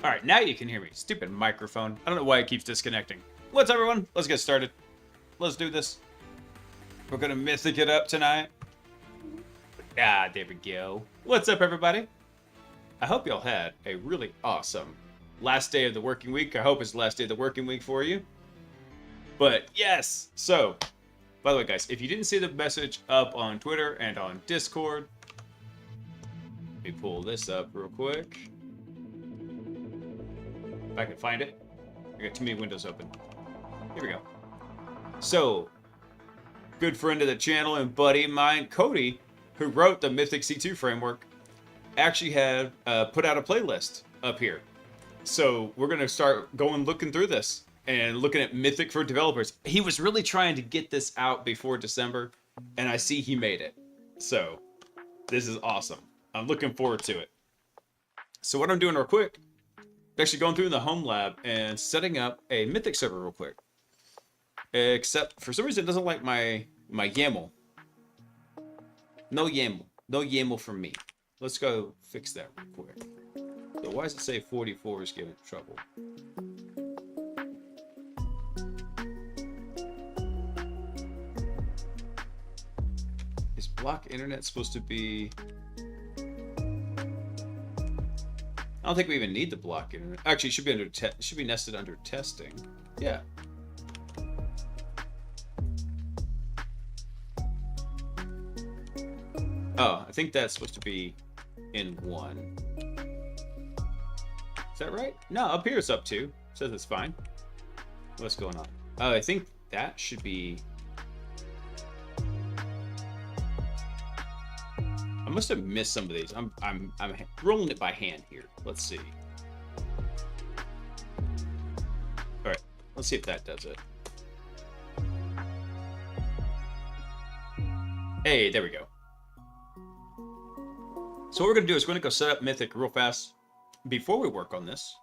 All right, now you can hear me. Stupid microphone. I don't know why it keeps disconnecting. What's up, everyone? Let's get started. Let's do this. We're gonna mythic it up tonight. Ah, there we go. What's up, everybody? I hope y'all had a really awesome last day of the working week. I hope it's the last day of the working week for you. But yes, so, by the way, guys, if you didn't see the message up on Twitter and on Discord, let me pull this up real quick. If I can find it. I got too many windows open. Here we go. So, good friend of the channel and buddy of mine, Cody, who wrote the Mythic C2 framework, actually had put out a playlist up here. So we're going to start looking through this and looking at Mythic for developers. He was really trying to get this out before December, and I see he made it. So this is awesome. I'm looking forward to it. So what I'm doing real quick, actually going through the home lab and setting up a Mythic server real quick. Except for some reason it doesn't like my YAML. No YAML. No YAML from me. Let's go fix that real quick. So why does it say 44 is giving trouble? Is block internet supposed to be... I don't think we even need the block internet. Actually, it should be under should be nested under testing. Yeah. Oh, I think that's supposed to be in 1. Is that right? No, up here it's up 2. It says it's fine. What's going on? Oh, I think that should be... I must have missed some of these. I'm rolling it by hand here. Let's see. All right, let's see if that does it. Hey, there we go. So what we're going to do is we're going to go set up Mythic real fast before we work on this.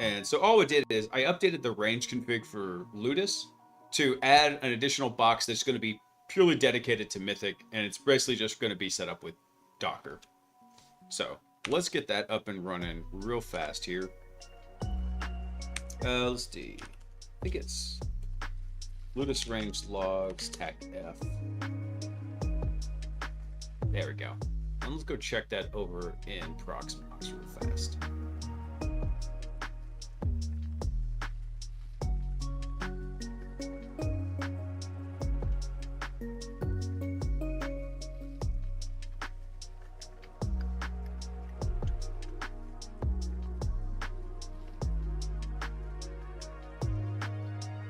And so all we did is I updated the range config for Ludus to add an additional box that's going to be purely dedicated to Mythic, and it's basically just going to be set up with Docker. So let's get that up and running real fast here. Let's see. I think it's... Ludus range logs, tac F. There we go. And let's go check that over in Proxmox real fast.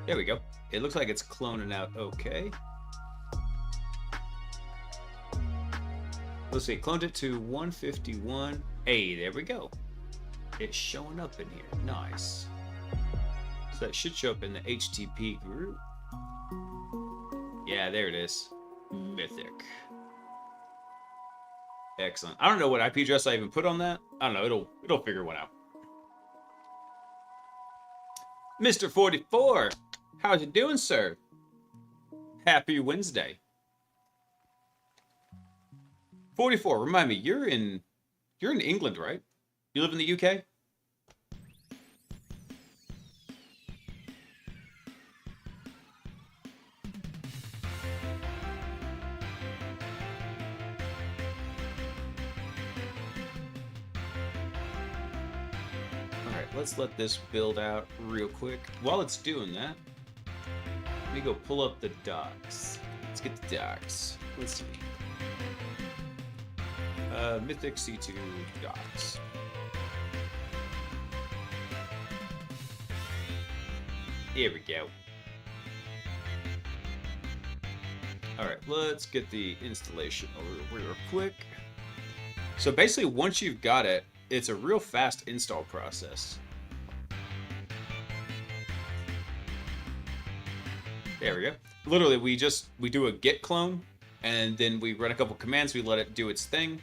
There we go. It looks like it's cloning out okay. Let's see, cloned it to 151. Hey, there we go. It's showing up in here. Nice. So that should show up in the HTTP group. Yeah, there it is. Mythic. Excellent. I don't know what IP address I even put on that. I don't know. It'll figure one out. Mr. 44. How's you doing, sir? Happy Wednesday. 44, remind me, you're in England, right? You live in the UK? Alright, let's let this build out real quick. While it's doing that, let me go pull up the docs. Let's get the docs. Let's see. Mythic C2 docs. Here we go. Alright, let's get the installation over real quick. So basically, once you've got it, it's a real fast install process. There we go. Literally, we do a git clone, and then we run a couple commands, we let it do its thing.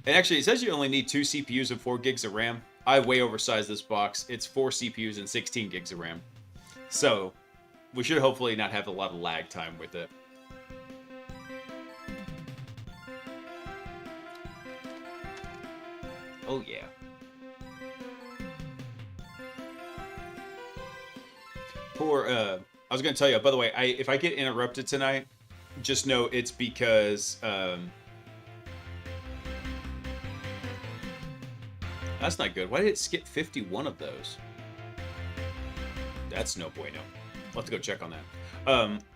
And actually, it says you only need 2 CPUs and 4 gigs of RAM. I way oversized this box. It's 4 CPUs and 16 gigs of RAM. So, we should hopefully not have a lot of lag time with it. Oh yeah. Poor, I was gonna tell you, by the way, if I get interrupted tonight, just know it's because, that's not good. Why did it skip 51 of those? That's no bueno. I'll have to go check on that.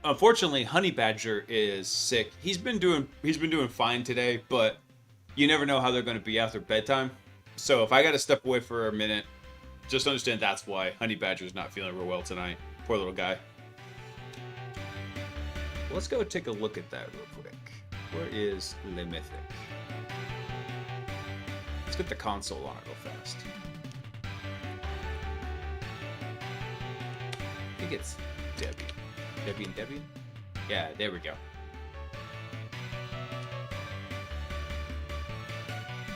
Unfortunately, Honey Badger is sick. He's been doing fine today, but you never know how they're going to be after bedtime. So if I got to step away for a minute, just understand that's why Honey Badger's not feeling real well tonight. Poor little guy. Let's go take a look at that real quick. Where is Le Mythic? Let's get the console on it real fast. I think it's Debian? Yeah, there we go.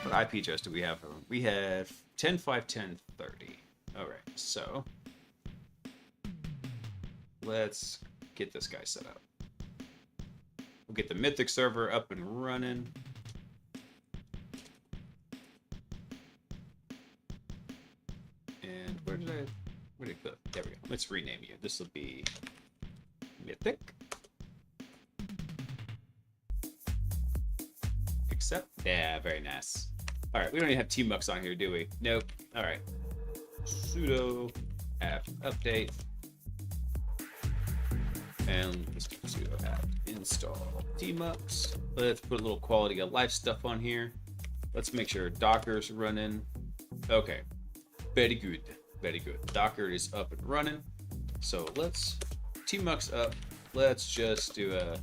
What IP address do we have? We have 10.5.10.30. Alright, so let's get this guy set up. We'll get the Mythic server up and running. And where did it go? There we go. Let's rename you. This will be Mythic. Accept. Yeah, very nice. Alright, we don't even have tmux on here, do we? Nope. Alright. Sudo apt update. And let's do sudo apt install tmux. Let's put a little quality of life stuff on here. Let's make sure Docker's running. Okay. Very good. Very good. Docker is up and running. So let's tmux up. Let's just do a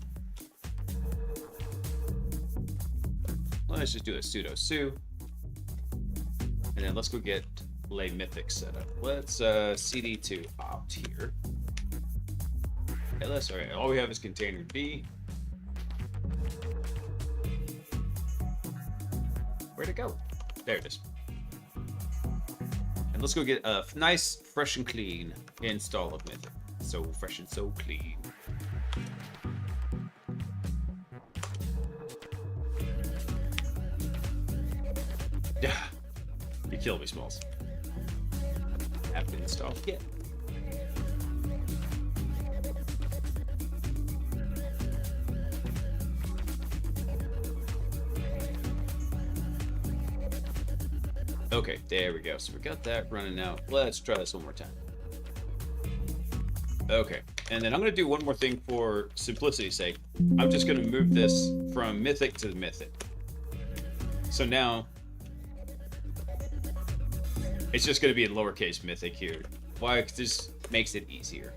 sudo su. And then let's go get Le Mythic set up. Let's cd to opt here. ls, alright, all we have is container D. Where'd it go? There it is. And let's go get a nice, fresh and clean install of Mythic. So fresh and so clean. Yeah, you killed me, Smalls. Apt install. Yeah. Okay, there we go. So we got that running now. Let's try this one more time. Okay, and then I'm going to do one more thing for simplicity's sake. I'm just going to move this from Mythic to Mythic. So now it's just going to be in lowercase Mythic here. Why? Because this makes it easier.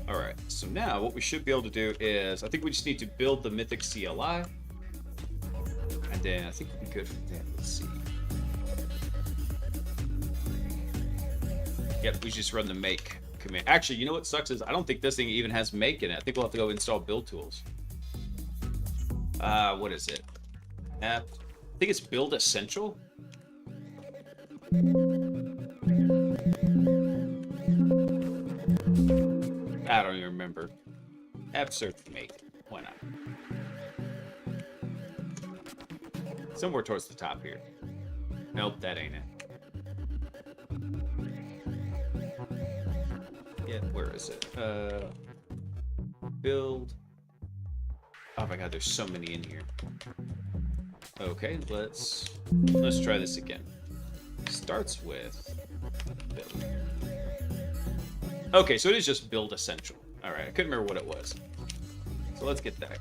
All right, so now what we should be able to do is, I think we just need to build the Mythic CLI. And then I think we'll be good for that. Let's see. Yep, we just run the make command. Actually, you know what sucks is I don't think this thing even has make in it. I think we'll have to go install build tools. What is it? App. I think it's build essential. I don't even remember. App search make. Why not? Somewhere towards the top here. Nope, that ain't it. Yeah, where is it? Build. Oh my god, there's so many in here. Okay, let's try this again. Starts with build. Okay, so it is just build essential. All right, I couldn't remember what it was. So let's get that.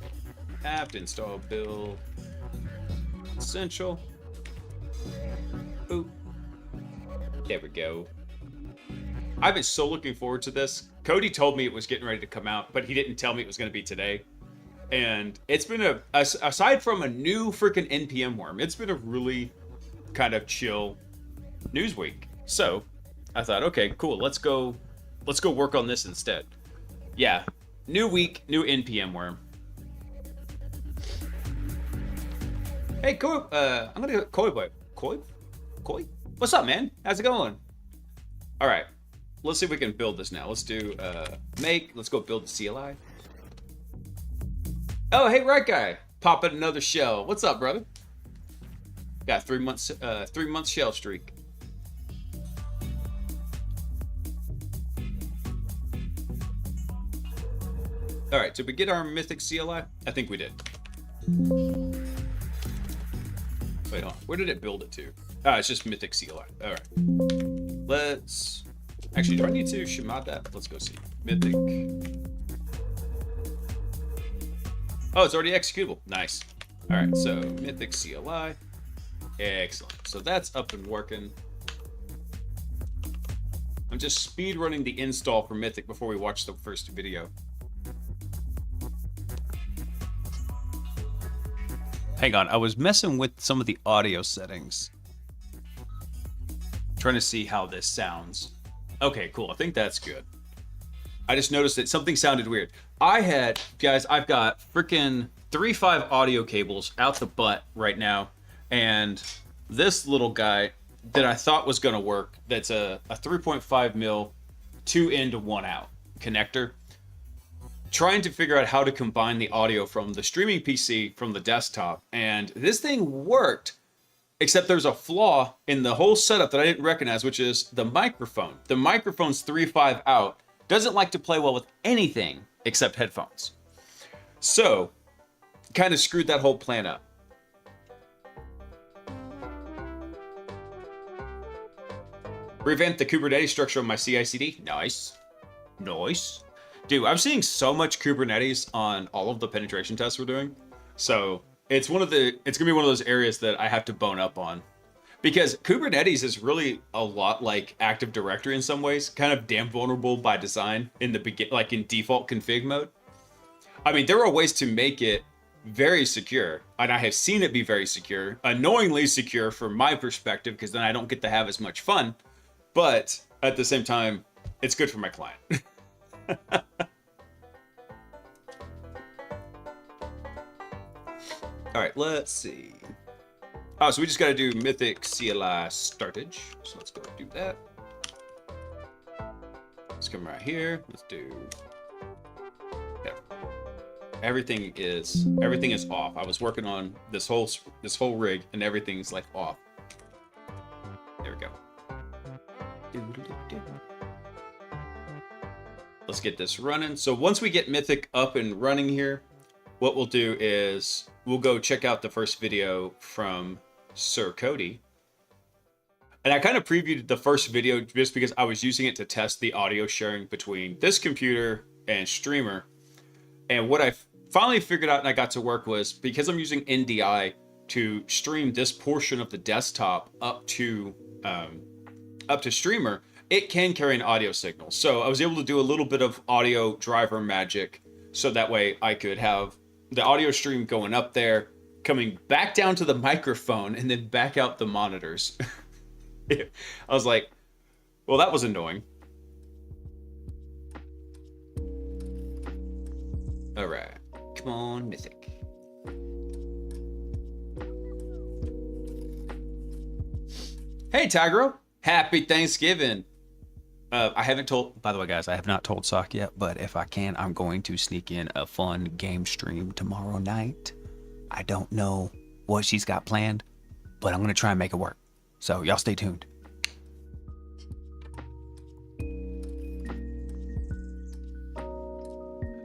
Apt install build essential. Boop. There we go. I've been so looking forward to this. Cody told me it was getting ready to come out, but he didn't tell me it was going to be today. And it's been aside from a new freaking NPM worm, it's been a really kind of chill news week. So I thought, okay, cool. Let's go work on this instead. Yeah. New week, new NPM worm. Hey, Koi, I'm going to go Koi boy. Koi? What's up, man? How's it going? All right. Let's see if we can build this now. Let's do make. Let's go build the CLI. Oh, hey, right guy. Popping another shell. What's up, brother? Got 3 months shell streak. All right, did we get our Mythic CLI? I think we did. Wait, hold on. Where did it build it to? Ah, it's just Mythic CLI. All right. Let's... Actually, do I need to Shemad that? Let's go see. Mythic. Oh, it's already executable. Nice. All right, so Mythic CLI. Excellent. So that's up and working. I'm just speed running the install for Mythic before we watch the first video. Hang on, I was messing with some of the audio settings. Trying to see how this sounds. Okay, cool. I think that's good. I just noticed that something sounded weird. Guys, I've got freaking 3.5 audio cables out the butt right now. And this little guy that I thought was going to work, that's a 3.5 mil 2 in to 1 out connector. Trying to figure out how to combine the audio from the streaming PC from the desktop, and this thing worked, except there's a flaw in the whole setup that I didn't recognize, which is the microphone. The microphone's 3.5 out, doesn't like to play well with anything except headphones. So, kind of screwed that whole plan up. Revamp the Kubernetes structure of my CI/CD. Nice. Nice. Dude, I'm seeing so much Kubernetes on all of the penetration tests we're doing. So it's gonna be one of those areas that I have to bone up on, because Kubernetes is really a lot like Active Directory in some ways, kind of damn vulnerable by design in the like in default config mode. I mean, there are ways to make it very secure, and I have seen it be very secure, annoyingly secure from my perspective, because then I don't get to have as much fun. But at the same time, it's good for my client. All right, let's see. Oh, so we just got to do Mythic CLI startage. So let's go do that. Let's come right here. Let's do. Yeah. Everything is off. I was working on this whole rig, and everything's like off. There we go. Let's get this running. So once we get Mythic up and running here, what we'll do is we'll go check out the first video from Sir Cody. And I kind of previewed the first video just because I was using it to test the audio sharing between this computer and Streamer. And what I finally figured out and I got to work was, because I'm using NDI to stream this portion of the desktop up to Streamer, it can carry an audio signal. So I was able to do a little bit of audio driver magic, so that way I could have the audio stream going up there, coming back down to the microphone, and then back out the monitors. I was like, well, that was annoying. All right, come on, Mythic. Hey, Tigro. Happy Thanksgiving. I haven't told, by the way, guys, I have not told Sock yet, but if I can, I'm going to sneak in a fun game stream tomorrow night. I don't know what she's got planned, but I'm going to try and make it work. So y'all stay tuned.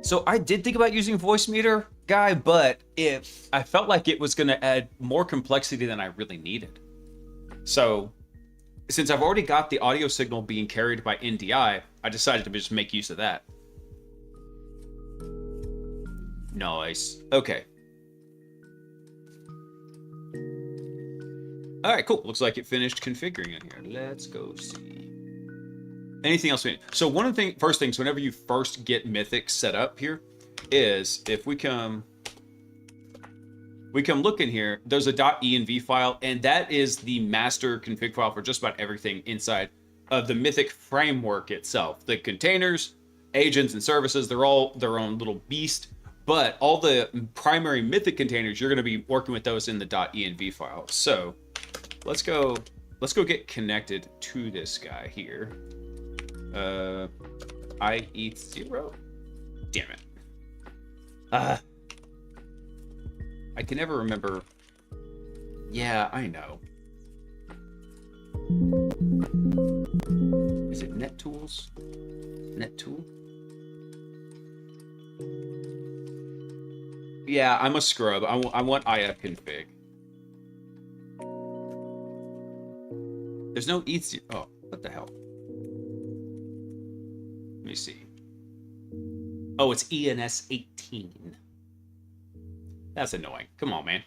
So I did think about using voice meter guy, but I felt like it was going to add more complexity than I really needed. So since I've already got the audio signal being carried by NDI, I decided to just make use of that. Nice. Okay. All right, cool. Looks like it finished configuring in here. Let's go see. Anything else we need? So one of the first things, whenever you first get Mythic set up here, is if we come look in here, there's a .env file, and that is the master config file for just about everything inside of the Mythic framework itself. The containers, agents, and services, they're all their own little beast, but all the primary Mythic containers, you're going to be working with those in the .env file. So let's go get connected to this guy here. IETH0. Damn it. I can never remember Yeah, I know. Is it NetTools? NetTool? Yeah, I'm a scrub. I want IF config. There's no ETH. Oh, what the hell? Let me see. Oh, it's ENS 18. That's annoying. Come on, man.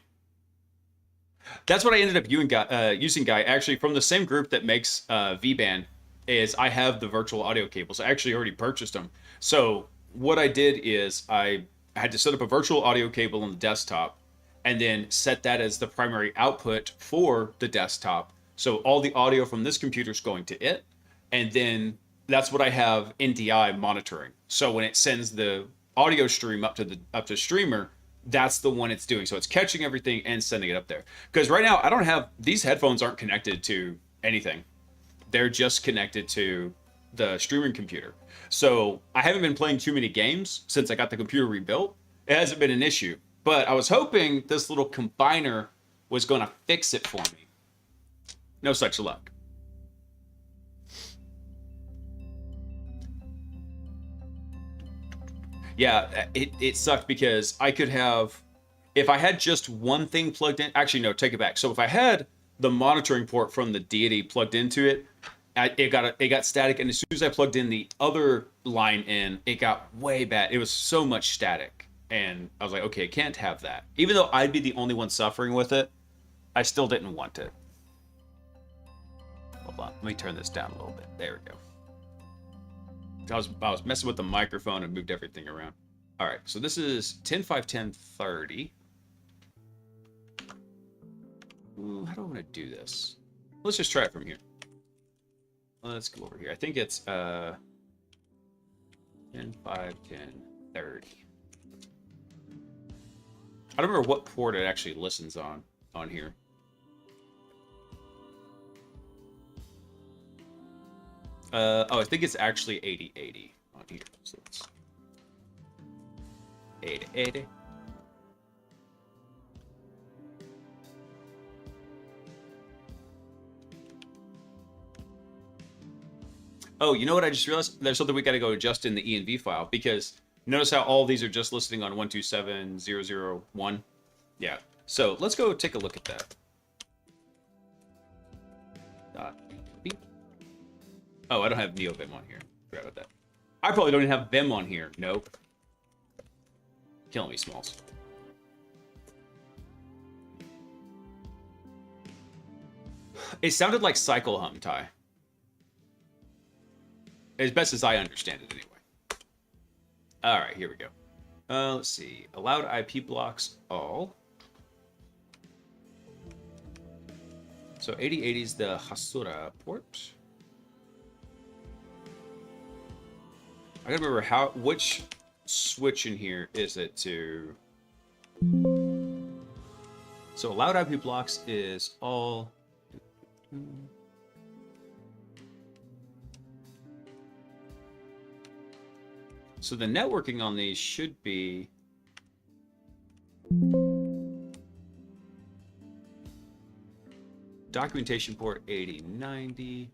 That's what I ended up using, guy, actually from the same group that makes V-Band. Is I have the virtual audio cables. I actually already purchased them. So what I did is I had to set up a virtual audio cable on the desktop, and then set that as the primary output for the desktop. So all the audio from this computer is going to it, and then that's what I have NDI monitoring. So when it sends the audio stream up to streamer, that's the one it's doing. So it's catching everything and sending it up there. Because right now I don't have these headphones aren't connected to anything. They're just connected to the streaming computer. So I haven't been playing too many games since I got the computer rebuilt. It hasn't been an issue. But I was hoping this little combiner was going to fix it for me. No such luck. Yeah, it sucked because I could have, if I had just one thing plugged in, actually, no, take it back. So if I had the monitoring port from the Deity plugged into it, it got static, and as soon as I plugged in the other line in, it got way bad. It was so much static, and I was like, okay, I can't have that. Even though I'd be the only one suffering with it, I still didn't want it. Hold on, let me turn this down a little bit. There we go. I was messing with the microphone and moved everything around. All right, so this is 10.5.10.30. Ooh, how do I want to do this? Let's just try it from here. Let's go over here. I think it's 10.5.10.30. I don't remember what port it actually listens on here. Oh, I think it's actually 8080 on here. So it's 8080. Oh, you know what I just realized? There's something we got to go adjust in the env file, because notice how all these are just listing on 127.0.0.1. Yeah. So let's go take a look at that. Oh, I don't have NeoVim on here. Forgot about that. I probably don't even have Vim on here. Nope. Killing me, Smalls. It sounded like Cycle Hum, Ty. As best as I understand it, anyway. All right, here we go. Let's see. Allowed IP blocks, all. So 8080 is the Hasura port. I gotta remember which switch in here is it to. So allowed IP blocks is all. So the networking on these should be. Documentation port 8090.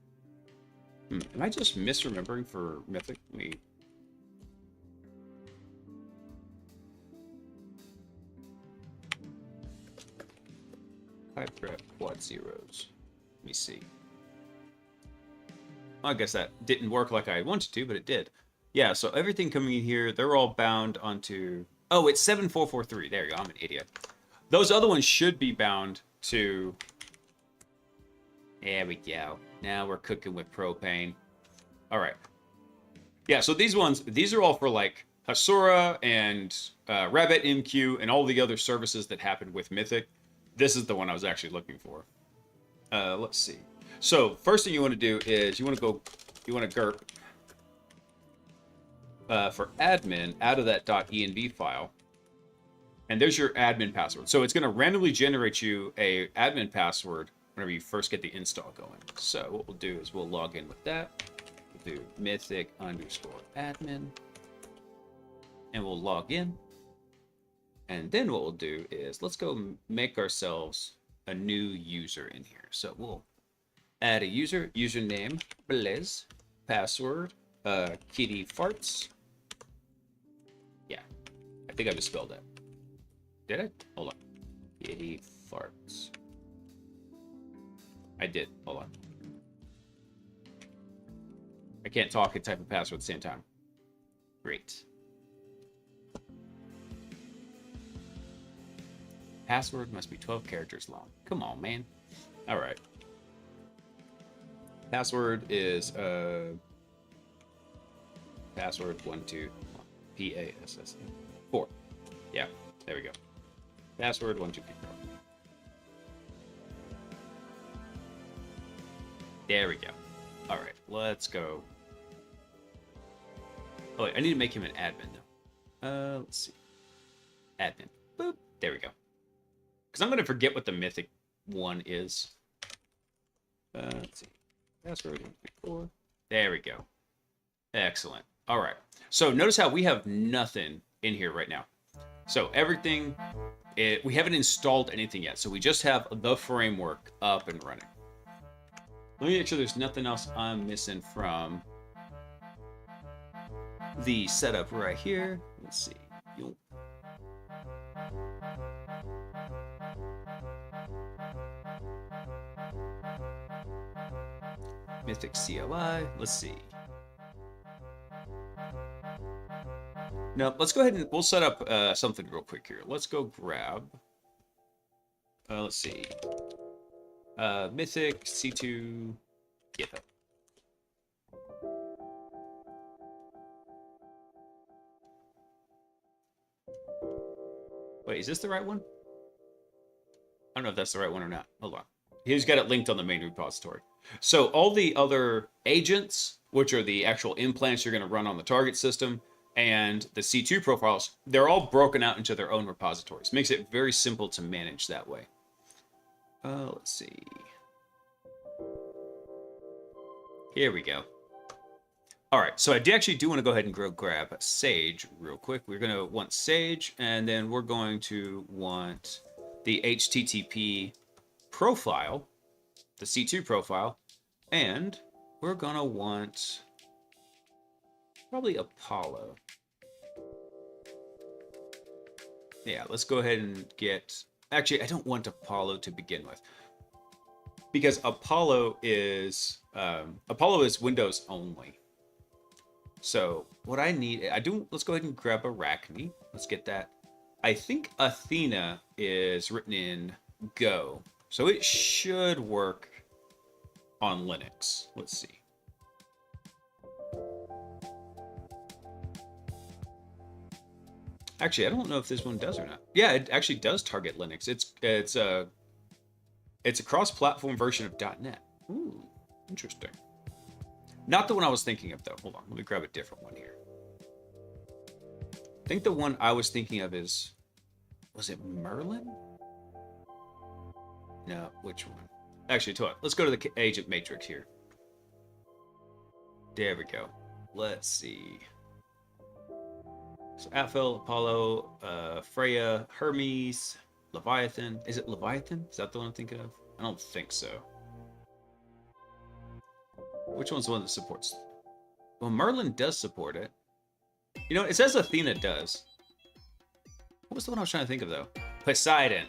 Am I just misremembering for Mythic? Pipe grab quad zeros. Let me see. Well, I guess that didn't work like I wanted to, but it did. Yeah, so everything coming in here, they're all bound onto. Oh, it's 7443. There you go. I'm an idiot. Those other ones should be bound to. There we go. Now we're cooking with propane. All right. Yeah, so these are all for like Hasura and Rabbit MQ and all the other services that happen with Mythic. This is the one I was actually looking for. Let's see. So first thing you want to do is you want to GURP for admin out of that .env file. And there's your admin password. So it's going to randomly generate you a admin password whenever you first get the install going. So what we'll do is we'll log in with that. We'll do mythic_admin. And we'll log in. And then what we'll do is let's go make ourselves a new user in here. So we'll add a user, username, Blaise, password, kitty farts. Yeah, I think I misspelled that. Did I? Hold on. Kitty farts. I did. Hold on. I can't talk and type a password at the same time. Great. Password must be 12 characters long. Come on, man. All right. Password is password 123 PASS 4. Yeah, there we go. Password 1234. There we go. All right, let's go. Oh wait, I need to make him an admin though. Let's see. Admin. Boop. There we go. Because I'm gonna forget what the mythic one is. Let's see. Password 134. There we go. Excellent. All right. So notice how we have nothing in here right now. So everything, we haven't installed anything yet. So we just have the framework up and running. Let me make sure there's nothing else I'm missing from the setup right here. Let's see. Mythic CLI. Let's see. Now, let's go ahead and we'll set up something real quick here. Let's go grab. Let's see. Mythic C2 GitHub. Wait, is this the right one? I don't know if that's the right one or not. Hold on. He's got it linked on the main repository. So all the other agents, which are the actual implants you're going to run on the target system, and the C2 profiles, they're all broken out into their own repositories. Makes it very simple to manage that way. Let's see. Here we go. All right, so I actually do want to go ahead and grab Sage real quick. We're going to want Sage, and then we're going to want the HTTP profile, the C2 profile, and we're going to want probably Apollo. Yeah, let's go ahead and get... Actually, I don't want Apollo to begin with, because Apollo is Windows only. So what I need, let's go ahead and grab Arachne. Let's get that. I think Athena is written in Go, so it should work on Linux. Let's see. Actually, I don't know if this one does or not. Yeah, it actually does target Linux. It's a cross-platform version of .NET. Ooh, interesting. Not the one I was thinking of, though. Hold on, let me grab a different one here. I think the one I was thinking of was it Merlin? No, which one? Actually, let's go to the agent matrix here. There we go. Let's see. So Aphel, Apollo, Freya, Hermes, Leviathan. Is it Leviathan? Is that the one I'm thinking of? I don't think so. Which one's the one that supports? Well, Merlin does support it. You know, it says Athena does. What was the one I was trying to think of, though? Poseidon.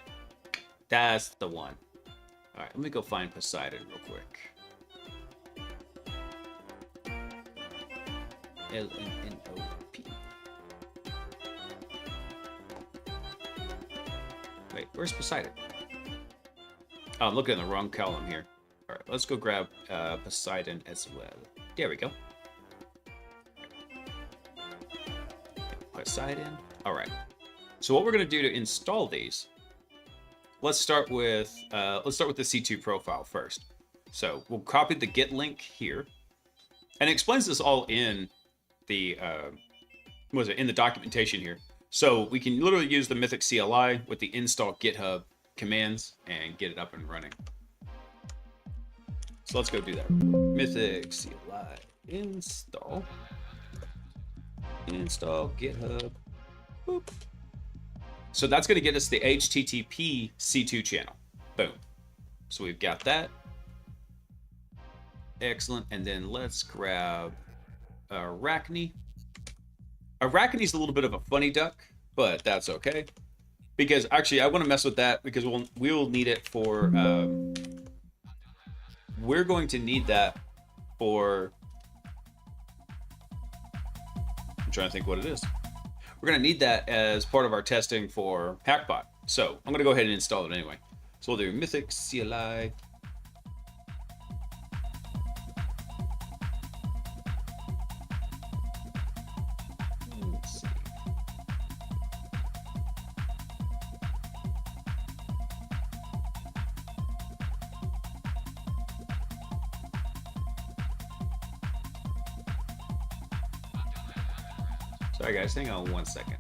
That's the one. All right, let me go find Poseidon real quick. LNNOP. Wait, where's Poseidon? Oh, I'm looking in the wrong column here. All right, let's go grab Poseidon as well. There we go. Poseidon. All right. So what we're going to do to install these, let's start with the C2 profile first. So we'll copy the Git link here, and it explains this all in the in the documentation here. So we can literally use the Mythic CLI with the install GitHub commands and get it up and running. So let's go do that. Mythic CLI install GitHub. Boop. So that's going to get us the HTTP C2 channel. Boom. So we've got that. Excellent. And then let's grab Arachne. Arachne's a little bit of a funny duck, but that's okay. Because actually, I want to mess with that because we'll need it for. We're going to need that for. I'm trying to think what it is. We're going to need that as part of our testing for Hackbot. So I'm going to go ahead and install it anyway. So we'll do Mythic CLI. Let's see. Sorry guys, hang on 1 second.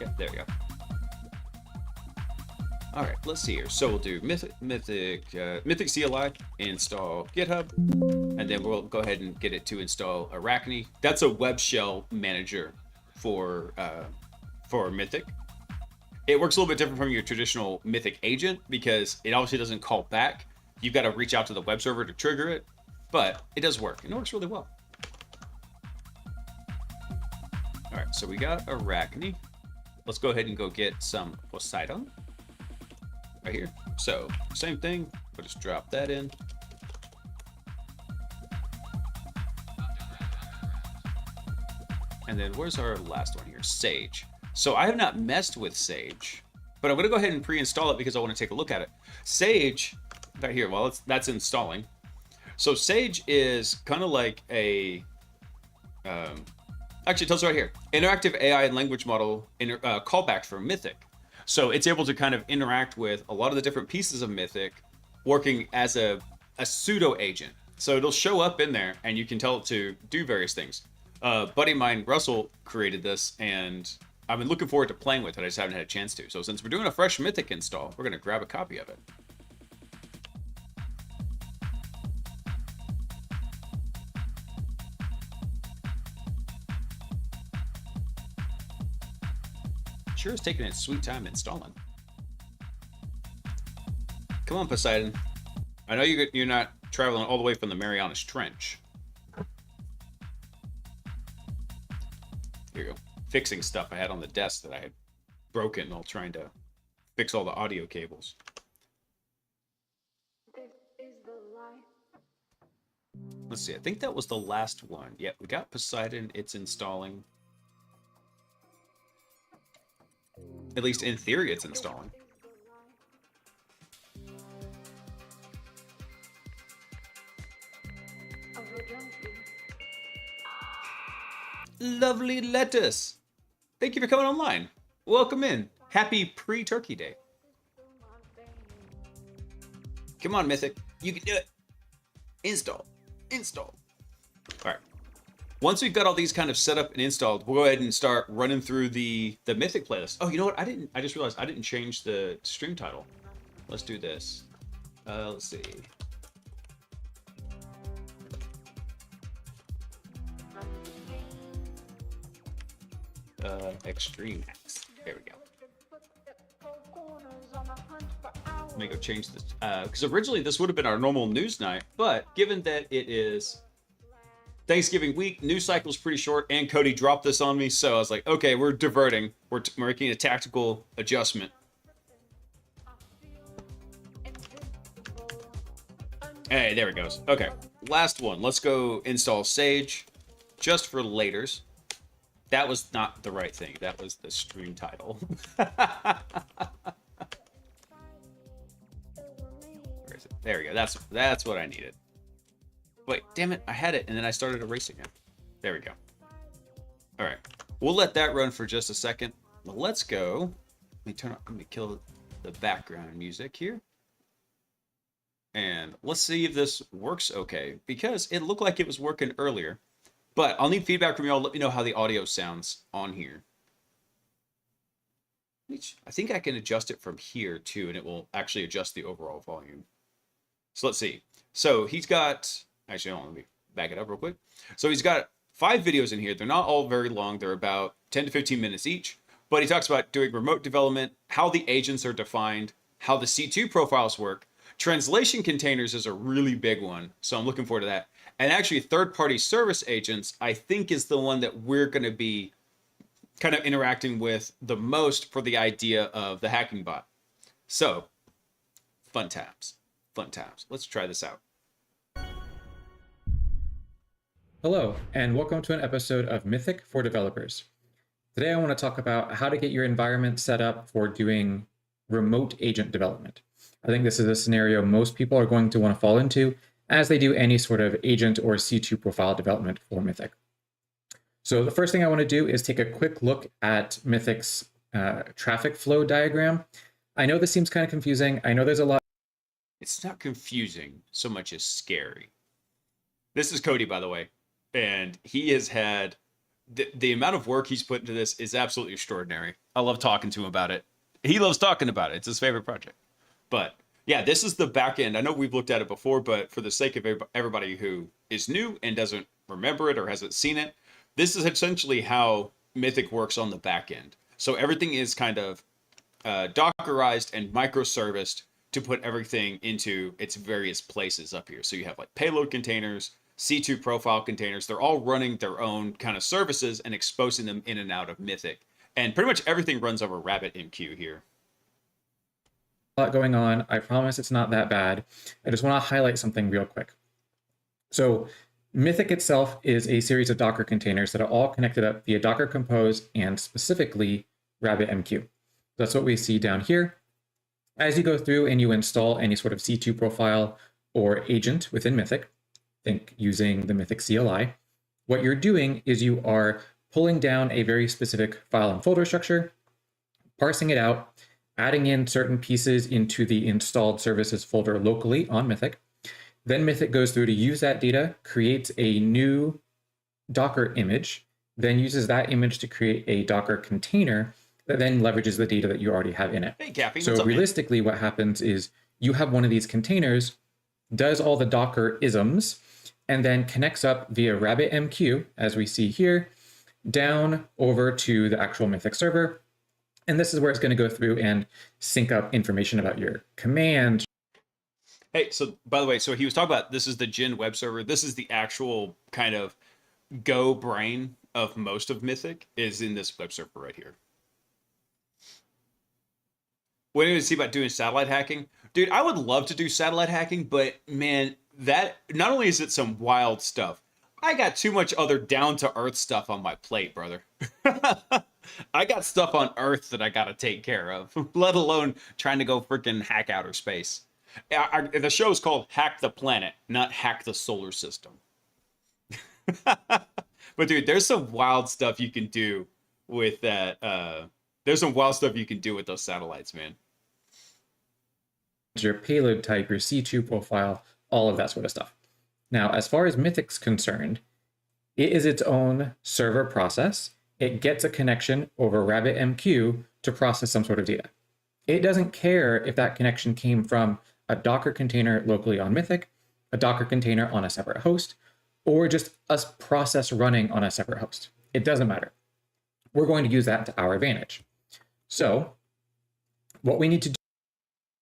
Okay, there we go. All right, let's see here. So we'll do Mythic CLI, install GitHub, and then we'll go ahead and get it to install Arachne. That's a web shell manager for Mythic. It works a little bit different from your traditional Mythic agent because it obviously doesn't call back. You've got to reach out to the web server to trigger it, but it does work, and it works really well. All right, so we got Arachne. Let's go ahead and go get some Poseidon right here. So same thing, we'll just drop that in. And then where's our last one here? Sage. So I have not messed with Sage, but I'm going to go ahead and pre-install it because I want to take a look at it. Sage, right here, well, that's installing. So Sage is kind of like a, actually it tells us right here, interactive AI and language model callback for Mythic. So it's able to kind of interact with a lot of the different pieces of Mythic working as a pseudo agent. So it'll show up in there and you can tell it to do various things. Buddy of mine, Russell, created this and I've been looking forward to playing with it. I just haven't had a chance to. So since we're doing a fresh Mythic install, we're going to grab a copy of it. Sure is taking its sweet time installing. Come on, Poseidon. I know you're not traveling all the way from the Marianas Trench. Here you go. Fixing stuff I had on the desk that I had broken while trying to fix all the audio cables. Let's see, I think that was the last one. Yep, we got Poseidon, it's installing. At least in theory, it's installing. Lovely lettuce. Thank you for coming online. Welcome in. Happy pre-Turkey Day. Come on, Mythic. You can do it. Install. Install. All right. Once we've got all these kind of set up and installed, we'll go ahead and start running through the Mythic playlist. Oh, you know what? I just realized I didn't change the stream title. Let's do this. Let's see. Extreme X. There we go. Let me go change this. Because originally this would have been our normal news night, but given that it is Thanksgiving week, news cycle is pretty short, and Cody dropped this on me, so I was like, okay, we're diverting. We're making a tactical adjustment. Hey, there it goes. Okay, last one. Let's go install Sage, just for laters. That was not the right thing. That was the stream title. Where is it? There we go. That's what I needed. Wait, damn it. I had it, and then I started erasing it. There we go. All right. We'll let that run for just a second. But let's go. Let me kill the background music here. And let's see if this works okay. Because it looked like it was working earlier. But I'll need feedback from y'all. Let me know how the audio sounds on here. I think I can adjust it from here too, and it will actually adjust the overall volume. So let's see. So he's got, actually, hold on, let me back it up real quick. So he's got 5 videos in here. They're not all very long. They're about 10 to 15 minutes each. But he talks about doing remote development, how the agents are defined, how the C2 profiles work. Translation containers is a really big one, so I'm looking forward to that. And actually, third-party service agents, I think, is the one that we're going to be kind of interacting with the most for the idea of the hacking bot. So, fun times. Fun times. Let's try this out. Hello, and welcome to an episode of Mythic for Developers. Today I want to talk about how to get your environment set up for doing remote agent development. I think this is a scenario most people are going to want to fall into as they do any sort of agent or C2 profile development for Mythic. So the first thing I want to do is take a quick look at Mythic's traffic flow diagram. I know this seems kind of confusing. I know there's a lot. It's not confusing so much as scary. This is Cody, by the way. And he has had the amount of work he's put into this is absolutely extraordinary. I love talking to him about it. He loves talking about it. It's his favorite project. But yeah, this is the back end. I know we've looked at it before, but for the sake of everybody who is new and doesn't remember it or hasn't seen it, this is essentially how Mythic works on the back end. So everything is kind of Dockerized and microserviced to put everything into its various places up here. So you have like payload containers, C2 profile containers. They're all running their own kind of services and exposing them in and out of Mythic. And pretty much everything runs over RabbitMQ here. A lot going on. I promise it's not that bad. I just want to highlight something real quick. So Mythic itself is a series of Docker containers that are all connected up via Docker Compose and specifically RabbitMQ. That's what we see down here. As you go through and you install any sort of C2 profile or agent within Mythic, think using the Mythic CLI, what you're doing is you are pulling down a very specific file and folder structure, parsing it out, adding in certain pieces into the installed services folder locally on Mythic. Then Mythic goes through to use that data, creates a new Docker image, then uses that image to create a Docker container that then leverages the data that you already have in it. Hey, Cappy, so what's up, realistically, man? What happens is you have one of these containers, does all the Docker isms, and then connects up via RabbitMQ, as we see here, down over to the actual Mythic server. And this is where it's going to go through and sync up information about your command. Hey, so by the way, so he was talking about this is the Gen web server. This is the actual kind of Go brain of most of Mythic is in this web server right here. What do you see about doing satellite hacking? Dude, I would love to do satellite hacking, but man, that not only is it some wild stuff, I got too much other down-to-earth stuff on my plate, brother. I got stuff on Earth that I gotta take care of, let alone trying to go freaking hack outer space. The show is called Hack the Planet, not Hack the Solar System. But dude, there's some wild stuff you can do with that. There's some wild stuff you can do with those satellites, man. Your payload type, your C2 profile, all of that sort of stuff. Now, as far as Mythic's concerned, it is its own server process. It gets a connection over RabbitMQ to process some sort of data. It doesn't care if that connection came from a Docker container locally on Mythic, a Docker container on a separate host, or just a process running on a separate host. It doesn't matter. We're going to use that to our advantage. So what we need to do,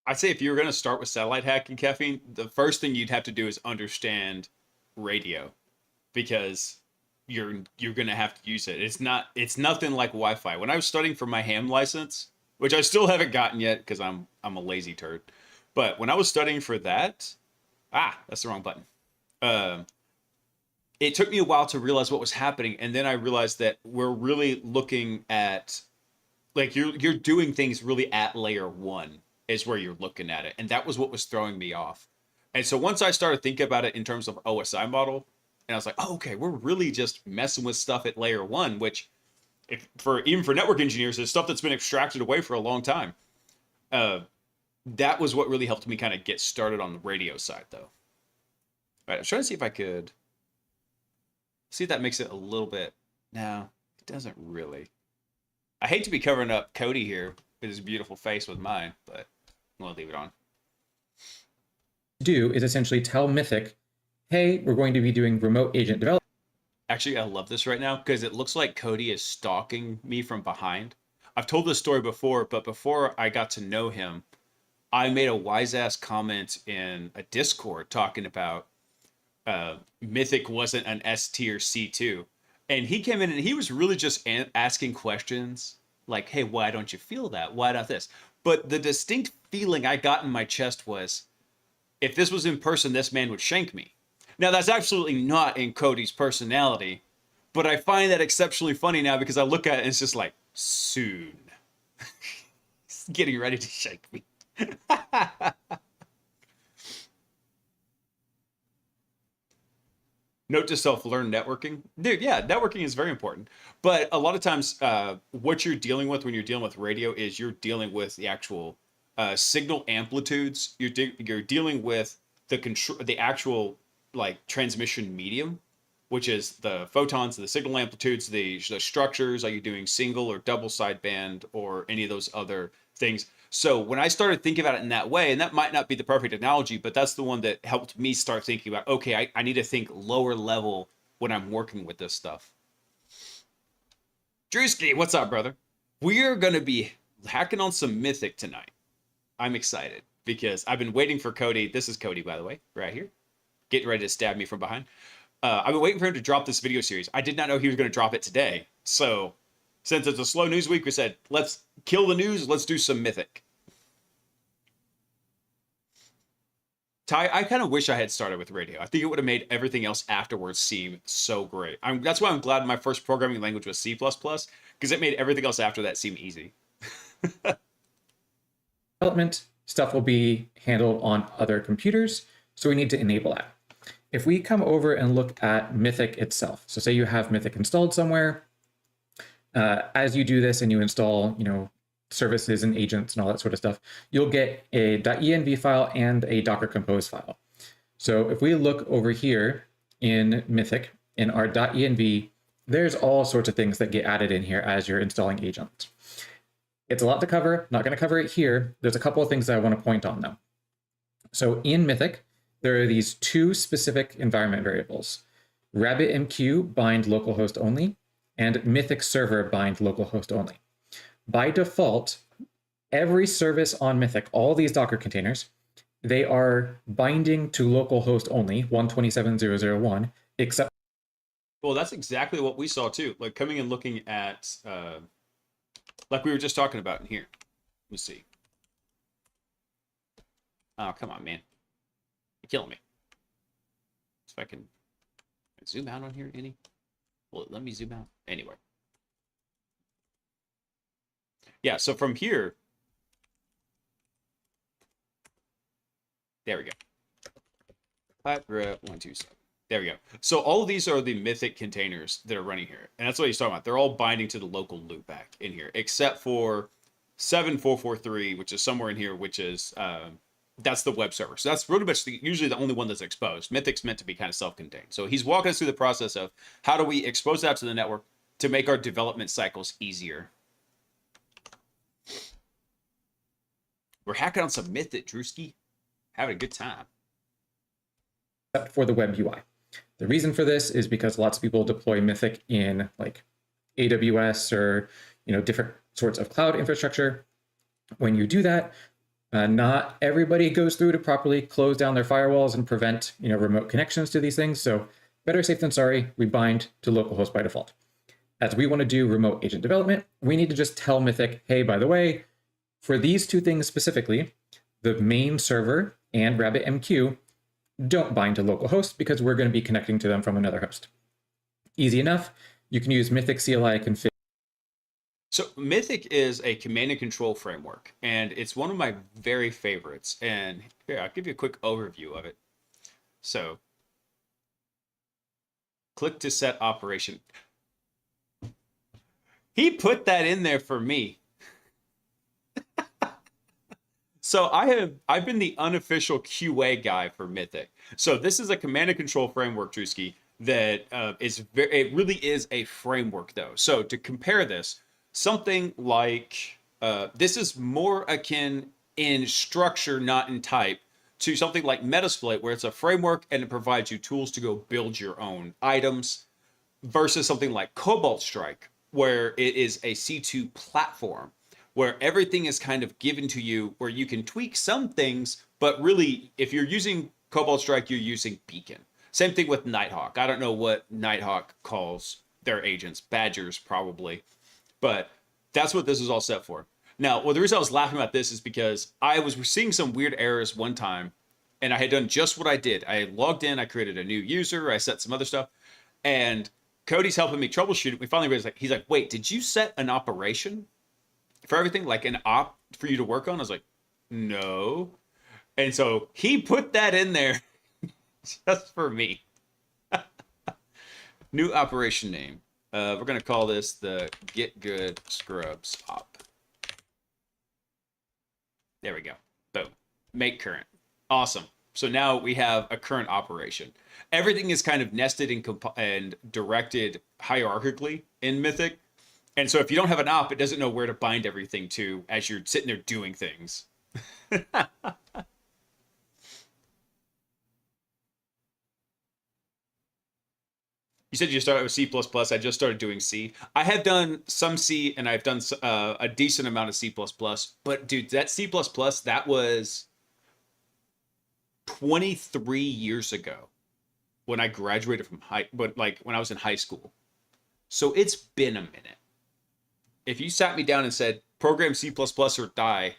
I'd say if you were going to start with satellite hacking, Caffeine, the first thing you'd have to do is understand radio, because you're going to have to use it. It's nothing like Wi-Fi. When I was studying for my ham license, which I still haven't gotten yet because I'm a lazy turd, but when I was studying for that, that's the wrong button. It took me a while to realize what was happening, and then I realized that we're really looking at, like, you're doing things really at layer 1 is where you're looking at it, and that was what was throwing me off. And so once I started thinking about it in terms of OSI model, and I was like, oh, okay, we're really just messing with stuff at layer 1, which even for network engineers is stuff that's been extracted away for a long time. That was what really helped me kind of get started on the radio side, though. All right, I was trying to see if I could see if that makes it a little bit. No, it doesn't really. I hate to be covering up Cody here with his beautiful face with mine, but I'm going to leave it on. do is essentially tell Mythic, hey, we're going to be doing remote agent development. Actually, I love this right now because it looks like Cody is stalking me from behind. I've told this story before, but before I got to know him, I made a wise ass comment in a Discord talking about Mythic wasn't an S tier C2. And he came in and he was really just asking questions like, hey, why don't you feel that? Why not this? But the distinct feeling I got in my chest was, if this was in person, this man would shank me. Now, that's absolutely not in Cody's personality, but I find that exceptionally funny now because I look at it and it's just like, soon. He's getting ready to shank me. Note to self, learn networking. Dude, yeah, networking is very important. But a lot of times, what you're dealing with when you're dealing with radio is you're dealing with the actual signal amplitudes. You're dealing with the control, the actual like transmission medium, which is the photons, the signal amplitudes, the structures. Are you doing single or double sideband or any of those other things? So when I started thinking about it in that way, and that might not be the perfect analogy, but that's the one that helped me start thinking about, okay, I need to think lower level when I'm working with this stuff. Drewski, what's up, brother? We are going to be hacking on some Mythic tonight. I'm excited because I've been waiting for Cody. This is Cody, by the way, right here. Getting ready to stab me from behind. I've been waiting for him to drop this video series. I did not know he was going to drop it today. So since it's a slow news week, we said, let's kill the news. Let's do some Mythic. Ty, I kind of wish I had started with radio. I think it would have made everything else afterwards seem so great. That's why I'm glad my first programming language was C++, because it made everything else after that seem easy. Development stuff will be handled on other computers, so we need to enable that. If we come over and look at Mythic itself, so say you have Mythic installed somewhere, as you do this and you install, services and agents and all that sort of stuff, you'll get a .env file and a Docker Compose file. So if we look over here in Mythic, in our .env, there's all sorts of things that get added in here as you're installing agents. It's a lot to cover, not going to cover it here. There's a couple of things that I want to point on though. So in Mythic, there are these two specific environment variables, RabbitMQ bind localhost only, and Mythic server bind localhost only. By default, every service on Mythic, all these Docker containers, they are binding to localhost only, 127.0.0.1, except... Well, that's exactly what we saw too. Like coming and looking at, like we were just talking about in here. Let's see. Oh, come on, man. You're killing me. If I can zoom out on here, any? Well, let me zoom out. Anyway. Yeah, so from here, there we go. 5127. There we go. So all of these are the Mythic containers that are running here. And that's what he's talking about. They're all binding to the local loopback in here, except for 7443, which is somewhere in here, which is, that's the web server. So that's really much usually the only one that's exposed. Mythic's meant to be kind of self-contained. So he's walking us through the process of how do we expose that to the network to make our development cycles easier. We're hacking on some Mythic, Drewski. Having a good time. Except for the web UI. The reason for this is because lots of people deploy Mythic in like AWS or different sorts of cloud infrastructure. When you do that, not everybody goes through to properly close down their firewalls and prevent remote connections to these things. So better safe than sorry, we bind to localhost by default. As we want to do remote agent development, we need to just tell Mythic, hey, by the way, for these two things specifically, the main server and RabbitMQ don't bind to localhost because we're going to be connecting to them from another host. Easy enough. You can use Mythic CLI config. So Mythic is a command and control framework, and it's one of my very favorites. And here, I'll give you a quick overview of it. So click to set operation. He put that in there for me. So I've been the unofficial QA guy for Mythic. So this is a command and control framework, Drewski, that it really is a framework though. So to compare this, something like this is more akin in structure, not in type, to something like Metasploit, where it's a framework and it provides you tools to go build your own items, versus something like Cobalt Strike, where it is a C2 platform, where everything is kind of given to you, where you can tweak some things, but really, if you're using Cobalt Strike, you're using Beacon. Same thing with Nighthawk. I don't know what Nighthawk calls their agents, Badgers probably, but that's what this is all set for. Now, well, the reason I was laughing about this is because I was seeing some weird errors one time, and I had done just what I did. I logged in, I created a new user, I set some other stuff, and Cody's helping me troubleshoot it. We finally realized, he's like, wait, did you set an operation for everything? Like an op for you to work on? I was like, no. And so he put that in there just for me. New operation name. We're going to call this the Get Good Scrubs op. There we go. Boom. Make current. Awesome. So now we have a current operation. Everything is kind of nested and directed hierarchically in Mythic. And so if you don't have an op, it doesn't know where to bind everything to as you're sitting there doing things. You said you started with C++. I just started doing C. I have done some C, and I've done a decent amount of C++. But, dude, that C++, that was 23 years ago when I graduated from when I was in high school. So it's been a minute. If you sat me down and said, program C++ or die,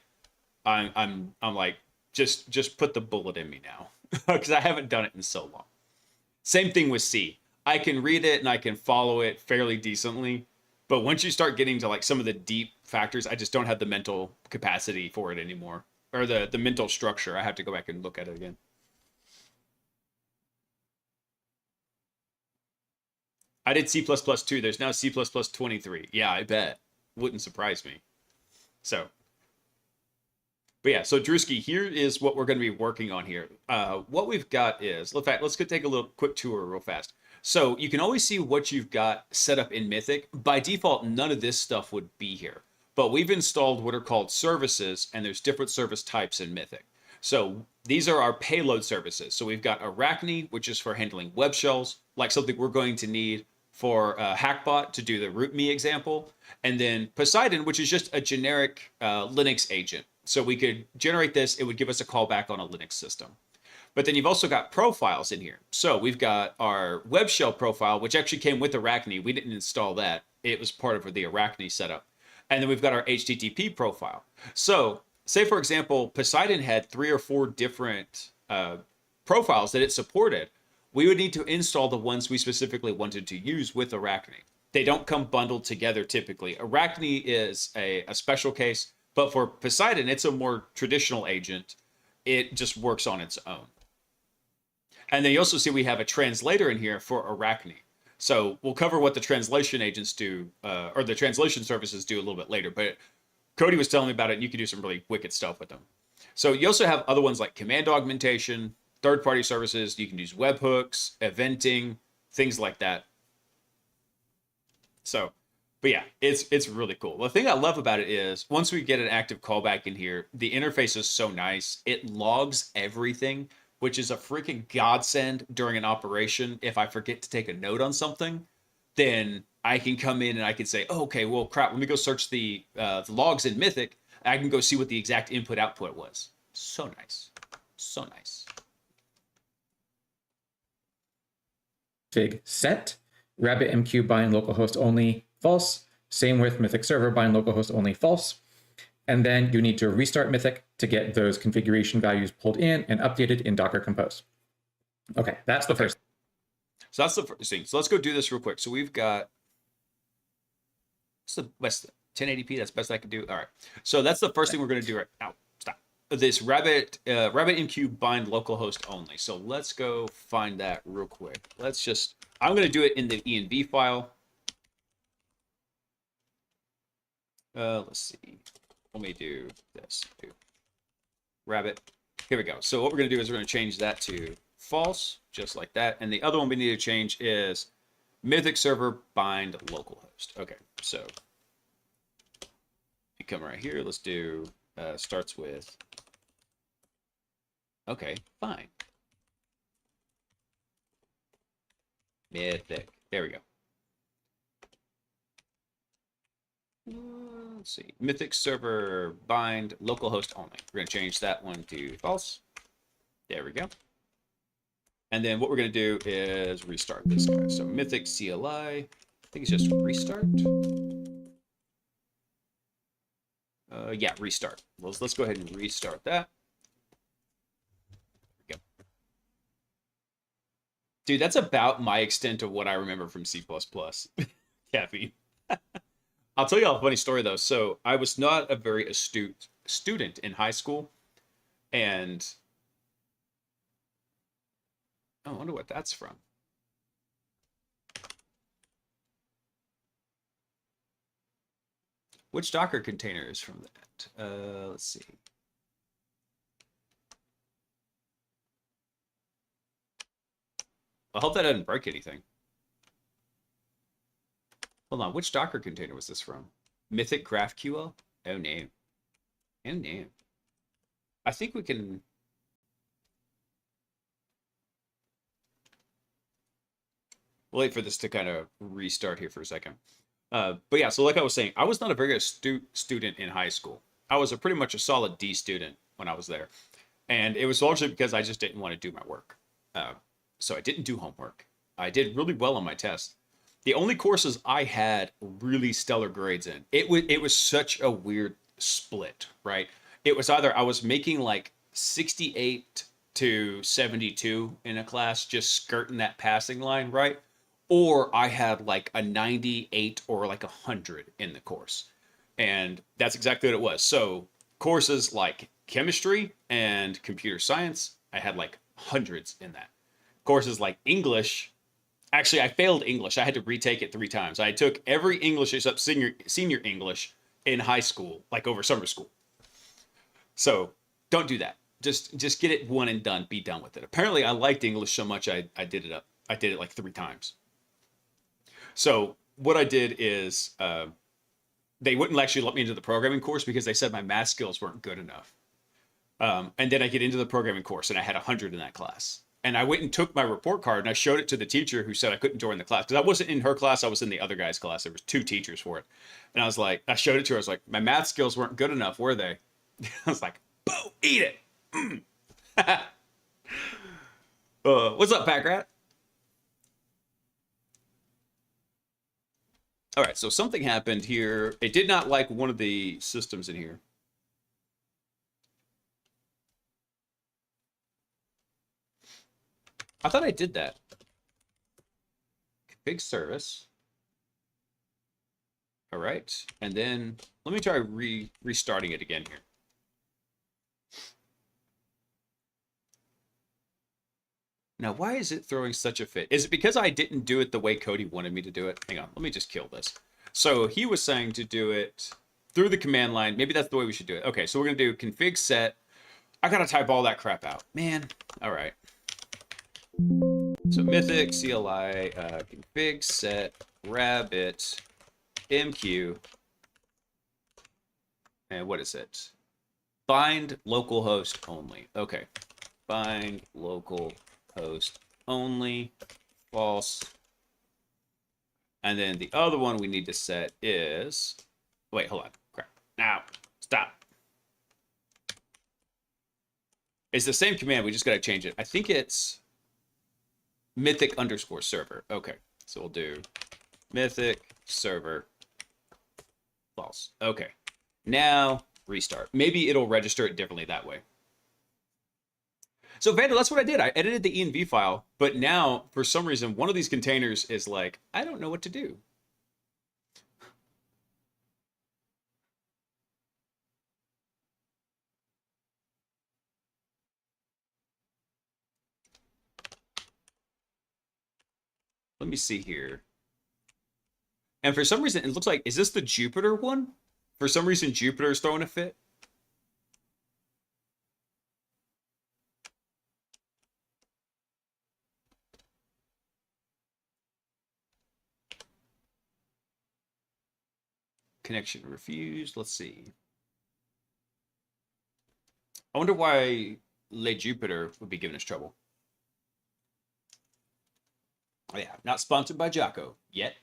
I'm like, just put the bullet in me now. Because I haven't done it in so long. Same thing with C. I can read it and I can follow it fairly decently, but once you start getting to like some of the deep factors, I just don't have the mental capacity for it anymore, or the mental structure. I have to go back and look at it again. I did C++ too. There's now C++ 23. Yeah, I bet. Wouldn't surprise me. So, but yeah, so Drewski, here is what we're going to be working on here. What we've got is, in fact, let's go take a little quick tour real fast. So you can always see what you've got set up in Mythic. By default, none of this stuff would be here. But we've installed what are called services, and there's different service types in Mythic. So these are our payload services. So we've got Arachne, which is for handling web shells, like something we're going to need for Hackbot to do the root me example. And then Poseidon, which is just a generic Linux agent. So we could generate this, it would give us a callback on a Linux system. But then you've also got profiles in here. So we've got our web shell profile, which actually came with Arachne. We didn't install that. It was part of the Arachne setup. And then we've got our HTTP profile. So say, for example, Poseidon had 3 or 4 different profiles that it supported. We would need to install the ones we specifically wanted to use with Arachne. They don't come bundled together typically. Arachne is a special case, but for Poseidon, it's a more traditional agent. It just works on its own. And then you also see we have a translator in here for Arachne. So we'll cover what the translation agents do, or the translation services do a little bit later. But Cody was telling me about it, and you can do some really wicked stuff with them. So you also have other ones like command augmentation, third-party services. You can use webhooks, eventing, things like that. So, but yeah, it's really cool. The thing I love about it is once we get an active callback in here, the interface is so nice. It logs everything, which is a freaking godsend during an operation. If I forget to take a note on something, then I can come in and I can say, oh, okay, well, crap, let me go search the logs in Mythic. I can go see what the exact input-output was. So nice. So nice. Config set, RabbitMQ bind localhost only, false. Same with Mythic server, bind localhost only, false. And then you need to restart Mythic to get those configuration values pulled in and updated in Docker Compose. Okay, that's the first. So that's the first thing. So let's go do this real quick. So we've got, what's the best, 1080p, that's the best I can do. All right. So that's the first thing we're going to do right now. Stop. This RabbitMQ bind localhost only. So let's go find that real quick. Let's just, I'm going to do it in the env file. Let's see. Let me do this. Rabbit. Here we go. So what we're going to do is we're going to change that to false, just like that. And the other one we need to change is Mythic server bind localhost. Okay, so you come right here. Let's do starts with Okay, fine. Mythic. There we go. Let's see. Mythic server bind localhost only. We're going to change that one to false. There we go. And then what we're going to do is restart this guy. So Mythic CLI, I think it's just restart. Yeah, restart. Let's go ahead and restart that. There we go. Dude, that's about my extent of what I remember from C++. Caffeine. I'll tell you a funny story, though. So I was not a very astute student in high school. And oh, I wonder what that's from. Which Docker container is from that? Let's see. I hope that doesn't break anything. Hold on, which Docker container was this from? Mythic GraphQL? Oh, no. Oh, no. I think we can... We'll wait for this to kind of restart here for a second. But yeah, so like I was saying, I was not a very astute student in high school. I was pretty much a solid D student when I was there. And it was largely because I just didn't want to do my work. So I didn't do homework. I did really well on my test. The only courses I had really stellar grades in, it was such a weird split, right? It was either I was making like 68 to 72 in a class, just skirting that passing line, right? Or I had like a 98 or like 100 in the course. And that's exactly what it was. So courses like chemistry and computer science, I had like hundreds in that. Courses like English, actually I failed English. I had to retake it 3 times. I took every English except senior English in high school, like over summer school. So don't do that. Just get it one and done. Be done with it. Apparently I liked English so much I did it up. I did it like 3 times. So what I did is they wouldn't actually let me into the programming course because they said my math skills weren't good enough. And then I get into the programming course and I had 100 in that class. And I went and took my report card and I showed it to the teacher who said I couldn't join the class because I wasn't in her class. I was in the other guy's class. There was 2 teachers for it. And I was like, I showed it to her. I was like, my math skills weren't good enough, were they? I was like, boo, eat it. What's up, Pack Rat? All right, so something happened here. It did not like one of the systems in here. I thought I did that. Config service. All right, and then let me try restarting it again here. Now, why is it throwing such a fit? Is it because I didn't do it the way Cody wanted me to do it? Hang on, let me just kill this. So he was saying to do it through the command line. Maybe that's the way we should do it. Okay, so we're going to do config set. I got to type all that crap out. Man, all right. So Mythic CLI config set rabbit MQ. And what is it? Bind localhost only. Okay. Bind localhost only. False. And then the other one we need to set is... Wait, hold on. Crap. Now, stop. It's the same command. We just got to change it. I think it's mythic underscore server. Okay. So we'll do mythic server false. Okay. Now, restart. Maybe it'll register it differently that way. So Vandal, that's what I did. I edited the env file, but now, for some reason, one of these containers is like, I don't know what to do. Let me see here. And for some reason, it looks like, is this the Jupiter one? For some reason, Jupiter is throwing a fit. Connection refused. Let's see. I wonder why Le Jupiter would be giving us trouble. Oh, yeah, not sponsored by Jocko yet.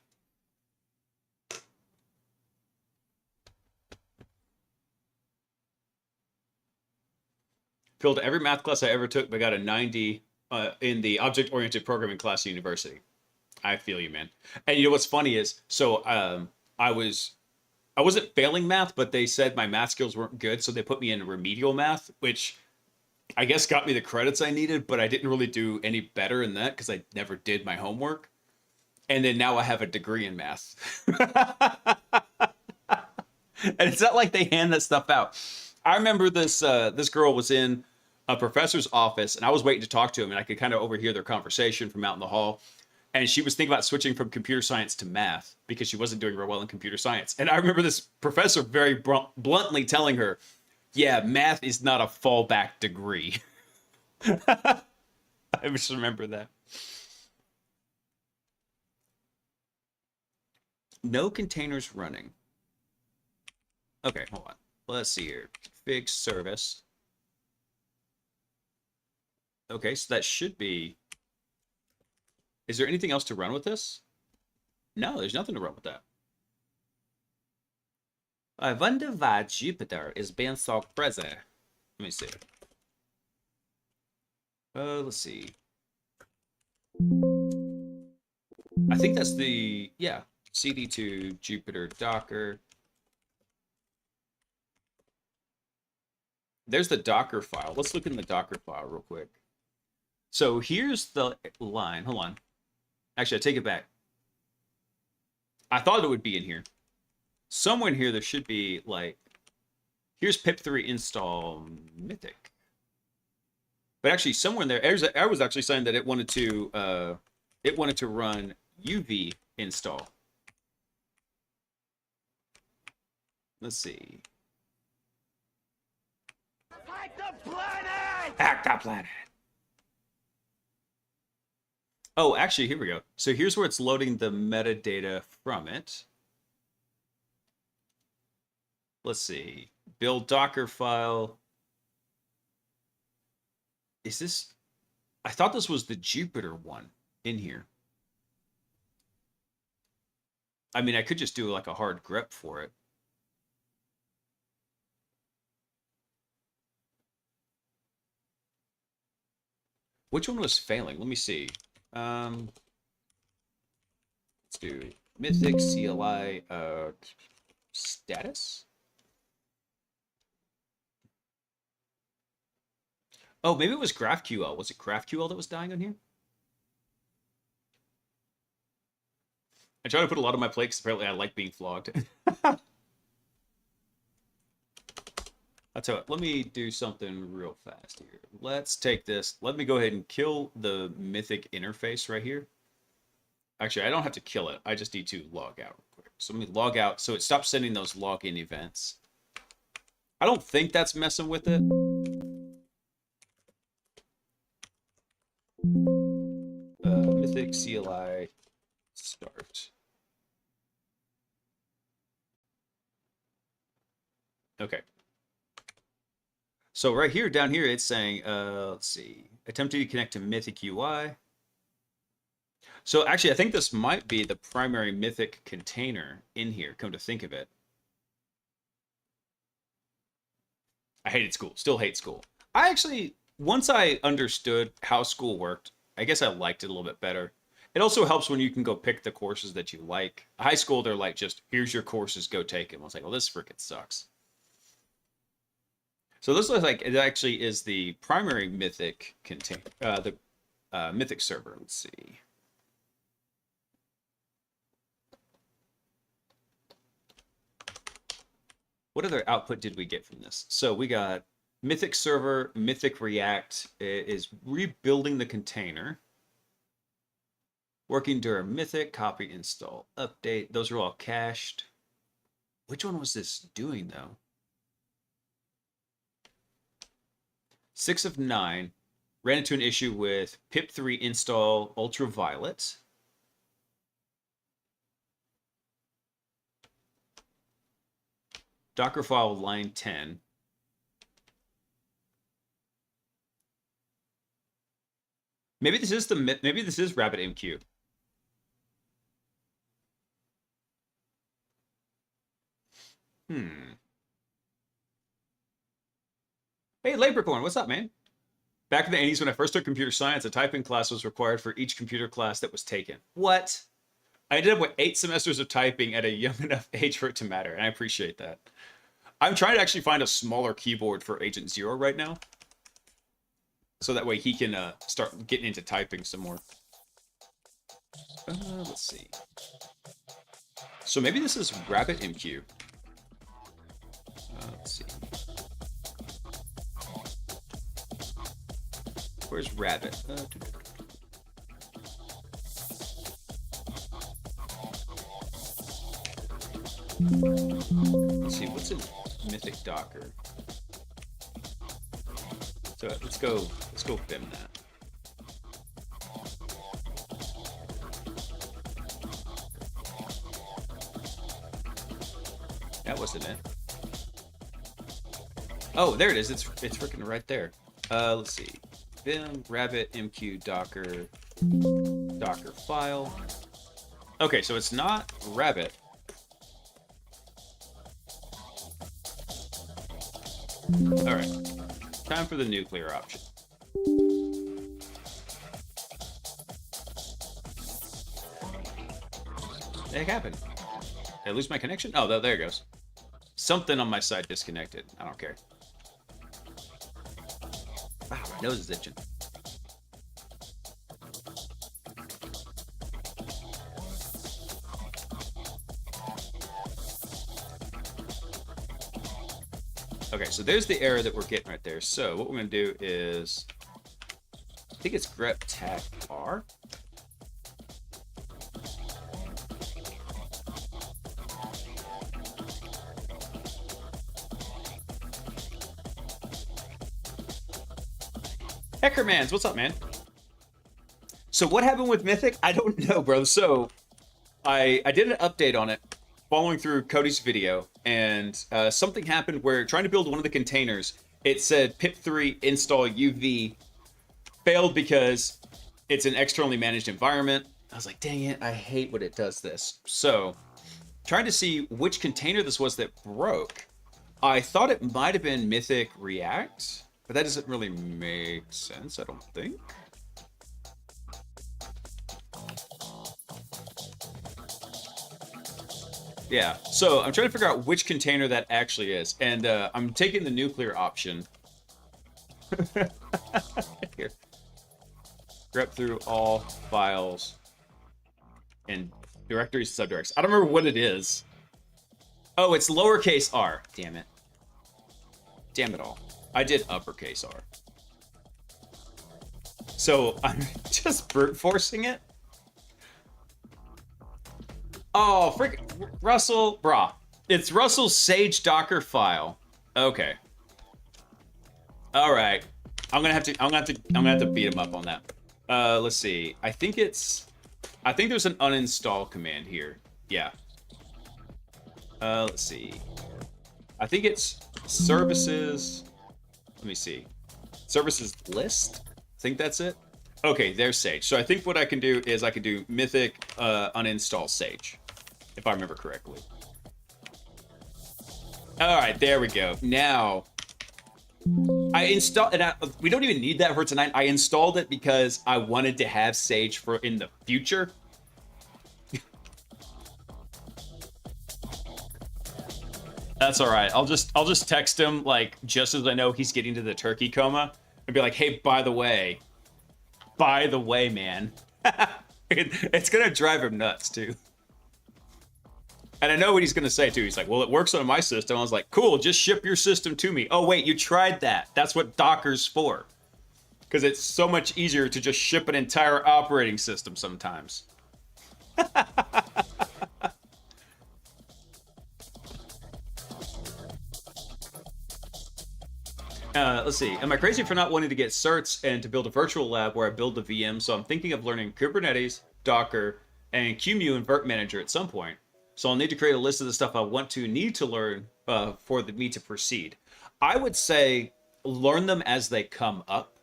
Failed every math class I ever took, but got a 90 in the object-oriented programming class at university. I feel you, man. And you know what's funny is, so I wasn't failing math, but they said my math skills weren't good, so they put me in remedial math, which I guess got me the credits I needed, but I didn't really do any better in that because I never did my homework. And then now I have a degree in math. And it's not like they hand that stuff out. I remember this girl was in a professor's office, and I was waiting to talk to him, and I could kind of overhear their conversation from out in the hall. And she was thinking about switching from computer science to math because she wasn't doing real well in computer science. And I remember this professor very bluntly telling her, "Yeah, math is not a fallback degree." I just remember that. No containers running. Okay, hold on. Let's see here. Fix service. Okay, so that should be... Is there anything else to run with this? No, there's nothing to run with that. I wonder why Jupiter is being so crazy. Let me see. Let's see. I think that's the... Yeah. CD2, Jupiter, Docker. There's the Docker file. Let's look in the Docker file real quick. So here's the line. Hold on. Actually, I take it back. I thought it would be in here. Somewhere in here, there should be, like... Here's pip3 install Mythic. But actually, somewhere in there... I was actually saying that it wanted to run UV install. Let's see. Hack the planet! Hack the planet! Oh, actually, here we go. So here's where it's loading the metadata from it. Let's see. Build Docker file. Is this... I thought this was the Jupiter one in here. I mean, I could just do like a hard grep for it. Which one was failing? Let me see. Let's do Mythic CLI status. Oh, maybe it was GraphQL. Was it GraphQL that was dying on here? I try to put a lot on my plate because apparently I like being flogged. I'll tell you what, let me do something real fast here. Let's take this. Let me go ahead and kill the Mythic interface right here. Actually, I don't have to kill it. I just need to log out real quick. So let me log out so it stops sending those login events. I don't think that's messing with it. Mythic CLI start. Okay. So right here, down here, it's saying, let's see, attempting to connect to Mythic UI. So actually, I think this might be the primary Mythic container in here, come to think of it. I hated school, still hate school. I actually, once I understood how school worked, I guess I liked it a little bit better. It also helps when you can go pick the courses that you like. High school, they're like, just, here's your courses, go take them. I was like, well, this freaking sucks. So this looks like it actually is the primary Mythic container, the Mythic server. Let's see. What other output did we get from this? So we got Mythic server, Mythic React is rebuilding the container. Working during Mythic, copy, install, update. Those are all cached. Which one was this doing though? 6 of 9. Ran into an issue with pip3 install ultraviolet. Docker file line 10. Maybe this is Rabbit MQ. Hey, Leprechaun, what's up, man? Back in the 80s, when I first took computer science, a typing class was required for each computer class that was taken. What? I ended up with 8 semesters of typing at a young enough age for it to matter, and I appreciate that. I'm trying to actually find a smaller keyboard for Agent Zero right now, so that way he can start getting into typing some more. Let's see. So maybe this is Rabbit MQ. Let's see. Where's Rabbit? Let's see, what's in Mythic Docker? So let's go BIM that. That wasn't it. Oh, there it is. It's freaking right there. Let's see. Vim, Rabbit, MQ, Docker file. Okay, so it's not Rabbit. All right, time for the nuclear option. What the heck happened? Did I lose my connection? Oh, there it goes. Something on my side disconnected. I don't care. Wow, my nose is itching. Okay, so there's the error that we're getting right there. So what we're going to do is, I think it's grep tag R. Heckermans, what's up, man? So what happened with Mythic? I don't know, bro. So I did an update on it following through Cody's video, and something happened where trying to build one of the containers, it said pip3 install UV failed because it's an externally managed environment. I was like, dang it, I hate when it does this. So trying to see which container this was that broke. I thought it might have been Mythic React, but that doesn't really make sense, I don't think. Yeah, so I'm trying to figure out which container that actually is, and I'm taking the nuclear option. Here. Grep through all files and directories and subdirectories. I don't remember what it is. Oh, it's lowercase r. Damn it. Damn it all. I did uppercase r. So I'm just brute forcing it. Oh, frick, Russell, brah. It's Russell's Sage Docker file. Okay. All right. I'm gonna have to beat him up on that. Let's see. I think there's an uninstall command here. Yeah. Let's see. I think it's services. Let me see. Services list. I think that's it. Okay, there's Sage. So I think what I can do is I can do Mythic uninstall Sage, if I remember correctly. All right, there we go. Now, I installed, and we don't even need that for tonight. I installed it because I wanted to have Sage for in the future. That's all right. I'll just text him like just as I know he's getting to the turkey coma and be like, "Hey, by the way, man." It's gonna drive him nuts too. And I know what he's gonna say too. He's like, "Well, it works on my system." I was like, "Cool, just ship your system to me." Oh wait, you tried that. That's what Docker's for. Because it's so much easier to just ship an entire operating system sometimes. Let's see. Am I crazy for not wanting to get certs and to build a virtual lab where I build the VM? So I'm thinking of learning Kubernetes, Docker, and QEMU and Vert Manager at some point. So I'll need to create a list of the stuff I need to learn me to proceed. I would say learn them as they come up.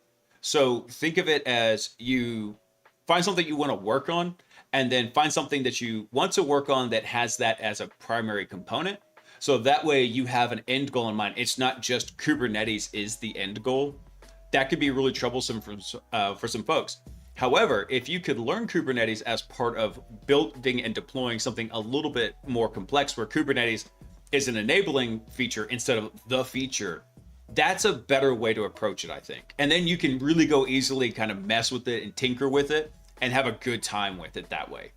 So think of it as you find something you want to work on, and then find something that you want to work on that has that as a primary component. So that way you have an end goal in mind. It's not just Kubernetes is the end goal. That could be really troublesome for some folks. However, if you could learn Kubernetes as part of building and deploying something a little bit more complex, where Kubernetes is an enabling feature instead of the feature, that's a better way to approach it, I think. And then you can really go easily kind of mess with it and tinker with it and have a good time with it that way.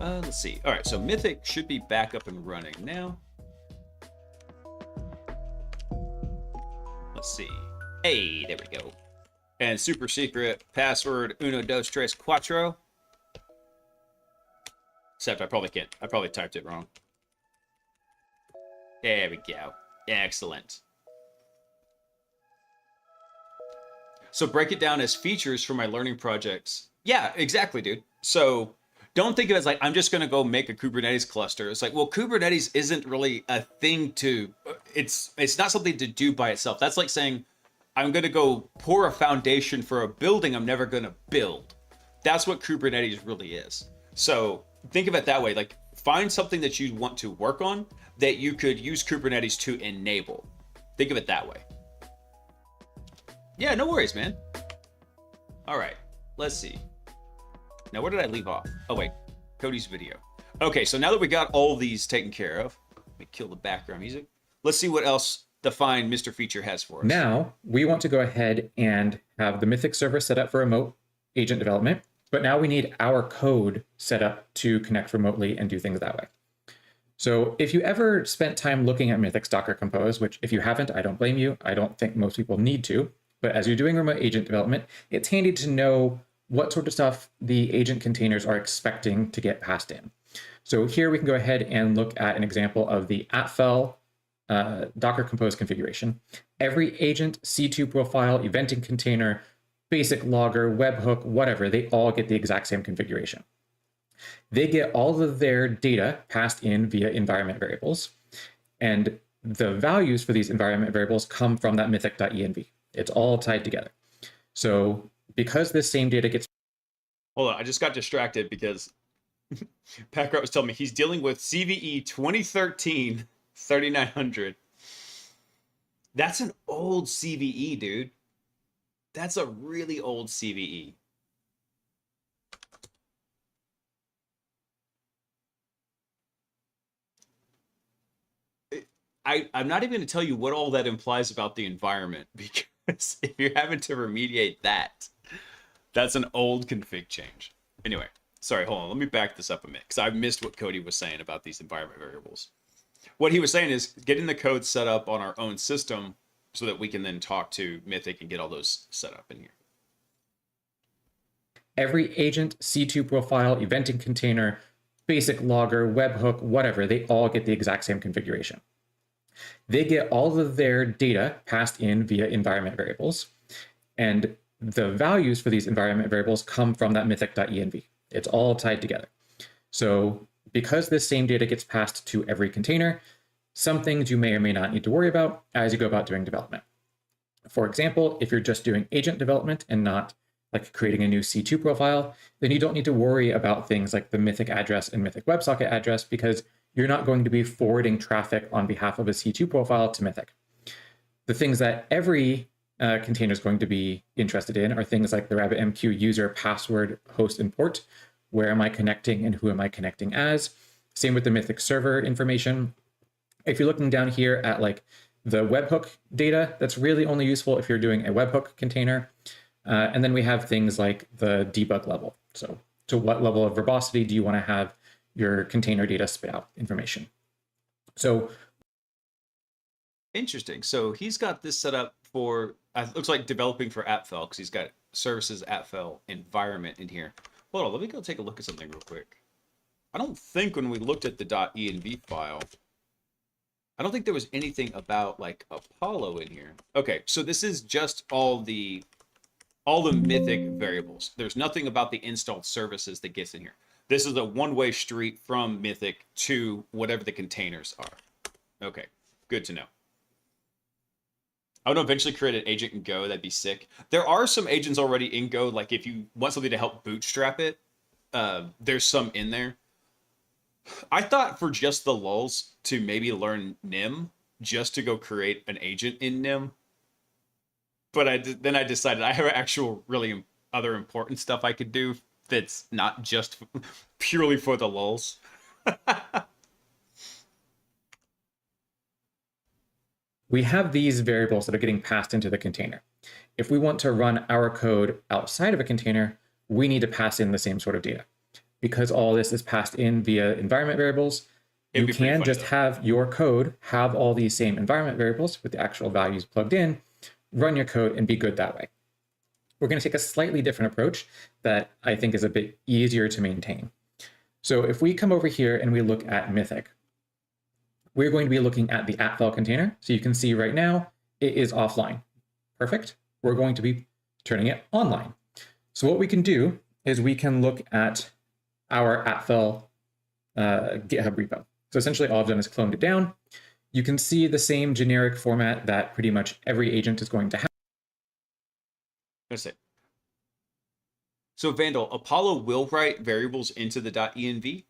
Let's see. All right, so Mythic should be back up and running now. Let's see. Hey, there we go. And super secret password uno dos tres cuatro. Except I probably typed it wrong. There we go. Excellent. So break it down as features for my learning projects. Yeah, exactly, dude. So don't think of it as like, I'm just going to go make a Kubernetes cluster. It's like, well, Kubernetes isn't really a thing to, it's not something to do by itself. That's like saying, I'm going to go pour a foundation for a building I'm never going to build. That's what Kubernetes really is. So think of it that way. Like, find something that you want to work on that you could use Kubernetes to enable. Think of it that way. Yeah, no worries, man. All right, let's see. Now, where did I leave off? Oh, wait, Cody's video. Okay, so now that we got all these taken care of, let me kill the background music. Let's see what else the fine Mr. Feature has for us. Now, we want to go ahead and have the Mythic server set up for remote agent development, but now we need our code set up to connect remotely and do things that way. So if you ever spent time looking at Mythic's Docker Compose, which if you haven't, I don't blame you. I don't think most people need to, but as you're doing remote agent development, it's handy to know what sort of stuff the agent containers are expecting to get passed in. So here we can go ahead and look at an example of the @fel Docker Compose configuration. Every agent, C2 profile, eventing container, basic logger, webhook, whatever, they all get the exact same configuration. They get all of their data passed in via environment variables, and the values for these environment variables come from that mythic.env. It's all tied together. So because this same data gets... Hold on, I just got distracted because Packrat was telling me he's dealing with CVE 2013 3900. That's an old CVE, dude. That's a really old CVE. I'm not even going to tell you what all that implies about the environment, because if you're having to remediate that, that's an old config change. Anyway, sorry, hold on. Let me back this up a minute, because I missed what Cody was saying about these environment variables. What he was saying is getting the code set up on our own system so that we can then talk to Mythic and get all those set up in here. Every agent, C2 profile, eventing container, basic logger, webhook, whatever, they all get the exact same configuration. They get all of their data passed in via environment variables, and the values for these environment variables come from that mythic.env. It's all tied together. So because this same data gets passed to every container, some things you may or may not need to worry about as you go about doing development. For example, if you're just doing agent development and not like creating a new C2 profile, then you don't need to worry about things like the Mythic address and Mythic WebSocket address, because you're not going to be forwarding traffic on behalf of a C2 profile to Mythic. The things that every container is going to be interested in are things like the RabbitMQ user, password, host, and port. Where am I connecting and who am I connecting as? Same with the Mythic server information. If you're looking down here at like the webhook data, that's really only useful if you're doing a webhook container. And then we have things like the debug level. So to what level of verbosity do you want to have your container data spit out information? So interesting. So he's got this set up for, it looks like developing for @fel, because he's got services @fel environment in here. Hold on, let me go take a look at something real quick. I don't think when we looked at the .env file, I don't think there was anything about like Apollo in here. Okay, so this is just all the Mythic variables. There's nothing about the installed services that gets in here. This is a one-way street from Mythic to whatever the containers are. Okay, good to know. I would eventually create an agent in Go. That'd be sick. There are some agents already in Go. Like if you want something to help bootstrap it, there's some in there. I thought for just the lulz to maybe learn Nim just to go create an agent in Nim. But then I decided I have actual really other important stuff I could do that's not just purely for the lulz. We have these variables that are getting passed into the container. If we want to run our code outside of a container, we need to pass in the same sort of data. Because all this is passed in via environment variables, you can just have your code have all these same environment variables with the actual values plugged in, run your code, and be good that way. We're going to take a slightly different approach that I think is a bit easier to maintain. So if we come over here and we look at Mythic, we're going to be looking at the @val container. So you can see right now it is offline. Perfect. We're going to be turning it online. So what we can do is we can look at our @val GitHub repo. So essentially all I've done is cloned it down. You can see the same generic format that pretty much every agent is going to have. That's it. So Vandal, Apollo will write variables into the .env?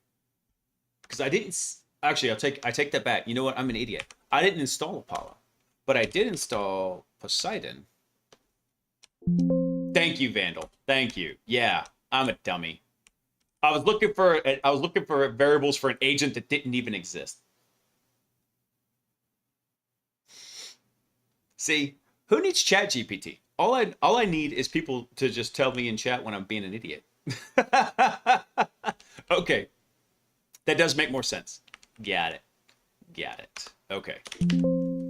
Because I didn't... Actually, I take that back. You know what? I'm an idiot. I didn't install Apollo, but I did install Poseidon. Thank you, Vandal. Thank you. Yeah, I'm a dummy. I was looking for variables for an agent that didn't even exist. See, who needs ChatGPT? All I need is people to just tell me in chat when I'm being an idiot. Okay, that does make more sense. Got it. Okay,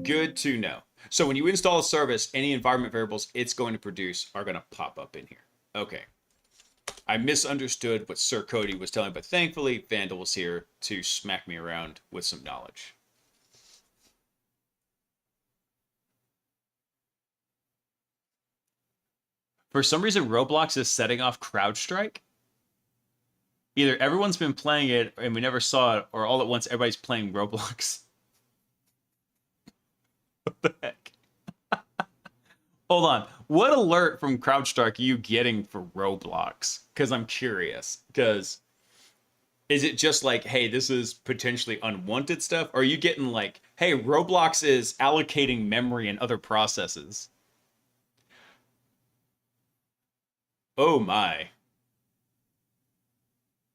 good to know. So when you install a service, any environment variables it's going to produce are going to pop up in here. Okay. I misunderstood what Sir Cody was telling, but thankfully Vandal was here to smack me around with some knowledge. For some reason, Roblox is setting off CrowdStrike. Either everyone's been playing it and we never saw it, or all at once everybody's playing Roblox. What the heck? Hold on. What alert from CrowdStrike are you getting for Roblox? Because I'm curious. Because is it just like, hey, this is potentially unwanted stuff? Or are you getting like, hey, Roblox is allocating memory and other processes? Oh my.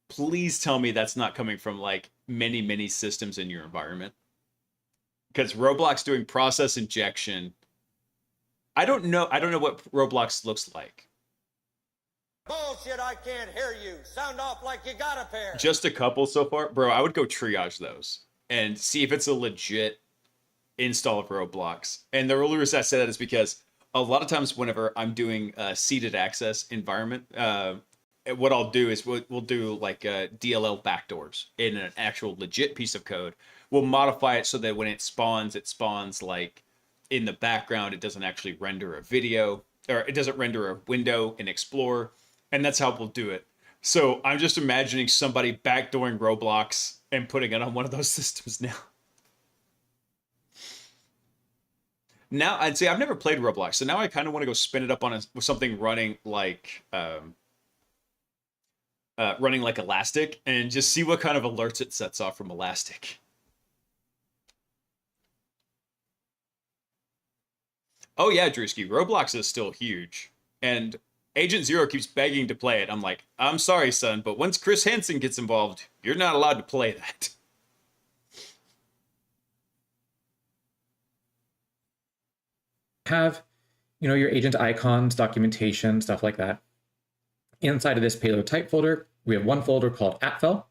Please tell me that's not coming from like many, many systems in your environment. Because Roblox doing process injection. I don't know what Roblox looks like. Bullshit, I can't hear you. Sound off like you got a pair. Just a couple so far. Bro, I would go triage those and see if it's a legit install of Roblox. And the only reason I say that is because a lot of times whenever I'm doing a seeded access environment, what I'll do is we'll do like DLL backdoors in an actual legit piece of code. We'll modify it so that when it spawns like in the background. It doesn't actually render a video, or it doesn't render a window in Explorer. And that's how we'll do it. So I'm just imagining somebody backdooring Roblox and putting it on one of those systems now. Now, I'd say I've never played Roblox, so now I kind of want to go spin it up on something running like Elastic, and just see what kind of alerts it sets off from Elastic. Oh yeah, Drewski, Roblox is still huge, and Agent Zero keeps begging to play it. I'm like, I'm sorry, son, but once Chris Hansen gets involved, you're not allowed to play that. Have, your agent icons, documentation, stuff like that. Inside of this payload type folder, we have one folder called @val.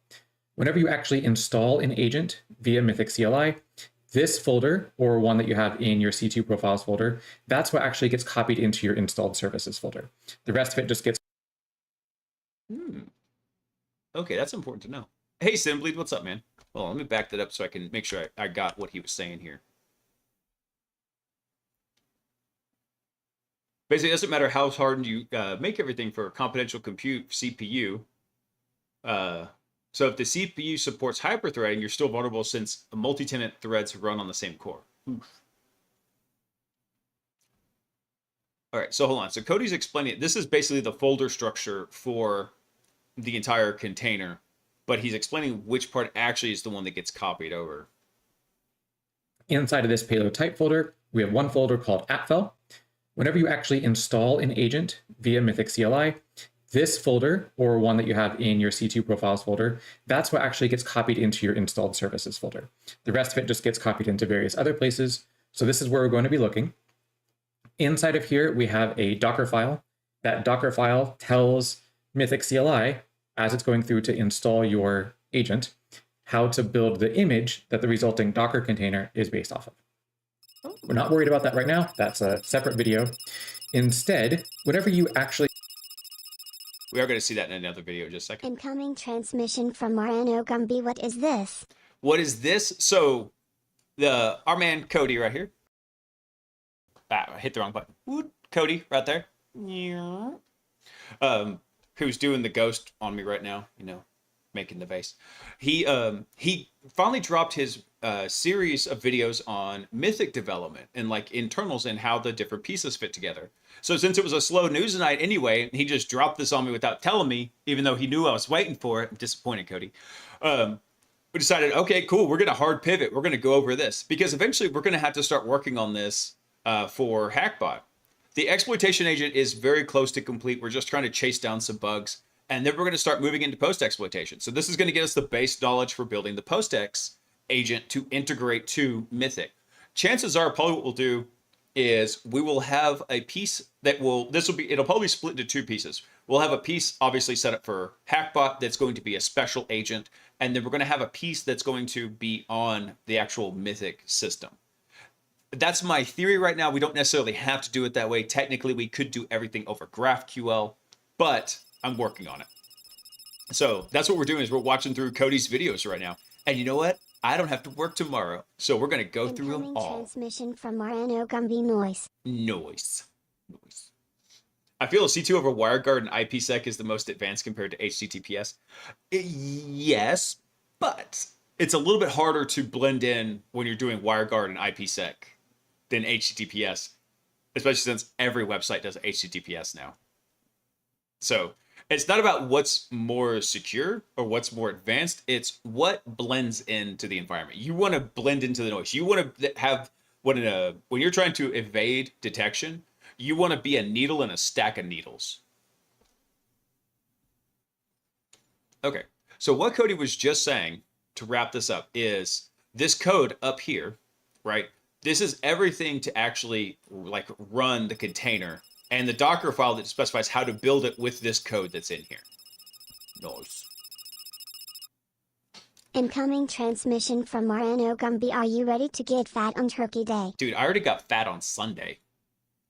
Whenever you actually install an agent via Mythic CLI, this folder, or one that you have in your C2 profiles folder, that's what actually gets copied into your installed services folder. The rest of it just gets... Okay, that's important to know. Hey, Simbleed, what's up, man? Well, let me back that up so I can make sure I got what he was saying here. Basically, it doesn't matter how hard you make everything for confidential compute CPU. So if the CPU supports hyperthreading, you're still vulnerable since multi-tenant threads run on the same core. Oof. All right, so hold on. So Cody's explaining it. This is basically the folder structure for the entire container, but he's explaining which part actually is the one that gets copied over. Inside of this payload type folder, we have one folder called appfel. Whenever you actually install an agent via Mythic CLI, this folder, or one that you have in your C2 profiles folder, that's what actually gets copied into your installed services folder. The rest of it just gets copied into various other places. So this is where we're going to be looking. Inside of here, we have a Docker file. That Docker file tells Mythic CLI, as it's going through to install your agent, how to build the image that the resulting Docker container is based off of. We're not worried about that right now. That's a separate video. Instead, whatever you actually... We are going to see that in another video in just a second. Incoming transmission from Marano Gumby. What is this? What is this? So, our man Cody right here. Ah, I hit the wrong button. Woot, Cody right there. Yeah. Who's doing the ghost on me right now? You know, making the vase. He finally dropped his series of videos on Mythic development and like internals and how the different pieces fit together. So since it was a slow news night anyway, he just dropped this on me without telling me, even though he knew I was waiting for it. I'm disappointed, Cody. We decided, okay, cool, we're going to hard pivot. We're going to go over this because eventually we're going to have to start working on this for Hackbot. The exploitation agent is very close to complete. We're just trying to chase down some bugs. And then we're going to start moving into post-exploitation. So this is going to get us the base knowledge for building the post-ex agent to integrate to Mythic. Chances are probably what we'll do is we will have a piece that it'll probably split into two pieces. We'll have a piece obviously set up for Hackbot that's going to be a special agent. And then we're going to have a piece that's going to be on the actual Mythic system. That's my theory right now. We don't necessarily have to do it that way. Technically, we could do everything over GraphQL, but I'm working on it. So that's what we're doing is we're watching through Cody's videos right now. And you know what? I don't have to work tomorrow. So we're going to go through them all. Transmission from Marano Gumby. Noise. I feel a C2 over WireGuard and IPsec is the most advanced compared to HTTPS. Yes, but it's a little bit harder to blend in when you're doing WireGuard and IPsec than HTTPS, especially since every website does HTTPS now. So it's not about what's more secure or what's more advanced. It's what blends into the environment. You want to blend into the noise. You want to have when you're trying to evade detection, you want to be a needle in a stack of needles. Okay, so what Cody was just saying to wrap this up is this code up here, right? This is everything to actually like run the container and the Docker file that specifies how to build it with this code that's in here. Nice. Incoming transmission from Marano Gumby. Are you ready to get fat on Turkey Day? Dude, I already got fat on Sunday.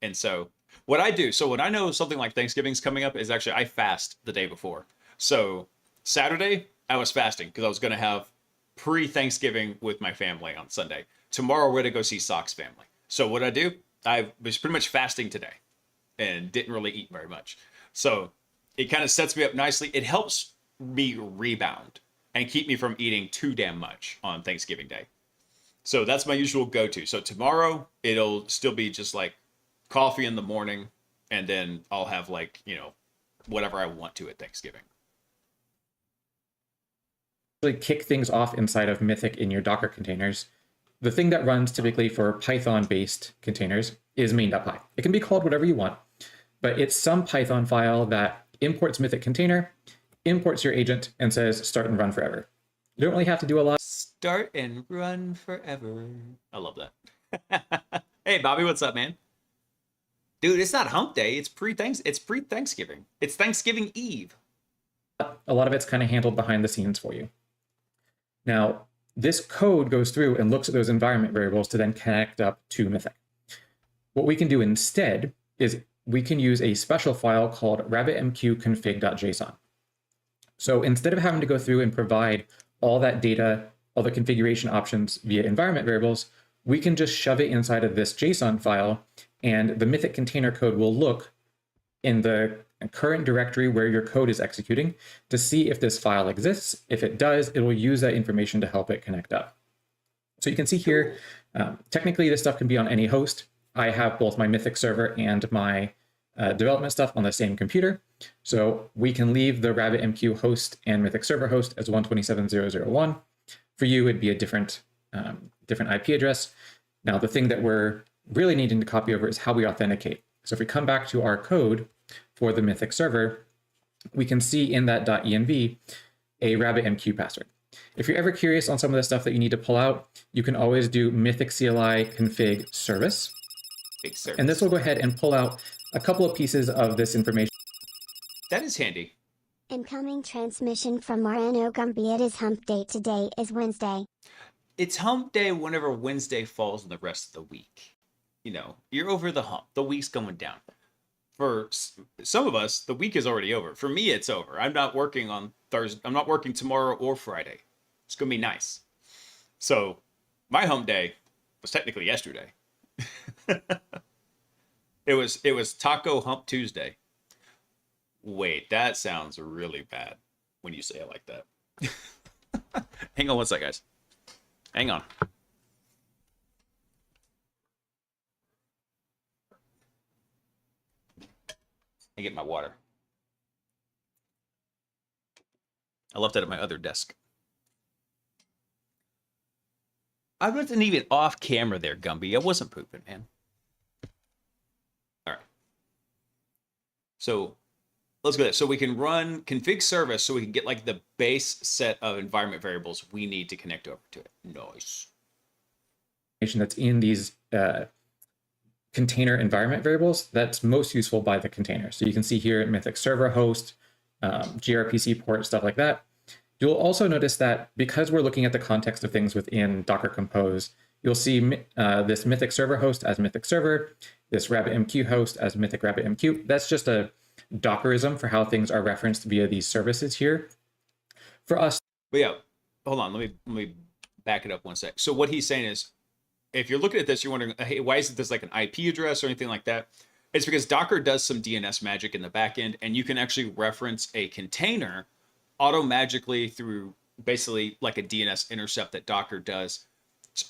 And so what I do, so when I know something like Thanksgiving's coming up is actually I fast the day before. So Saturday, I was fasting because I was going to have pre-Thanksgiving with my family on Sunday. Tomorrow, we're going to go see Sock's family. So what I do, I was pretty much fasting today and didn't really eat very much. So it kind of sets me up nicely. It helps me rebound and keep me from eating too damn much on Thanksgiving Day. So that's my usual go-to. So tomorrow, it'll still be just like coffee in the morning, and then I'll have like, you know, whatever I want to at Thanksgiving. Kick things off inside of Mythic in your Docker containers. The thing that runs typically for Python-based containers is main.py. It can be called whatever you want, but it's some Python file that imports Mythic container, imports your agent, and says start and run forever. You don't really have to do a lot. Start and run forever. I love that. Hey, Bobby, what's up, man? Dude, it's not hump day. It's pre-Thanksgiving. It's Thanksgiving Eve. A lot of it's kind of handled behind the scenes for you. Now, this code goes through and looks at those environment variables to then connect up to Mythic. What we can do instead is we can use a special file called rabbitmqconfig.json. So instead of having to go through and provide all that data, all the configuration options via environment variables, we can just shove it inside of this JSON file, and the Mythic container code will look in the current directory where your code is executing to see if this file exists. If it does, it will use that information to help it connect up. So you can see here, technically this stuff can be on any host. I have both my Mythic server and my development stuff on the same computer. So we can leave the RabbitMQ host and Mythic server host as 127.0.0.1. For you, it'd be a different IP address. Now, the thing that we're really needing to copy over is how we authenticate. So if we come back to our code for the Mythic server, we can see in that .env a RabbitMQ password. If you're ever curious on some of the stuff that you need to pull out, you can always do mythic CLI config service. And this will go ahead and pull out a couple of pieces of this information. That is handy. Incoming transmission from Morano Gumby. It is hump day. Today is Wednesday. It's hump day whenever Wednesday falls in the rest of the week. You know, you're over the hump. The week's going down. For some of us, the week is already over. For me, it's over. I'm not working on Thursday. I'm not working tomorrow or Friday. It's going to be nice. So my hump day was technically yesterday. It was Taco Hump Tuesday. Wait, that sounds really bad when you say it like that. Hang on one sec, guys. Hang on. I get my water. I left it at my other desk. I wasn't even off camera there, Gumby. I wasn't pooping, man. All right. So let's go there. So we can run config service so we can get like the base set of environment variables we need to connect over to it. Nice. That's in these container environment variables that's most useful by the container. So you can see here Mythic server host, gRPC port, stuff like that. You'll also notice that because we're looking at the context of things within Docker Compose, you'll see this Mythic server host as Mythic server, this RabbitMQ host as Mythic RabbitMQ. That's just a Dockerism for how things are referenced via these services here. For us. But yeah, hold on. Let me back it up one sec. So what he's saying is, if you're looking at this, you're wondering, hey, why isn't this like an IP address or anything like that? It's because Docker does some DNS magic in the back end, and you can actually reference a container auto-magically through basically like a DNS intercept that Docker does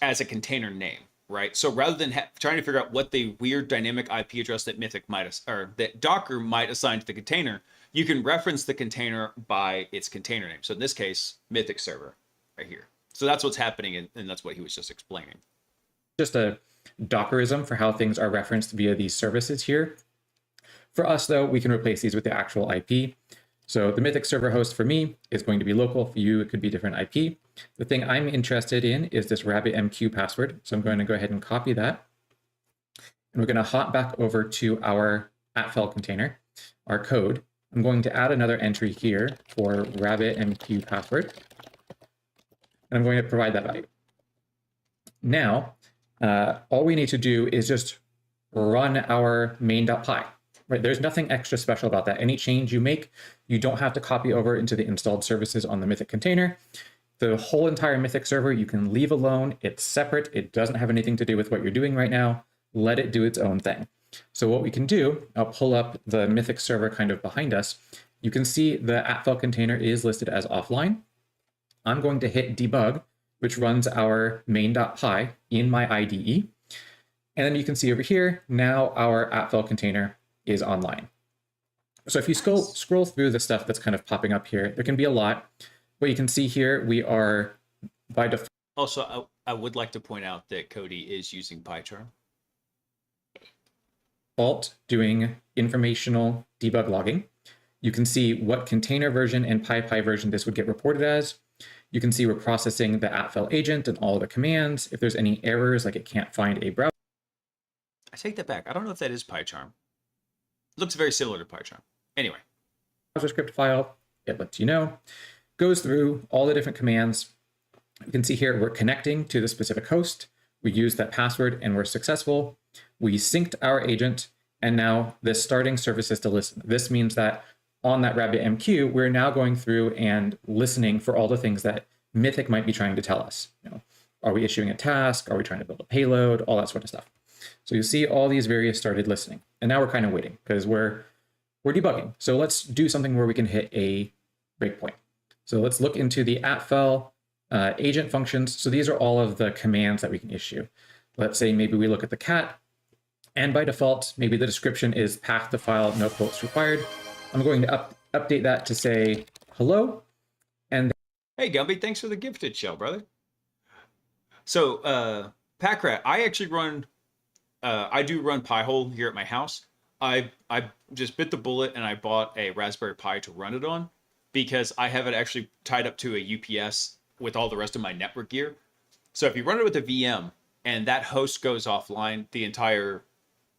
as a container name, right? So rather than trying to figure out what the weird dynamic IP address that that Docker might assign to the container, you can reference the container by its container name. So in this case, Mythic server right here. So that's what's happening, and that's what he was just explaining. Just a Dockerism for how things are referenced via these services here. For us, though, we can replace these with the actual IP. So the Mythic server host for me is going to be local. For you, it could be different IP. The thing I'm interested in is this RabbitMQ password. So I'm going to go ahead and copy that. And we're going to hop back over to our @file container, our code. I'm going to add another entry here for RabbitMQ password. And I'm going to provide that value. Now, all we need to do is just run our main.py. Right? There's nothing extra special about that. Any change you make, you don't have to copy over into the installed services on the Mythic container. The whole entire Mythic server you can leave alone. It's separate. It doesn't have anything to do with what you're doing right now. Let it do its own thing. So what we can do, I'll pull up the Mythic server kind of behind us. You can see the @file container is listed as offline. I'm going to hit debug, which runs our main.py in my IDE. And then you can see over here, now our @file container is online. So if you scroll through the stuff that's kind of popping up here, there can be a lot. What you can see here, we are by default. Also, I would like to point out that Cody is using PyCharm. Doing informational debug logging. You can see what container version and PyPy version this would get reported as. You can see we're processing the @file agent and all the commands. If there's any errors, like it can't find a browser. I take that back. I don't know if that is PyCharm. It looks very similar to PyCharm. Anyway. Browser script file, it lets you know. Goes through all the different commands. You can see here we're connecting to the specific host. We use that password and we're successful. We synced our agent, and now this starting services to listen. This means that on that RabbitMQ, we're now going through and listening for all the things that Mythic might be trying to tell us. You know, are we issuing a task? Are we trying to build a payload? All that sort of stuff. So you see all these various started listening. And now we're kind of waiting because we're we're debugging. So let's do something where we can hit a breakpoint. So let's look into the @fel agent functions. So these are all of the commands that we can issue. Let's say maybe we look at the cat, and by default, maybe the description is path to file, no quotes required. I'm going to update that to say hello. And hey, Gumby, thanks for the gifted shell, brother. So, Packrat, I actually run, I do run Pi-hole here at my house. I just bit the bullet and I bought a Raspberry Pi to run it on because I have it actually tied up to a UPS with all the rest of my network gear. So if you run it with a VM and that host goes offline, the entire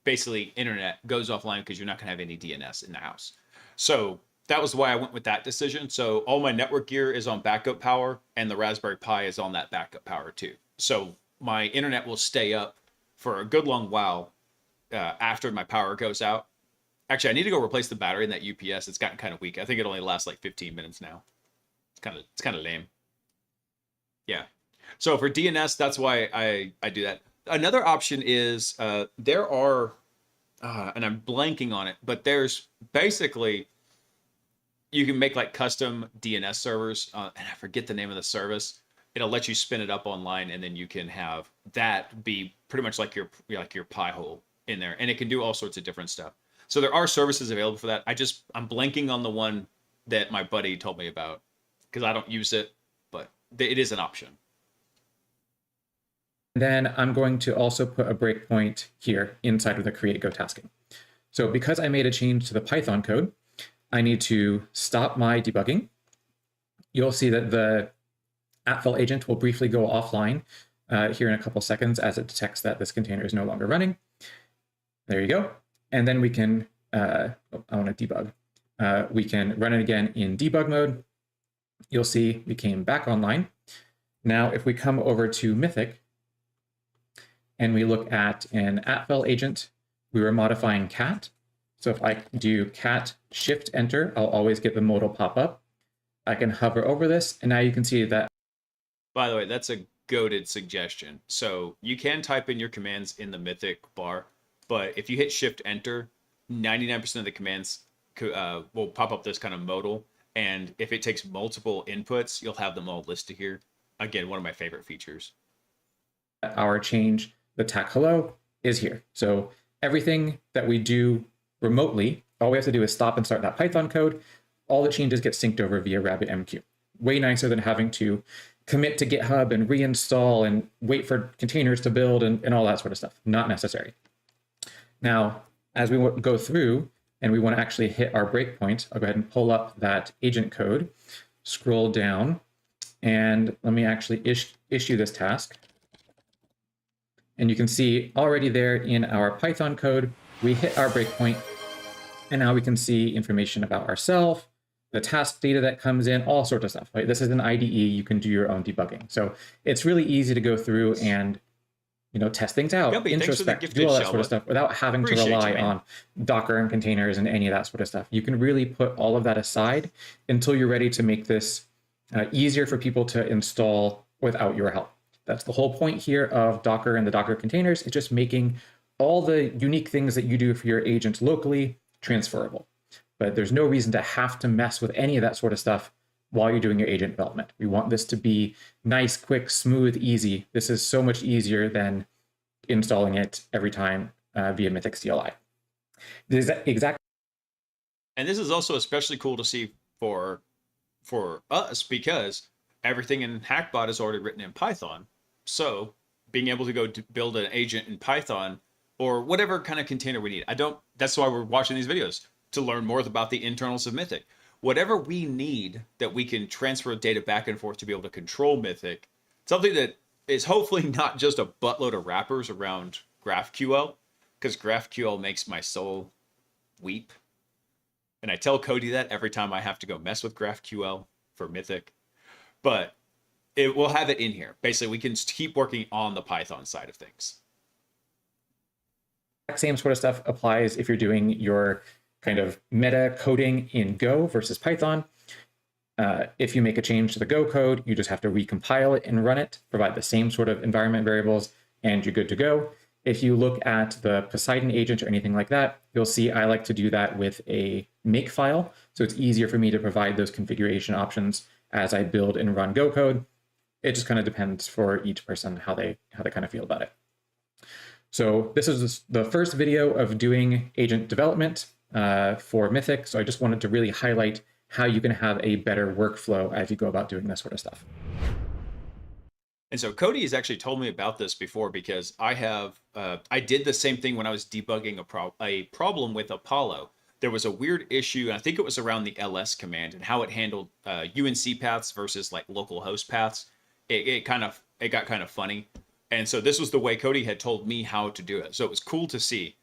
basically internet goes offline because you're not going to have any DNS in the house. So that was why I went with that decision. So all my network gear is on backup power and the Raspberry Pi is on that backup power too. So my internet will stay up for a good long while after my power goes out. Actually, I need to go replace the battery in that UPS. It's gotten kind of weak. I think it only lasts like 15 minutes now. It's kind of lame. Yeah. So for DNS, that's why I do that. Another option is there are, and I'm blanking on it, but there's basically, you can make like custom DNS servers, and I forget the name of the service. It'll let you spin it up online, and then you can have that be pretty much like your Pi-hole in there, and it can do all sorts of different stuff. So there are services available for that. I'm blanking on the one that my buddy told me about because I don't use it, but it is an option. then I'm going to also put a breakpoint here inside of the create go tasking. So because I made a change to the Python code, I need to stop my debugging. You'll see that the @fel agent will briefly go offline here in a couple seconds as it detects that this container is no longer running. There you go. And then we can, I want to debug. We can run it again in debug mode. You'll see we came back online. Now, if we come over to Mythic and we look at an @fel agent, we were modifying cat. So if I do cat shift enter, I'll always get the modal pop up. I can hover over this, and now you can see that. By the way, that's a goated suggestion. So you can type in your commands in the Mythic bar, but if you hit shift enter, 99% of the commands will pop up this kind of modal. And if it takes multiple inputs, you'll have them all listed here. Again, one of my favorite features. Our change, the tag hello, is here. So everything that we do remotely, all we have to do is stop and start that Python code. All the changes get synced over via RabbitMQ. Way nicer than having to commit to GitHub and reinstall and wait for containers to build and all that sort of stuff. Not necessary. Now, as we go through and we want to actually hit our breakpoint, I'll go ahead and pull up that agent code, scroll down, and let me actually issue this task. And you can see already there in our Python code, we hit our breakpoint, and now we can see information about ourselves, the task data that comes in, all sorts of stuff. Right? This is an IDE. You can do your own debugging. So it's really easy to go through and test things out, introspect, do all that sort of stuff without having to rely on Docker and containers and any of that sort of stuff. You can really put all of that aside until you're ready to make this easier for people to install without your help. That's the whole point here of Docker and the Docker containers. It's just making all the unique things that you do for your agents locally transferable. But there's no reason to have to mess with any of that sort of stuff while you're doing your agent development. We want this to be nice, quick, smooth, easy. This is so much easier than installing it every time via Mythic CLI. This is exactly. And this is also especially cool to see for us because everything in Hackbot is already written in Python. So being able to go to build an agent in Python or whatever kind of container we need. That's why we're watching these videos, to learn more about the internals of Mythic. Whatever we need that we can transfer data back and forth to be able to control Mythic, something that is hopefully not just a buttload of wrappers around GraphQL, because GraphQL makes my soul weep. And I tell Cody that every time I have to go mess with GraphQL for Mythic. But we'll have it in here. Basically, we can keep working on the Python side of things. Same sort of stuff applies if you're doing your kind of meta coding in Go versus Python. If you make a change to the Go code, you just have to recompile it and run it, provide the same sort of environment variables, and you're good to go. If you look at the Poseidon agent or anything like that, you'll see I like to do that with a make file. So it's easier for me to provide those configuration options as I build and run Go code. It just kind of depends for each person how they kind of feel about it. So this is the first video of doing agent development for Mythic. So I just wanted to really highlight how you can have a better workflow as you go about doing this sort of stuff. And so Cody has actually told me about this before, because I did the same thing when I was debugging a problem with Apollo. There was a weird issue, and I think it was around the ls command and how it handled UNC paths versus like local host paths. It got kind of funny. And so this was the way Cody had told me how to do it. So it was cool to see.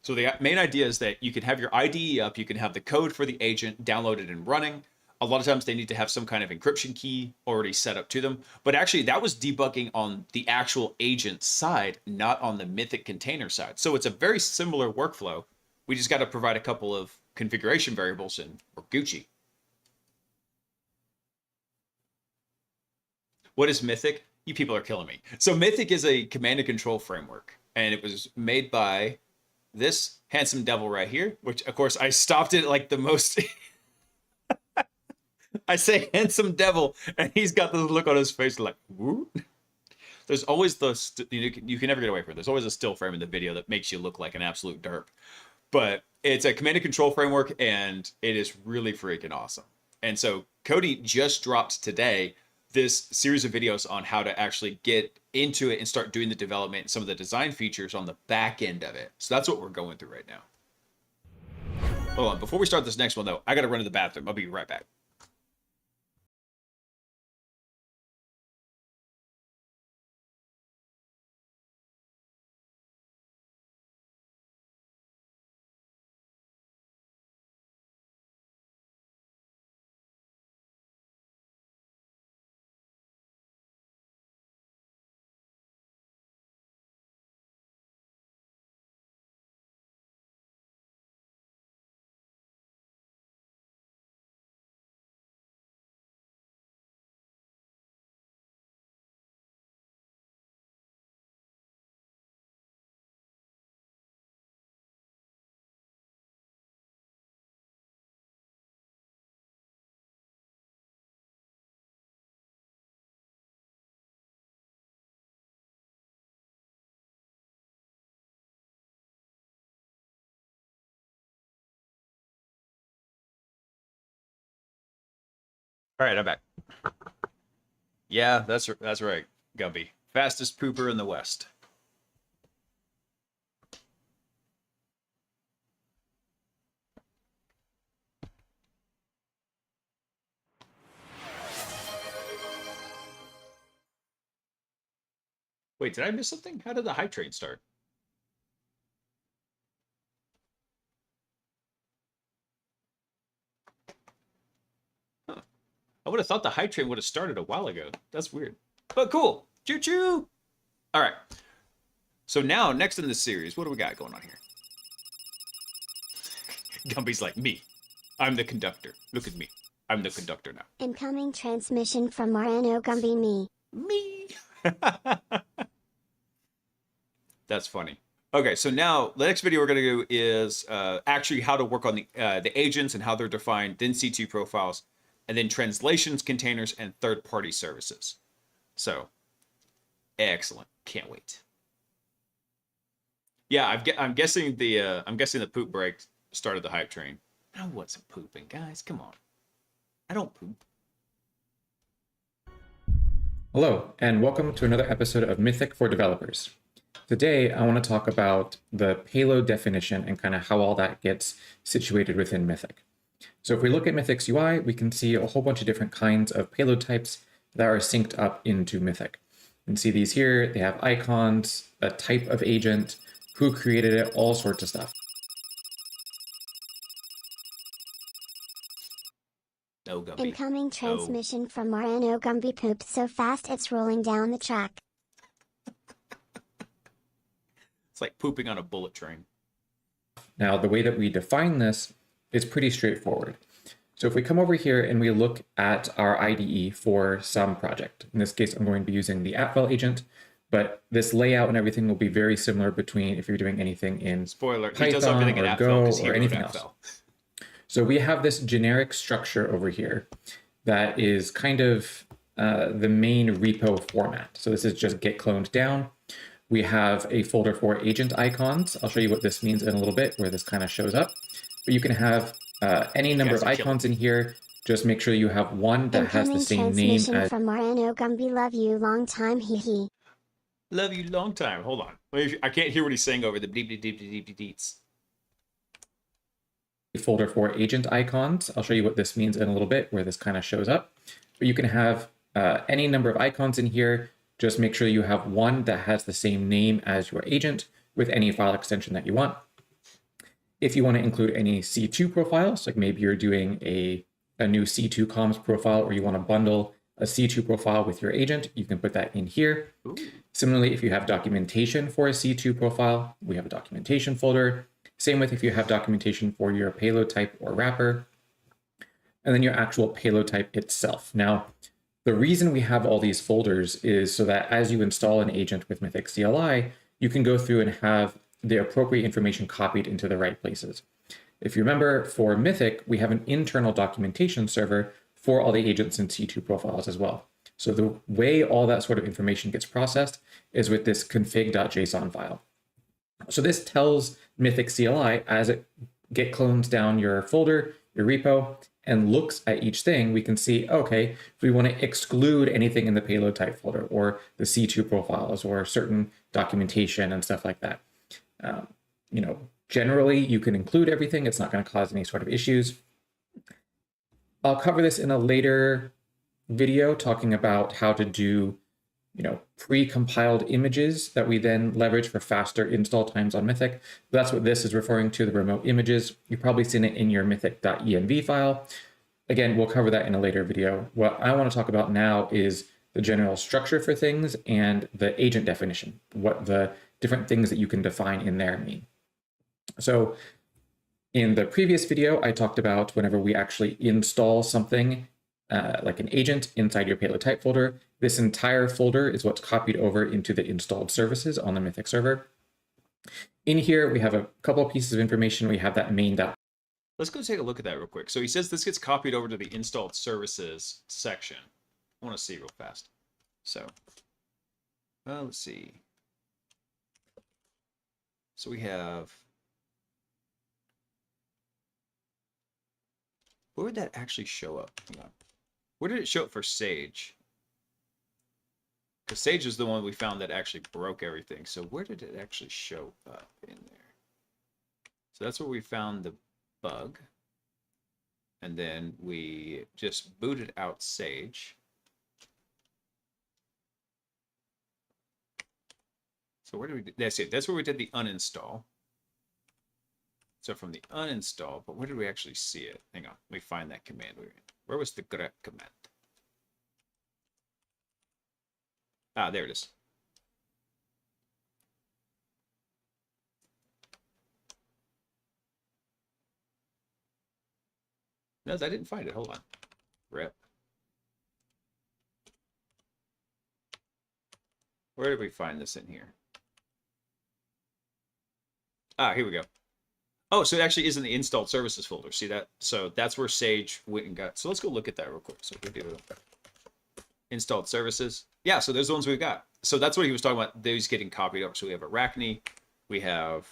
So the main idea is that you can have your IDE up, you can have the code for the agent downloaded and running. A lot of times they need to have some kind of encryption key already set up to them. But actually that was debugging on the actual agent side, not on the Mythic container side. So it's a very similar workflow. We just got to provide a couple of configuration variables and we're Gucci. What is Mythic? You people are killing me. So Mythic is a command and control framework, and it was made by this handsome devil right here, which of course I stopped it like the most. I say handsome devil, and he's got this look on his face like, woo. There's always you can never get away from it. There's always a still frame in the video that makes you look like an absolute derp. But it's a command and control framework, and it is really freaking awesome. And so Cody just dropped today this series of videos on how to actually get into it and start doing the development and some of the design features on the back end of it. So that's what we're going through right now. Hold on, before we start this next one though, I gotta run to the bathroom. I'll be right back. All right, I'm back. Yeah, that's right, Gumby. Fastest pooper in the West. Wait, did I miss something? How did the hype train start? Huh. I would have thought the hype train would have started a while ago. That's weird. But cool. Choo-choo! All right. So now, next in this series, what do we got going on here? Gumby's like, me. I'm the conductor. Look at me. I'm the conductor now. Incoming transmission from Marano Gumby me. Me. That's funny. Okay, so now the next video we're going to do is actually how to work on the agents and how they're defined, then C2 profiles, and then translations, containers, and third-party services. So, excellent. Can't wait. Yeah, I'm guessing the poop break started the hype train. I wasn't pooping, guys. Come on. I don't poop. Hello, and welcome to another episode of Mythic for Developers. Today, I want to talk about the payload definition and kind of how all that gets situated within Mythic. So if we look at Mythic's UI, we can see a whole bunch of different kinds of payload types that are synced up into Mythic. You can see these here. They have icons, a type of agent, who created it, all sorts of stuff. No, Gumby. Incoming transmission from Marano Gumby pooped so fast it's rolling down the track. It's like pooping on a bullet train. Now, the way that we define this is pretty straightforward. So if we come over here and we look at our IDE for some project, in this case, I'm going to be using the @val agent, but this layout and everything will be very similar between if you're doing anything in Spoiler, Python he does everything in or @val Go because he or wrote anything @val. else. So we have this generic structure over here that is kind of the main repo format. So this is just get cloned down. We have a folder for agent icons. I'll show you what this means in a little bit, where this kind of shows up. But you can have any number of icons in here. Just make sure you have one that has the same name as... from Marano Gumby. Love you long time, hee hee. Love you long time. Hold on. I can't hear what he's saying over the deep deets. A folder for agent icons. I'll show you what this means in a little bit, where this kind of shows up. But you can have any number of icons in here. Just make sure you have one that has the same name as your agent with any file extension that you want. If you want to include any C2 profiles, like maybe you're doing a new C2 comms profile, or you want to bundle a C2 profile with your agent, you can put that in here. Ooh. Similarly, if you have documentation for a C2 profile, we have a documentation folder. Same with if you have documentation for your payload type or wrapper, and then your actual payload type itself. Now, the reason we have all these folders is so that as you install an agent with Mythic CLI, you can go through and have the appropriate information copied into the right places. If you remember, for Mythic, we have an internal documentation server for all the agents and C2 profiles as well. So the way all that sort of information gets processed is with this config.json file. So this tells Mythic CLI as it get clones down your folder, your repo, and looks at each thing, we can see, okay, if we want to exclude anything in the payload type folder or the C2 profiles or certain documentation and stuff like that. Generally, you can include everything. It's not going to cause any sort of issues. I'll cover this in a later video talking about how to do, pre-compiled images that we then leverage for faster install times on Mythic. That's what this is referring to, the remote images. You've probably seen it in your mythic.env file. Again, we'll cover that in a later video. What I want to talk about now is the general structure for things and the agent definition, what the different things that you can define in there mean. So in the previous video, I talked about whenever we actually install something like an agent inside your payload type folder, this entire folder is what's copied over into the installed services on the Mythic server. In here, we have a couple of pieces of information. We have that main. Let's go take a look at that real quick. So he says this gets copied over to the installed services section. I want to see real fast. So, let's see. So we have, where would that actually show up? Hang on. Where did it show up for Sage? Because Sage is the one we found that actually broke everything. So where did it actually show up in there? So that's where we found the bug. And then we just booted out Sage. So where did we, that's it. That's where we did the uninstall. So from the uninstall, but where did we actually see it? Hang on, let me find that command. Where was the grep command? Ah, there it is. No, I didn't find it. Hold on. Rep. Where did we find this in here? Ah, here we go. Oh, so it actually is in the installed services folder. See that? So that's where Sage went and got. So let's go look at that real quick. So we do installed services. Yeah, so there's the ones we've got. So that's what he was talking about. These getting copied over. So we have Arachne, we have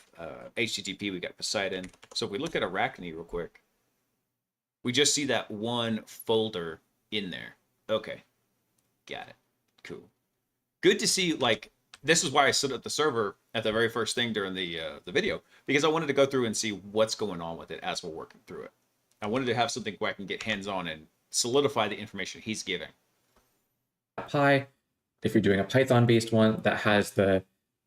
HTTP, we got Poseidon. So if we look at Arachne real quick, we just see that one folder in there. Okay, got it. Cool. Good to see. Like, this is why I stood at the server at the very first thing during the video, because I wanted to go through and see what's going on with it as we're working through it. I wanted to have something where I can get hands-on and solidify the information he's giving. Pi, if you're doing a Python-based one, that has the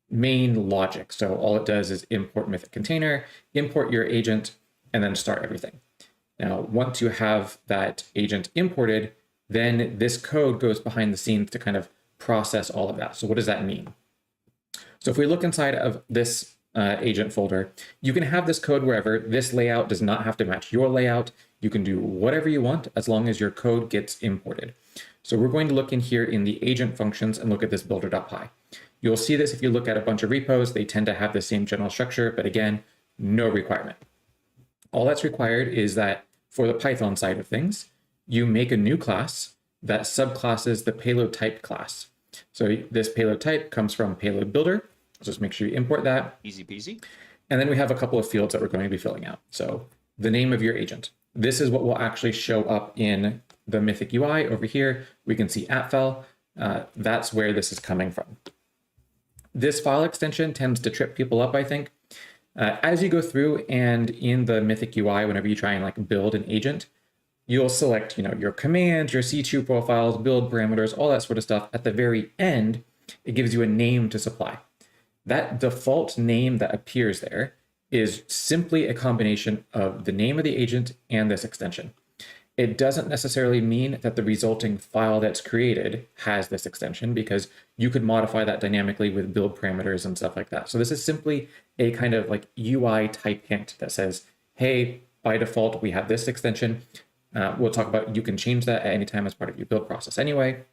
main logic. So all it does is import Mythic container, import your agent, and then start everything. Now, once you have that agent imported, then this code goes behind the scenes to kind of process all of that. So what does that mean? So if we look inside of this agent folder, you can have this code wherever. This layout does not have to match your layout. You can do whatever you want as long as your code gets imported. So we're going to look in here in the agent functions and look at this builder.py. You'll see this if you look at a bunch of repos. They tend to have the same general structure, but again, no requirement. All that's required is that for the Python side of things, you make a new class that subclasses the payload type class. So this payload type comes from payload builder. Just make sure you import that. Easy peasy. And then we have a couple of fields that we're going to be filling out. So the name of your agent. This is what will actually show up in the Mythic UI over here. We can see @file. That's where this is coming from. This file extension tends to trip people up, I think. As you go through and in the Mythic UI, whenever you try and like build an agent, you'll select, your commands, your C2 profiles, build parameters, all that sort of stuff. At the very end, it gives you a name to supply. That default name that appears there is simply a combination of the name of the agent and this extension. It doesn't necessarily mean that the resulting file that's created has this extension, because you could modify that dynamically with build parameters and stuff like that. So this is simply a kind of like UI type hint that says, hey, by default, we have this extension. We'll talk about, you can change that at any time as part of your build process anyway.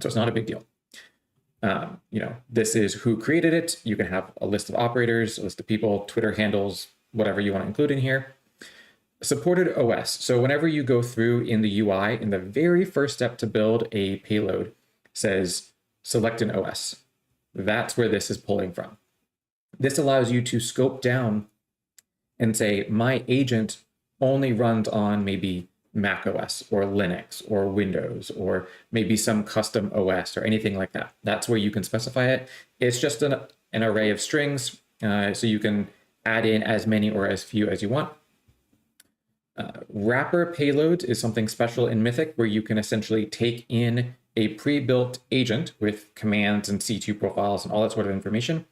So it's not a big deal. This is who created it. You can have a list of operators, a list of people, Twitter handles, whatever you want to include in here. Supported OS. So whenever you go through in the UI, in the very first step to build a payload says select an OS. That's where this is pulling from. This allows you to scope down and say, my agent only runs on maybe Mac OS or Linux or Windows or maybe some custom OS or anything like that. That's where you can specify it. It's just an array of strings, so you can add in as many or as few as you want. Wrapper payloads is something special in Mythic where you can essentially take in a pre-built agent with commands and C2 profiles and all that sort of information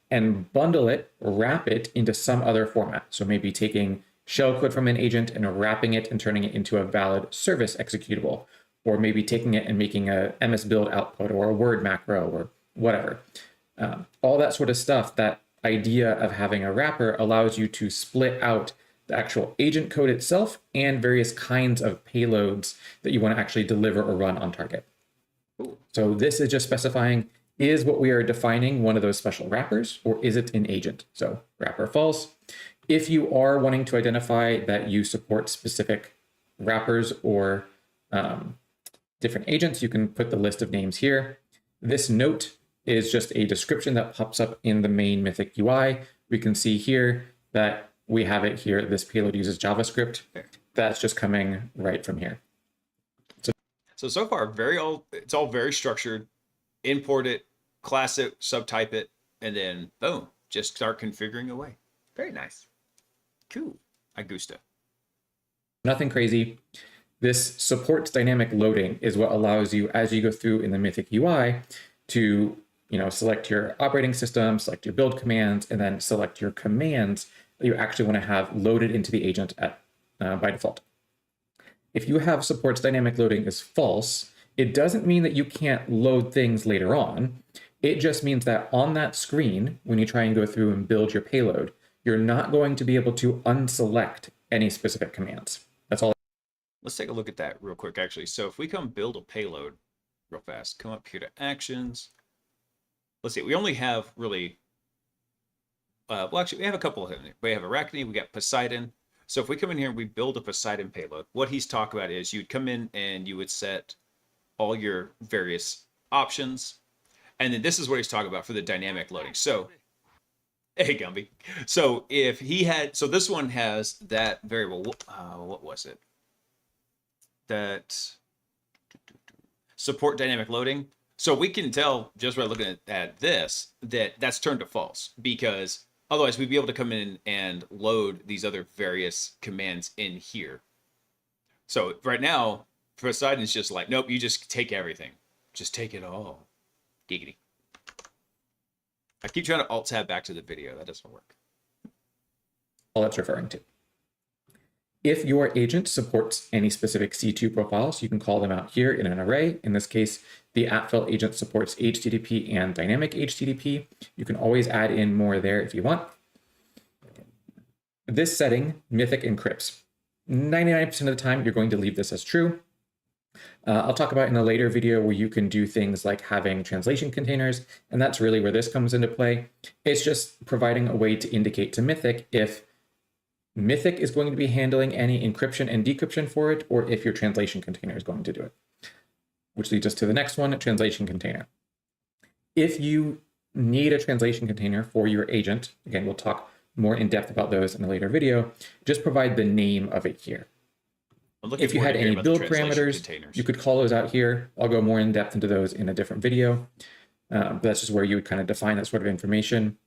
and bundle it, wrap it into some other format. So maybe taking shellcode from an agent and wrapping it and turning it into a valid service executable, or maybe taking it and making a MS build output or a Word macro or whatever. All that sort of stuff, that idea of having a wrapper allows you to split out the actual agent code itself and various kinds of payloads that you want to actually deliver or run on target. Ooh. So this is just specifying, is what we are defining one of those special wrappers, or is it an agent? So wrapper false. If you are wanting to identify that you support specific wrappers or different agents, you can put the list of names here. This note is just a description that pops up in the main Mythic UI. We can see here that we have it here. This payload uses JavaScript. That's just coming right from here. So far, it's all very structured. Import it, class it, subtype it, and then boom, just start configuring away. Very nice. Cool. I gusta. Nothing crazy. This supports dynamic loading is what allows you, as you go through in the Mythic UI, to select your operating system, select your build commands, and then select your commands that you actually want to have loaded into the agent by default. If you have supports dynamic loading as false, it doesn't mean that you can't load things later on. It just means that on that screen, when you try and go through and build your payload, you're not going to be able to unselect any specific commands. That's all. Let's take a look at that real quick, actually. So if we come build a payload real fast, come up here to actions. Let's see, we only have really, well, actually, we have a couple of them. We have Arachne, we got Poseidon. So if we come in here and we build a Poseidon payload, what he's talking about is you'd come in and you would set all your various options. And then this is what he's talking about for the dynamic loading. So, hey, Gumby. So if he had, so this one has that variable, what was it? That support dynamic loading. So we can tell just by looking at this that that's turned to false, because otherwise we'd be able to come in and load these other various commands in here. So right now, Poseidon is just like, nope, you just take everything. Just take it all. Giggity. I keep trying to alt-tab back to the video. That doesn't work. All that's referring to. If your agent supports any specific C2 profiles, you can call them out here in an array. In this case, the @file agent supports HTTP and dynamic HTTP. You can always add in more there if you want. This setting, Mythic encrypts. 99% of the time, you're going to leave this as true. I'll talk about in a later video where you can do things like having translation containers, and that's really where this comes into play. It's just providing a way to indicate to Mythic if Mythic is going to be handling any encryption and decryption for it, or if your translation container is going to do it. Which leads us to the next one, translation container. If you need a translation container for your agent, again, we'll talk more in depth about those in a later video, just provide the name of it here. If you had any build parameters, you could call those out here. I'll go more in depth into those in a different video. But that's just where you would kind of define that sort of information.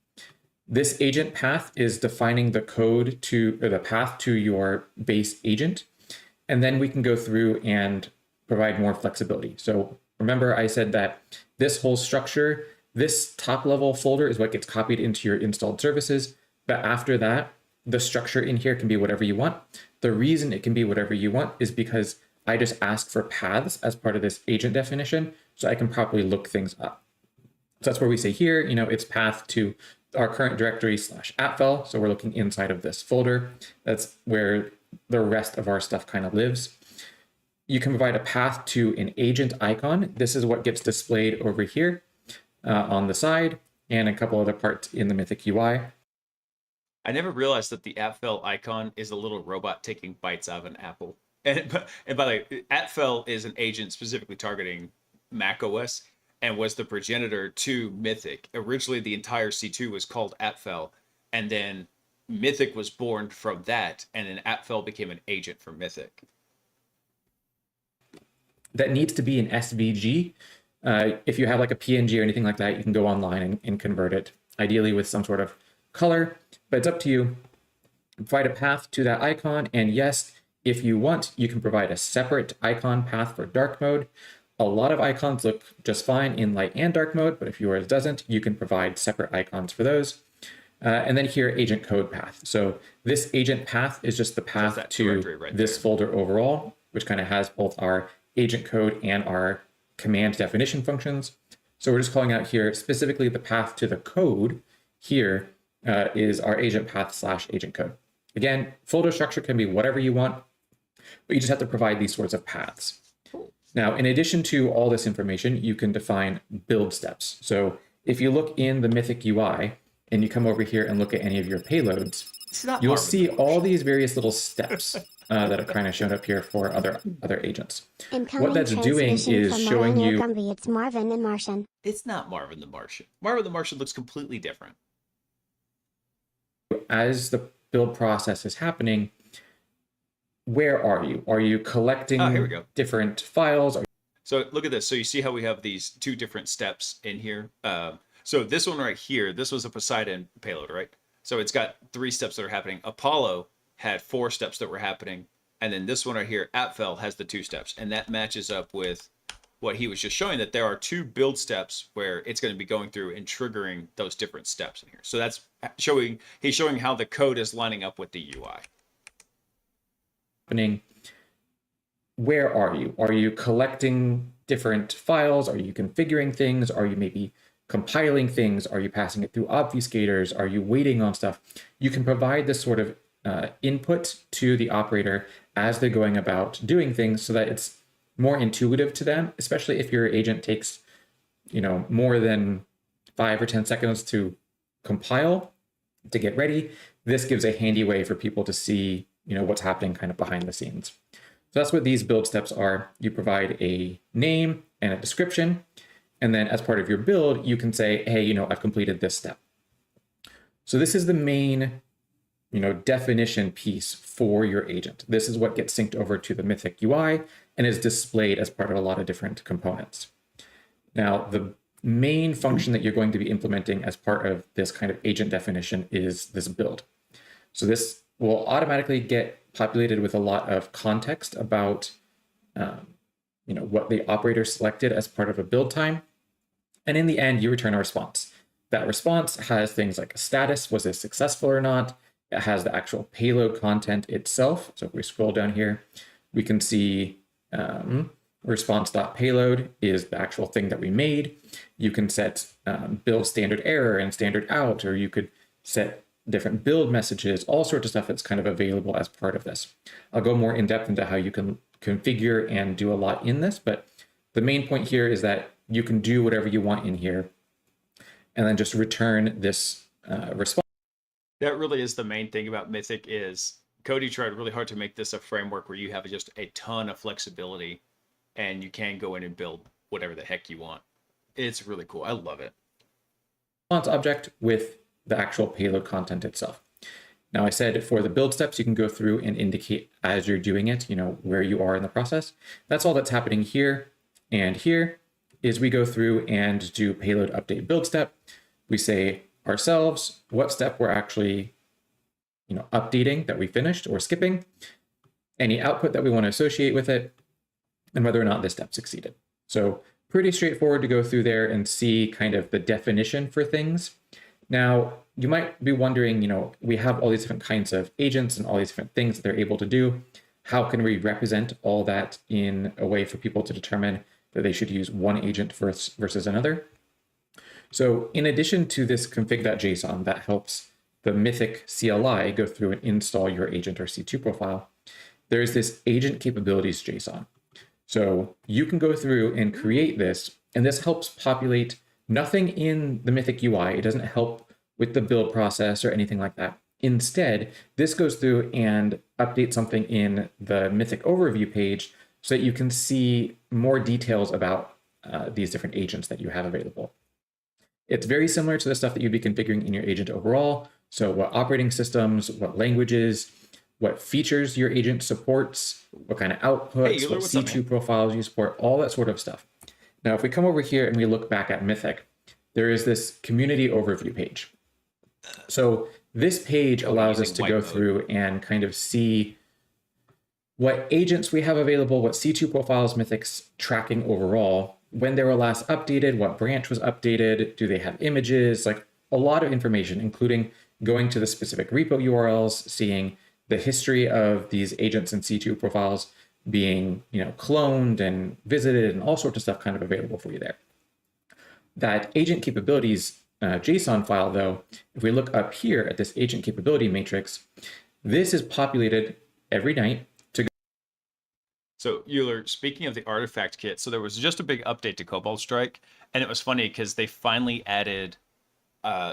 This agent path is defining the code to, or the path to your base agent. And then we can go through and provide more flexibility. So remember I said that this whole structure, this top level folder is what gets copied into your installed services. But after that, the structure in here can be whatever you want. The reason it can be whatever you want is because I just ask for paths as part of this agent definition, so I can properly look things up. So that's where we say here, it's path to our current directory /appfel. So we're looking inside of this folder. That's where the rest of our stuff kind of lives. You can provide a path to an agent icon. This is what gets displayed over here on the side and a couple other parts in the Mythic UI. I never realized that the appfel icon is a little robot taking bites out of an apple. And by the way, appfel is an agent specifically targeting Mac OS and was the progenitor to Mythic. Originally, the entire C2 was called appfel, and then Mythic was born from that, and then appfel became an agent for Mythic. That needs to be an SVG. If you have like a PNG or anything like that, you can go online and convert it, ideally with some sort of color, but it's up to you. Provide a path to that icon, and yes, if you want, you can provide a separate icon path for dark mode. A lot of icons look just fine in light and dark mode, but if yours doesn't, you can provide separate icons for those. And then here, agent code path. So this agent path is just the path to this folder overall, which kind of has both our agent code and our command definition functions. So we're just calling out here specifically the path to the code here is our agent path /agent code. Again, folder structure can be whatever you want, but you just have to provide these sorts of paths. Now, in addition to all this information, you can define build steps. So if you look in the Mythic UI and you come over here and look at any of your payloads, you'll see all these various little steps that are kind of shown up here for other agents. What that's doing is showing you... It's Marvin the Martian. It's not Marvin the Martian. Marvin the Martian looks completely different. As the build process is happening, where are you? Are you collecting different files? So look at this. So you see how we have these two different steps in here? So this one right here, this was a Poseidon payload, right? So it's got 3 steps that are happening. Apollo had 4 steps that were happening. And then this one right here, appfel, has the 2 steps. And that matches up with what he was just showing, that there are 2 build steps where it's going to be going through and triggering those different steps in here. So that's showing, he's showing how the code is lining up with the UI. Where are you? Are you collecting different files? Are you configuring things? Are you maybe compiling things? Are you passing it through obfuscators? Are you waiting on stuff? You can provide this sort of input to the operator as they're going about doing things so that it's more intuitive to them, especially if your agent takes, more than 5 or 10 seconds to compile, to get ready. This gives a handy way for people to see, what's happening kind of behind the scenes. So that's what these build steps are. You provide a name and a description, and then as part of your build, you can say, hey, I've completed this step. So this is the main, definition piece for your agent. This is what gets synced over to the Mythic UI and is displayed as part of a lot of different components. Now, the main function that you're going to be implementing as part of this kind of agent definition is this build. So this will automatically get populated with a lot of context about what the operator selected as part of a build time. And in the end, you return a response. That response has things like a status, was this successful or not? It has the actual payload content itself. So if we scroll down here, we can see response.payload is the actual thing that we made. You can set build standard error and standard out, or you could set different build messages, all sorts of stuff that's kind of available as part of this. I'll go more in depth into how you can configure and do a lot in this, but the main point here is that you can do whatever you want in here and then just return this response. That really is the main thing about Mythic is Cody tried really hard to make this a framework where you have just a ton of flexibility and you can go in and build whatever the heck you want. It's really cool. I love it. Response object with the actual payload content itself. Now I said for the build steps, you can go through and indicate as you're doing it, where you are in the process. That's all that's happening here. And here is we go through and do payload update build step. We say ourselves what step we're actually updating that we finished or skipping, any output that we want to associate with it, and whether or not this step succeeded. So pretty straightforward to go through there and see kind of the definition for things. Now, you might be wondering, we have all these different kinds of agents and all these different things that they're able to do. How can we represent all that in a way for people to determine that they should use one agent versus another? So in addition to this config.json that helps the Mythic CLI go through and install your agent or C2 profile, there's this agent capabilities JSON. So you can go through and create this, and this helps populate nothing in the Mythic UI. It doesn't help with the build process or anything like that. Instead, this goes through and updates something in the Mythic overview page so that you can see more details about these different agents that you have available. It's very similar to the stuff that you'd be configuring in your agent overall. So what operating systems, what languages, what features your agent supports, what kind of outputs, Euler, what what's up, C2 man? profiles you support, all that sort of stuff. Now, if we come over here and we look back at Mythic, there is this community overview page. So this page allows us to go through and kind of see what agents we have available, what C2 profiles Mythic's tracking overall, when they were last updated, what branch was updated, do they have images, like a lot of information, including going to the specific repo URLs, seeing the history of these agents and C2 profiles being, cloned and visited and all sorts of stuff kind of available for you there. That agent capabilities JSON file, though, if we look up here at this agent capability matrix, this is populated every night. So Euler, speaking of the artifact kit, so there was just a big update to Cobalt Strike, and it was funny because they finally added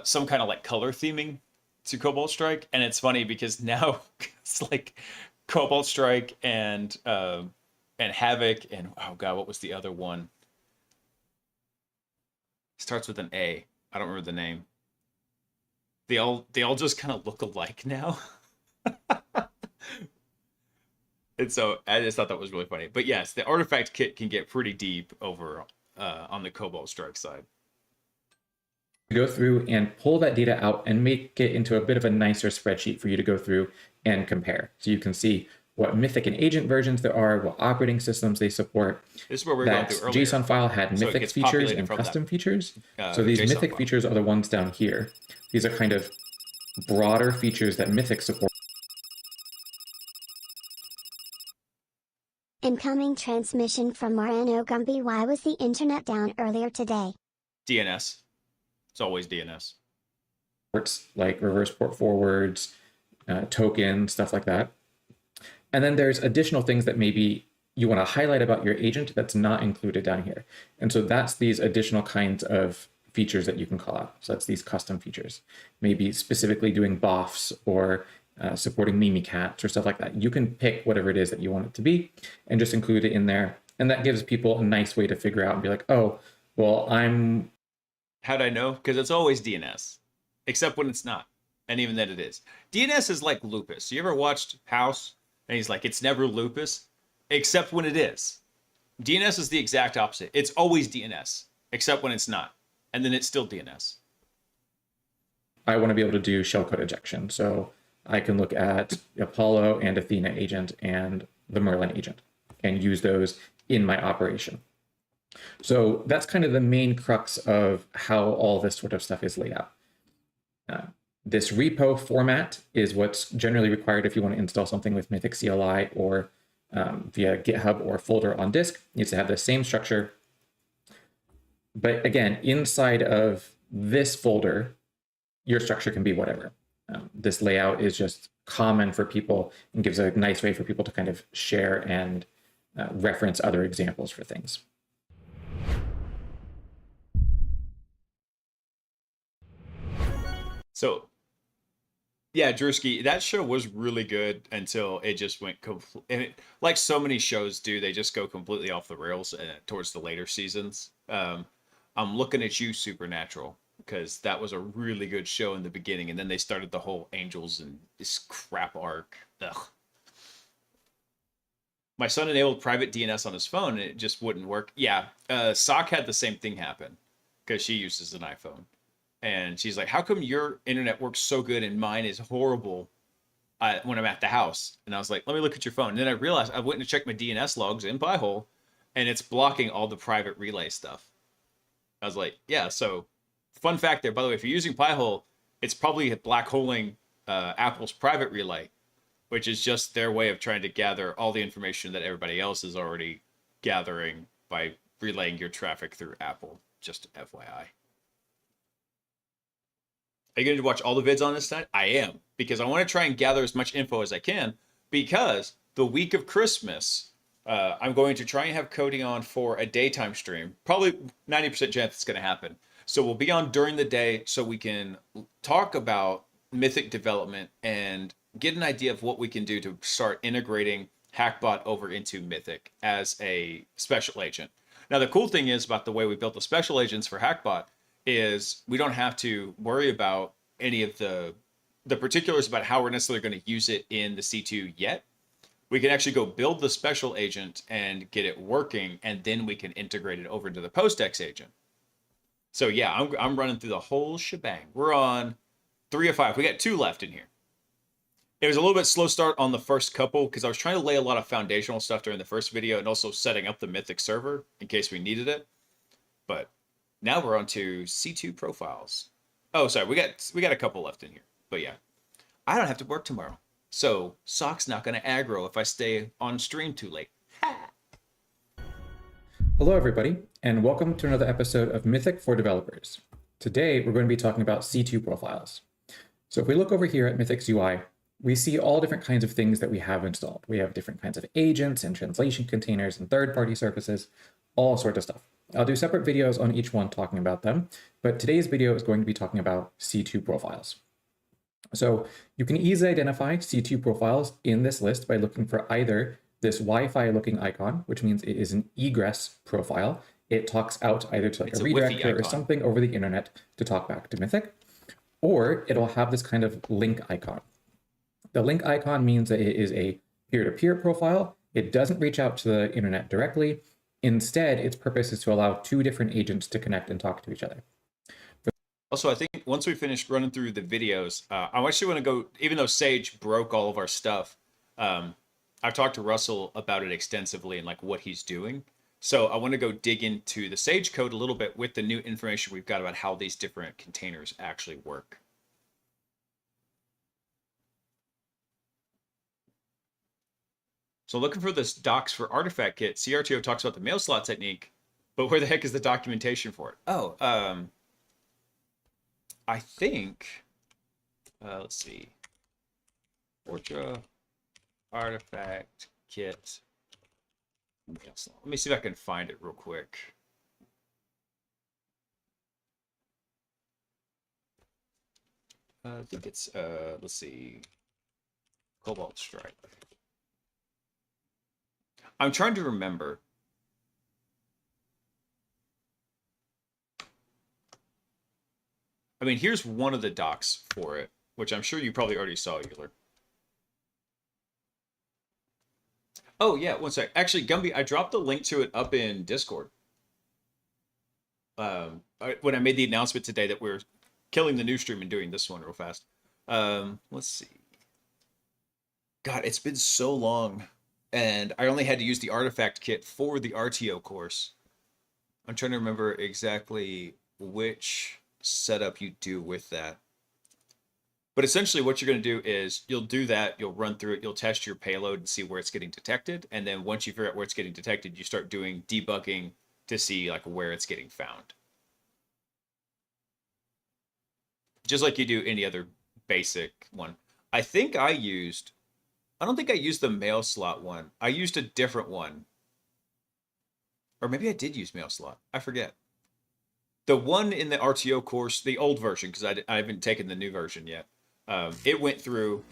some kind of like color theming to Cobalt Strike, and it's funny because now it's like Cobalt Strike and Havoc and oh god, what was the other one? It starts with an A. I don't remember the name. They all just kind of look alike now. And so I just thought that was really funny. But yes, the artifact kit can get pretty deep over on the Cobalt Strike side. Go through and pull that data out and make it into a bit of a nicer spreadsheet for you to go through and compare. So you can see what Mythic and agent versions there are, what operating systems they support. This is what we're going through earlier. JSON file had So Mythic features and custom features. So these JSON Mythic file. features are the ones down here. These are kind of broader features that Mythic supports. Incoming transmission from Marano Gumby. Why was the internet down earlier today? DNS. It's always DNS. Like reverse port forwards, tokens, stuff like that. And then there's additional things that maybe you want to highlight about your agent that's not included down here. And so that's these additional kinds of features that you can call out. So that's these custom features, maybe specifically doing BOFs or supporting Mimikatz or stuff like that. You can pick whatever it is that you want it to be and just include it in there. And that gives people a nice way to figure out and be like, oh, well, How'd I know? Because it's always DNS, except when it's not. And even then it is. DNS is like Lupus. You ever watched House? And he's like, it's never Lupus, except when it is. DNS is the exact opposite. It's always DNS, except when it's not. And then it's still DNS. I want to be able to do shellcode ejection. So I can look at Apollo and Athena agent and the Merlin agent and use those in my operation. So that's kind of the main crux of how all this sort of stuff is laid out. This repo format is what's generally required if you want to install something with Mythic CLI or via GitHub or folder on disk. It needs to have the same structure. But again, inside of this folder, your structure can be whatever. This layout is just common for people and gives a nice way for people to kind of share and reference other examples for things. So Yeah, Drewski, that show was really good until it just went and it, like so many shows do, they just go completely off the rails towards the later seasons. I'm looking at you, Supernatural, because that was a really good show in the beginning, and then they started the whole Angels and this crap arc. Ugh. My son enabled private DNS on his phone, and it just wouldn't work. Yeah, Sock had the same thing happen because she uses an iPhone. And she's like, "How come your internet works so good and mine is horrible when I'm at the house?" And I was like, "Let me look at your phone." And then I realized I went and checked my DNS logs in Pi-hole, and it's blocking all the private relay stuff. I was like, "Yeah." So, fun fact there, by the way, if you're using Pi-hole, it's probably black holing Apple's private relay, which is just their way of trying to gather all the information that everybody else is already gathering by relaying your traffic through Apple. Just FYI. Are you going to watch all the vids on this tonight? I am, because I want to try and gather as much info as I can, because the week of Christmas, I'm going to try and have Cody on for a daytime stream. Probably 90% chance it's going to happen. So we'll be on during the day so we can talk about Mythic development and get an idea of what we can do to start integrating Hackbot over into Mythic as a special agent. Now, the cool thing is about the way we built the special agents for Hackbot is we don't have to worry about any of the particulars about how we're necessarily going to use it in the C2 yet. We can actually go build the special agent and get it working, and then we can integrate it over to the PostX agent. So yeah, I'm running through the whole shebang. We're on 3 of 5. We got 2 left in here. It was a little bit slow start on the first couple because I was trying to lay a lot of foundational stuff during the first video and also setting up the Mythic server in case we needed it. But now we're on to C2 profiles. Oh, sorry, we got a couple left in here. But yeah, I don't have to work tomorrow. So Sock's not going to aggro if I stay on stream too late. Hello, everybody, and welcome to another episode of Mythic for Developers. Today, we're going to be talking about C2 profiles. So if we look over here at Mythic's UI, we see all different kinds of things that we have installed. We have different kinds of agents and translation containers and third-party services, all sorts of stuff. I'll do separate videos on each one talking about them, but today's video is going to be talking about C2 profiles. So you can easily identify C2 profiles in this list by looking for either this Wi-Fi looking icon, which means it is an egress profile. It talks out either to like a redirector or something over the internet to talk back to Mythic, or it'll have this kind of link icon. The link icon means that it is a peer-to-peer profile. It doesn't reach out to the internet directly. Instead, its purpose is to allow 2 different agents to connect and talk to each other. Also, I think once we finish running through the videos, I actually want to go, even though Sage broke all of our stuff, I've talked to Russell about it extensively and like what he's doing. So I want to go dig into the Sage code a little bit with the new information we've got about how these different containers actually work. So looking for this docs for artifact kit, CRTO talks about the mail slot technique, but where the heck is the documentation for it? Oh, I think, let's see, Fortra artifact kit mail slot. Let me see if I can find it real quick. I think it's, let's see, Cobalt Strike. I'm trying to remember. I mean, here's one of the docs for it, which I'm sure you probably already saw, Euler. Oh, yeah, one sec. Actually, Gumby, I dropped the link to it up in Discord. When I made the announcement today that we're killing the new stream and doing this one real fast. Let's see. God, it's been so long. And I only had to use the artifact kit for the RTO course. I'm trying to remember exactly which setup you do with that. But essentially what you're going to do is you'll do that, you'll run through it, you'll test your payload and see where it's getting detected. And then once you figure out where it's getting detected, you start doing debugging to see like where it's getting found. Just like you do any other basic one. I don't think I used the mail slot one. I used a different one. Or maybe I did use mail slot. I forget. The one in the RTO course, the old version, because I haven't taken the new version yet. It went through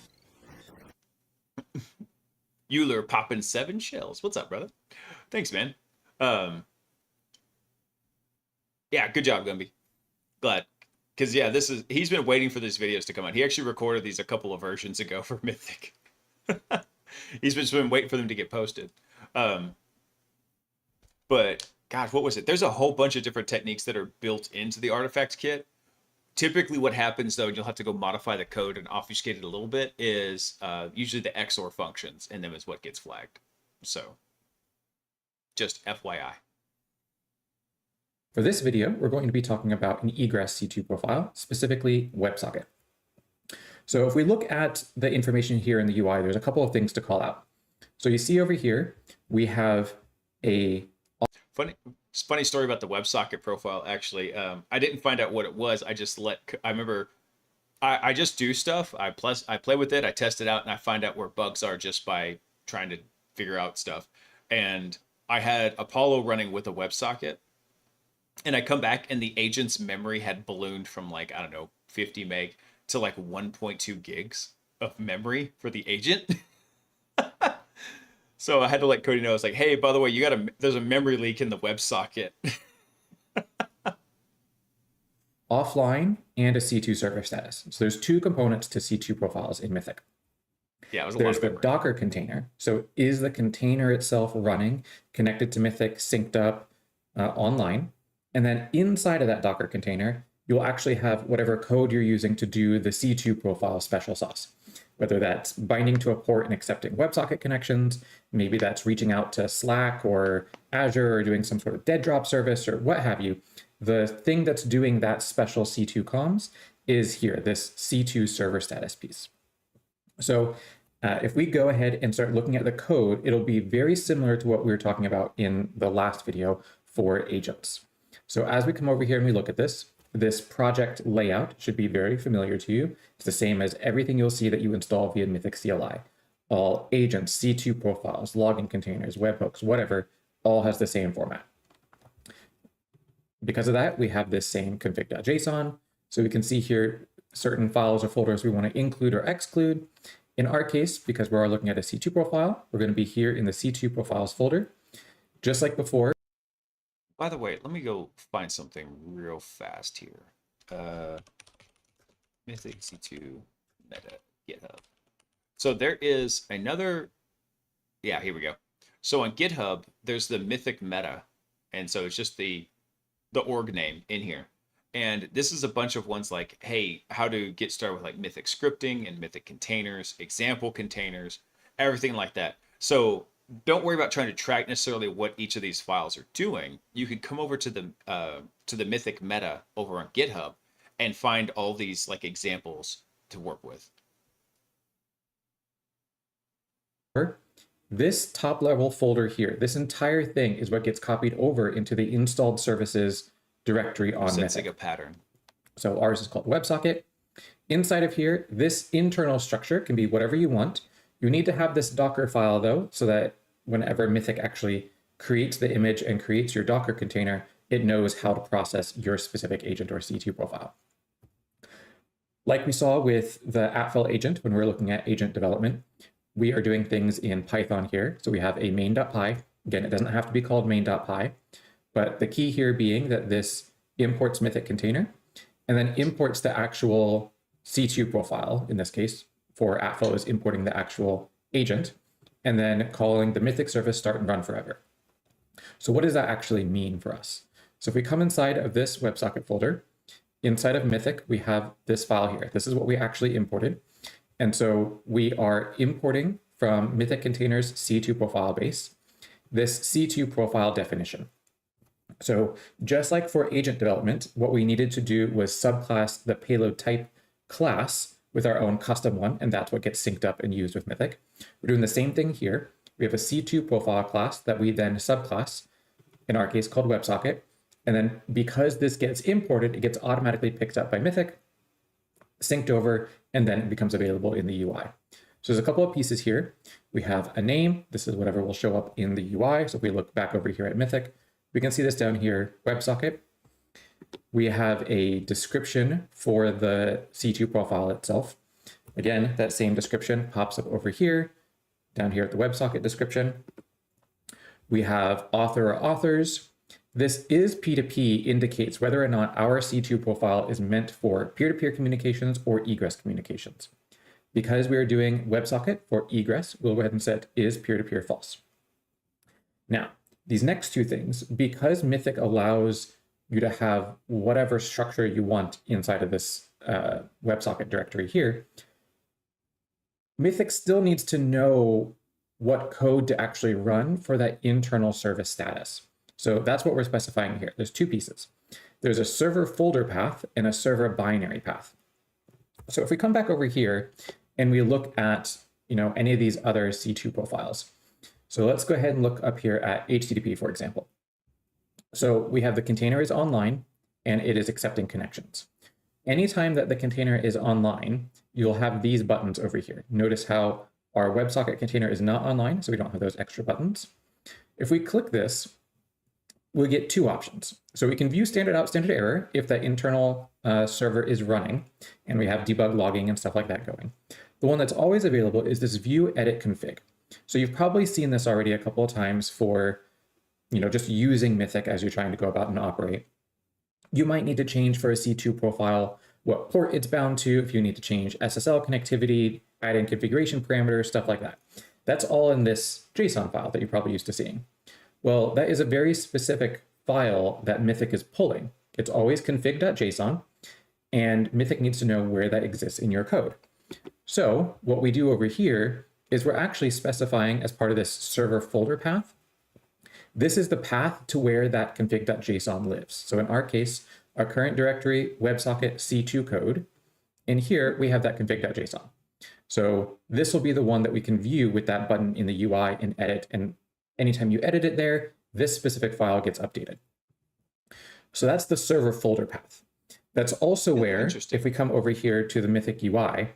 Euler popping 7 shells. What's up, brother? Thanks, man. Um, yeah, good job, Gumby. Glad. Because, yeah, he's been waiting for these videos to come out. He actually recorded these a couple of versions ago for Mythic. He's just been waiting for them to get posted. But, gosh, what was it? There's a whole bunch of different techniques that are built into the artifact kit. Typically what happens, though, and you'll have to go modify the code and obfuscate it a little bit, is usually the XOR functions, and them is what gets flagged. So, just FYI. For this video, we're going to be talking about an egress C2 profile, specifically WebSocket. So if we look at the information here in the UI, there's a couple of things to call out. So you see over here, we have a... Funny story about the WebSocket profile, actually. I didn't find out what it was. I remember I just do stuff. I play with it. I test it out, and I find out where bugs are just by trying to figure out stuff. And I had Apollo running with a WebSocket, and I come back, and the agent's memory had ballooned from like, I don't know, 50 meg to like 1.2 gigs of memory for the agent. So I had to let Cody know. I was like, hey, by the way, there's a memory leak in the WebSocket. Offline and a C2 server status. So there's 2 components to C2 profiles in Mythic. Yeah, it was a There's lot of the memory. Docker container. So is the container itself running, connected to Mythic, synced up online? And then inside of that Docker container, you'll actually have whatever code you're using to do the C2 profile special sauce. Whether that's binding to a port and accepting WebSocket connections, maybe that's reaching out to Slack or Azure or doing some sort of dead drop service or what have you. The thing that's doing that special C2 comms is here, this C2 server status piece. So if we go ahead and start looking at the code, it'll be very similar to what we were talking about in the last video for agents. So as we come over here and we look at this project layout should be very familiar to you. It's the same as everything you'll see that you install via Mythic CLI. All agents, C2 profiles, logging containers, webhooks, whatever, all has the same format. Because of that, we have this same config.json. So we can see here certain files or folders we want to include or exclude. In our case, because we're looking at a C2 profile, we're going to be here in the C2 profiles folder. Just like before. By the way, let me go find something real fast here. Mythic C2 meta GitHub. So there is another, yeah, here we go. So on GitHub, there's the Mythic meta. And so it's just the org name in here. And this is a bunch of ones like, hey, how to get started with like Mythic scripting and Mythic containers, example containers, everything like that. So don't worry about trying to track necessarily what each of these files are doing. You could come over to the Mythic meta over on GitHub and find all these like examples to work with. This top level folder here, this entire thing is what gets copied over into the installed services directory on Sensing Mythic. a pattern. So ours is called WebSocket. Inside of here, this internal structure can be whatever you want. You need to have this Docker file though, so that whenever Mythic actually creates the image and creates your Docker container, it knows how to process your specific agent or C2 profile. Like we saw with the @file agent when we're looking at agent development, we are doing things in Python here. So we have a main.py. Again, it doesn't have to be called main.py, but the key here being that this imports Mythic container and then imports the actual C2 profile. In this case, for @file is importing the actual agent and then calling the Mythic service start and run forever. So what does that actually mean for us? So if we come inside of this WebSocket folder, inside of Mythic, we have this file here. This is what we actually imported. And so we are importing from Mythic Containers C2 profile base, this C2 profile definition. So just like for agent development, what we needed to do was subclass the payload type class with our own custom one, and that's what gets synced up and used with Mythic. We're doing the same thing here. We have a C2 profile class that we then subclass, in our case called WebSocket. And then because this gets imported, it gets automatically picked up by Mythic, synced over, and then it becomes available in the UI. So there's a couple of pieces here. We have a name. This is whatever will show up in the UI. So if we look back over here at Mythic, we can see this down here, WebSocket. We have a description for the C2 profile itself. Again, that same description pops up over here, down here at the WebSocket description. We have author or authors. This is P2P indicates whether or not our C2 profile is meant for peer-to-peer communications or egress communications. Because we are doing WebSocket for egress, we'll go ahead and set is peer-to-peer false. Now, these next two things, because Mythic allows you to have whatever structure you want inside of this WebSocket directory here, Mythic still needs to know what code to actually run for that internal service status. So that's what we're specifying here. There's two pieces. There's a server folder path and a server binary path. So if we come back over here and we look at, any of these other C2 profiles. So let's go ahead and look up here at HTTP, for example. So we have the container is online and it is accepting connections. Anytime that the container is online, you'll have these buttons over here. Notice how our WebSocket container is not online, so we don't have those extra buttons. If we click this, we get two options. So we can view standard out, standard error if that internal server is running, and we have debug logging and stuff like that going. The one that's always available is this view edit config. So you've probably seen this already a couple of times for, just using Mythic as you're trying to go about and operate. You might need to change for a C2 profile what port it's bound to, if you need to change SSL connectivity, add in configuration parameters, stuff like that. That's all in this JSON file that you're probably used to seeing. Well, that is a very specific file that Mythic is pulling. It's always config.json, and Mythic needs to know where that exists in your code. So what we do over here is we're actually specifying as part of this server folder path, this is the path to where that config.json lives. So in our case, our current directory, WebSocket C2 code, and here we have that config.json. So this will be the one that we can view with that button in the UI and edit. And anytime you edit it there, this specific file gets updated. So that's the server folder path. That's also where, if we come over here to the Mythic UI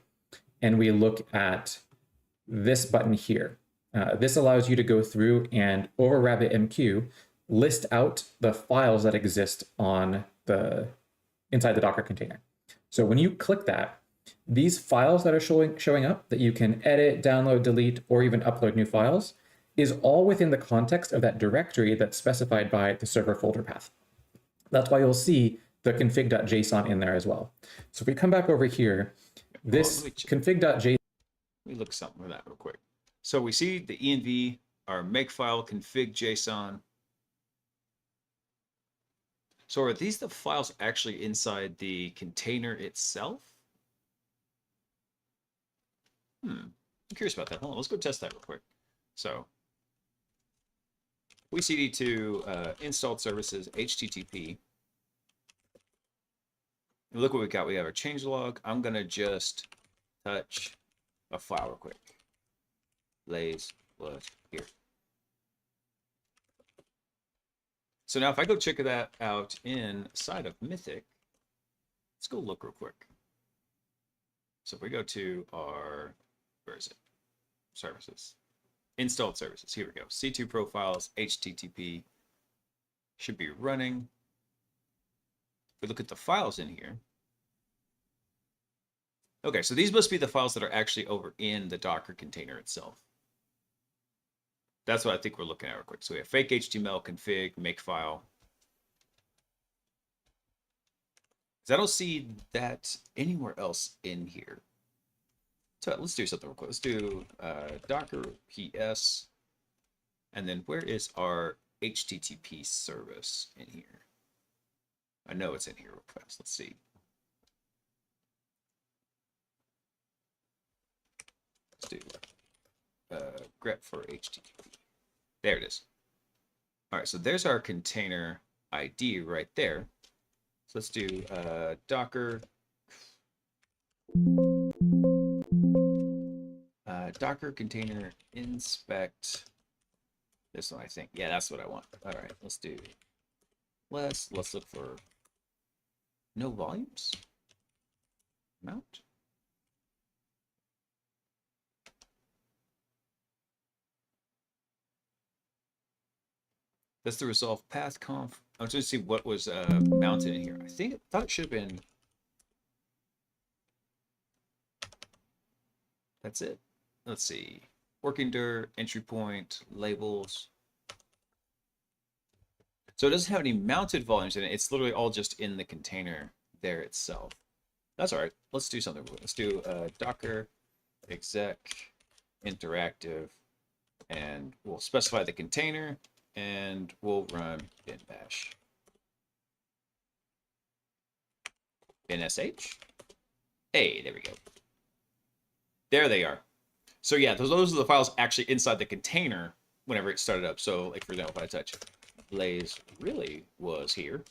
and we look at this button here, this allows you to go through and over RabbitMQ, list out the files that exist on inside the Docker container. So when you click that, these files that are showing up that you can edit, download, delete, or even upload new files is all within the context of that directory that's specified by the server folder path. That's why you'll see the config.json in there as well. So if we come back over here, this config.json. Let me look something for that real quick. So we see the env, our makefile config.json. So are these the files actually inside the container itself? I'm curious about that. Hold on, let's go test that real quick. So we cd to installed services HTTP. And look what we got. We have our changelog. I'm gonna just touch a file real quick. Blaise was here. So now if I go check that out inside of Mythic, let's go look real quick. So if we go to our, where is it? Services. Installed services. Here we go. C2 profiles, HTTP should be running. If we look at the files in here. Okay, so these must be the files that are actually over in the Docker container itself. That's what I think we're looking at real quick. So we have fake HTML, config, makefile. I don't see that anywhere else in here. So let's do something real quick. Let's do Docker PS. And then where is our HTTP service in here? I know it's in here real fast. Let's see. Let's do grep for HTTP. There it is. All right, so there's our container ID right there. So let's do Docker. Docker container inspect. This one, I think. Yeah, that's what I want. All right, let's do. Let's look for no volumes. Mount. That's the resolve path conf. I'm trying to see what was mounted in here. I thought it should have been. that's it. Let's see. Working dir, entry point, labels. So it doesn't have any mounted volumes in it. It's literally all just in the container there itself. That's all right. Let's do something. Let's do Docker exec interactive, and we'll specify the container, and we'll run bin bash. NSH. Hey, there we go. There they are. So yeah, those are the files actually inside the container whenever it started up. So like, for example, if I touch Blaise really was here,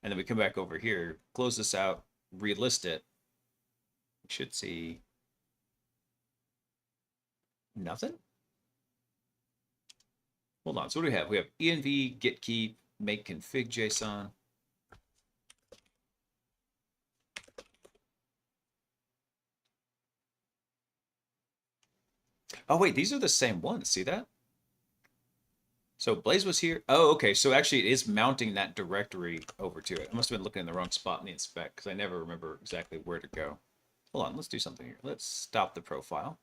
and then we come back over here, close this out, relist it, we should see nothing. Hold on. So what do we have? We have env get keep make config JSON. Oh, wait, these are the same ones. See that? So Blaise was here. Oh, okay. So actually it is mounting that directory over to it. I must have been looking in the wrong spot in the inspect because I never remember exactly where to go. Hold on. Let's do something here. Let's stop the profile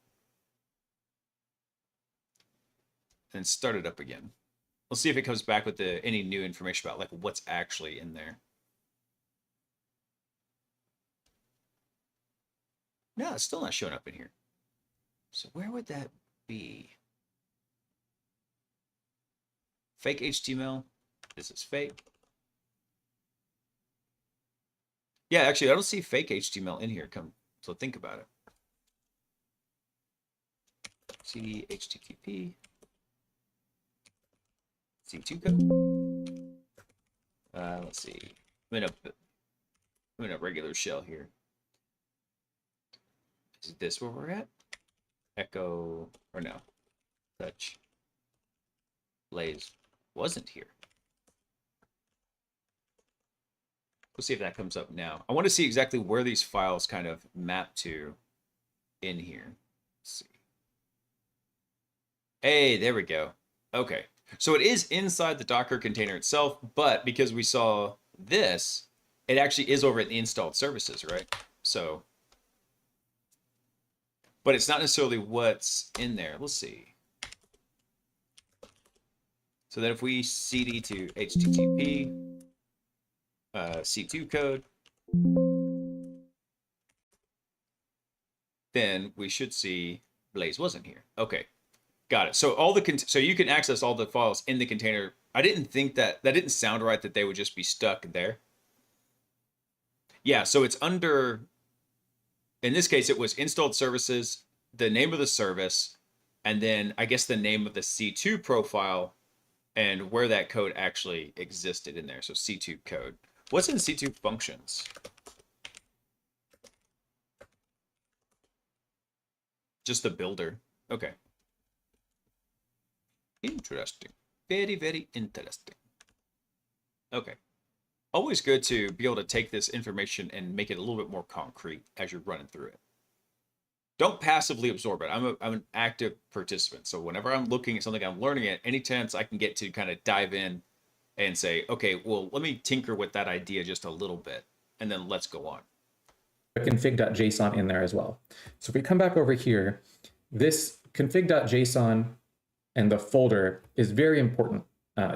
and start it up again. Let's see if it comes back with any new information about like what's actually in there. No, it's still not showing up in here. So where would that be? Fake HTML. This is fake. Yeah, actually, I don't see fake HTML in here. So think about it. CD HTTP C2 code. Let's see. I'm in a regular shell here. Is this where we're at? Echo, or no, touch. Blaise wasn't here. We'll see if that comes up now. I want to see exactly where these files kind of map to in here. Let's see. Hey, there we go. Okay. So it is inside the Docker container itself, but because we saw this, it actually is over in the installed services, right? So, but it's not necessarily what's in there. Let's see. So then if we cd to HTTP C2 code, then we should see Blaise wasn't here. Okay, got it. So so you can access all the files in the container. I didn't think that didn't sound right that they would just be stuck there. Yeah, so it's under, in this case, it was installed services, the name of the service, and then I guess the name of the C2 profile and where that code actually existed in there. So C2 code. What's in C2 functions? Just the builder. Okay. Interesting. Very, very interesting. Okay. Always good to be able to take this information and make it a little bit more concrete as you're running through it. Don't passively absorb it. I'm an active participant. So whenever I'm looking at something, I'm learning it, any chance I can get to kind of dive in and say, okay, well, let me tinker with that idea just a little bit, and then let's go on. Config.json in there as well. So if we come back over here, this config.json and the folder is very important.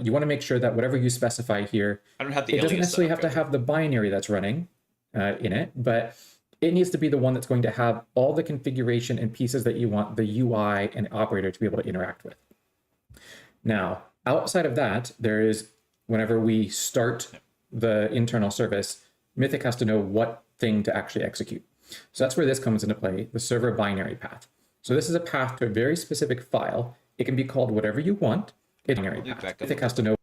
You want to make sure that whatever you specify here, I don't have the it doesn't necessarily have to have the binary that's running in it, but it needs to be the one that's going to have all the configuration and pieces that you want the UI and operator to be able to interact with. Now, outside of that, there is, whenever we start the internal service, Mythic has to know what thing to actually execute. So that's where this comes into play, the server binary path. So this is a path to a very specific file. It can be called whatever you want. Mythic has to know.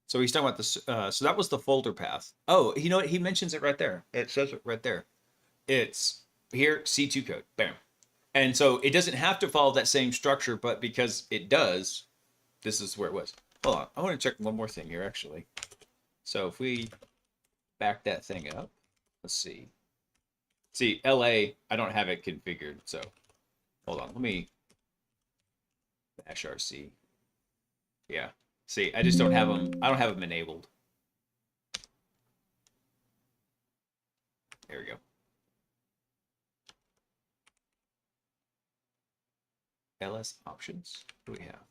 So he's talking about this. So that was the folder path. Oh, you know what? He mentions it right there. It says it right there. It's here, C2 code. Bam. And so it doesn't have to follow that same structure, but because it does, this is where it was. Hold on. I want to check one more thing here, actually. So if we back that thing up, let's see. See, LA, I don't have it configured. So hold on. Let me bash RC. Yeah. See, I just don't have them. I don't have them enabled. There we go. ls options. What do we have?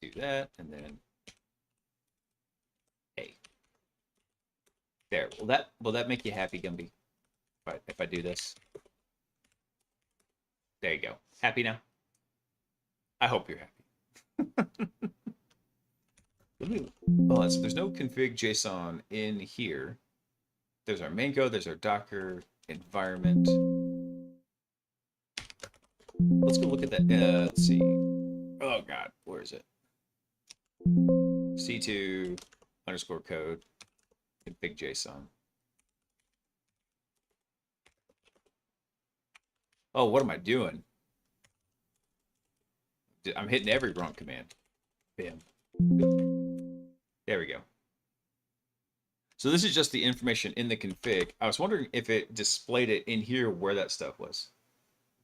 Do that, and then A. There. Will that make you happy, Gumby? If I do this. There you go. Happy now? I hope you're happy. Hold on, so there's no config JSON in here. There's our main code, there's our Docker environment. Let's go look at that. Let's see. Oh God, where is it? C2 underscore code config JSON. Oh, what am I doing? I'm hitting every wrong command. Bam. There we go. So this is just the information in the config. I was wondering if it displayed it in here where that stuff was.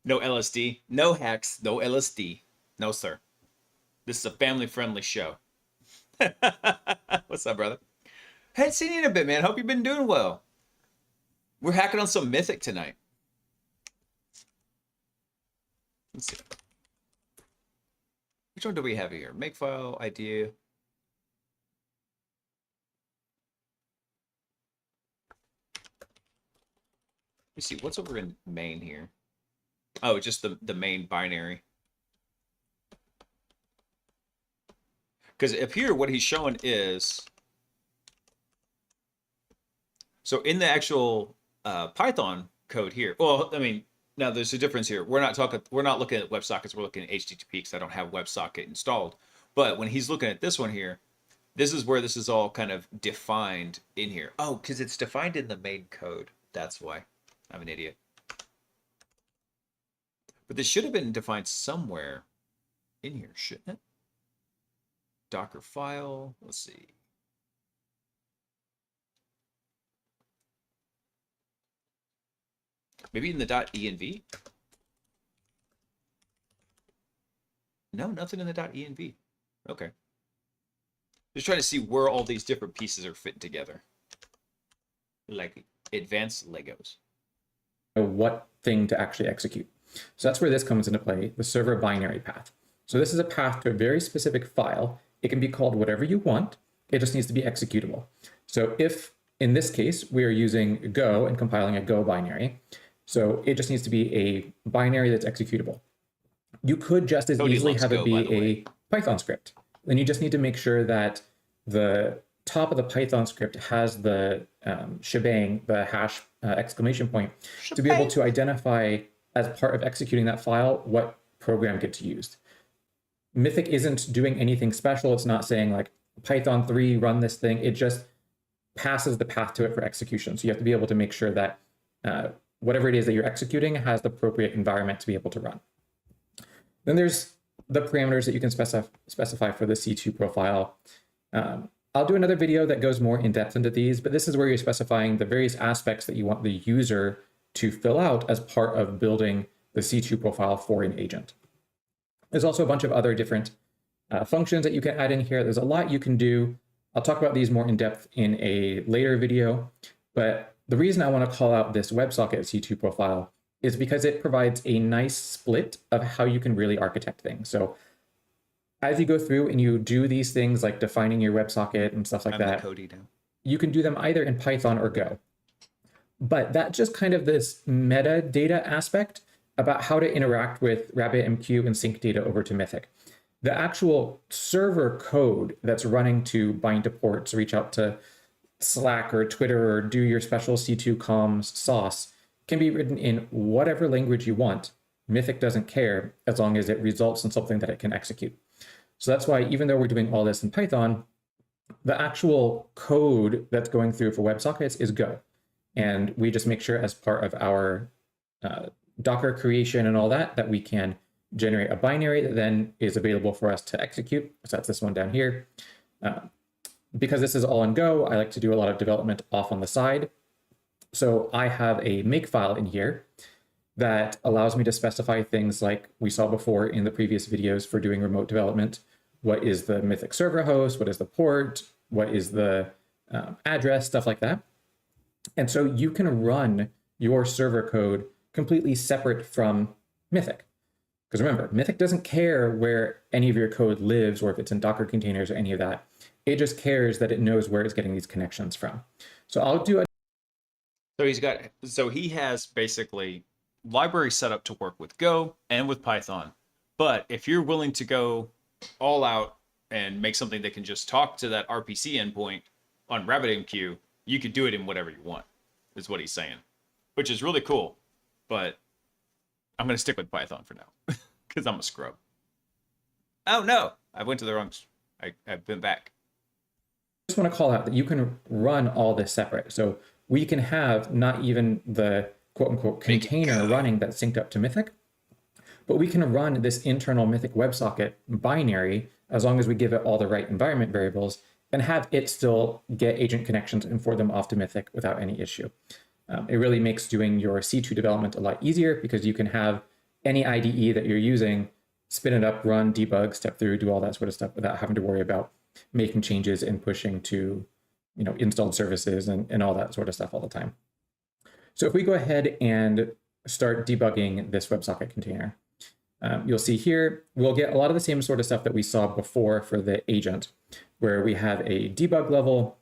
No LSD, no hacks, no LSD. No, sir. This is a family-friendly show. What's up, brother? Hadn't seen you in a bit, man. Hope you've been doing well. We're hacking on some Mythic tonight. Let's see. Which one do we have here? Makefile, idea. Let me see, what's over in main here? Oh, just the main binary. Because up here, what he's showing is... So in the actual Python code here, well, I mean, now there's a difference here. We're not looking at WebSockets, we're looking at HTTP because I don't have WebSocket installed. But when he's looking at this one here, this is where this is all kind of defined in here. Oh, because it's defined in the main code. That's why. I'm an idiot. But this should have been defined somewhere in here, shouldn't it? Docker file, let's see. Maybe in the .env? No, nothing in the .env. Okay. Just trying to see where all these different pieces are fitting together. Like advanced Legos. What thing to actually execute. So that's where this comes into play, the server binary path. So this is a path to a very specific file. It can be called whatever you want. It just needs to be executable. So if, in this case, we are using Go and compiling a Go binary, so it just needs to be a binary that's executable. You could just as easily have it be a Python script. Then you just need to make sure that the top of the Python script has the shebang, the hash exclamation point, to be able to identify as part of executing that file what program gets used. Mythic isn't doing anything special. It's not saying like Python 3 run this thing. It just passes the path to it for execution. So you have to be able to make sure that whatever it is that you're executing has the appropriate environment to be able to run. Then there's the parameters that you can specify for the C2 profile. I'll do another video that goes more in depth into these, but this is where you're specifying the various aspects that you want the user to fill out as part of building the C2 profile for an agent. There's also a bunch of other different functions that you can add in here. There's a lot you can do. I'll talk about these more in depth in a later video, but the reason I want to call out this WebSocket C2 profile is because it provides a nice split of how you can really architect things. So as you go through and you do these things like defining your WebSocket and stuff like that, you can do them either in Python or Go. But that's just kind of this metadata aspect about how to interact with RabbitMQ and sync data over to Mythic. The actual server code that's running to bind to ports, reach out to Slack or Twitter or do your special C2 comms sauce can be written in whatever language you want. Mythic doesn't care as long as it results in something that it can execute. So that's why even though we're doing all this in Python, the actual code that's going through for WebSockets is Go. And we just make sure as part of our Docker creation and all that, that we can generate a binary that then is available for us to execute. So that's this one down here. Because this is all in Go, I like to do a lot of development off on the side. So I have a makefile in here that allows me to specify things like we saw before in the previous videos for doing remote development. What is the Mythic server host? What is the port? What is the address? Stuff like that. And so you can run your server code completely separate from Mythic. Because remember, Mythic doesn't care where any of your code lives or if it's in Docker containers or any of that. It just cares that it knows where it's getting these connections from. So I'll do a So he has basically libraries set up to work with Go and with Python. But if you're willing to go all out and make something that can just talk to that RPC endpoint on RabbitMQ, you could do it in whatever you want, is what he's saying, which is really cool. But I'm going to stick with Python for now because I'm a scrub. Oh, no, I went to the wrong. I've been back. just want to call out that you can run all this separate. So we can have not even the quote unquote container running that's synced up to Mythic, but we can run this internal Mythic WebSocket binary as long as we give it all the right environment variables and have it still get agent connections and forward them off to Mythic without any issue. It really makes doing your C2 development a lot easier because you can have any IDE that you're using, spin it up, run, debug, step through, do all that sort of stuff without having to worry about making changes and pushing to, installed services and all that sort of stuff all the time. So if we go ahead and start debugging this WebSocket container, you'll see here, we'll get a lot of the same sort of stuff that we saw before for the agent, where we have a debug level.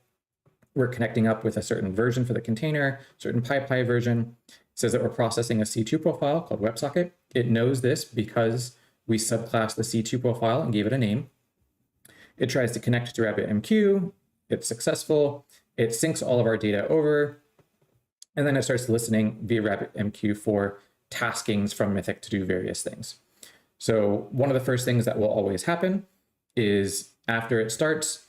We're connecting up with a certain version for the container, certain PyPy version. It says that we're processing a C2 profile called WebSocket. It knows this because we subclassed the C2 profile and gave it a name. It tries to connect to RabbitMQ. It's successful. It syncs all of our data over. And then it starts listening via RabbitMQ for taskings from Mythic to do various things. So one of the first things that will always happen is after it starts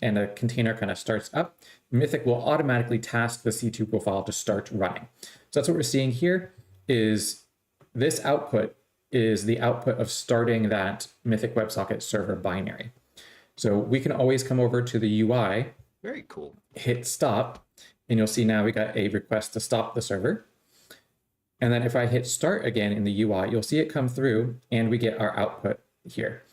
and a container kind of starts up, Mythic will automatically task the C2 profile to start running. So that's what we're seeing here is this output is the output of starting that Mythic WebSocket server binary. So we can always come over to the UI, very cool, hit stop, and you'll see now we got a request to stop the server. And then if I hit start again in the UI, you'll see it come through and we get our output here.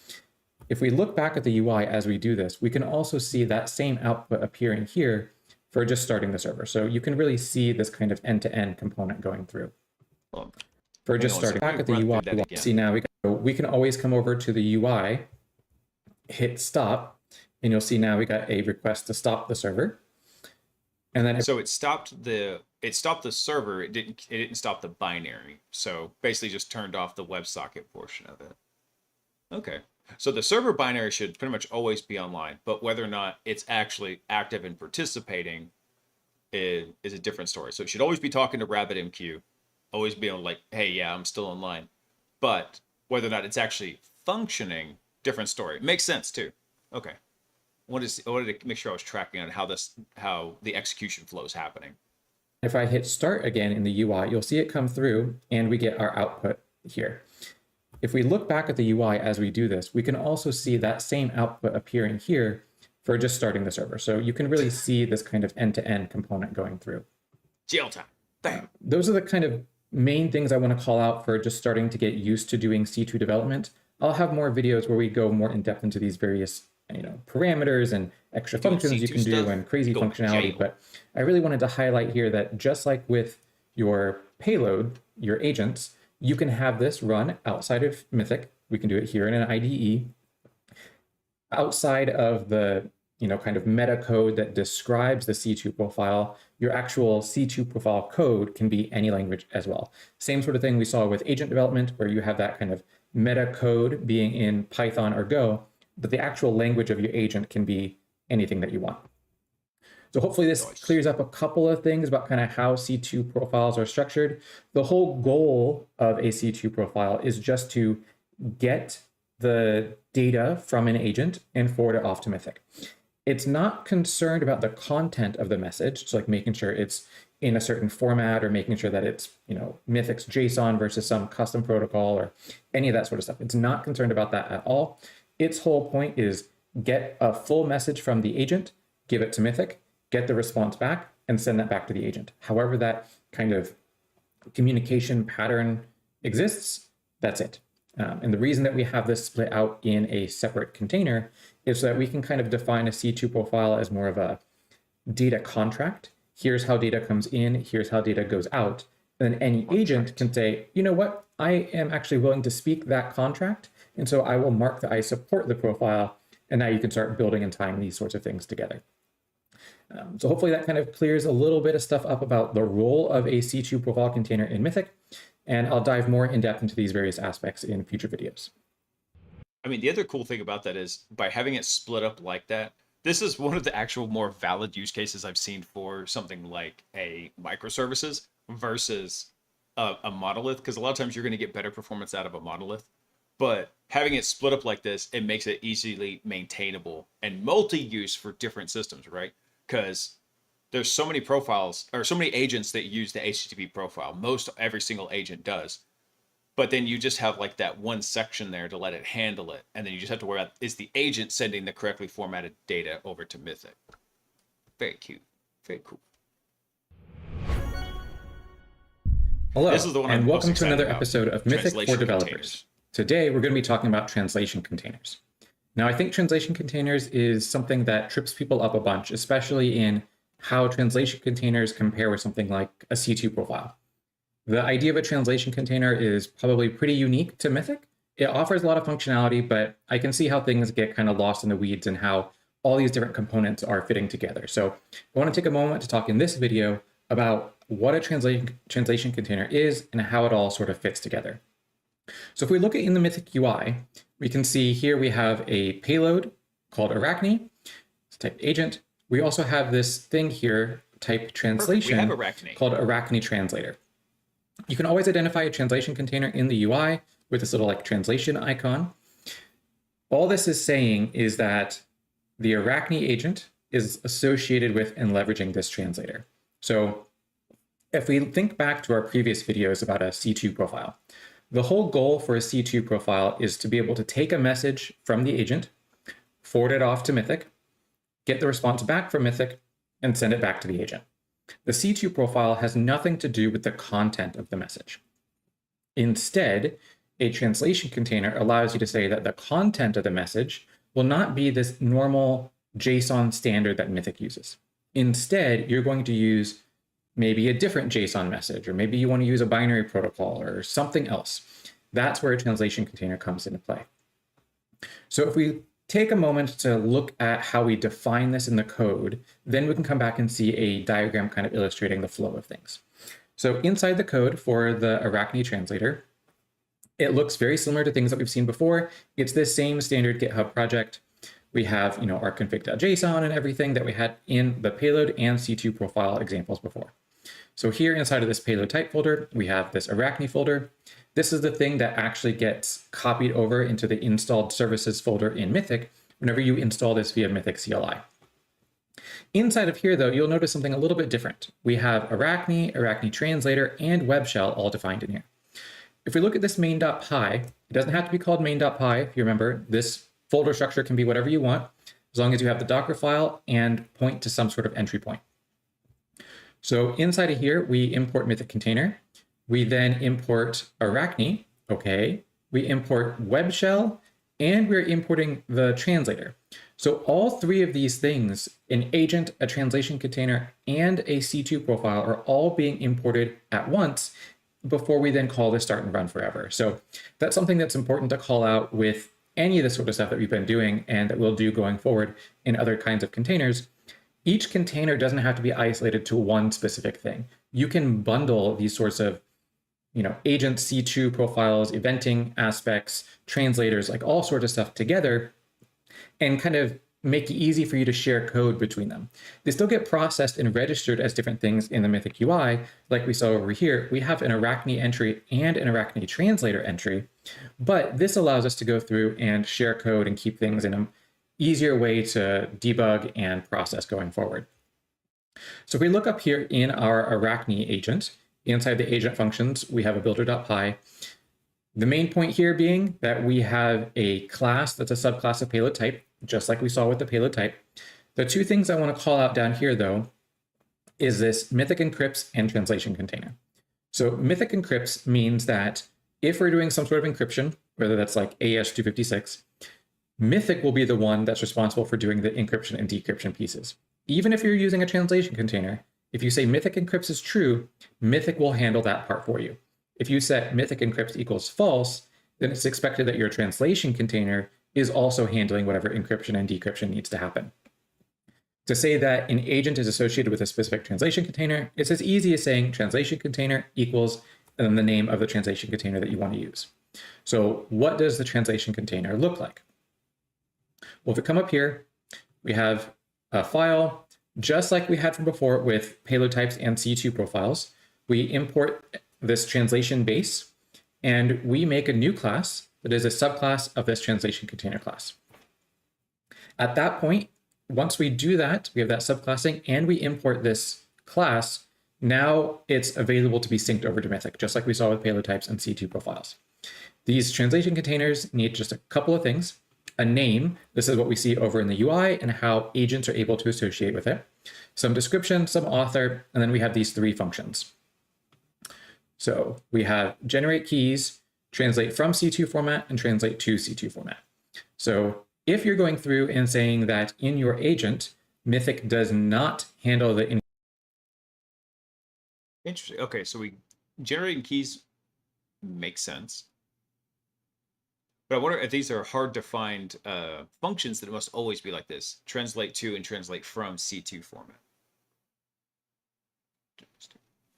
If we look back at the UI as we do this, we can also see that same output appearing here for just starting the server. So you can really see this kind of end-to-end component going through. For just starting back at the UI, see now we can always come over to the UI, hit stop, and you'll see now we got a request to stop the server. And then so it stopped the server. It didn't stop the binary. So basically just turned off the WebSocket portion of it. Okay. So the server binary should pretty much always be online, but whether or not it's actually active and participating is a different story. So it should always be talking to RabbitMQ, always be on like, hey, yeah, I'm still online. But whether or not it's actually functioning, different story. It makes sense too. Okay. I wanted to make sure I was tracking on how the execution flow is happening. If I hit start again in the UI, you'll see it come through and we get our output here. If we look back at the UI as we do this, we can also see that same output appearing here for just starting the server. So you can really see this kind of end-to-end component going through. Jail time. Bam. Those are the kind of main things I want to call out for just starting to get used to doing C2 development. I'll have more videos where we go more in depth into these various parameters and extra functions you can do and crazy functionality. But I really wanted to highlight here that just like with your payload, your agents, you can have this run outside of Mythic. We can do it here in an IDE. Outside of the kind of meta code that describes the C2 profile, your actual C2 profile code can be any language as well. Same sort of thing we saw with agent development, where you have that kind of meta code being in Python or Go, but the actual language of your agent can be anything that you want. So hopefully this clears up a couple of things about kind of how C2 profiles are structured. The whole goal of a C2 profile is just to get the data from an agent and forward it off to Mythic. It's not concerned about the content of the message, so like making sure it's in a certain format or making sure that it's, Mythic's JSON versus some custom protocol or any of that sort of stuff. It's not concerned about that at all. Its whole point is get a full message from the agent, give it to Mythic, get the response back, and send that back to the agent. However that kind of communication pattern exists, that's it. And the reason that we have this split out in a separate container is so that we can kind of define a C2 profile as more of a data contract. Here's how data comes in, here's how data goes out, then any agent can say, you know what, I am actually willing to speak that contract. And so I will mark that I support the profile. And now you can start building and tying these sorts of things together. So hopefully that kind of clears a little bit of stuff up about the role of a C2 profile container in Mythic. And I'll dive more in depth into these various aspects in future videos. I mean, the other cool thing about that is by having it split up like that, this is one of the actual more valid use cases I've seen for something like a microservices versus a monolith, because a lot of times you're going to get better performance out of a monolith. But having it split up like this, it makes it easily maintainable and multi-use for different systems, right? Because there's so many profiles or so many agents that use the HTTP profile. Most every single agent does. But then you just have like that one section there to let it handle it. And then you just have to worry about, is the agent sending the correctly formatted data over to Mythic? Very cute. Very cool. Hello, This is the one and I'm most welcome to excited another about. episode of Mythic for Translation Developers. containers. Today, we're going to be talking about translation containers. Now, I think translation containers is something that trips people up a bunch, especially in how translation containers compare with something like a C2 profile. The idea of a translation container is probably pretty unique to Mythic. It offers a lot of functionality, but I can see how things get kind of lost in the weeds and how all these different components are fitting together. So I want to take a moment to talk in this video about what a translation container is and how it all sort of fits together. So if we look at in the Mythic UI, we can see here we have a payload called Arachne, it's type agent. We also have this thing here, type translation, We have Arachne. called Arachne translator. You can always identify a translation container in the UI with this little like translation icon. All this is saying is that the Arachne agent is associated with and leveraging this translator. So if we think back to our previous videos about a C2 profile, the whole goal for a C2 profile is to be able to take a message from the agent, forward it off to Mythic, get the response back from Mythic, and send it back to the agent. The C2 profile has nothing to do with the content of the message. Instead, a translation container allows you to say that the content of the message will not be this normal JSON standard that Mythic uses. Instead, you're going to use maybe a different JSON message, or maybe you want to use a binary protocol or something else. That's where a translation container comes into play. So if we take a moment to look at how we define this in the code, then we can come back and see a diagram kind of illustrating the flow of things. So inside the code for the Arachne translator, it looks very similar to things that we've seen before. It's this same standard GitHub project. We have, our config.json and everything that we had in the payload and C2 profile examples before. So here inside of this payload type folder, we have this Arachne folder. This is the thing that actually gets copied over into the installed services folder in Mythic whenever you install this via Mythic CLI. Inside of here, though, you'll notice something a little bit different. We have Arachne, Arachne translator, and web shell all defined in here. If we look at this main.py, it doesn't have to be called main.py. If you remember, this folder structure can be whatever you want, as long as you have the Docker file and point to some sort of entry point. So inside of here, we import Mythic container. We then import Arachne, okay. We import web shell, and we're importing the translator. So all three of these things, an agent, a translation container, and a C2 profile are all being imported at once before we then call this start and run forever. So that's something that's important to call out with any of the sort of stuff that we've been doing and that we'll do going forward in other kinds of containers. Each container doesn't have to be isolated to one specific thing. You can bundle these sorts of, agent C2 profiles, eventing aspects, translators, like all sorts of stuff together and kind of make it easy for you to share code between them. They still get processed and registered as different things in the Mythic UI. Like we saw over here, we have an Arachne entry and an Arachne translator entry, but this allows us to go through and share code and keep things in an easier way to debug and process going forward. So if we look up here in our Arachne agent, inside the agent functions, we have a builder.py. The main point here being that we have a class that's a subclass of payload type, just like we saw with the payload type. The two things I want to call out down here, though, is this Mythic encrypts and translation container. So Mythic encrypts means that if we're doing some sort of encryption, whether that's like AES-256, Mythic will be the one that's responsible for doing the encryption and decryption pieces. Even if you're using a translation container, If you say Mythic encrypts is true, Mythic will handle that part for you. If you set Mythic encrypts equals false, then it's expected that your translation container is also handling whatever encryption and decryption needs to happen. To say that an agent is associated with a specific translation container, it's as easy as saying translation container equals and then the name of the translation container that you want to use. So what does the translation container look like? Well, if we come up here, we have a file, just like we had from before with payload types and C2 profiles. We import this translation base, and we make a new class that is a subclass of this translation container class. At that point, once we do that, we have that subclassing, and we import this class, now it's available to be synced over to Mythic, just like we saw with payload types and C2 profiles. These translation containers need just a couple of things. A name, this is what we see over in the UI and how agents are able to associate with it. Some description, some author, and then we have these three functions. So we have generate keys, translate from C2 format, and translate to C2 format. So if you're going through and saying that in your agent, Mythic does not handle the... Interesting. Okay, so we generating keys makes sense. But I wonder if these are hard to find functions that must always be like this. Translate to and translate from C2 format.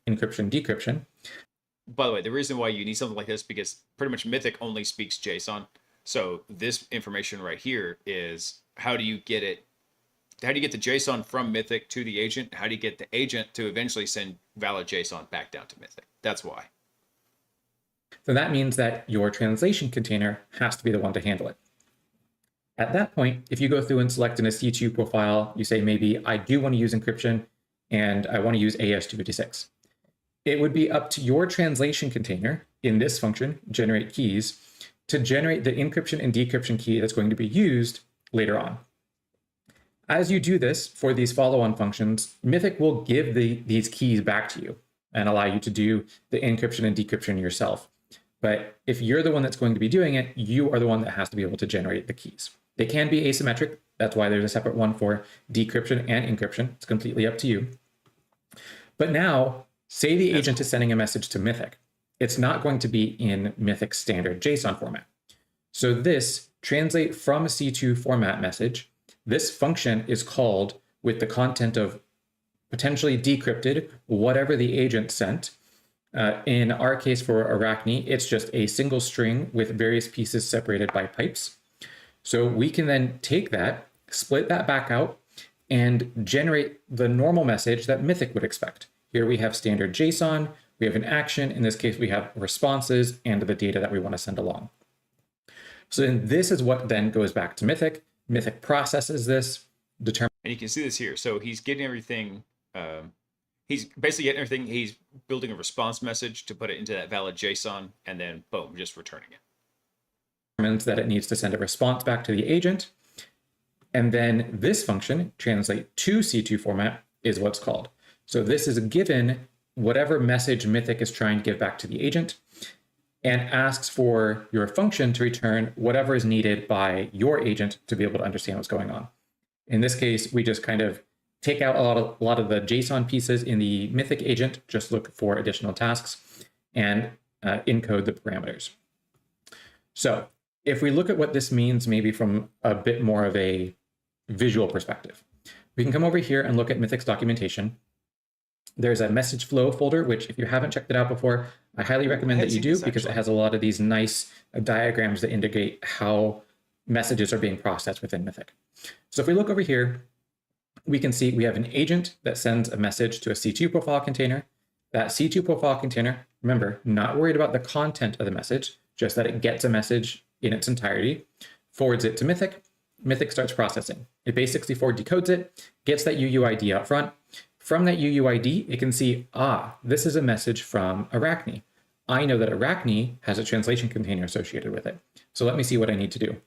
Encryption, decryption. By the way, the reason why you need something like this because pretty much Mythic only speaks JSON. So this information right here is how do you get it? How do you get the JSON from Mythic to the agent? How do you get the agent to eventually send valid JSON back down to Mythic? That's why. So that means that your translation container has to be the one to handle it. At that point, if you go through and select in a C2 profile, you say maybe I do want to use encryption and I want to use AES-256. It would be up to your translation container in this function, generate keys, to generate the encryption and decryption key that's going to be used later on. As you do this for these follow-on functions, Mythic will give these keys back to you and allow you to do the encryption and decryption yourself. But if you're the one that's going to be doing it, you are the one that has to be able to generate the keys. They can be asymmetric. That's why there's a separate one for decryption and encryption. It's completely up to you. But now, say the agent is sending a message to Mythic. It's not going to be in Mythic's standard JSON format. So this translate from C2 format message, this function is called with the content of potentially decrypted, whatever the agent sent. In our case for Arachne, it's just a single string with various pieces separated by pipes. So we can then take that, split that back out, and generate the normal message that Mythic would expect. Here we have standard JSON, we have an action, in this case we have responses and the data that we want to send along. So then this is what then goes back to Mythic. Mythic processes this, determines. And you can see this here. So he's getting everything, he's basically getting everything, he's building a response message to put it into that valid JSON, and then boom, just returning it. That it needs to send a response back to the agent. And then this function, translate to C2 format, is what's called. So this is given whatever message Mythic is trying to give back to the agent and asks for your function to return whatever is needed by your agent to be able to understand what's going on. In this case, we just kind of take out a lot of the JSON pieces in the Mythic agent, just look for additional tasks and encode the parameters. So if we look at what this means, maybe from a bit more of a visual perspective, we can come over here and look at Mythic's documentation. There's a message flow folder, which if you haven't checked it out before, I highly recommend that you do because it has a lot of these nice diagrams that indicate how messages are being processed within Mythic. So if we look over here, we can see we have an agent that sends a message to a C2 profile container. That C2 profile container, remember, not worried about the content of the message, just that it gets a message in its entirety, forwards it to Mythic. Mythic starts processing. It base64 decodes it, gets that UUID out front. From that UUID, it can see, this is a message from Arachne. I know that Arachne has a translation container associated with it. So let me see what I need to do.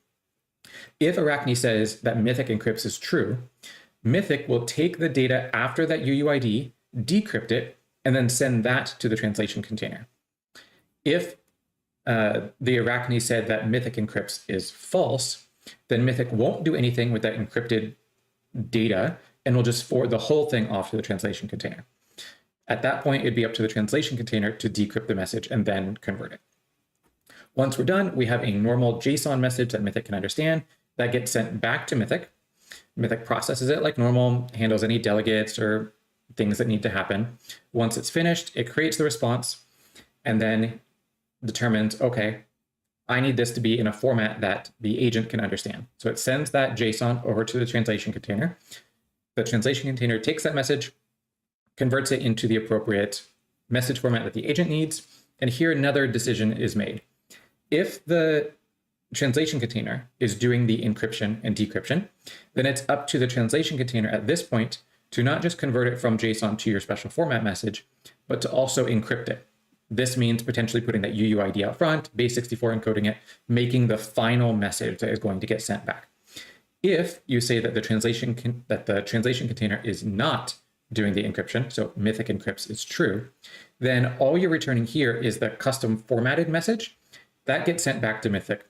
If Arachne says that Mythic encrypts is true, Mythic will take the data after that UUID, decrypt it, and then send that to the translation container. If the Arachne said that Mythic encrypts is false, then Mythic won't do anything with that encrypted data and will just forward the whole thing off to the translation container. At that point, it'd be up to the translation container to decrypt the message and then convert it. Once we're done, we have a normal JSON message that Mythic can understand that gets sent back to Mythic. Mythic processes it like normal, handles any delegates or things that need to happen. Once it's finished, it creates the response and then determines, okay, I need this to be in a format that the agent can understand. So it sends that JSON over to the translation container. The translation container takes that message, converts it into the appropriate message format that the agent needs. And here another decision is made. If the translation container is doing the encryption and decryption, then it's up to the translation container at this point to not just convert it from JSON to your special format message, but to also encrypt it. This means potentially putting that UUID out front, base64 encoding it, making the final message that is going to get sent back. If you say that the translation container is not doing the encryption, so Mythic encrypts is true, then all you're returning here is the custom formatted message that gets sent back to Mythic.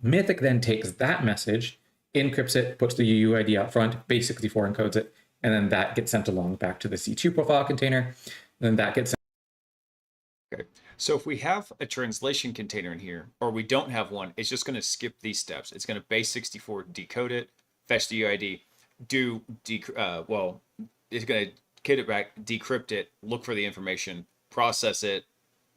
Mythic then takes that message, encrypts it, puts the UUID out front, base64 encodes it, and then that gets sent along back to the C2 profile container. And then that gets sent. Okay. So if we have a translation container in here, or we don't have one, it's just going to skip these steps. It's going to base64 decode it, fetch the UID, it's going to kit it back, decrypt it, look for the information, process it,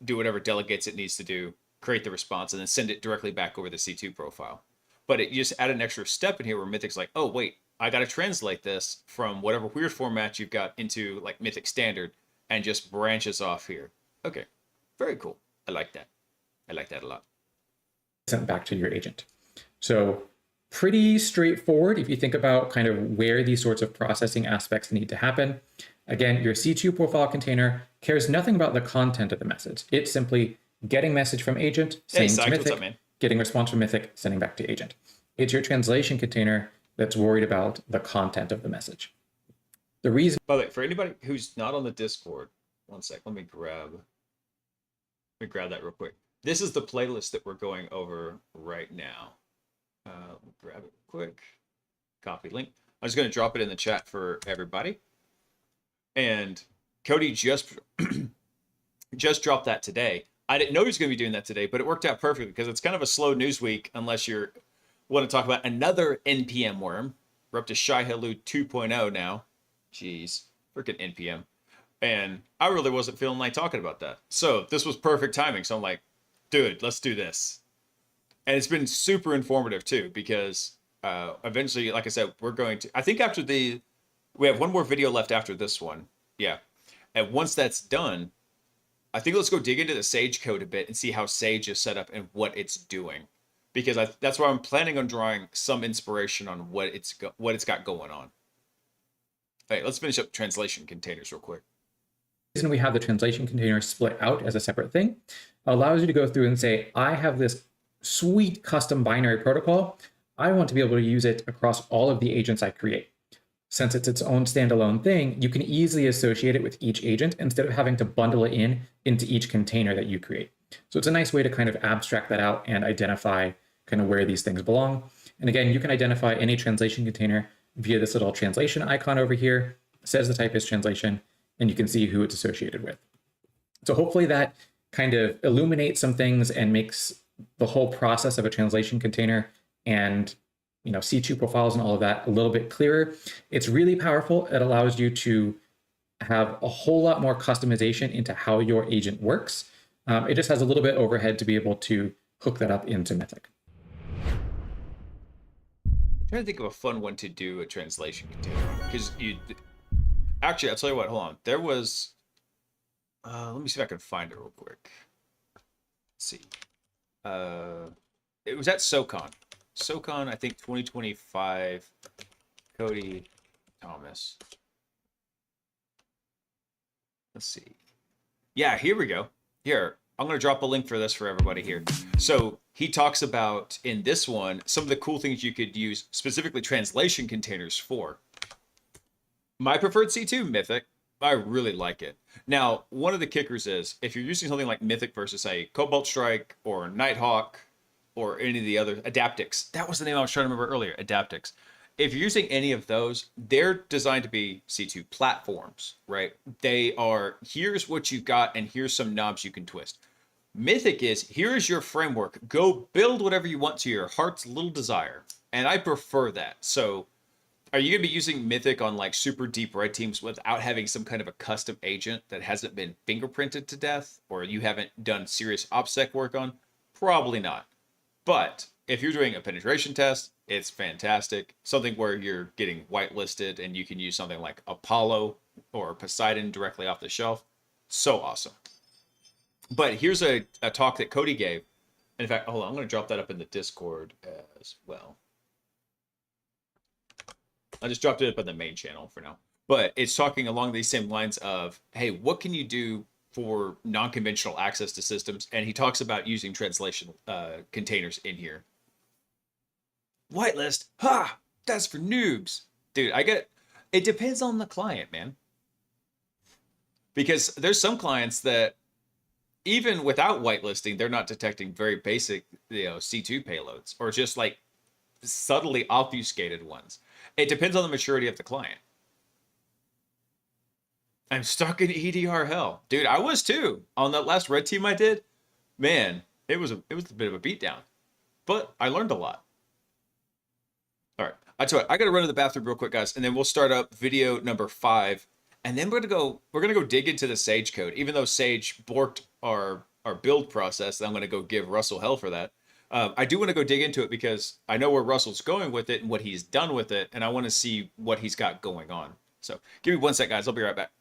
do whatever delegates it needs to do, create the response, and then send it directly back over the C2 profile. But you just add an extra step in here where Mythic's like, oh, wait, I got to translate this from whatever weird format you've got into like Mythic Standard and just branches off here. Okay, very cool. I like that. I like that a lot. Sent back to your agent. So pretty straightforward if you think about kind of where these sorts of processing aspects need to happen. Again, your C2 profile container cares nothing about the content of the message. It's simply getting message from agent, sending to Mythic, getting response from Mythic, sending back to agent. It's your translation container that's worried about the content of the message. The reason... By the way, for anybody who's not on the Discord, one sec, let me grab that real quick. This is the playlist that we're going over right now. Let me grab it quick. Copy link. I'm just going to drop it in the chat for everybody. And Cody just dropped that today. I didn't know he was going to be doing that today, but it worked out perfectly because it's kind of a slow news week unless you want to talk about another NPM worm. We're up to Shy Hello 2.0 now. Jeez, freaking NPM. And I really wasn't feeling like talking about that. So this was perfect timing. So I'm like, dude, let's do this. And it's been super informative too, because eventually, like I said, we're going to, I think after we have one more video left after this one. Yeah. And once that's done, I think let's go dig into the Sage code a bit and see how Sage is set up and what it's doing. Because that's why I'm planning on drawing some inspiration on what it's got going on. All right, let's finish up translation containers real quick. The reason we have the translation container split out as a separate thing allows you to go through and say, I have this sweet custom binary protocol. I want to be able to use it across all of the agents I create. Since it's its own standalone thing, you can easily associate it with each agent instead of having to bundle it into each container that you create. So it's a nice way to kind of abstract that out and identify kind of where these things belong. And again, you can identify any translation container via this little translation icon over here. It says the type is translation, and you can see who it's associated with. So hopefully that kind of illuminates some things and makes the whole process of a translation container and C2 profiles and all of that a little bit clearer. It's really powerful. It allows you to have a whole lot more customization into how your agent works. It just has a little bit overhead to be able to hook that up into Mythic. I'm trying to think of a fun one to do a translation container because actually, I'll tell you what, hold on. There was, let me see if I can find it real quick. Let's see. It was at SoCon. SoCon, I think 2025, Cody Thomas. Let's see. Yeah, here we go. Here, I'm going to drop a link for this for everybody here. So he talks about, in this one, some of the cool things you could use specifically translation containers for. My preferred C2, Mythic. I really like it. Now, one of the kickers is, if you're using something like Mythic versus, say, Cobalt Strike or Nighthawk, or any of the other Adaptix. That was the name I was trying to remember earlier, Adaptix. if you're using any of those, they're designed to be C2 platforms, right? They are, here's what you've got, and here's some knobs you can twist. Mythic is, here's your framework. Go build whatever you want to your heart's little desire. And I prefer that. So are you going to be using Mythic on like super deep red teams without having some kind of a custom agent that hasn't been fingerprinted to death, or you haven't done serious OPSEC work on? Probably not. But if you're doing a penetration test, it's fantastic. Something where you're getting whitelisted and you can use something like Apollo or Poseidon directly off the shelf. So awesome. But here's a talk that Cody gave. In fact, hold on, I'm going to drop that up in the Discord as well. I just dropped it up on the main channel for now. But it's talking along these same lines of, hey, what can you do for non-conventional access to systems? And he talks about using translation containers in here. Whitelist? Ha! That's for noobs. Dude, it depends on the client, man. Because there's some clients that, even without whitelisting, they're not detecting very basic, C2 payloads, or just like subtly obfuscated ones. It depends on the maturity of the client. I'm stuck in EDR hell. Dude, I was too. On that last red team I did, man, it was a bit of a beatdown. But I learned a lot. All right. I tell you what, I gotta run to the bathroom real quick, guys, and then we'll start up video number 5. And then we're gonna go dig into the Sage code. Even though Sage borked our build process, I'm gonna go give Russell hell for that. I do want to go dig into it because I know where Russell's going with it and what he's done with it, and I want to see what he's got going on. So give me 1 sec, guys. I'll be right back.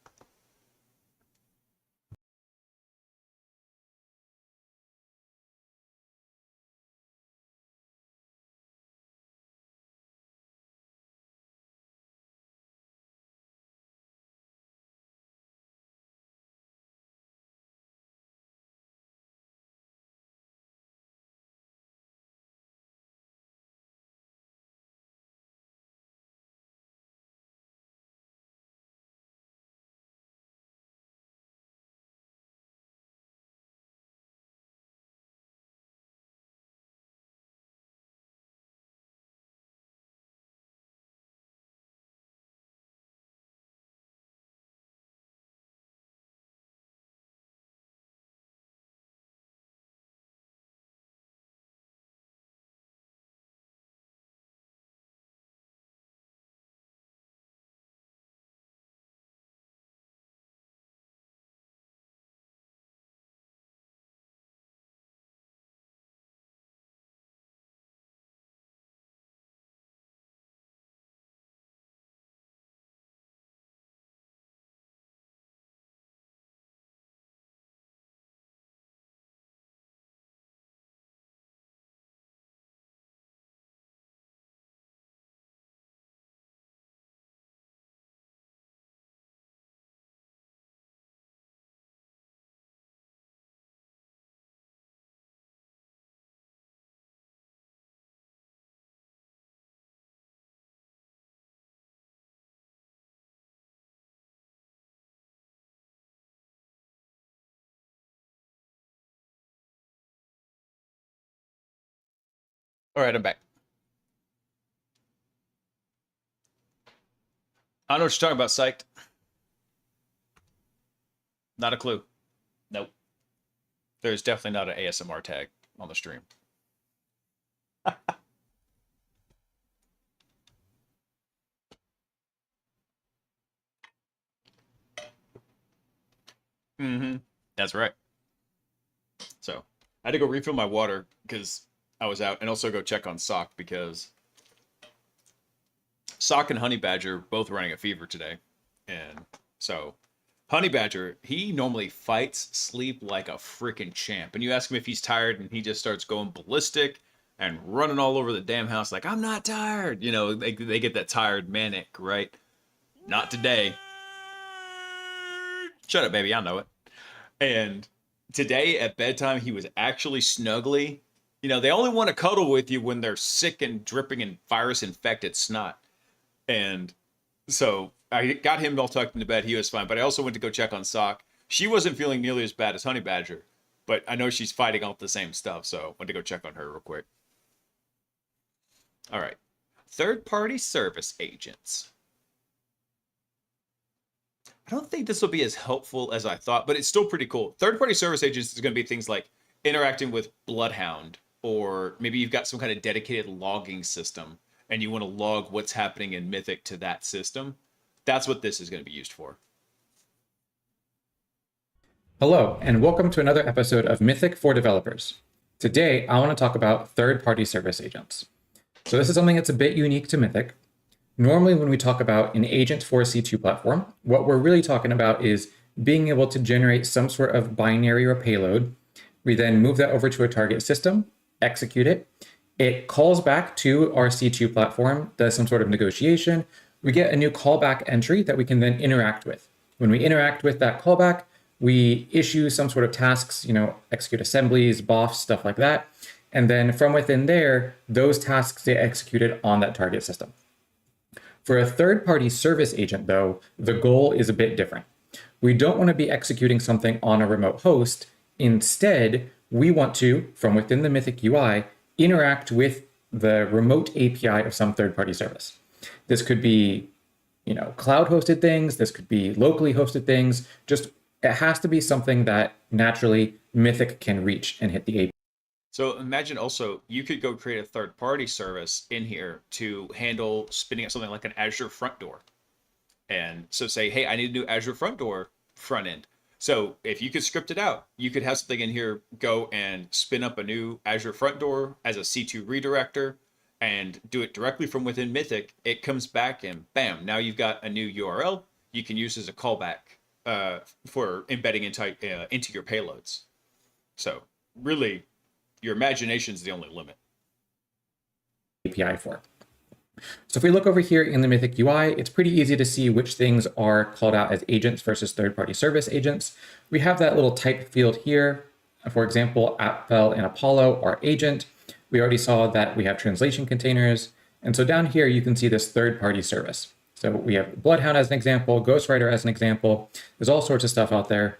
All right, I'm back. I don't know what you're talking about, psyched. Not a clue. Nope. There's definitely not an ASMR tag on the stream. Mm-hmm. That's right. So I had to go refill my water because I was out, and also go check on Sock because Sock and Honey Badger both running a fever today. And so Honey Badger, he normally fights sleep like a freaking champ. And you ask him if he's tired, and he just starts going ballistic and running all over the damn house like, I'm not tired. You know, they get that tired manic, right? Not today. Shut up, baby. I know it. And today at bedtime, he was actually snuggly. You know, they only want to cuddle with you when they're sick and dripping in virus-infected snot. And so I got him all tucked into bed. He was fine. But I also went to go check on Sock. She wasn't feeling nearly as bad as Honey Badger. But I know she's fighting off the same stuff. So I went to go check on her real quick. All right. third-party service agents. I don't think this will be as helpful as I thought, but it's still pretty cool. Third-party service agents is going to be things like interacting with Bloodhound, or maybe you've got some kind of dedicated logging system and you want to log what's happening in Mythic to that system. That's what this is going to be used for. Hello, and welcome to another episode of Mythic for Developers. Today, I want to talk about third-party service agents. So this is something that's a bit unique to Mythic. Normally, when we talk about an agent for a C2 platform, what we're really talking about is being able to generate some sort of binary or payload. We then move that over to a target system, execute it. It calls back to our C2 platform, does some sort of negotiation. We get a new callback entry that we can then interact with. When we interact with that callback, we issue some sort of tasks, execute assemblies, BOFs, stuff like that. And then from within there, those tasks get executed on that target system. For a third-party service agent, though, the goal is a bit different. We don't want to be executing something on a remote host. Instead, we want to, from within the Mythic UI, interact with the remote API of some third-party service. This could be, cloud-hosted things. This could be locally hosted things. It has to be something that naturally Mythic can reach and hit the API. So imagine also, you could go create a third-party service in here to handle spinning up something like an Azure front door. And so say, hey, I need a new Azure front door front end. So if you could script it out, you could have something in here go and spin up a new Azure front door as a C2 redirector and do it directly from within Mythic. It comes back and bam, now you've got a new URL you can use as a callback for embedding into your payloads. So really, your imagination is the only limit. API for. So if we look over here in the Mythic UI, it's pretty easy to see which things are called out as agents versus third-party service agents. We have that little type field here. For example, Appel and Apollo are agent. We already saw that we have translation containers. And so down here, you can see this third-party service. So we have Bloodhound as an example, Ghostwriter as an example. There's all sorts of stuff out there.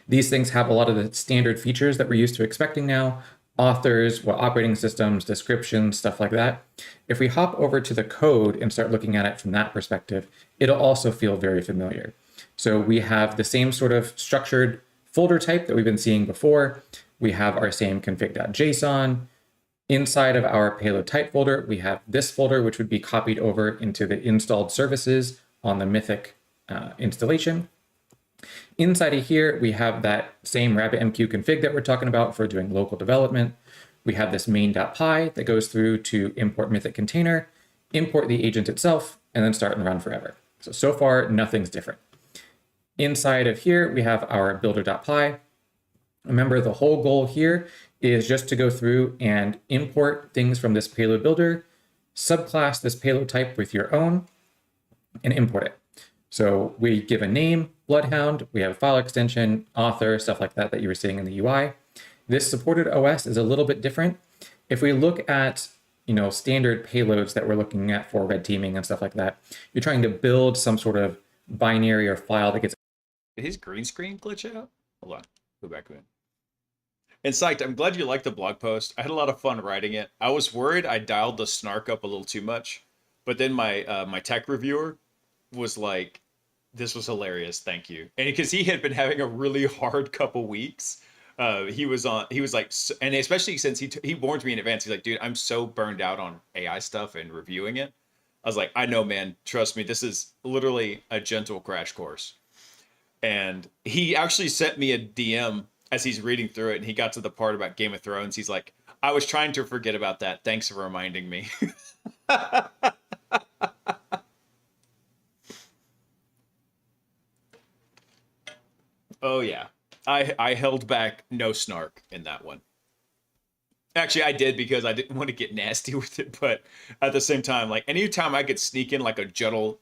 These things have a lot of the standard features that we're used to expecting now. Authors, operating systems, descriptions, stuff like that. If we hop over to the code and start looking at it from that perspective, it'll also feel very familiar. So we have the same sort of structured folder type that we've been seeing before. We have our same config.json. Inside of our payload type folder, we have this folder, which would be copied over into the installed services on the Mythic installation. Inside of here, we have that same RabbitMQ config that we're talking about for doing local development. We have this main.py that goes through to import Mythic container, import the agent itself, and then start and run forever. So far, nothing's different. Inside of here, we have our builder.py. Remember, the whole goal here is just to go through and import things from this payload builder, subclass this payload type with your own, and import it. So we give a name, Bloodhound, we have a file extension, author, stuff like that you were seeing in the UI. This supported OS is a little bit different. If we look at standard payloads that we're looking at for red teaming and stuff like that, you're trying to build some sort of binary or file that gets... Did his green screen glitch out? Hold on, go back to it. And Psyched, I'm glad you liked the blog post. I had a lot of fun writing it. I was worried I dialed the snark up a little too much, but then my tech reviewer was like, this was hilarious, thank you. And because he had been having a really hard couple weeks, he was like, and especially since he warned me in advance, he's like, dude, I'm so burned out on AI stuff and reviewing it. I was like, I know, man, trust me, this is literally a gentle crash course. And he actually sent me a DM as he's reading through it, and he got to the part about Game of Thrones. He's like, I was trying to forget about that. Thanks for reminding me. Oh, yeah. I held back no snark in that one. Actually, I did because I didn't want to get nasty with it, but at the same time, like, anytime I could sneak in like a subtle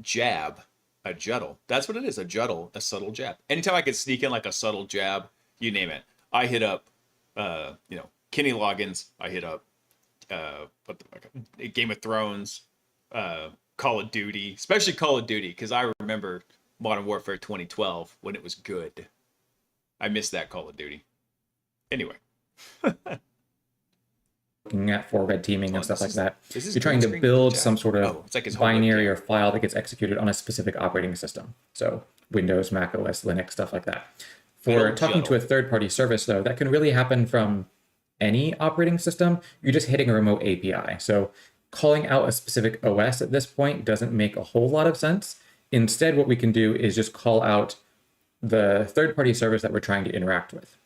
jab, a juttle. That's what it is, a juttle, a subtle jab. Anytime I could sneak in like a subtle jab, you name it. I hit up, Kenny Loggins. I hit up, Game of Thrones, Call of Duty, especially Call of Duty, because I remember Modern Warfare 2012 when it was good. I miss that Call of Duty. Anyway. looking at for red teaming and stuff like that. Is this You're trying to green screen build chat? some sort of Oh, it's like his whole binary webcam. or file that gets executed on a specific operating system. So Windows, Mac OS, Linux, stuff like that. For Little talking to a third-party service, though, that can really happen from any operating system. You're just hitting a remote API. So calling out a specific OS at this point doesn't make a whole lot of sense. Instead, what we can do is just call out the third-party service that we're trying to interact with.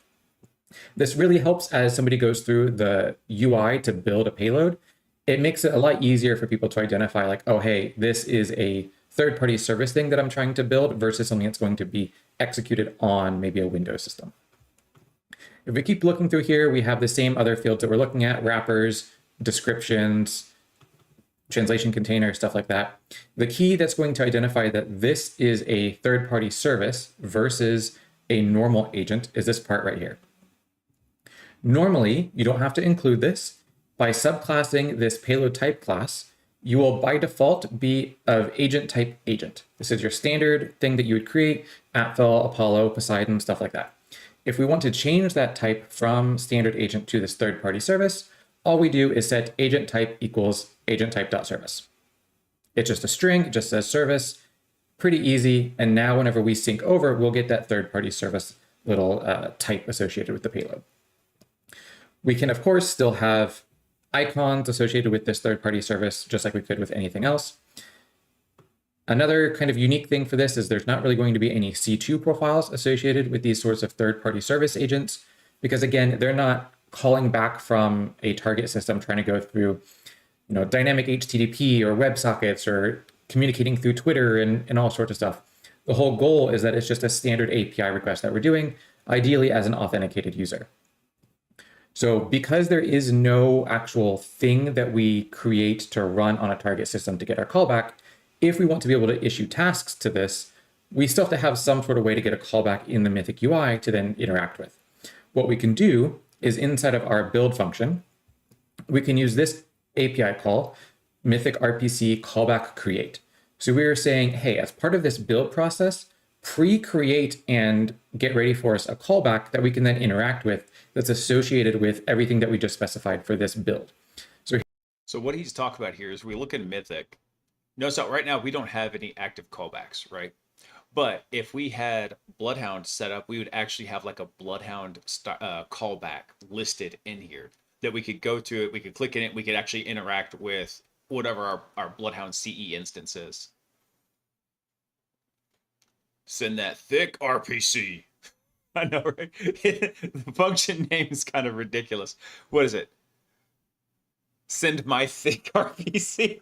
This really helps as somebody goes through the UI to build a payload. It makes it a lot easier for people to identify like, oh, hey, this is a third-party service thing that I'm trying to build versus something that's going to be executed on maybe a Windows system. If we keep looking through here, we have the same other fields that we're looking at: wrappers, descriptions, translation container, stuff like that. The key that's going to identify that this is a third-party service versus a normal agent is this part right here. Normally, you don't have to include this. By subclassing this payload type class, you will by default be of agent type agent. This is your standard thing that you would create: Atfel, Apollo, Poseidon, stuff like that. If we want to change that type from standard agent to this third-party service, all we do is set agent type equals agent type.service. It's just a string, it just says service, pretty easy. And now whenever we sync over, we'll get that third-party service little type associated with the payload. We can, of course, still have icons associated with this third-party service, just like we could with anything else. Another kind of unique thing for this is there's not really going to be any C2 profiles associated with these sorts of third-party service agents, because again, they're not calling back from a target system trying to go through, dynamic HTTP or WebSockets or communicating through Twitter and all sorts of stuff. The whole goal is that it's just a standard API request that we're doing, ideally as an authenticated user. So because there is no actual thing that we create to run on a target system to get our callback, if we want to be able to issue tasks to this, we still have to have some sort of way to get a callback in the Mythic UI to then interact with. What we can do is inside of our build function, we can use this API call, Mythic RPC callback create. So we are saying, hey, as part of this build process, pre-create and get ready for us a callback that we can then interact with that's associated with everything that we just specified for this build. So what he's talking about here is we look at Mythic. No, so right now we don't have any active callbacks, right? But if we had Bloodhound set up, we would actually have like a Bloodhound callback listed in here that we could go to it, we could click in it, we could actually interact with whatever our Bloodhound CE instance is. Send that thick RPC. I know, right? The function name is kind of ridiculous. What is it? Send my thick RPC.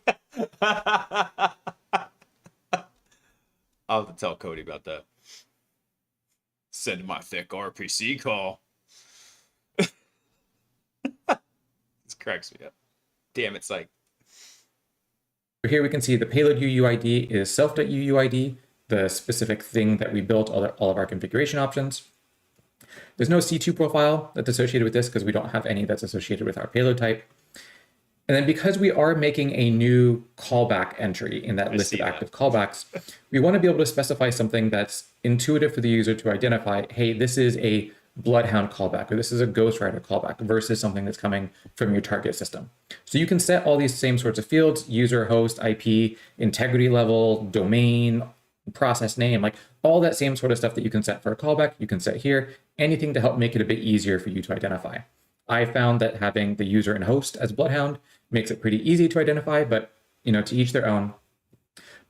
I'll have to tell Cody about that. Send my thick RPC call. This cracks me up. Damn, it's like. Here we can see the payload UUID is self.uuid, the specific thing that we built all of our configuration options. There's no C2 profile that's associated with this because we don't have any that's associated with our payload type. And then because we are making a new callback entry in that list of active callbacks, we want to be able to specify something that's intuitive for the user to identify, hey, this is a Bloodhound callback, or this is a Ghostwriter callback versus something that's coming from your target system. So you can set all these same sorts of fields: user, host, IP, integrity level, domain, process name, like all that same sort of stuff that you can set for a callback, you can set here, anything to help make it a bit easier for you to identify. I found that having the user and host as Bloodhound makes it pretty easy to identify, but to each their own.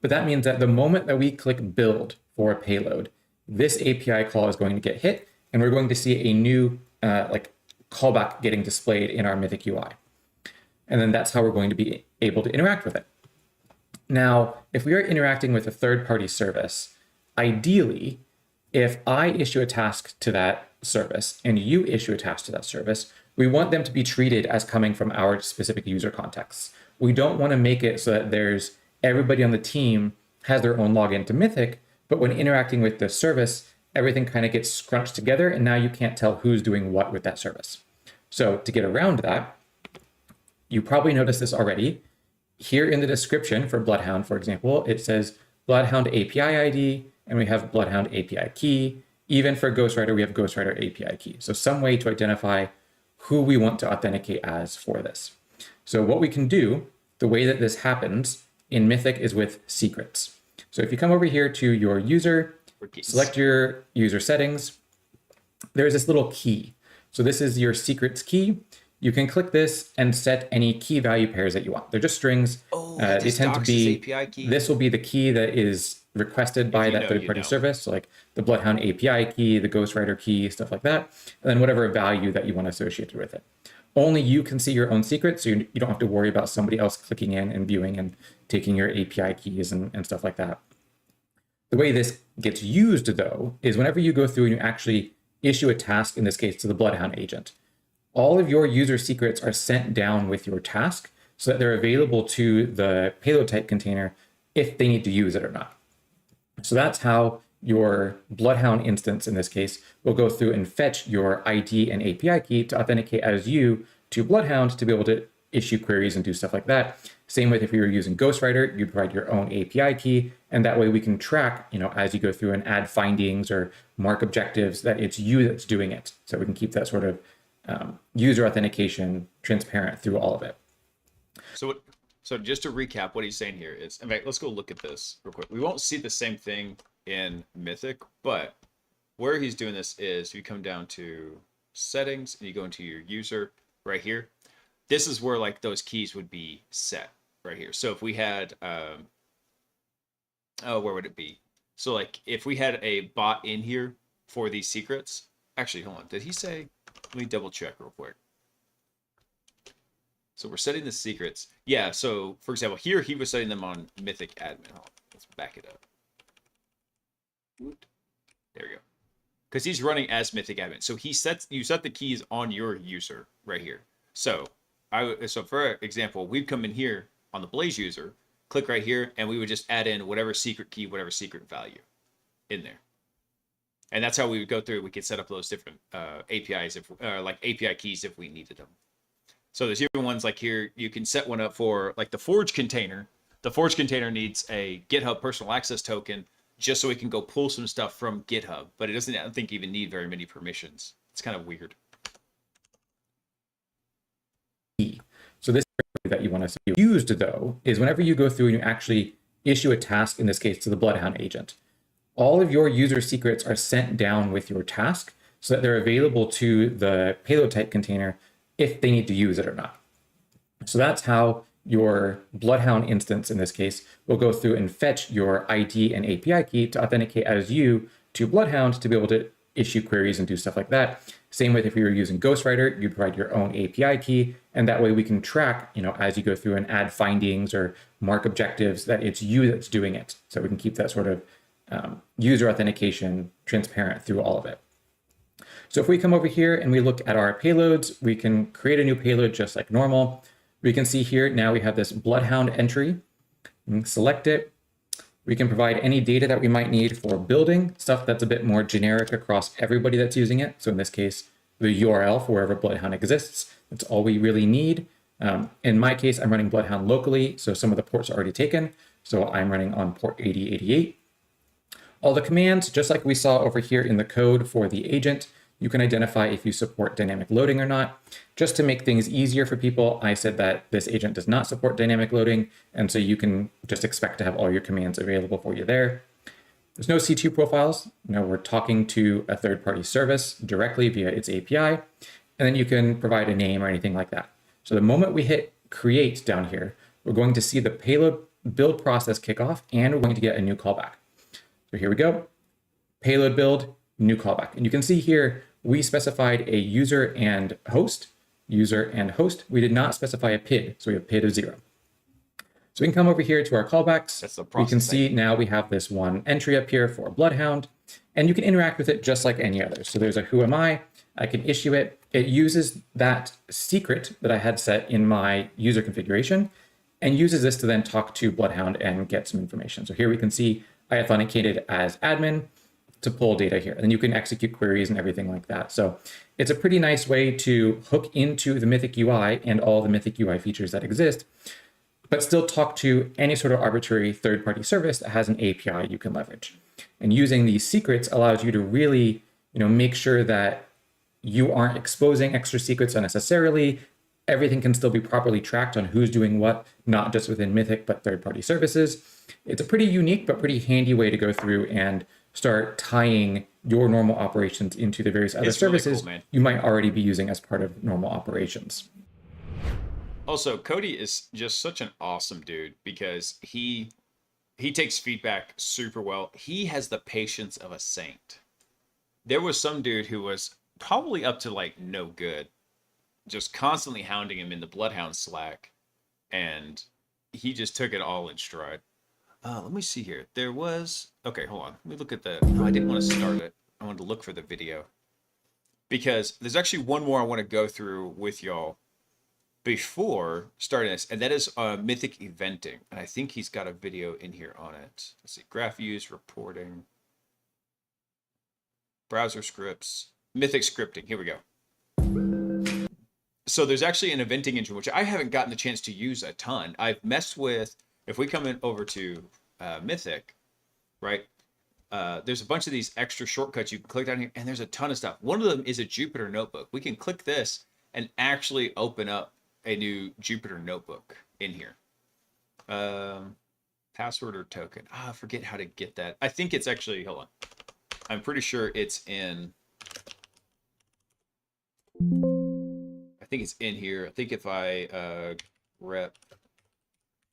But that means that the moment that we click build for a payload, this API call is going to get hit, and we're going to see a new callback getting displayed in our Mythic UI. And then that's how we're going to be able to interact with it. Now, if we are interacting with a third-party service, ideally, if I issue a task to that service and you issue a task to that service, we want them to be treated as coming from our specific user contexts. We don't want to make it so that there's everybody on the team has their own login to Mythic, but when interacting with the service, everything kind of gets scrunched together, and now you can't tell who's doing what with that service. So to get around that, you probably noticed this already. Here in the description for Bloodhound, for example, it says Bloodhound API ID, and we have Bloodhound API key. Even for Ghostwriter, we have Ghostwriter API key. So some way to identify who we want to authenticate as for this. So what we can do, the way that this happens in Mythic is with secrets. So if you come over here to your user, select your user settings, there's this little key. So this is your secrets key. You can click this and set any key value pairs that you want. They're just strings. They tend to be, API key. this will be the key that is requested by that third-party service. So like the Bloodhound API key, the Ghostwriter key, stuff like that. And then whatever value that you want associated with it. Only you can see your own secrets, so you don't have to worry about somebody else clicking in and viewing and taking your API keys and stuff like that. The way this gets used, though, is whenever you go through and you actually issue a task, in this case to the Bloodhound agent, all of your user secrets are sent down with your task so that they're available to the payload type container if they need to use it or not. So that's how your Bloodhound instance, in this case, will go through and fetch your ID and API key to authenticate as you to Bloodhound to be able to issue queries and do stuff like that. Same with if you were using Ghostwriter, you provide your own API key, and that way we can track, as you go through and add findings or mark objectives, that it's you that's doing it. So we can keep that sort of user authentication transparent through all of it. So just to recap, what he's saying here is, in fact, let's go look at this real quick. We won't see the same thing in Mythic, but where he's doing this is you come down to settings and you go into your user right here. This is where like those keys would be set right here. So if we had, where would it be? So like if we had a bot in here for these secrets, actually, hold on. Did he say, let me double check real quick. So we're setting the secrets. Yeah, so for example, here he was setting them on Mythic admin. Hold on, let's back it up. There we go. Because he's running as Mythic admin. So you set the keys on your user right here. So for example, we'd come in here on the Blaise user, click right here, and we would just add in whatever secret key, whatever secret value in there. And that's how we would go through. We could set up those different APIs, like API keys if we needed them. So there's even ones like here, you can set one up for like the Forge container. The Forge container needs a GitHub personal access token just so we can go pull some stuff from GitHub. But it doesn't, I don't think, even need very many permissions. It's kind of weird. So this that you want to see used, though, is whenever you go through and you actually issue a task, in this case to the Bloodhound agent, all of your user secrets are sent down with your task so that they're available to the payload type container if they need to use it or not. So that's how your Bloodhound instance, in this case, will go through and fetch your ID and API key to authenticate as you to Bloodhound to be able to issue queries and do stuff like that. Same with if you were using Ghostwriter, you provide your own API key, and that way we can track, as you go through and add findings or mark objectives, that it's you that's doing it. So we can keep that sort of user authentication transparent through all of it. So if we come over here and we look at our payloads, we can create a new payload just like normal. We can see here now we have this Bloodhound entry. We can select it. We can provide any data that we might need for building, stuff that's a bit more generic across everybody that's using it. So in this case, the URL for wherever Bloodhound exists. That's all we really need. In my case, I'm running Bloodhound locally, so some of the ports are already taken. So I'm running on port 8088. All the commands, just like we saw over here in the code for the agent, you can identify if you support dynamic loading or not. Just to make things easier for people, I said that this agent does not support dynamic loading, and so you can just expect to have all your commands available for you there. There's no C2 profiles. We're talking to a third-party service directly via its API, and then you can provide a name or anything like that. So the moment we hit create down here, we're going to see the payload build process kick off, and we're going to get a new callback. So here we go, payload build, new callback. And you can see here, we specified a user and host. We did not specify a PID, so we have PID of 0. So we can come over here to our callbacks. That's the process. We can see now we have this one entry up here for Bloodhound, and you can interact with it just like any other. So there's a who am I can issue it. It uses that secret that I had set in my user configuration and uses this to then talk to Bloodhound and get some information. So here we can see I authenticated as admin to pull data here. And then you can execute queries and everything like that. So it's a pretty nice way to hook into the Mythic UI and all the Mythic UI features that exist, but still talk to any sort of arbitrary third-party service that has an API you can leverage. And using these secrets allows you to really, make sure that you aren't exposing extra secrets unnecessarily. Everything can still be properly tracked on who's doing what, not just within Mythic, but third-party services. It's a pretty unique but pretty handy way to go through and start tying your normal operations into the various other services Really cool, man. you might already be using as part of normal operations. Also, Cody is just such an awesome dude because he takes feedback super well. He has the patience of a saint. There was some dude who was probably up to like no good, just constantly hounding him in the Bloodhound Slack, and he just took it all in stride. Let me see here. There was... Okay, hold on. Let me look at the... No, I didn't want to start it. I wanted to look for the video. Because there's actually one more I want to go through with y'all before starting this, and that is Mythic Eventing. And I think he's got a video in here on it. Let's see. Graph use, reporting, browser scripts, Mythic scripting. Here we go. So there's actually an eventing engine, which I haven't gotten the chance to use a ton. I've messed with... If we come in over to Mythic, right, there's a bunch of these extra shortcuts you can click down here, and there's a ton of stuff. One of them is a Jupyter notebook. We can click this and actually open up a new Jupyter notebook in here. Password or token. I forget how to get that. I think it's actually, hold on. I'm pretty sure it's in... I think it's in here. I think if I rep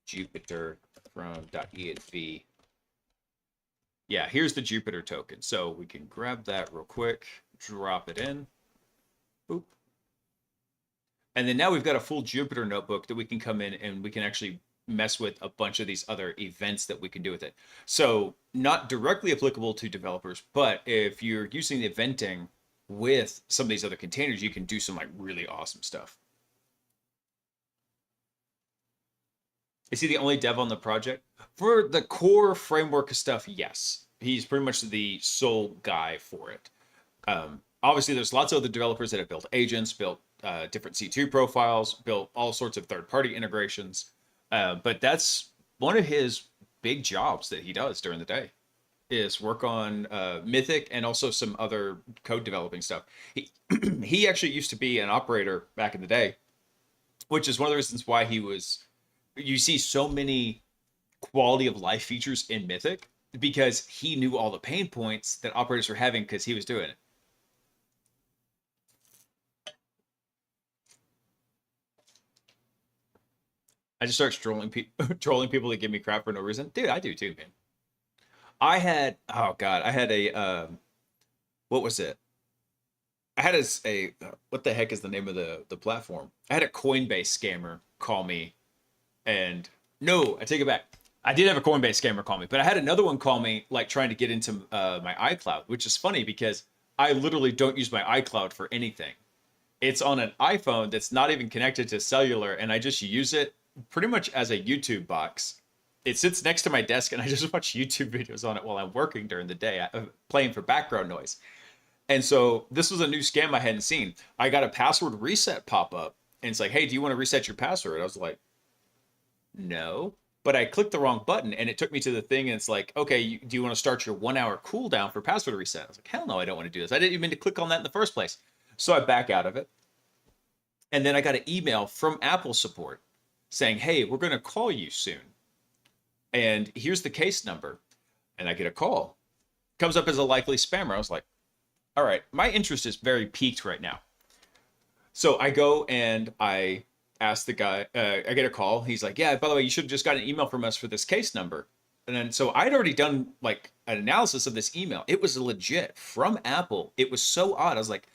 Jupyter from .env. Yeah, here's the Jupyter token. So we can grab that real quick, drop it in. Boop. And then now we've got a full Jupyter notebook that we can come in and we can actually mess with a bunch of these other events that we can do with it. So not directly applicable to developers, but if you're using the eventing with some of these other containers, you can do some like really awesome stuff. Is he the only dev on the project? For the core framework stuff, yes. He's pretty much the sole guy for it. Obviously, there's lots of other developers that have built agents, built different C2 profiles, built all sorts of third-party integrations. But that's one of his big jobs that he does during the day, is work on Mythic and also some other code developing stuff. He actually used to be an operator back in the day, which is one of the reasons why he was... You see so many quality of life features in Mythic because he knew all the pain points that operators were having because he was doing it. I just start trolling people that give me crap for no reason. Dude, I do too, man. I had, oh God, I had a, what was it? I had a what the heck is the name of the platform? I had a Coinbase scammer call me. And no, I take it back. I did have a Coinbase scammer call me, but I had another one call me, like trying to get into my iCloud, which is funny because I literally don't use my iCloud for anything. It's on an iPhone that's not even connected to cellular, and I just use it pretty much as a YouTube box. It sits next to my desk, and I just watch YouTube videos on it while I'm working during the day, playing for background noise. And so this was a new scam I hadn't seen. I got a password reset pop up, and it's like, hey, do you want to reset your password? I was like, no, but I clicked the wrong button and it took me to the thing and it's like, okay, do you want to start your 1 hour cooldown for password reset? I was like, hell no, I don't want to do this. I didn't even mean to click on that in the first place. So I back out of it. And then I got an email from Apple support saying, hey, we're going to call you soon. And here's the case number. And I get a call. Comes up as a likely spammer. I was like, all right, my interest is very piqued right now. So I go and I ask the guy, I get a call. He's like, yeah, by the way, you should have just got an email from us for this case number. And then, so I'd already done like an analysis of this email. It was legit from Apple. It was so odd. I was like,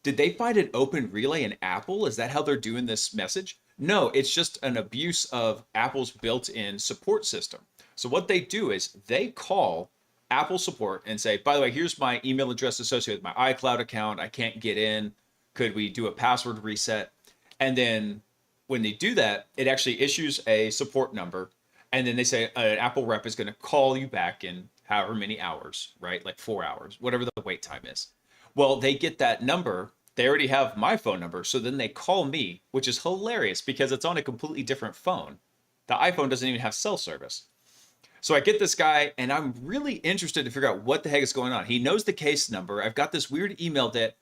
did they find an open relay in Apple? Is that how they're doing this message? No, it's just an abuse of Apple's built-in support system. So what they do is they call Apple support and say, by the way, here's my email address associated with my iCloud account. I can't get in. Could we do a password reset? And then when they do that, it actually issues a support number. And then they say an Apple rep is going to call you back in however many hours, right? Like 4 hours, whatever the wait time is. Well, they get that number. They already have my phone number. So then they call me, which is hilarious because it's on a completely different phone. The iPhone doesn't even have cell service. So I get this guy and I'm really interested to figure out what the heck is going on. He knows the case number. I've got this weird email that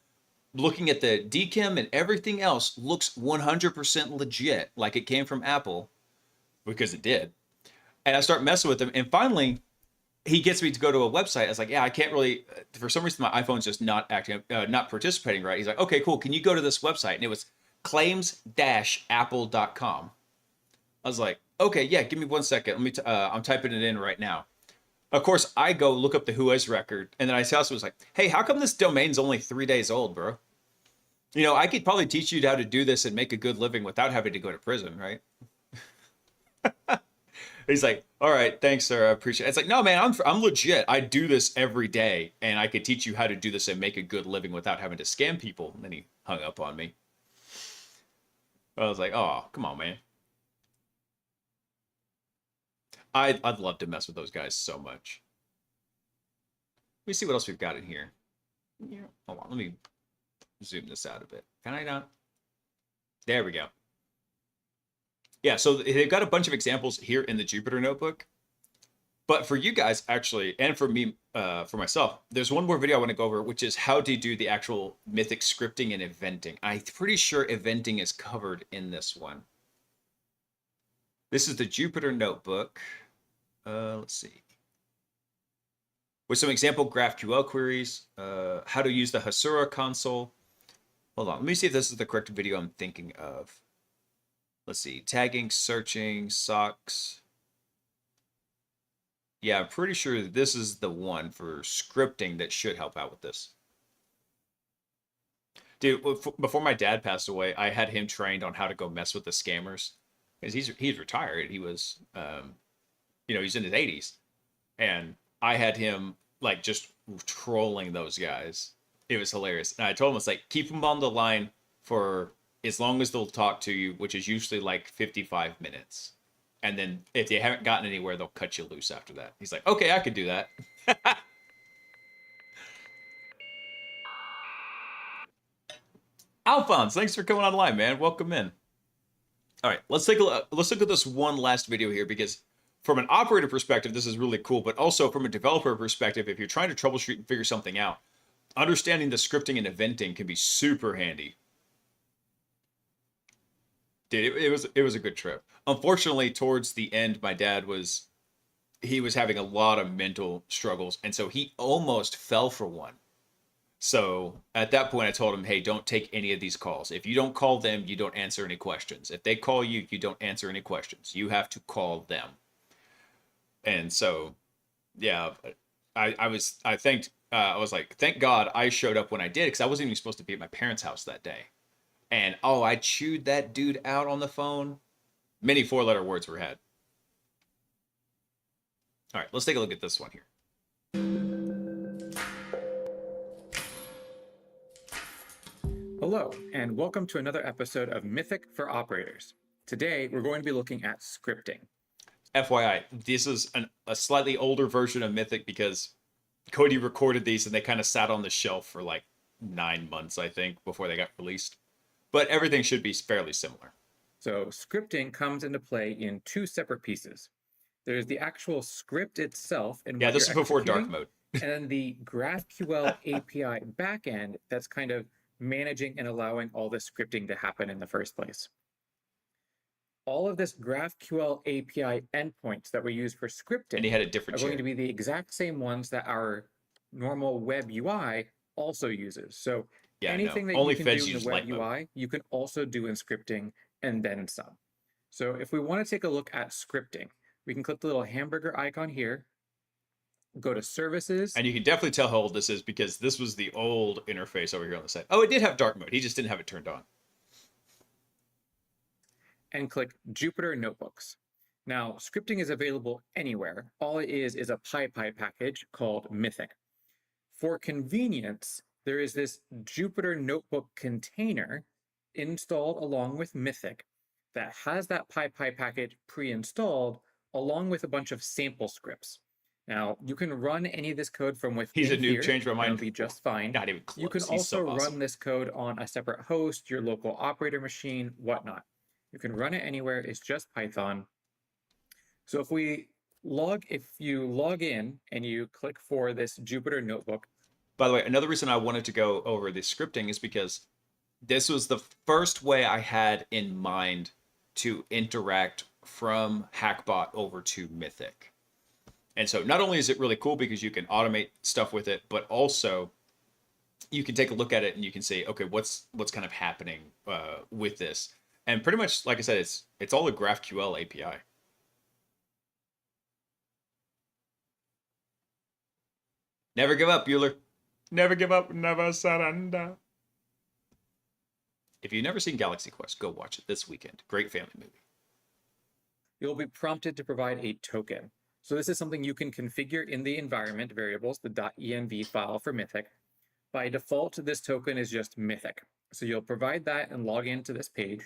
looking at the DKIM and everything else looks 100% legit, like it came from Apple, because it did. And I start messing with him, and finally, he gets me to go to a website. I was like, yeah, I can't really, for some reason, my iPhone's just not acting, not participating right. He's like, okay, cool. Can you go to this website? And it was claims-apple.com. I was like, okay, yeah, give me 1 second. Let me, I'm typing it in right now. Of course, I go look up the Whois record, and then I also was like, hey, how come this domain's only 3 days old, bro? You know, I could probably teach you how to do this and make a good living without having to go to prison, right? He's like, all right, thanks, sir. I appreciate it. It's like, no, man, I'm legit. I do this every day, and I could teach you how to do this and make a good living without having to scam people. And then he hung up on me. I was like, oh, come on, man. I'd love to mess with those guys so much. Let me see what else we've got in here. Yeah, hold on, let me zoom this out a bit. Can I not? There we go. Yeah, so they've got a bunch of examples here in the Jupyter notebook. But for you guys, actually, and for me, for myself, there's one more video I want to go over, which is how to do the actual Mythic scripting and eventing. I'm pretty sure eventing is covered in this one. This is the Jupyter notebook. Let's see. With some example GraphQL queries, how to use the Hasura console. Hold on, let me see if this is the correct video I'm thinking of. Let's see, tagging, searching, socks. Yeah, I'm pretty sure this is the one for scripting that should help out with this. Dude, before my dad passed away, I had him trained on how to go mess with the scammers. Because he's retired. He was, you know, he's in his 80s. And I had him, like, just trolling those guys. It was hilarious. And I told him, it's like, keep them on the line for as long as they'll talk to you, which is usually like 55 minutes. And then if they haven't gotten anywhere, they'll cut you loose after that. He's like, okay, I could do that. Alphonse, thanks for coming online, man. Welcome in. All right, let's look at this one last video here, because from an operator perspective, this is really cool, but also from a developer perspective, if you're trying to troubleshoot and figure something out, understanding the scripting and eventing can be super handy. Dude, it was a good trip. Unfortunately, towards the end, my dad was having a lot of mental struggles, and so he almost fell for one. So at that point, I told him, hey, don't take any of these calls. If you don't call them, you don't answer any questions. If they call you, you don't answer any questions. You have to call them. And so, yeah, I was like, thank God I showed up when I did, because I wasn't even supposed to be at my parents' house that day. And oh, I chewed that dude out on the phone. Many 4-letter words were had. All right, let's take a look at this one here. Hello, and welcome to another episode of Mythic for Operators. Today, we're going to be looking at scripting. FYI, this is a slightly older version of Mythic, because Cody recorded these and they kind of sat on the shelf for like 9 months, I think, before they got released. But everything should be fairly similar. So scripting comes into play in 2 separate pieces. There's the actual script itself. And yeah, this is before dark mode. And then the GraphQL API backend that's kind of managing and allowing all this scripting to happen in the first place. All of this GraphQL API endpoints that we use for scripting and he had a different are going to be the exact same ones that our normal web UI also uses. So yeah, anything that you can do in the web UI, you can also do in scripting, and then some. So if we want to take a look at scripting, we can click the little hamburger icon here, go to services. And you can definitely tell how old this is, because this was the old interface over here on the side. Oh, it did have dark mode. He just didn't have it turned on. And click Jupyter Notebooks. Now, scripting is available anywhere. All it is a PyPy package called Mythic. For convenience, there is this Jupyter Notebook container installed along with Mythic that has that PyPy package pre-installed along with a bunch of sample scripts. Now, you can run any of this code from within He's a noob, here. change my mind. It'll be just fine. Not even close. You can also run this code on a separate host, your local operator machine, whatnot. You can run it anywhere. It's just Python. So if you log in and you click for this Jupyter Notebook, By the way, another reason I wanted to go over the scripting is because this was the first way I had in mind to interact from Hackbot over to Mythic. And so not only is it really cool because you can automate stuff with it, but also you can take a look at it and you can say, okay, what's kind of happening with this? And pretty much, like I said, it's all a GraphQL API. Never give up, Bueller. Never give up, never surrender. If you've never seen Galaxy Quest, go watch it this weekend. Great family movie. You'll be prompted to provide a token. So this is something you can configure in the environment variables, the .env file for Mythic. By default, this token is just Mythic. So you'll provide that and log into this page.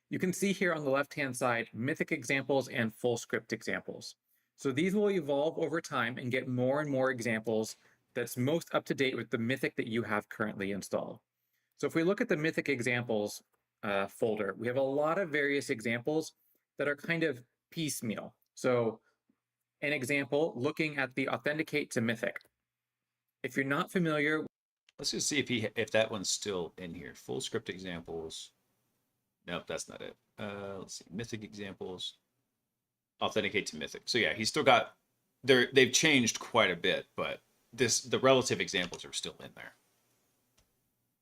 You can see here on the left-hand side, Mythic examples and full script examples. So these will evolve over time and get more and more examples that's most up to date with the Mythic that you have currently installed. So if we look at the Mythic examples folder, we have a lot of various examples that are kind of piecemeal. So an example, looking at the authenticate to Mythic. If you're not familiar, let's just see if that one's still in here. Full script examples. Nope, that's not it. Let's see, Mythic examples. Authenticate to Mythic. So yeah, he's still got. They've changed quite a bit, but the relative examples are still in there.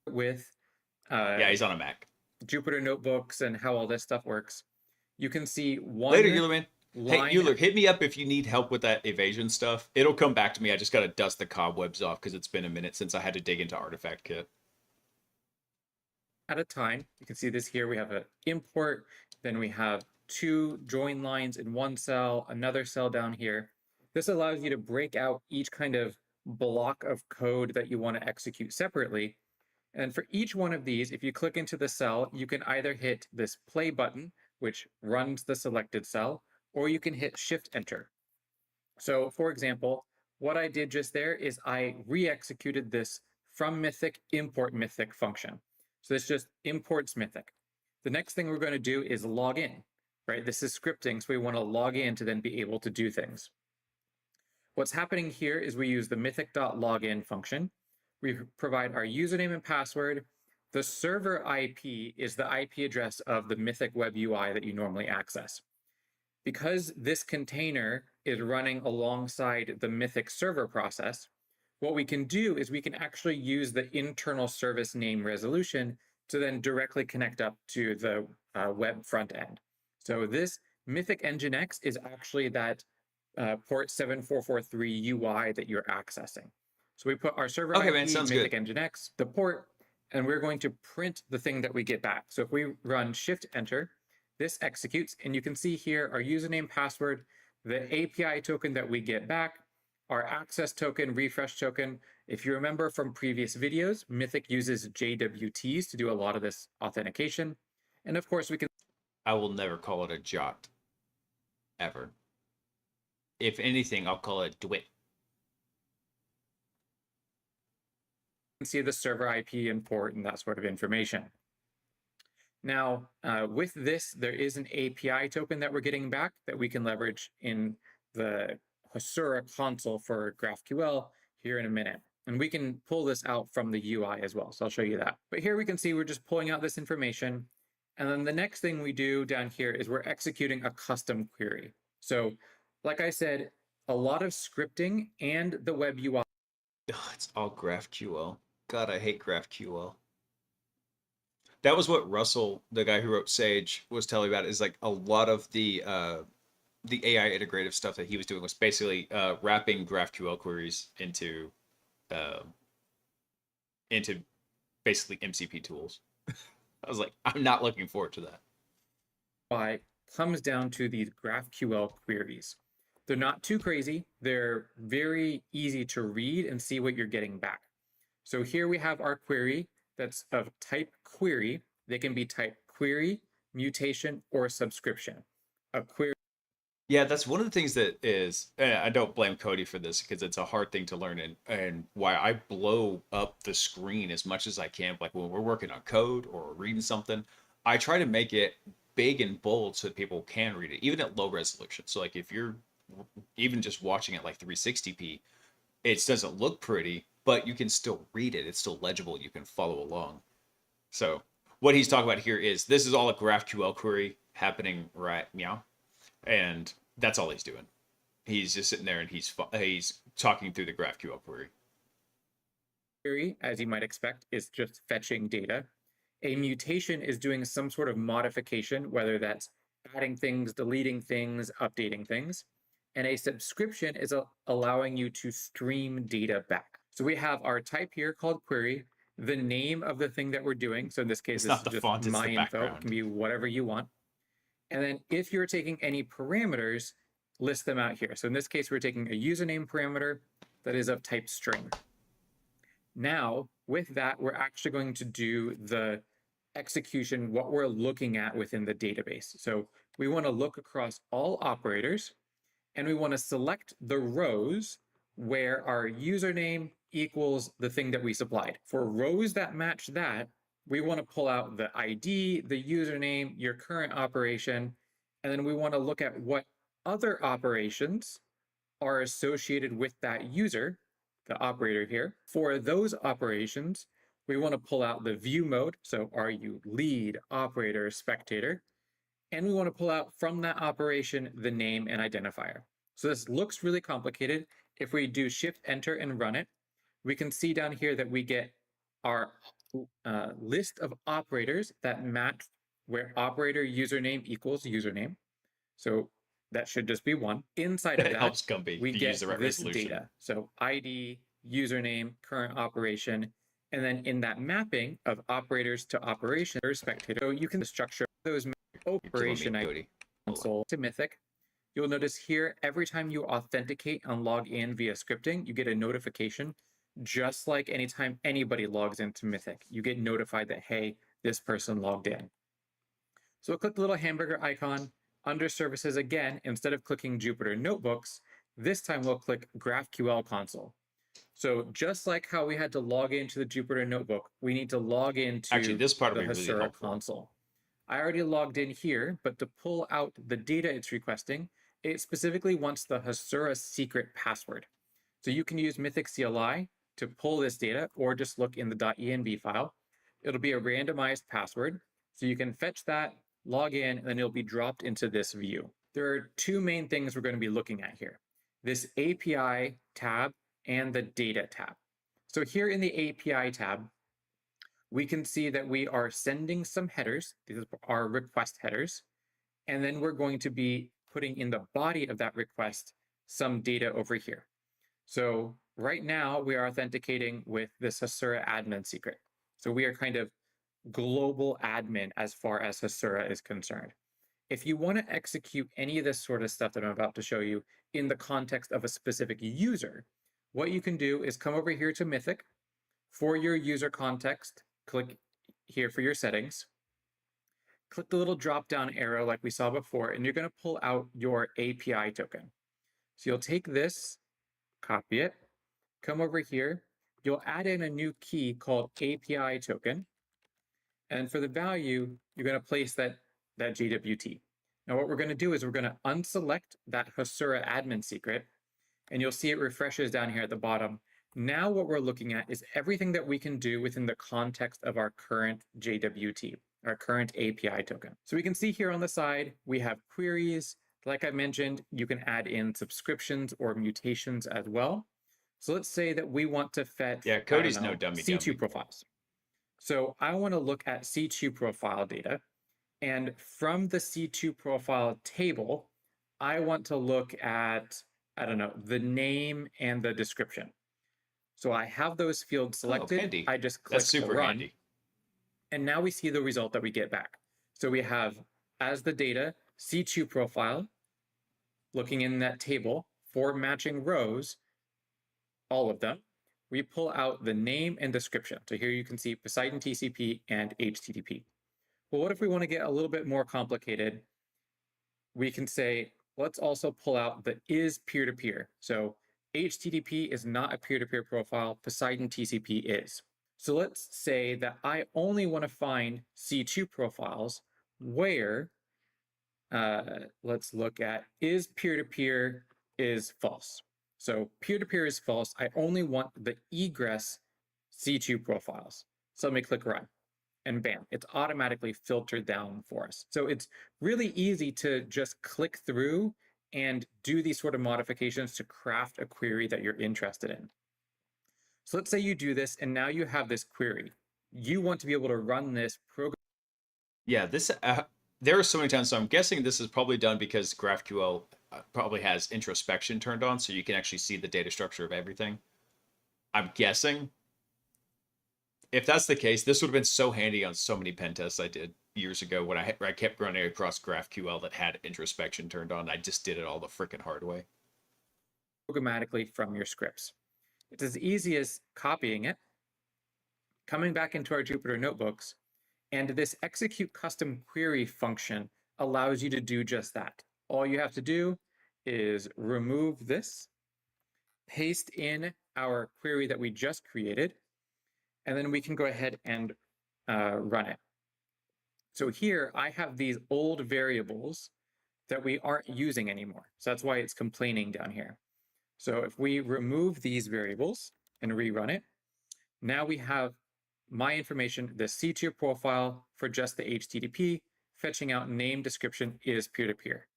With yeah, he's on a Mac. Jupyter notebooks and how all this stuff works, you can see one. Later, Eulerman. Hey, Euler, hit me up if you need help with that evasion stuff. It'll come back to me. I just got to dust the cobwebs off because it's been a minute since I had to dig into Artifact Kit. At a time, you can see this here. We have an import, then we have 2 join lines in one cell, another cell down here. This allows you to break out each kind of block of code that you want to execute separately. And for each one of these, if you click into the cell, you can either hit this play button, which runs the selected cell, or you can hit Shift Enter. So for example, what I did just there is I re-executed this from Mythic import Mythic function. So this just imports Mythic. The next thing we're going to do is log in, right? This is scripting, so we want to log in to then be able to do things. What's happening here is we use the mythic.login function. We provide our username and password. The server IP is the IP address of the Mythic web UI that you normally access. Because this container is running alongside the Mythic server process, what we can do is we can actually use the internal service name resolution to then directly connect up to the web front end. So this Mythic Nginx is actually that port 7443 UI that you're accessing. So we put our server IP, Mythic Nginx, the port, and we're going to print the thing that we get back. So if we run Shift Enter, this executes, and you can see here our username, password, the API token that we get back, our access token, refresh token. If you remember from previous videos, Mythic uses JWTs to do a lot of this authentication. And of course we can... I will never call it a jot. Ever. If anything, I'll call it DWIT. See the server IP and port and that sort of information. Now, with this, there is an API token that we're getting back that we can leverage in the Hasura console for GraphQL here in a minute. And we can pull this out from the UI as well. So I'll show you that. But here we can see we're just pulling out this information. And then the next thing we do down here is we're executing a custom query. So like I said, a lot of scripting and the web UI. Oh, it's all GraphQL. God, I hate GraphQL. That was what Russell, the guy who wrote Sage, was telling me about. Is like a lot of the AI integrative stuff that he was doing was basically wrapping GraphQL queries into basically MCP tools. I was like, I'm not looking forward to that. Why comes down to these GraphQL queries. They're not too crazy. They're very easy to read and see what you're getting back. So here we have our query that's of type query. They can be type query, mutation, or subscription. A query. Yeah, that's one of the things that is, and I don't blame Cody for this because it's a hard thing to learn, and why I blow up the screen as much as I can. Like when we're working on code or reading something, I try to make it big and bold so that people can read it, even at low resolution. So like if you're even just watching it like 360p, it doesn't look pretty, but you can still read it. It's still legible. You can follow along. So what he's talking about here is this is all a GraphQL query happening right meow, and that's all he's doing. He's just sitting there and he's talking through the GraphQL query. Query, as you might expect, is just fetching data. A mutation is doing some sort of modification, whether that's adding things, deleting things, updating things. And a subscription is allowing you to stream data back. So we have our type here called query, the name of the thing that we're doing. So in this case, It's this not is the just font, it's my the info. It background. can be whatever you want. And then if you're taking any parameters, list them out here. So in this case, we're taking a username parameter that is of type string. Now, with that, we're actually going to do the execution, what we're looking at within the database. So we want to look across all operators, and we want to select the rows where our username equals the thing that we supplied. For rows that match that, we want to pull out the ID, the username, your current operation, and then we want to look at what other operations are associated with that user, the operator here. For those operations, we want to pull out the view mode. So are you lead, operator, spectator? And we want to pull out from that operation the name and identifier. So this looks really complicated. If we do Shift Enter and run it, we can see down here that we get our list of operators that match where operator username equals username. So that should just be one. Inside of That that, helps Gumby we if you get use the right this resolution. data. So ID, username, current operation, and then in that mapping of operators to operation or spectator, so you can structure those operation console to Mythic. You'll notice here, every time you authenticate and log in via scripting, you get a notification, just like anytime anybody logs into Mythic. You get notified that, hey, this person logged in. So we'll click the little hamburger icon. Under services again, instead of clicking Jupyter Notebooks, this time we'll click GraphQL console. So just like how we had to log into the Jupyter Notebook, we need to log into Actually, this part the will be really Hasura helpful. console. I already logged in here, but to pull out the data it's requesting, it specifically wants the Hasura secret password. So you can use Mythic CLI to pull this data or just look in the .env file. It'll be a randomized password. So you can fetch that, log in, and then it'll be dropped into this view. There are two main things we're going to be looking at here. This API tab and the data tab. So here in the API tab, we can see that we are sending some headers. These are request headers. And then we're going to be putting in the body of that request some data over here. So right now we are authenticating with this Hasura admin secret. So we are kind of global admin as far as Hasura is concerned. If you want to execute any of this sort of stuff that I'm about to show you in the context of a specific user, what you can do is come over here to Mythic. For your user context, click here for your settings. Click the little drop-down arrow like we saw before, and you're going to pull out your API token. So you'll take this, copy it, come over here, you'll add in a new key called API token. And for the value, you're going to place that JWT. Now what we're going to do is we're going to unselect that Hasura admin secret, and you'll see it refreshes down here at the bottom. Now what we're looking at is everything that we can do within the context of our current JWT, our current API token. So we can see here on the side, we have queries. Like I mentioned, you can add in subscriptions or mutations as well. So let's say that we want to fetch Cody's no dummy C2 profiles. So I want to look at C2 profile data. And from the C2 profile table, I want to look at, I don't know, the name and the description. So I have those fields selected. Handy. I just click That's super run. handy. And now we see the result that we get back. So we have, as the data, C2 profile, looking in that table for matching rows, all of them. We pull out the name and description. So here you can see Poseidon TCP and HTTP. Well, what if we want to get a little bit more complicated? We can say, let's also pull out the is peer-to-peer. So HTTP is not a peer-to-peer profile, Poseidon TCP is. So let's say that I only want to find C2 profiles where, let's look at is peer-to-peer is false. So peer-to-peer is false. I only want the egress C2 profiles. So let me click run. And bam, it's automatically filtered down for us. So it's really easy to just click through and do these sort of modifications to craft a query that you're interested in. So let's say you do this and now you have this query. You want to be able to run this program. Yeah, this there are so many times. So I'm guessing this is probably done because GraphQL probably has introspection turned on, so you can actually see the data structure of everything. I'm guessing. If that's the case, this would have been so handy on so many pen tests I did years ago when I kept running across GraphQL that had introspection turned on. I just did it all the freaking hard way. Programmatically from your scripts. It's as easy as copying it, coming back into our Jupyter notebooks, and this execute custom query function allows you to do just that. All you have to do is remove this, paste in our query that we just created, and then we can go ahead and run it. So here I have these old variables that we aren't using anymore. So that's why it's complaining down here. So if we remove these variables and rerun it, now we have my information, the C2 profile for just the HTTP, fetching out name description is peer-to-peer.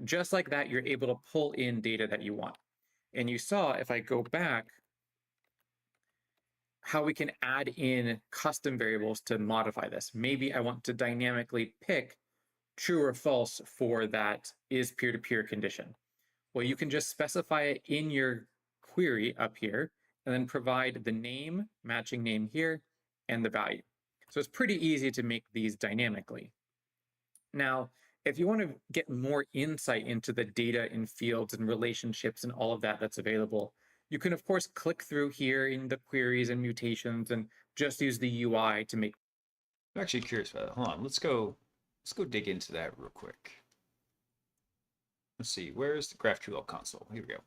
Just like that, you're able to pull in data that you want. And you saw, if I go back, how we can add in custom variables to modify this. Maybe I want to dynamically pick true or false for that is peer-to-peer condition. Well, you can just specify it in your query up here and then provide the name, matching name here, and the value. So it's pretty easy to make these dynamically. Now, if you want to get more insight into the data in fields and relationships and all of that that's available, you can, of course, click through here in the queries and mutations and just use the UI to make. I'm actually curious about that. Hold on, let's go dig into that real quick. Let's see, where's the GraphQL console? Here we go.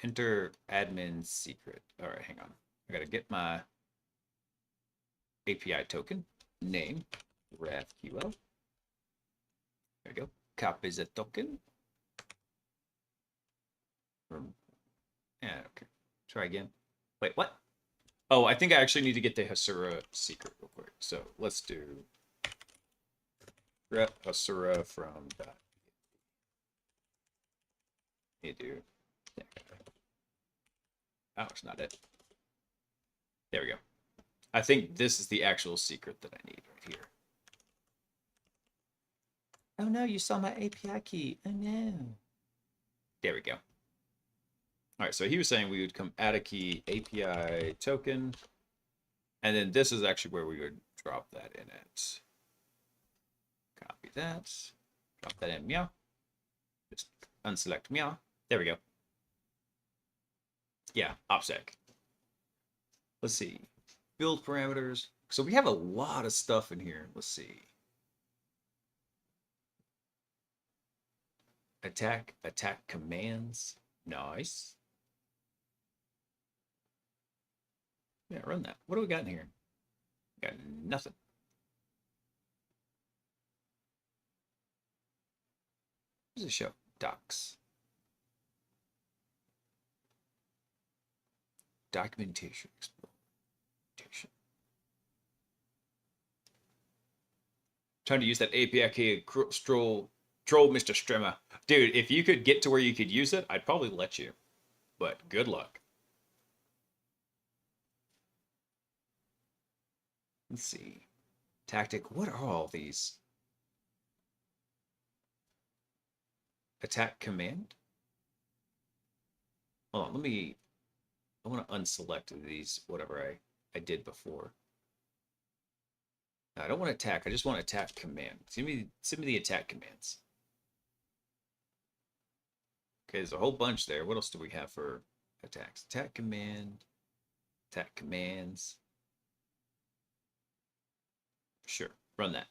Enter admin secret. All right, hang on. I gotta get my API token, name, GraphQL. There we go. Copy the token. Yeah, okay. Try again. Wait, what? Oh, I think I actually need to get the Hasura secret real quick. So let's do grep Hasura from that. You do. Yeah. Oh, it's not it. There we go. I think this is the actual secret that I need right here. Oh no, you saw my API key. Oh no. There we go. All right, so he was saying we would come add a key API token, and then this is actually where we would drop that in it. Copy that, drop that in meow. Just unselect meow. There we go. Yeah, OPSEC. Let's see. Build parameters. So we have a lot of stuff in here. Let's see. Attack commands. Nice. Yeah, run that. What do we got in here? Got nothing. What does it show? Docs. Documentation. Exploitation. Trying to use that API key to troll Mr. Strimmer. Dude, if you could get to where you could use it, I'd probably let you. But good luck. Let's see. Tactic. What are all these? Attack command? Hold on, I want to unselect these, whatever I did before. No, I don't want attack. I just want attack command. Send me the attack commands. Okay, there's a whole bunch there. What else do we have for attacks? Attack command, attack commands. Sure, run that.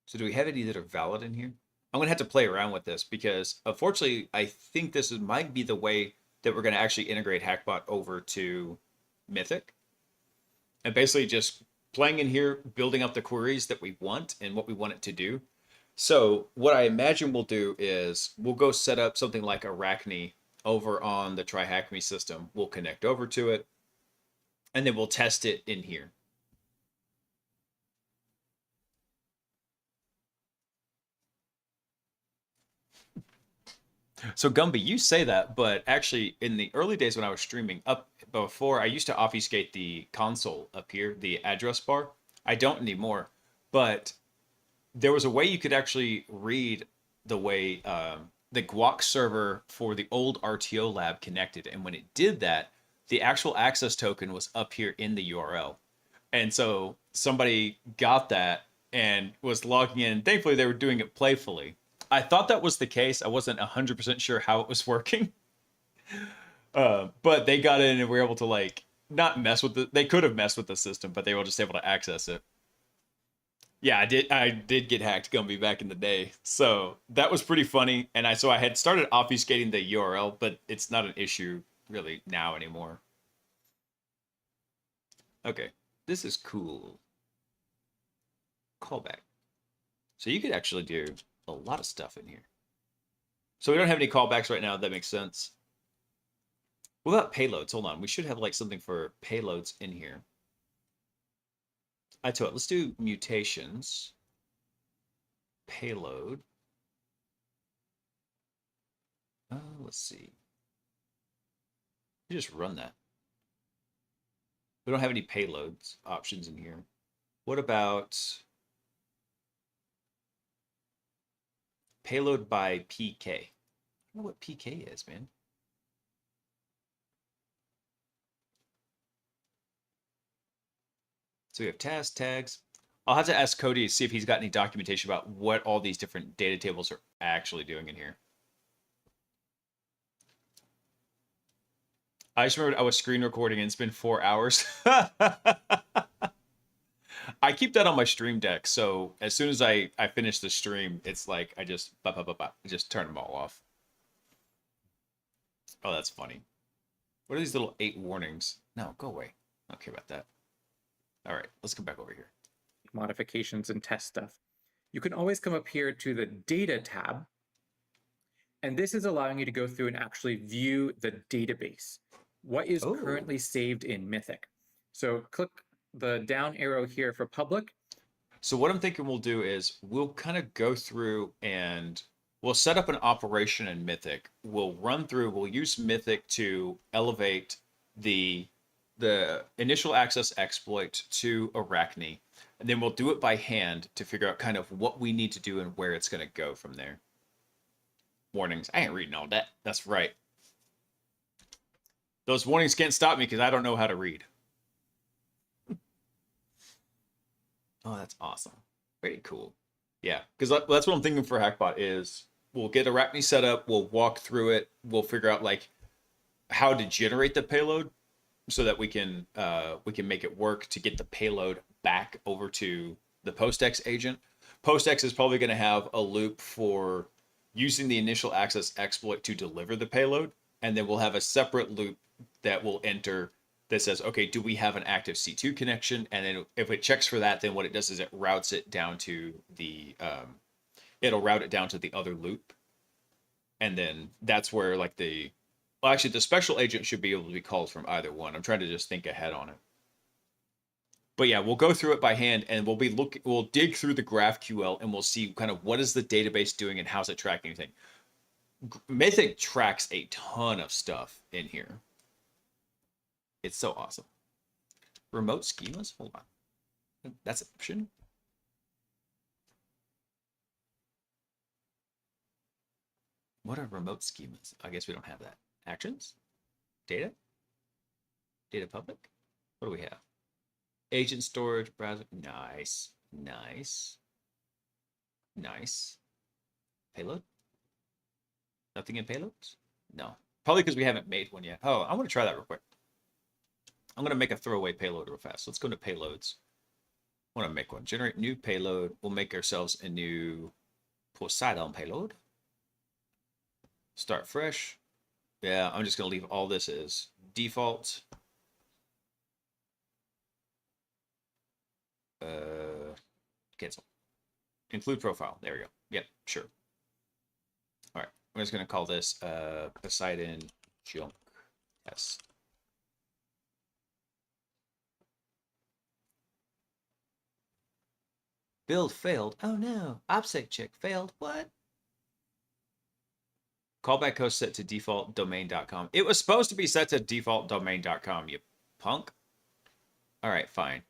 So do we have any that are valid in here? I'm gonna have to play around with this because unfortunately, I think this might be the way that we're gonna actually integrate Hackbot over to Mythic. And basically just playing in here, building up the queries that we want and what we want it to do. So what I imagine we'll do is we'll go set up something like Arachne over on the TriHackMe system. We'll connect over to it, and then we'll test it in here. So Gumby, you say that, but actually in the early days when I was streaming up before, I used to obfuscate the console up here, the address bar. I don't anymore, but there was a way you could actually read the way the Guac server for the old RTO lab connected. And when it did that, the actual access token was up here in the URL. And so somebody got that and was logging in. Thankfully, they were doing it playfully. I thought that was the case. I wasn't 100% sure how it was working. But they got in and were able to, like, not mess with the... They could have messed with the system, but they were just able to access it. Yeah, I did get hacked, Gumby, back in the day. So that was pretty funny. And I had started obfuscating the URL, but it's not an issue really now anymore. Okay, this is cool. Callback. So you could actually do a lot of stuff in here. So we don't have any callbacks right now. That makes sense. What about payloads? Hold on. We should have like something for payloads in here. I tell you what, let's do mutations. Payload. Let's see. You just run that. We don't have any payloads options in here. What about payload by PK? I don't know what PK is, man. So we have task tags. I'll have to ask Cody to see if he's got any documentation about what all these different data tables are actually doing in here. I just remembered I was screen recording and it's been 4 hours. I keep that on my stream deck, so as soon as I finish the stream, it's like I just turn them all off. Oh, that's funny. What are these little 8 warnings? No, go away. I don't care about that. All right, let's come back over here. Modifications and test stuff. You can always come up here to the data tab. And this is allowing you to go through and actually view the database. What is currently saved in Mythic? So click the down arrow here for public. So what I'm thinking we'll do is we'll kind of go through and we'll set up an operation in Mythic. We'll run through, we'll use Mythic to elevate the initial access exploit to Arachne. And then we'll do it by hand to figure out kind of what we need to do and where it's going to go from there. Warnings. I ain't reading all that. That's right. Those warnings can't stop me because I don't know how to read. Oh, that's awesome. Very cool. Yeah, because that's what I'm thinking for Hackbot is we'll get Arachne set up, we'll walk through it, we'll figure out like how to generate the payload so that we can make it work to get the payload back over to the PostX agent. PostX is probably going to have a loop for using the initial access exploit to deliver the payload, and then we'll have a separate loop that will enter that says, okay, do we have an active C2 connection? And then if it checks for that, then what it does is it routes it down to the, it'll route it down to the other loop. And then that's where like well, actually the special agent should be able to be called from either one. I'm trying to just think ahead on it. But yeah, we'll go through it by hand and we'll dig through the GraphQL and we'll see kind of what is the database doing and how's it tracking anything. Mythic tracks a ton of stuff in here. It's so awesome. Remote schemas? Hold on. That's an option. What are remote schemas? I guess we don't have that. Actions? Data? Data public? What do we have? Agent storage, browser. Nice. Nice. Nice. Payload? Nothing in payloads? No. Probably because we haven't made one yet. Oh, I want to try that real quick. I'm going to make a throwaway payload real fast. Let's go to payloads. I want to make one. Generate new payload. We'll make ourselves a new Poseidon payload. Start fresh. Yeah, I'm just going to leave all this as default. Cancel. Include profile. There we go. Yep, sure. All right. I'm just going to call this Poseidon junk test. Build failed. Oh no. OPSEC check failed. What? Callback host set to default domain.com. It was supposed to be set to default domain.com, you punk. All right, fine.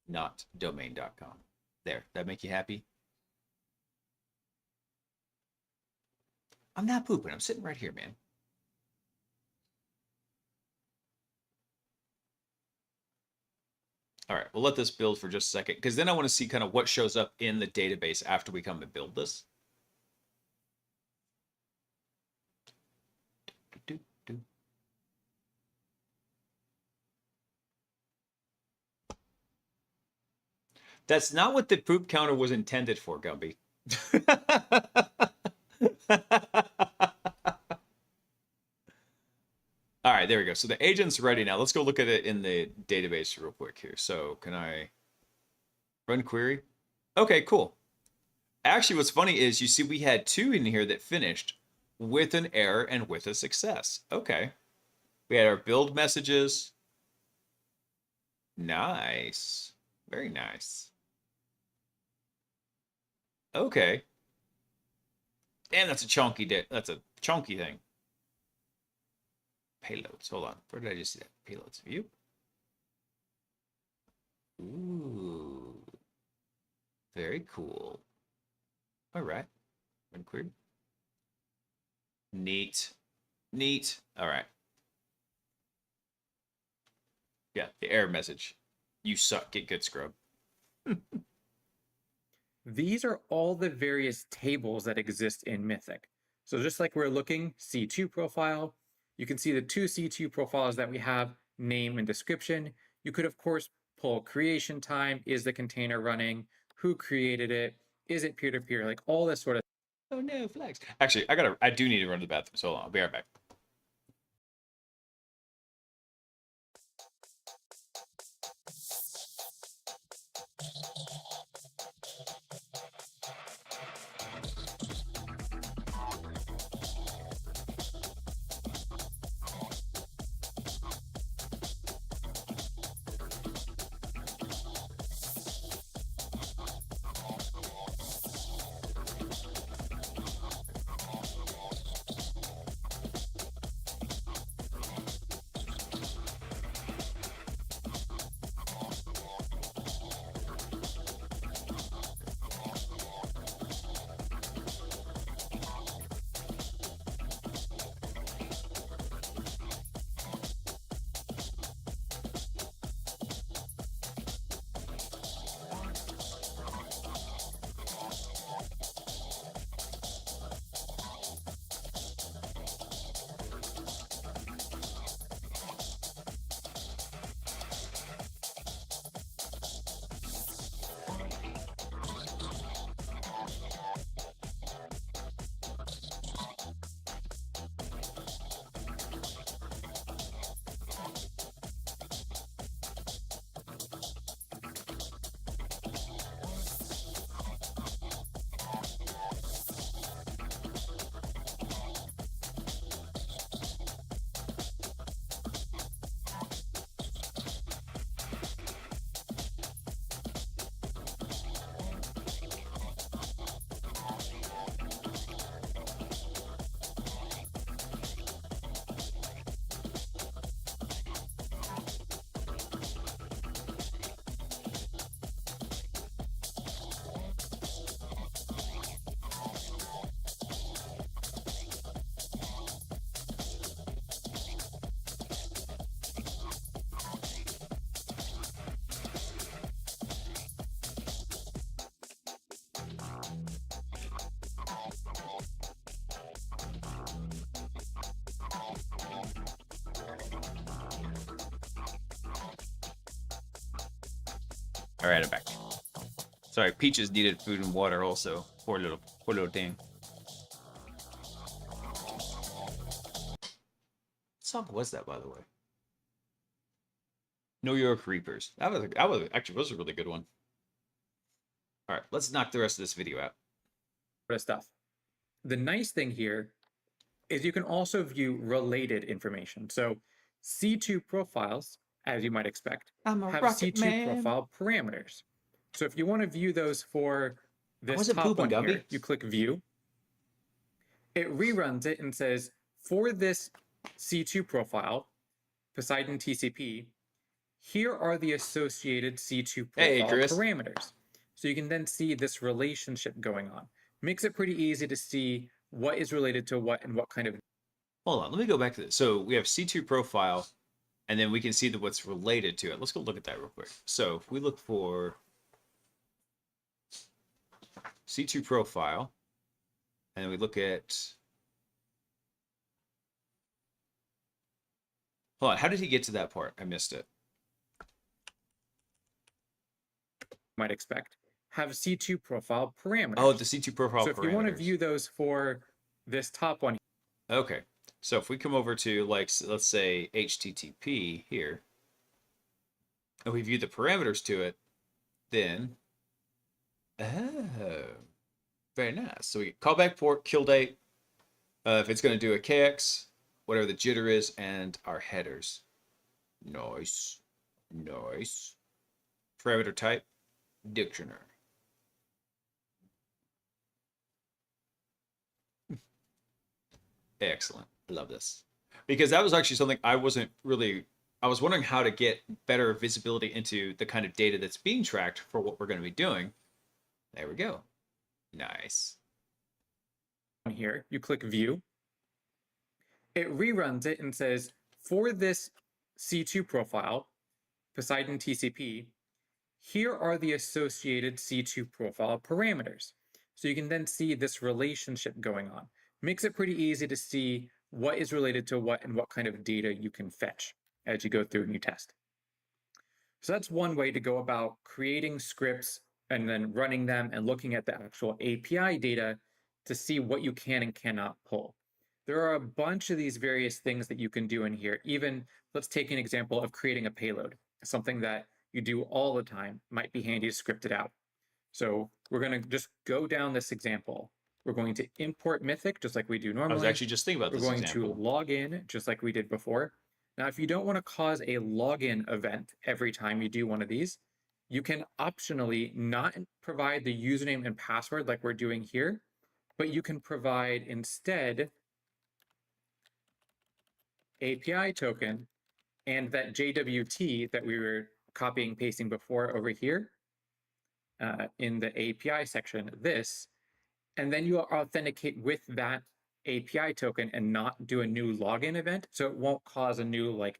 Not domain.com. There. That make you happy? I'm not pooping. I'm sitting right here, man. All right, we'll let this build for just a second, because then I want to see kind of what shows up in the database after we come and build this. That's not what the poop counter was intended for, Gumby. All right, there we go. So the agent's ready now. Let's go look at it in the database real quick here. So can I run query? Okay, cool. Actually, what's funny is you see we had 2 in here that finished with an error and with a success. Okay. We had our build messages. Nice. Very nice. Okay. Damn, that's a chunky thing. Payloads. Hold on. Where did I just see that? Payloads. View. Ooh. Very cool. All right. Run query. Neat. Neat. All right. Yeah, the error message. You suck. Get good, scrub. These are all the various tables that exist in Mythic. So just like we're looking, C2 profile, you can see the 2 C2 profiles that we have, name and description. You could, of course, pull creation time. Is the container running? Who created it? Is it peer-to-peer? Like all this sort of. Oh no, flags. Actually, I do need to run to the bathroom, so hold on. I'll be right back. All right, I'm back. Sorry, Peaches needed food and water also. Poor little thing. What song was that, by the way? New York Reapers. That was actually was a really good one. All right, let's knock the rest of this video out. Stuff. The nice thing here is you can also view related information. So C2 profiles, as you might expect, I'm a have rocket C2 man. profile parameters. So if you want to view those for this wasn't top pooping, one here, Gumby. you click view. It reruns it and says, for this C2 profile, Poseidon TCP, here are the associated C2 Hey, profile Chris. parameters. So you can then see this relationship going on. Makes it pretty easy to see what is related to what and what kind of. Hold on, let me go back to this. So we have C2 profile, and then we can see what's related to it. Let's go look at that real quick. So if we look for C2 profile, and we look at... Hold on, how did he get to that part? I missed it. Might expect, have C2 profile parameters. Oh, the C2 profile So if you want to parameters. view those for this top one, Okay, so if we come over to, like, let's say HTTP here, and we view the parameters to it, then, oh, very nice. So we get callback port, kill date, if it's going to do a KX, whatever the jitter is, and our headers. Nice, nice. Parameter type, dictionary. Excellent. Love this. Because that was actually something I was wondering how to get better visibility into the kind of data that's being tracked for what we're going to be doing. There we go. Nice. here, you click view. It reruns it and says, for this C2 profile, Poseidon TCP, here are the associated C2 profile parameters. So you can then see this relationship going on. Makes it pretty easy to see what is related to what and what kind of data you can fetch as you go through and you test. So that's one way to go about creating scripts and then running them and looking at the actual API data to see what you can and cannot pull. There are a bunch of these various things that you can do in here. Even let's take an example of creating a payload, something that you do all the time. Might be handy to script it out. So we're going to just go down this example. We're going to import Mythic just like we do normally. I was actually just thinking about We're this going example. to log in just like we did before. Now, if you don't want to cause a login event every time you do one of these, you can optionally not provide the username and password like we're doing here, but you can provide instead API token and that JWT that we were copying and pasting before over here in the API section, this, and then you authenticate with that API token and not do a new login event. So it won't cause a new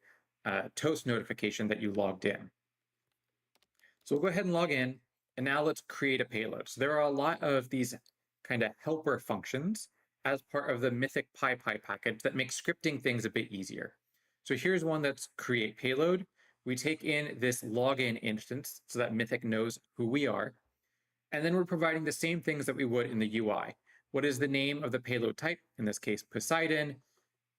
toast notification that you logged in. So we'll go ahead and log in, and now let's create a payload. So there are a lot of these kind of helper functions as part of the Mythic PyPy package that make scripting things a bit easier. So here's one that's create payload. We take in this login instance so that Mythic knows who we are. And then we're providing the same things that we would in the UI. What is the name of the payload type? In this case, Poseidon.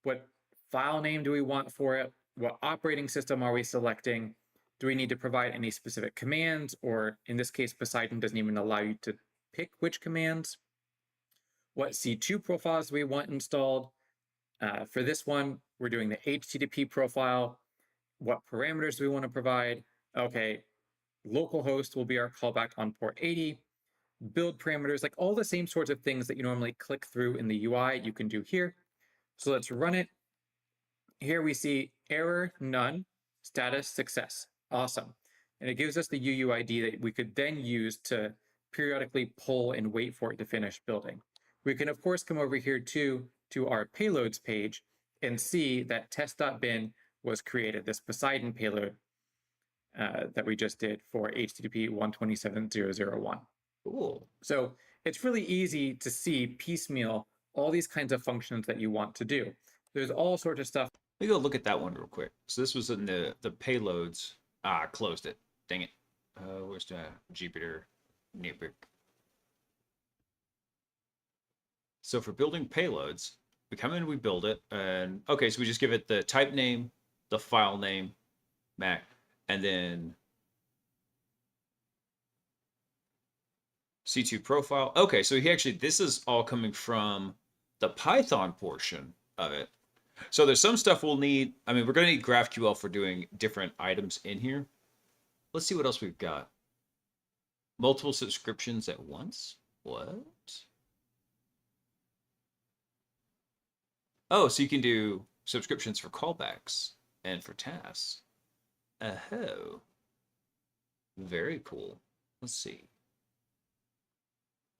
What file name do we want for it? What operating system are we selecting? Do we need to provide any specific commands? Or in this case, Poseidon doesn't even allow you to pick which commands. What C2 profiles do we want installed? For this one, we're doing the HTTP profile. What parameters do we want to provide? Okay, localhost will be our callback on port 80. Build parameters, like all the same sorts of things that you normally click through in the UI, you can do here. So let's run it. Here we see error, none, status, success. Awesome. And it gives us the UUID that we could then use to periodically pull and wait for it to finish building. We can, of course, come over here to our payloads page and see that test.bin was created, this Poseidon payload that we just did for HTTP 127.0.0.1. Cool. So it's really easy to see piecemeal all these kinds of functions that you want to do. There's all sorts of stuff. Let me go look at that one real quick. So this was in the payloads. Ah, I closed it. Dang it. Where's the Jupyter notebook? So for building payloads, we come in, we build it, and okay, so we just give it the type name, the file name, Mac, and then C2 profile. Okay, so he actually, this is all coming from the Python portion of it. So there's some stuff we'll need. I mean, we're going to need GraphQL for doing different items in here. Let's see what else we've got. Multiple subscriptions at once? What? Oh, so you can do subscriptions for callbacks and for tasks. Oh. Very cool. Let's see.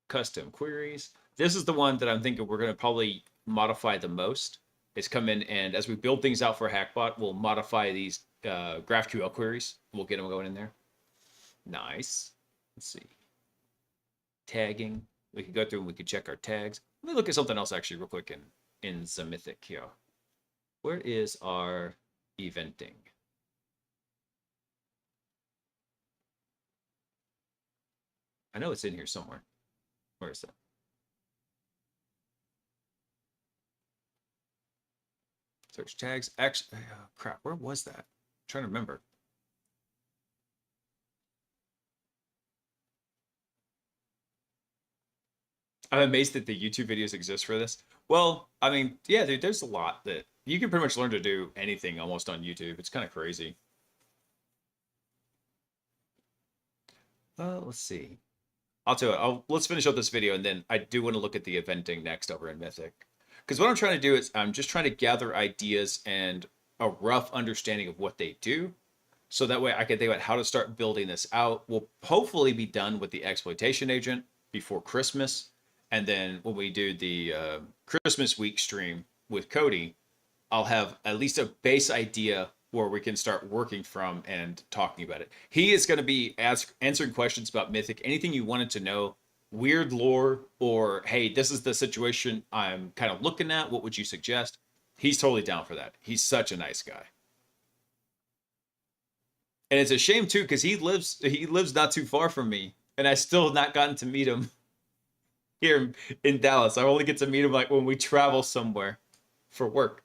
Custom queries. This is the one that I'm thinking we're going to probably modify the most. It's come in, and as we build things out for Hackbot, we'll modify these GraphQL queries. We'll get them going in there. Nice. Let's see. Tagging. We can go through and we can check our tags. Let me look at something else actually real quick in the Mythic here. Where is our eventing? I know it's in here somewhere. Where is that? Search tags. Actually, crap. Where was that? I'm trying to remember. I'm amazed that the YouTube videos exist for this. Well, I mean, yeah, dude, there's a lot that you can pretty much learn to do anything almost on YouTube. It's kind of crazy. Let's see. I'll tell you, let's finish up this video, and then I do want to look at the eventing next over in Mythic. Because what I'm trying to do is I'm just trying to gather ideas and a rough understanding of what they do. So that way I can think about how to start building this out. We'll hopefully be done with the exploitation agent before Christmas. And then when we do the Christmas week stream with Cody, I'll have at least a base idea where we can start working from and talking about it. He is going to be answering questions about Mythic, anything you wanted to know, weird lore, or hey, this is the situation I'm kind of looking at. What would you suggest? He's totally down for that. He's such a nice guy. And it's a shame too, because he lives not too far from me, and I still have not gotten to meet him here in Dallas. I only get to meet him like when we travel somewhere for work.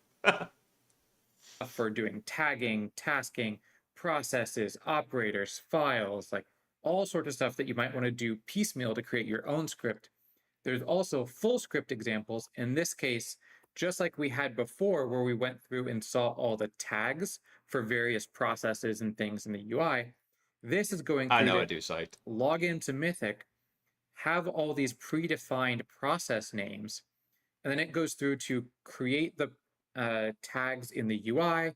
For doing tagging, tasking, processes, operators, files, like all sorts of stuff that you might want to do piecemeal to create your own script. There's also full script examples. In this case, just like we had before, where we went through and saw all the tags for various processes and things in the UI, this is going through I know I do, Site. Log into Mythic, have all these predefined process names, and then it goes through to create the tags in the UI,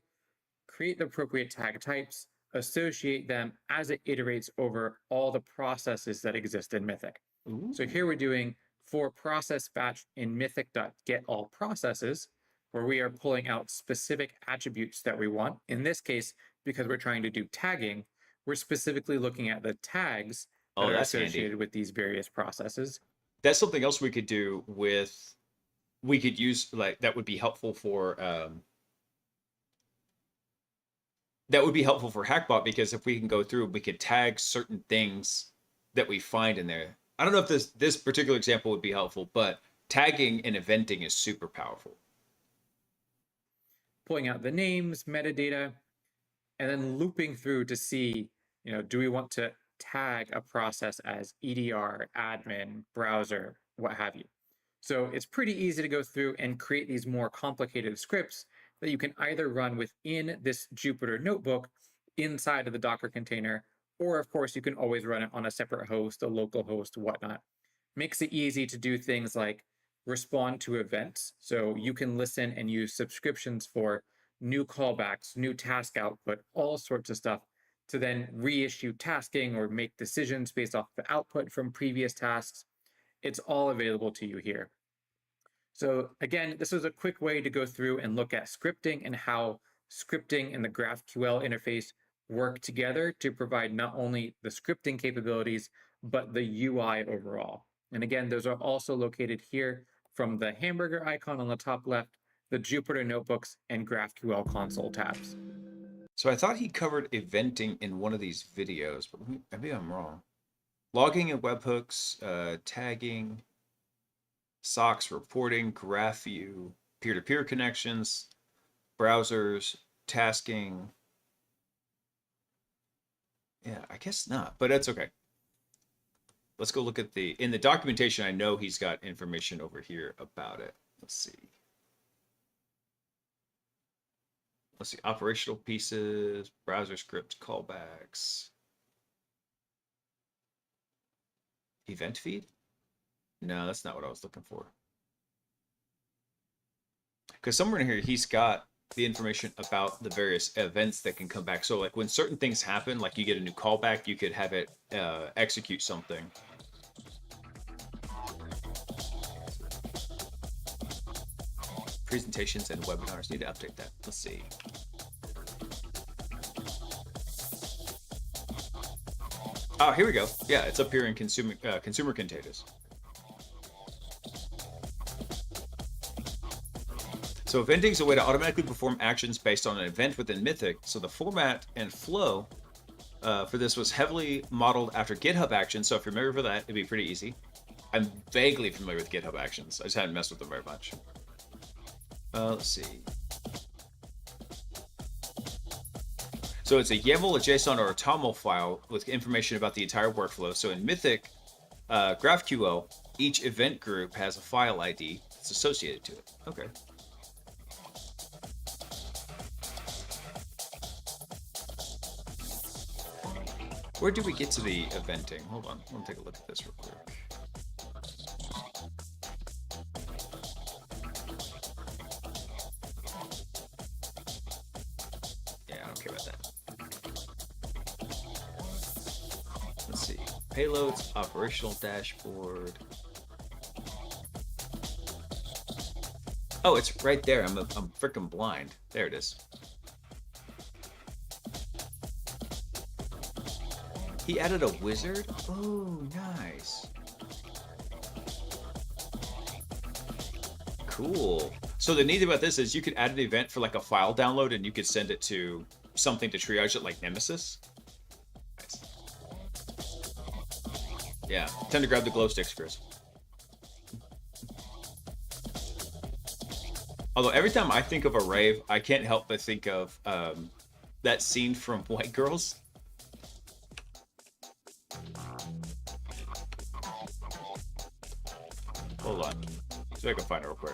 create the appropriate tag types, associate them as it iterates over all the processes that exist in Mythic. Ooh. So here we're doing for process batch in mythic.getAllProcesses, where we are pulling out specific attributes that we want. In this case, because we're trying to do tagging, we're specifically looking at the tags that are associated with these various processes. That's something else we could do with, we could use, like, that would be helpful for Hackbot, because if we can go through, we could tag certain things that we find in there. I don't know if this particular example would be helpful, but tagging and eventing is super powerful. Pulling out the names, metadata, and then looping through to see, do we want to tag a process as EDR, admin, browser, what have you. So it's pretty easy to go through and create these more complicated scripts that you can either run within this Jupyter notebook inside of the Docker container, or of course you can always run it on a separate host, a local host, whatnot. Makes it easy to do things like respond to events. So you can listen and use subscriptions for new callbacks, new task output, all sorts of stuff, to then reissue tasking or make decisions based off the output from previous tasks. It's all available to you here. So again, this is a quick way to go through and look at scripting and how scripting and the GraphQL interface work together to provide not only the scripting capabilities, but the UI overall. And again, those are also located here from the hamburger icon on the top left, the Jupyter Notebooks and GraphQL console tabs. So I thought he covered eventing in one of these videos, but maybe I'm wrong. Logging and webhooks, tagging, SOCs, reporting, GraphView, peer-to-peer connections, browsers, tasking. Yeah, I guess not, but that's okay. let's go look at in the documentation. I know he's got information over here about it. Let's see. Let's see, operational pieces, browser script callbacks. Event feed? No, that's not what I was looking for. Because somewhere in here, he's got the information about the various events that can come back. So like when certain things happen, like you get a new callback, you could have it execute something. Presentations and webinars, need to update that. Let's see. Oh, here we go. Yeah, it's up here in consumer containers. So eventing is a way to automatically perform actions based on an event within Mythic. So the format and flow for this was heavily modeled after GitHub Actions. So if you're familiar with that, it'd be pretty easy. I'm vaguely familiar with GitHub Actions. I just hadn't messed with them very much. Let's see. So it's a YAML, a JSON, or a TOML file with information about the entire workflow. So in Mythic GraphQL, each event group has a file ID that's associated to it. Okay. Where do we get to the eventing? Hold on, let me take a look at this real quick. Yeah, I don't care about that. Let's see. Payloads, operational dashboard. Oh, it's right there. I'm freaking blind. There it is. He added a wizard? Oh, nice. Cool. So the neat thing about this is you could add an event for like a file download and you could send it to something to triage it like Nemesis. Nice. Yeah, tend to grab the glow sticks, Chris. Although every time I think of a rave, I can't help but think of that scene from White Girls. Hold on. See if I can find it real quick.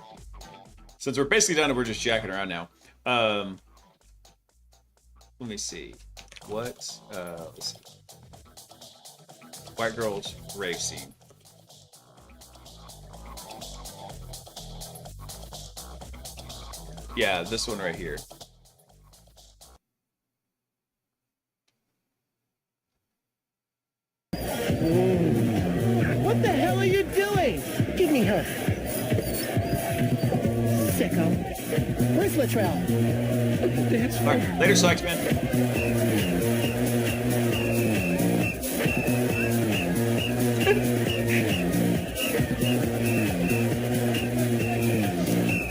Since we're basically done and we're just jacking around now. Let me see. Let's see. White Girls rave scene. Yeah, this one right here. What the hell are you doing? Give me her. Sicko. Where's Latrell? All right, later, Slacks, man.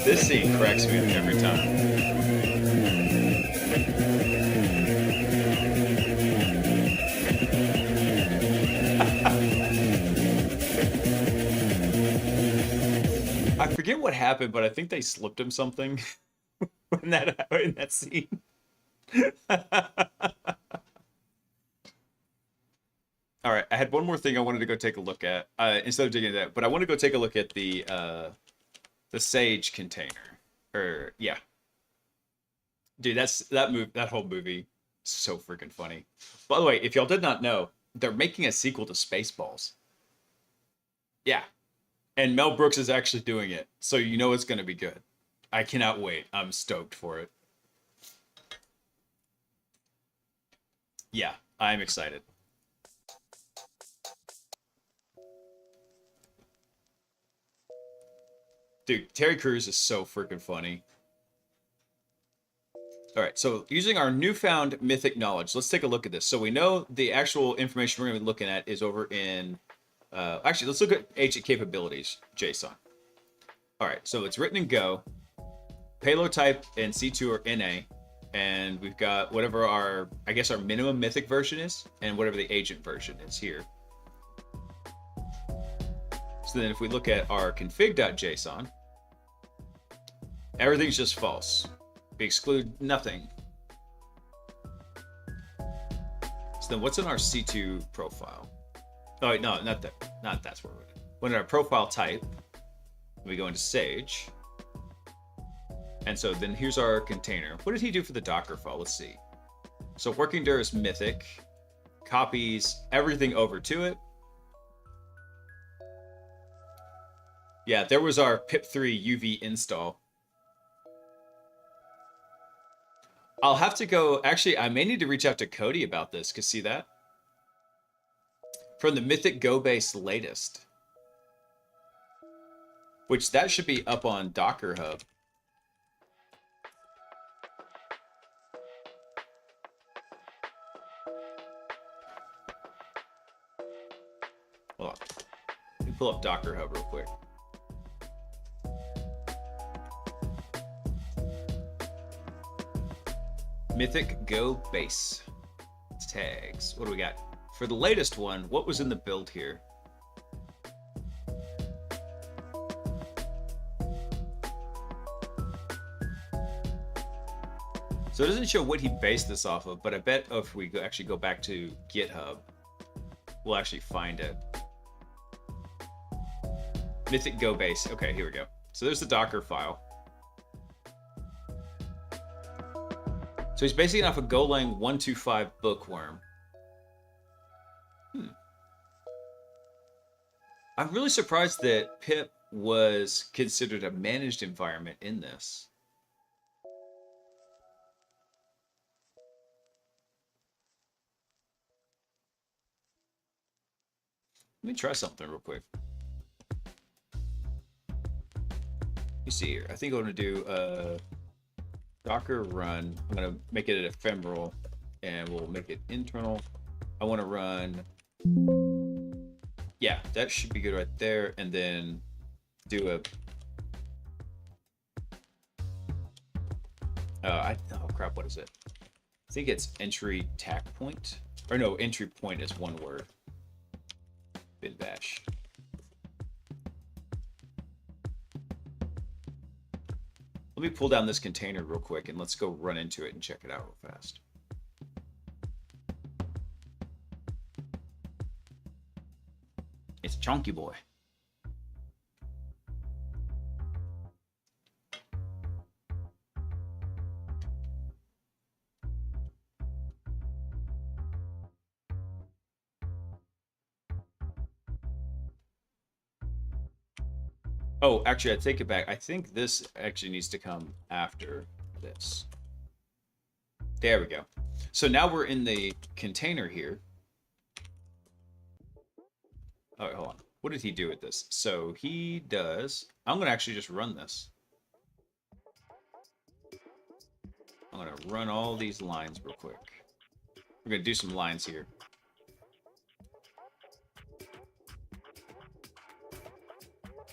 This scene cracks me every time. I forget what happened, but I think they slipped him something in that scene. All right, I had one more thing I wanted to go take a look at instead of digging into that, but I want to go take a look at the Sage container. Or yeah, dude, that whole movie is so freaking funny. By the way, if y'all did not know, they're making a sequel to Spaceballs. Yeah. And Mel Brooks is actually doing it, so you know it's going to be good. I cannot wait. I'm stoked for it. Yeah, I'm excited. Dude, Terry Crews is so freaking funny. All right, so using our newfound mythic knowledge, let's take a look at this. So we know the actual information we're going to be looking at is over in... actually, let's look at agent capabilities, JSON. All right, so it's written in Go. Payload type in C2 or NA. And we've got whatever our minimum mythic version is, and whatever the agent version is here. So then if we look at our config.json, everything's just false. We exclude nothing. So then what's in our C2 profile? Oh, wait, no, not that. Not that's where we're at. When our profile type, we go into Sage. And so then here's our container. What did he do for the Docker file? Let's see. So working dir is Mythic. Copies everything over to it. Yeah, there was our pip3 UV install. I'll have to go. Actually, I may need to reach out to Cody about this. Cause see that? From the Mythic Go base latest. Which that should be up on Docker Hub. Hold on. Let me pull up Docker Hub real quick. Mythic Go base tags. What do we got? For the latest one, what was in the build here? So it doesn't show what he based this off of, but I bet if we actually go back to GitHub, we'll actually find it. Mythic Go base. Okay, here we go. So there's the Docker file. So he's basing it off a Golang 125 bookworm. I'm really surprised that pip was considered a managed environment in this. Let me try something real quick. You see here. I think I'm going to do Docker run. I'm going to make it an ephemeral and we'll make it internal. I want to run. Yeah, that should be good right there. And then do a. Oh crap, what is it? I think it's entry tack point. Or no, entry point is one word. Bin bash. Let me pull down this container real quick and let's go run into it and check it out real fast. It's a chunky boy. Oh, actually, I take it back. I think this actually needs to come after this. There we go. So now we're in the container here. All right, hold on. What did he do with this? So he does... I'm going to actually just run this. I'm going to run all these lines real quick. We're going to do some lines here.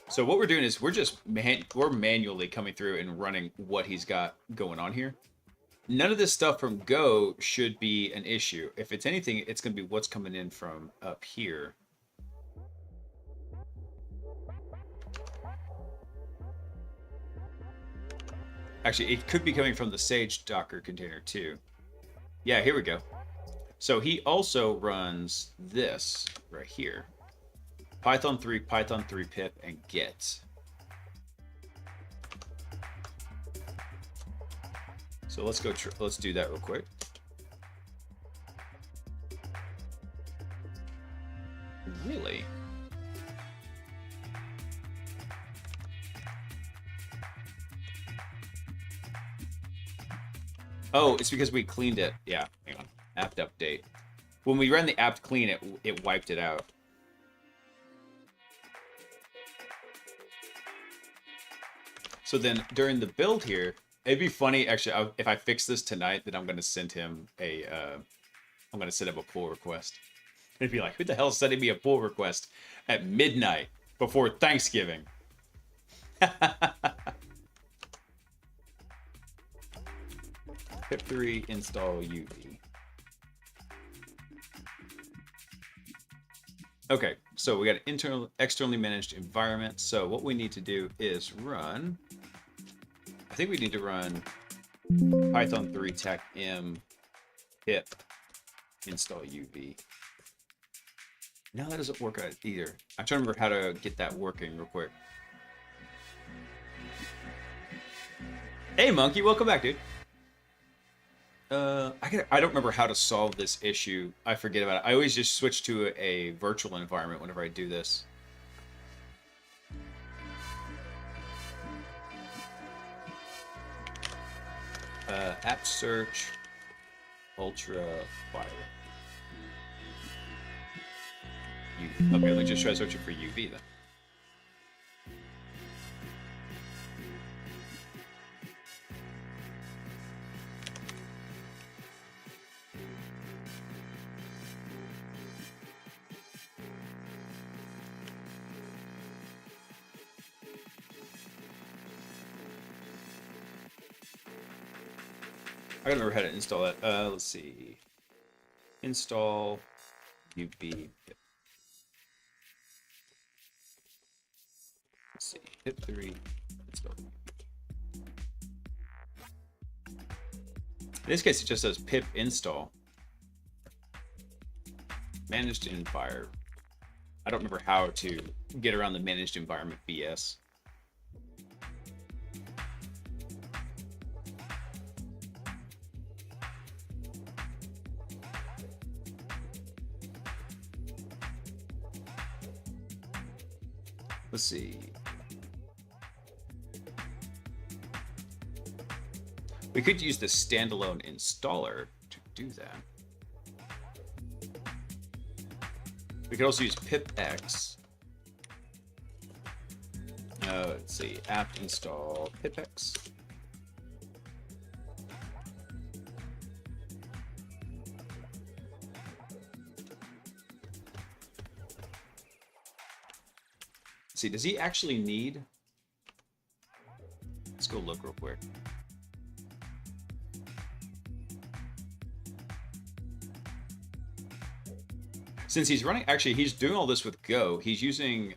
So what we're doing is we're manually coming through and running what he's got going on here. None of this stuff from Go should be an issue. If it's anything, it's going to be what's coming in from up here. Actually, it could be coming from the Sage Docker container too. Yeah, here we go. So he also runs this right here. Python 3 pip, and get. So let's go. Let's do that real quick. Really? Oh, it's because we cleaned it. Yeah, hang on. Apt update. When we ran the apt clean, it wiped it out. So then during the build here, it'd be funny actually if I fix this tonight, then I'm going to send him I'm going to send him a pull request. It'd be like, who the hell is sending me a pull request at midnight before Thanksgiving? pip3 install UV. Okay, so we got an externally managed environment. So what we need to do is run. I think we need to run Python 3 tech m pip install UV. No, that doesn't work either. I'm trying to remember how to get that working real quick. Hey, Monkey, welcome back, dude. I don't remember how to solve this issue. I forget about it. I always just switch to a virtual environment whenever I do this. App search, ultra violet. Okay, let's just try searching for UV then. I gotta remember how to install that. Let's see. Install UV. Let's see. Hit 3. Install. In this case, it just says pip install. Managed environment. I don't remember how to get around the managed environment BS. Let's see. We could use the standalone installer to do that. We could also use pipx. Let's see, apt install pipx. See, does he actually need? Let's go look real quick. Since he's running, actually, he's doing all this with Go. He's using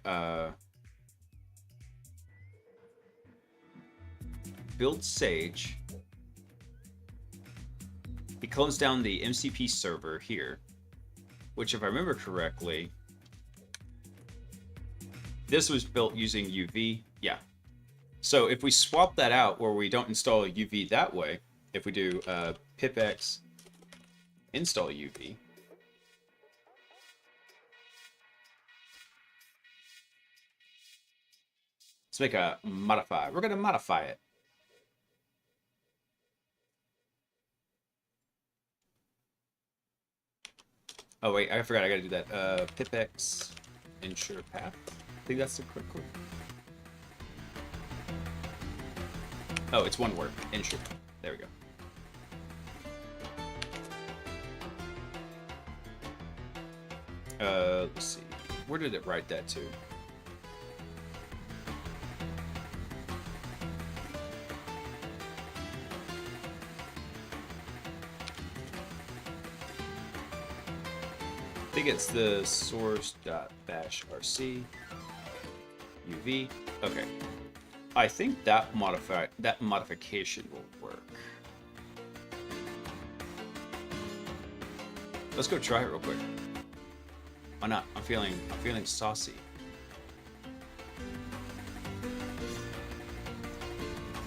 build Sage. He clones down the MCP server here, which, if I remember correctly, this was built using UV. Yeah. So if we swap that out, where we don't install UV that way, if we do pipx install UV. Let's make a modify. We're going to modify it. Oh, wait, I forgot. I got to do that. Pipx ensure path. I think that's the correct one. Oh, it's one word. Ensure. There we go. Let's see. Where did it write that to? I think it's the source.bashrc UV. Okay. I think that modification will work. Let's go try it real quick. Why not? I'm feeling saucy.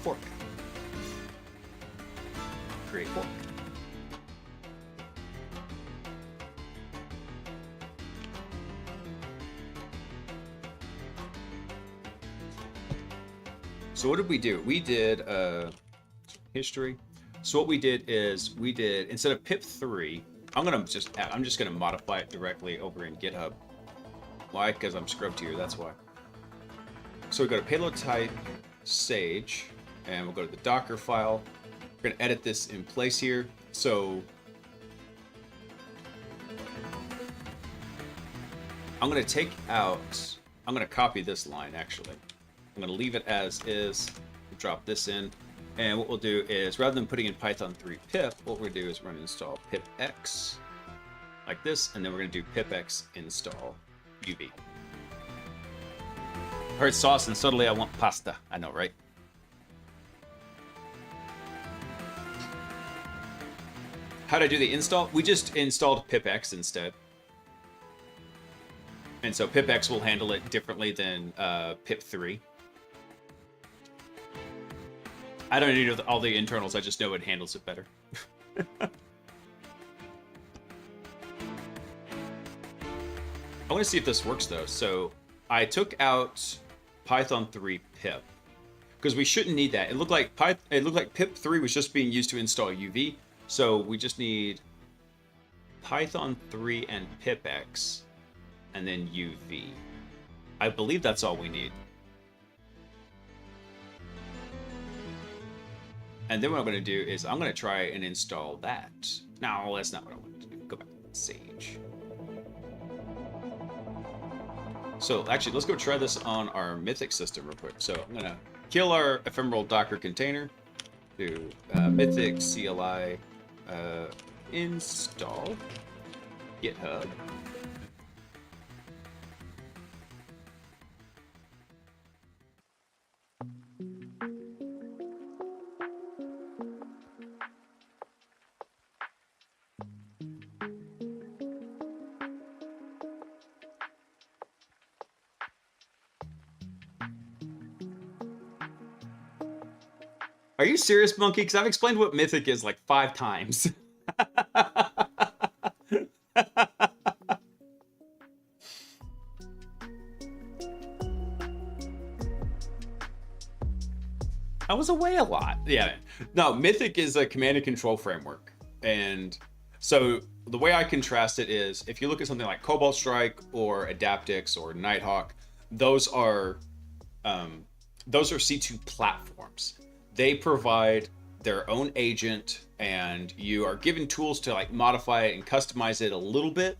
Fork. Create fork. So what did we do? We did history. So what we did is instead of pip3, I'm just gonna modify it directly over in GitHub. Why? Because I'm scrubbed here. That's why. So we go to payload type Sage, and we'll go to the Docker file. We're gonna edit this in place here. So I'm gonna copy this line actually. I'm going to leave it as is, drop this in, and what we'll do is, rather than putting in Python 3 pip, what we're going to do is we're going to install pipx, like this, and then we're going to do pipx install UV. Heard sauce, and suddenly I want pasta. I know, right? How did I do the install? We just installed pipx instead. And so pipx will handle it differently than pip3. I don't need all the internals, I just know it handles it better. I want to see if this works though. So I took out Python 3 pip because we shouldn't need that. It looked like pip 3 was just being used to install UV. So we just need Python 3 and pipx and then UV. I believe that's all we need. And then what I'm going to do is I'm going to try and install that. No, that's not what I wanted to do. Go back to Sage. So actually, let's go try this on our Mythic system real quick. So I'm going to kill our ephemeral Docker container. Do Mythic CLI install GitHub. Are you serious, Monkey? Because I've explained what Mythic is like 5 times. I was away a lot. Yeah. No, Mythic is a command and control framework. And so the way I contrast it is, if you look at something like Cobalt Strike or Adaptix or Nighthawk, those are C2 platforms. They provide their own agent, and you are given tools to like modify it and customize it a little bit.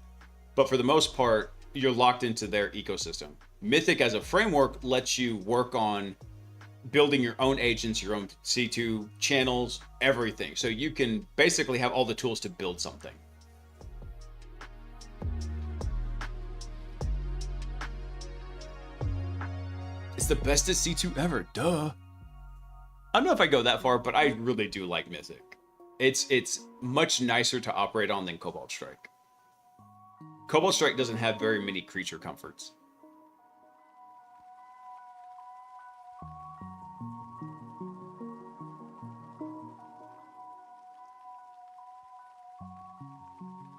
But for the most part, you're locked into their ecosystem. Mythic as a framework lets you work on building your own agents, your own C2 channels, everything. So you can basically have all the tools to build something. It's the bestest C2 ever, duh. I don't know if I go that far, but I really do like Mythic. It's much nicer to operate on than Cobalt Strike. Cobalt Strike doesn't have very many creature comforts.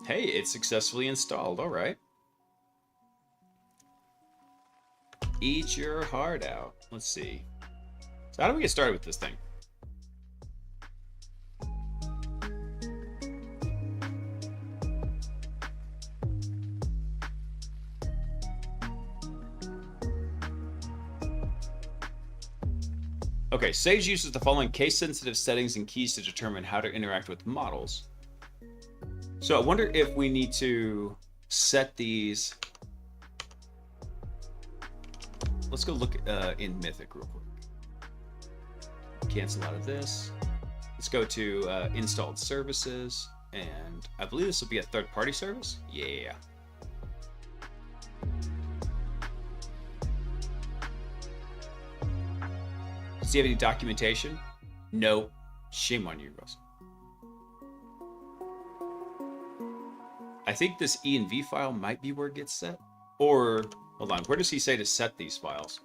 Hey, it's successfully installed. All right. Eat your heart out. Let's see. So how do we get started with this thing? Okay, Sage uses the following case-sensitive settings and keys to determine how to interact with models. So I wonder if we need to set these. Let's go look in Mythic real quick. Cancel out of this. Let's go to installed services, and I believe this will be a third-party service. Yeah. Does he have any documentation? No. Shame on you, Russell. I think this env file might be where it gets set. Or, hold on, where does he say to set these files?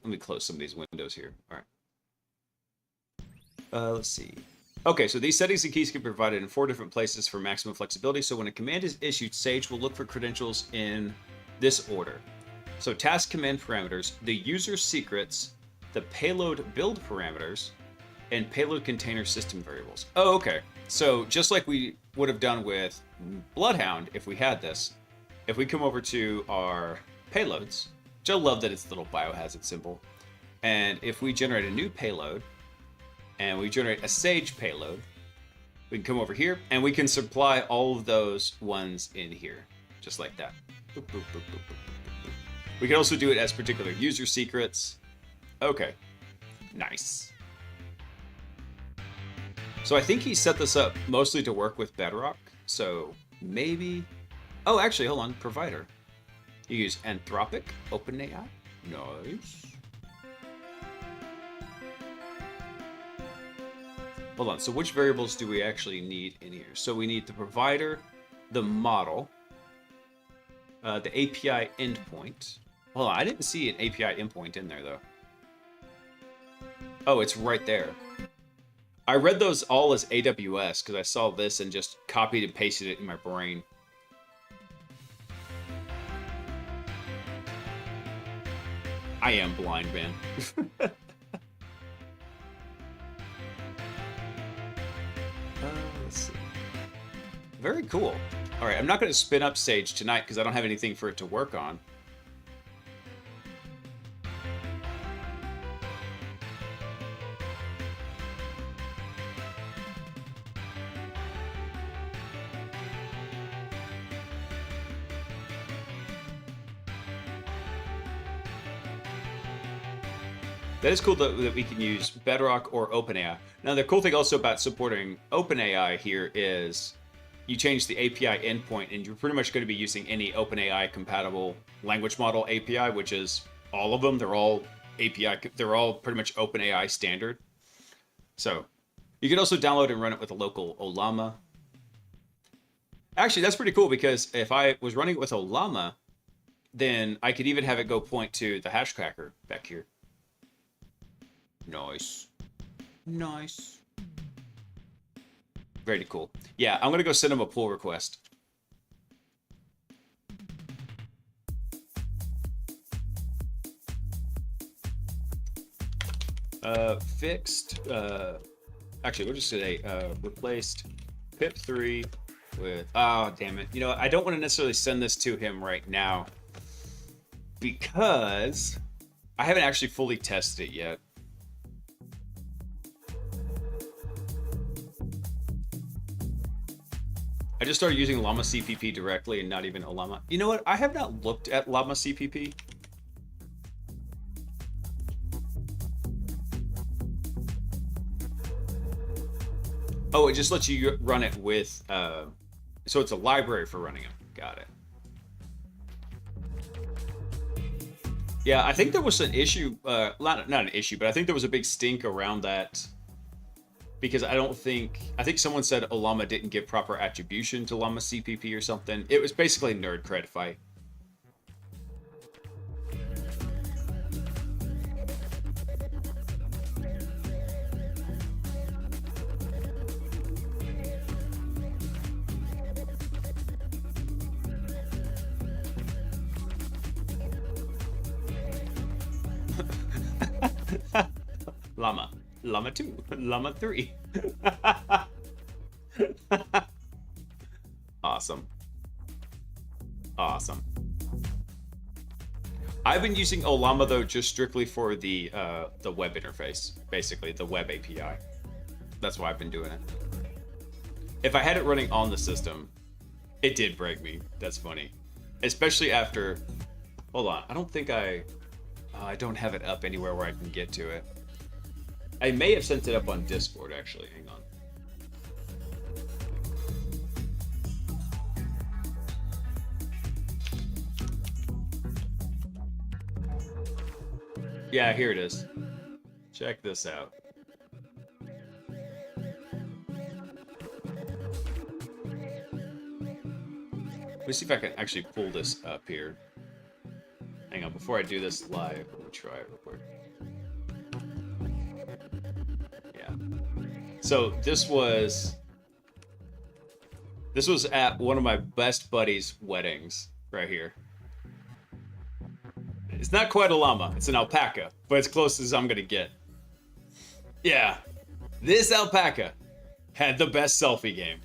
Let me close some of these windows here. All right. Let's see. Okay, so these settings and keys can be provided in 4 different places for maximum flexibility. So when a command is issued, Sage will look for credentials in this order. So task command parameters, the user secrets, the payload build parameters, and payload container system variables. Oh, okay. So just like we would have done with Bloodhound, if we had this, if we come over to our payloads, which I love that it's the little biohazard symbol, and if we generate a new payload, and we generate a Sage payload, we can come over here, and we can supply all of those ones in here, just like that. Boop, boop, boop, boop, boop, boop, boop. We can also do it as particular user secrets. Okay, nice. So I think he set this up mostly to work with Bedrock. So maybe, oh, actually, hold on, provider. You use Anthropic, OpenAI, nice. Hold on. So which variables do we actually need in here? So we need the provider, the model, the API endpoint. Hold on. I didn't see an API endpoint in there, though. Oh, it's right there. I read those all as AWS because I saw this and just copied and pasted it in my brain. I am blind, man. Let's see. Very cool. All right, I'm not going to spin up Sage tonight because I don't have anything for it to work on. That is cool that we can use Bedrock or OpenAI. Now, the cool thing also about supporting OpenAI here is you change the API endpoint, and you're pretty much going to be using any OpenAI compatible language model API, which is all of them. They're all API. They're all pretty much OpenAI standard. So you can also download and run it with a local Ollama. Actually, that's pretty cool because if I was running it with Ollama, then I could even have it go point to the hash cracker back here. Nice. Nice. Very cool. Yeah, I'm going to go send him a pull request. Fixed. Actually, we'll just say replaced pip3 with... Oh, damn it. You know, I don't want to necessarily send this to him right now because I haven't actually fully tested it yet. I just started using Llama CPP directly and not even Ollama. You know what? I have not looked at Llama CPP. Oh, it just lets you run it with... so it's a library for running it. Got it. Yeah, I think there was an issue... not an issue, but I think there was a big stink around that... Because I think someone said Ollama didn't give proper attribution to Llama CPP or something. It was basically nerd cred fight. Llama 2, Llama 3. Awesome. Awesome. I've been using Ollama though just strictly for the web interface, basically the web API. That's why I've been doing it. If I had it running on the system, it did break me. That's funny. Especially after... Hold on. I don't think I don't have it up anywhere where I can get to it. I may have sent it up on Discord, actually. Hang on. Yeah, here it is. Check this out. Let me see if I can actually pull this up here. Hang on, before I do this live, let me try it real quick. So this was at one of my best buddies' weddings right here. It's not quite a llama, it's an alpaca, but it's close as I'm gonna get. Yeah, this alpaca had the best selfie game.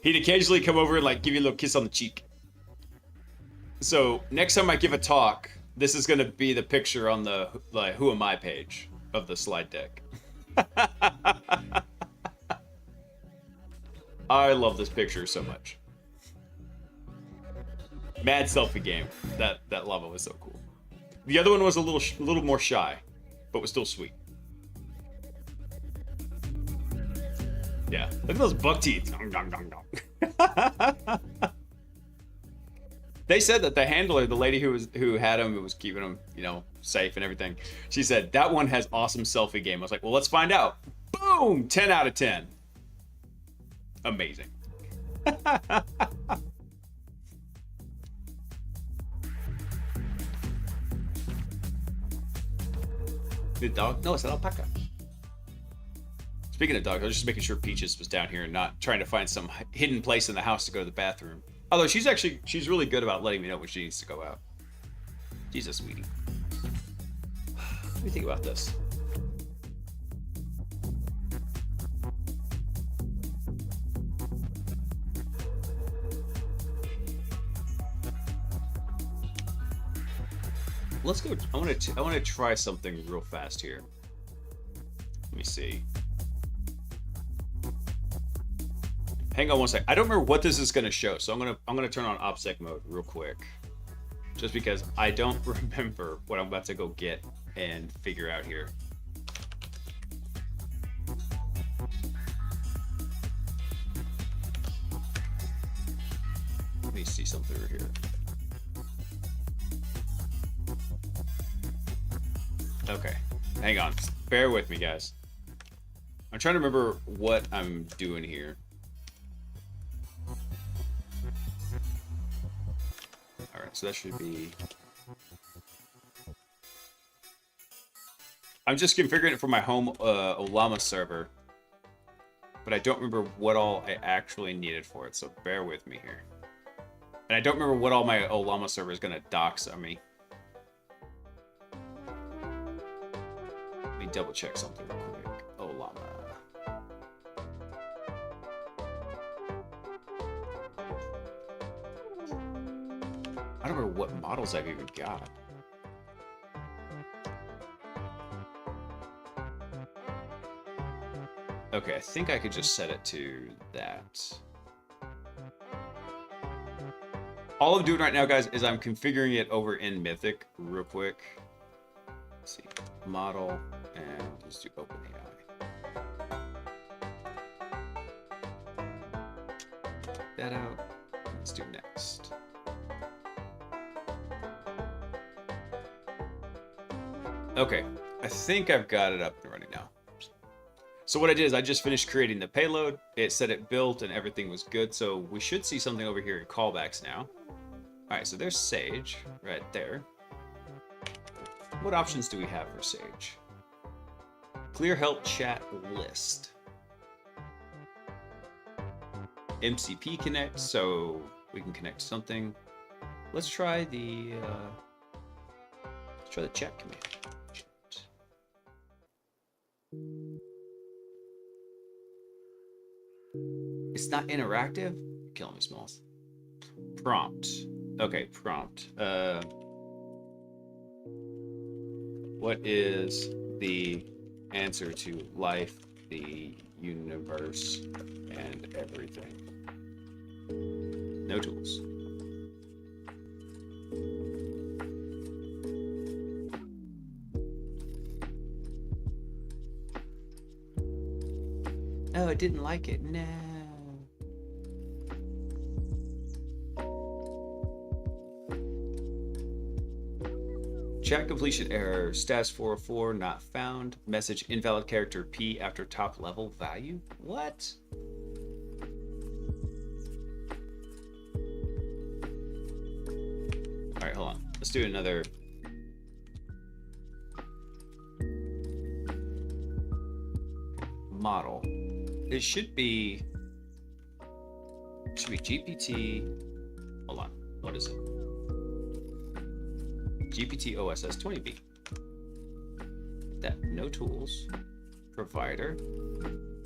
He'd occasionally come over and like give you a little kiss on the cheek. So next time I give a talk, this is gonna be the picture on the like Who Am I page of the slide deck. I love this picture so much. Mad selfie game. That lava was so cool. The other one was a little more shy, but was still sweet. Yeah, look at those buck teeth. They said that the handler, the lady who had him, who was keeping him, you know, safe and everything, she said that one has awesome selfie game. I was like, well, let's find out. Boom! 10 out of 10. Amazing. The dog? No, it's an alpaca. Speaking of dogs, I was just making sure Peaches was down here and not trying to find some hidden place in the house to go to the bathroom. Although she's really good about letting me know when she needs to go out. She's a sweetie. What do you think about this? Let's go. I want to try something real fast here. Let me see. Hang on one sec. I don't remember what this is going to show, so I'm gonna turn on OPSEC mode real quick, just because I don't remember what I'm about to go get and figure out here. Let me see something over here. Okay, hang on. Bear with me, guys. I'm trying to remember what I'm doing here. All right, so that should be... I'm just configuring it for my home Olama server, but I don't remember what all I actually needed for it, so bear with me here. And I don't remember what all my Olama server is going to dox on me. Let me double check something real quick. Olama. I don't remember what models I've even got. Okay, I think I could just set it to that. All I'm doing right now, guys, is I'm configuring it over in Mythic real quick. Let's see, model, and let's do OpenAI. Check that out. Let's do next. Okay, I think I've got it up and running now. So what I did is I just finished creating the payload. It said it built and everything was good. So we should see something over here in callbacks now. All right, so there's Sage right there. What options do we have for Sage? Clear help chat list. MCP connect, so we can connect something. Let's try the chat command. It's not interactive? You're killing me, Smalls. Prompt. Okay, prompt. What is the answer to life, the universe, and everything? No tools. Oh, I didn't like it. No. Chat completion error. Stats 404 not found. Message invalid character P after top level value. What? All right, hold on. Let's do another. Model. It should be GPT. Hold on. What is it? GPT OSS 20B. That no tools. Provider.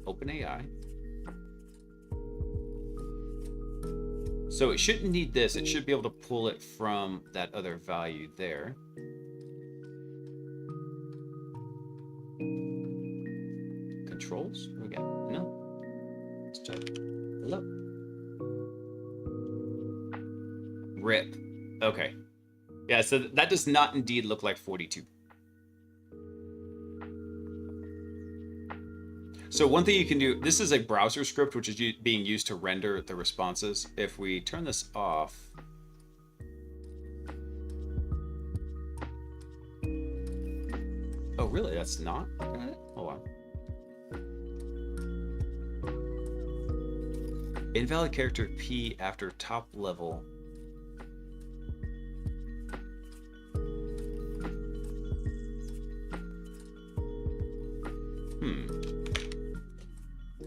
OpenAI. So it shouldn't need this. It should be able to pull it from that other value there. Controls? What we got? No. Let's check. Hello. RIP. Okay. Yeah, so that does not indeed look like 42. So one thing you can do, this is a browser script which is being used to render the responses. If we turn this off, oh really? That's not? Hold on. Invalid character P after top level.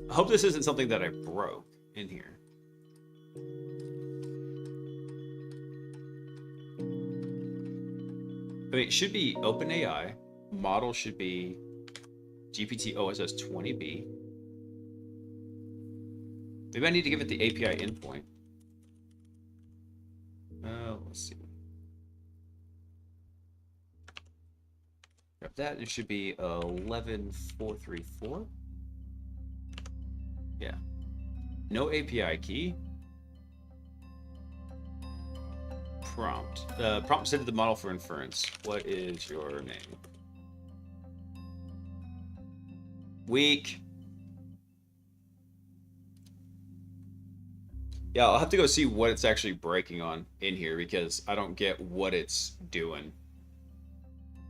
I hope this isn't something that I broke in here. I mean, it should be OpenAI. Model should be GPT OSS 20B. Maybe I need to give it the API endpoint. Let's see. Grab that. It should be 11434. Yeah. No API key. Prompt. Prompt set to the model for inference. What is your name? Weak. Yeah, I'll have to go see what it's actually breaking on in here because I don't get what it's doing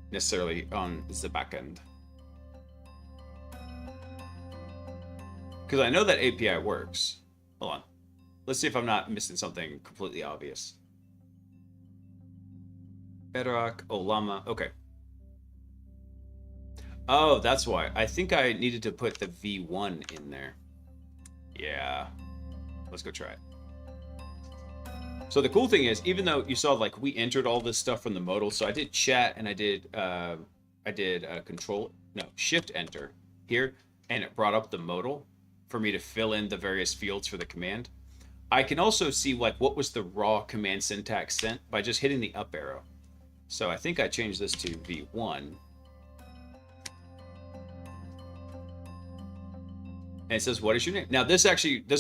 necessarily on the back end. Because I know that API works. Hold on. Let's see if I'm not missing something completely obvious. Bedrock, Olama, okay. Oh, that's why. I think I needed to put the V1 in there. Yeah. Let's go try it. So the cool thing is, even though you saw like we entered all this stuff from the modal, so I did chat and I did shift enter here, and it brought up the modal for me to fill in the various fields for the command. I can also see like what was the raw command syntax sent by just hitting the up arrow. So I think I changed this to V1. And it says, what is your name? Now this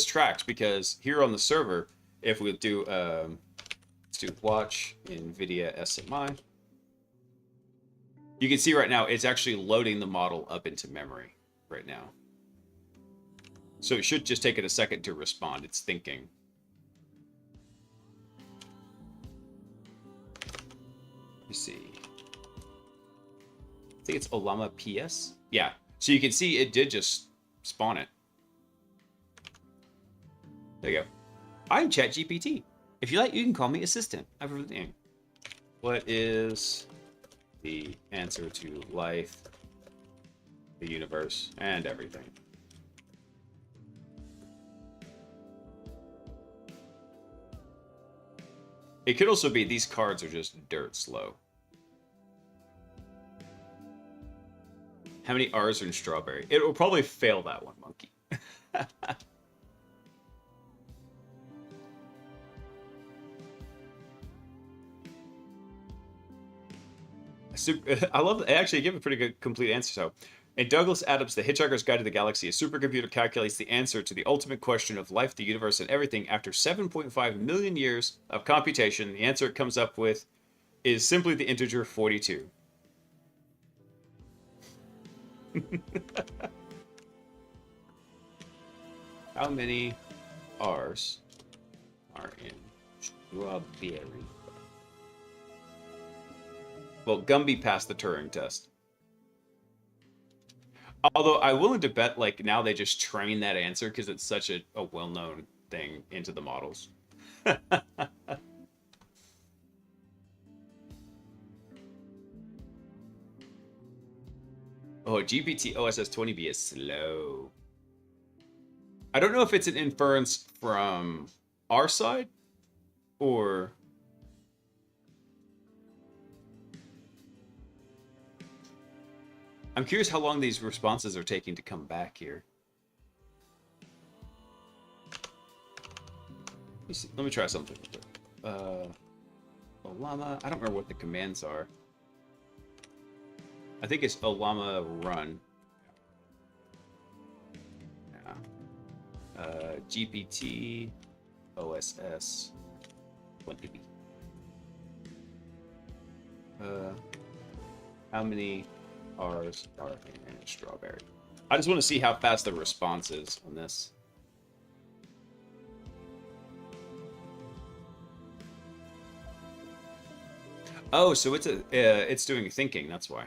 tracks because here on the server, if we do, let's do watch NVIDIA SMI, you can see right now it's actually loading the model up into memory right now. So it should just take it a second to respond. It's thinking. Let me see. I think it's Olama PS. Yeah. So you can see it did just spawn it. There you go. I'm ChatGPT. If you like, you can call me assistant. I've written the name. What is the answer to life, the universe, and everything? It could also be these cards are just dirt slow. How many R's are in strawberry? It will probably fail that one, monkey. I love. I actually give a pretty good complete answer. So, in Douglas Adams' The Hitchhiker's Guide to the Galaxy, a supercomputer calculates the answer to the ultimate question of life, the universe, and everything after 7.5 million years of computation. The answer it comes up with is simply the integer 42. How many R's are in strawberry? Well, Gumby passed the Turing test. Although I'm willing to bet, like, now they just train that answer because it's such a well-known thing into the models. Oh, GPT OSS 20B is slow. I don't know if it's an inference from our side or... I'm curious how long these responses are taking to come back here. Let me try something real quick. Olama, I don't remember what the commands are. I think it's Olama run. Yeah. GPT OSS 20B. How many R's are in strawberry? I just want to see how fast the response is on this. Oh, so it's doing thinking. That's why.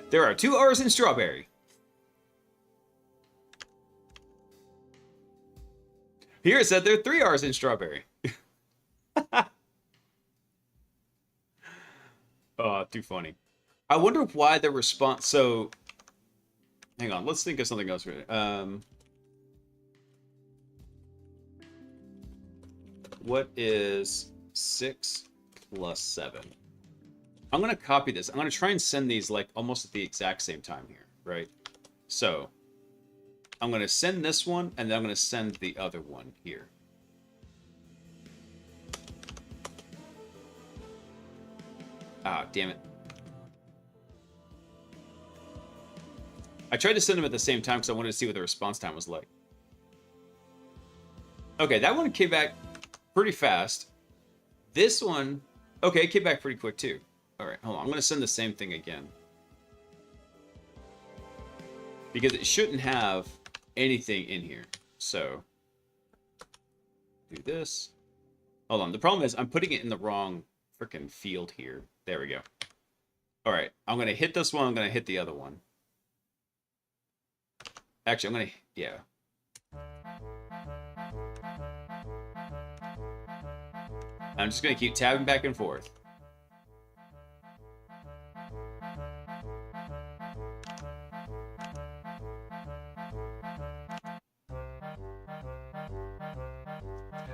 There are 2 R's in strawberry. Here it said there are 3 R's in strawberry. Oh, too funny. I wonder why the response. So, hang on. Let's think of something else. What is 6 plus 7? I'm going to copy this. I'm going to try and send these like almost at the exact same time here, right? So, I'm going to send this one, and then I'm going to send the other one here. Ah, damn it. I tried to send them at the same time because I wanted to see what the response time was like. Okay, that one came back pretty fast. This one, okay, it came back pretty quick too. All right, hold on. I'm going to send the same thing again. Because it shouldn't have anything in here. So, do this. Hold on. The problem is I'm putting it in the wrong freaking field here. There we go. All right, I'm going to hit this one. I'm going to hit the other one. Actually, I'm going to, yeah. I'm just going to keep tabbing back and forth.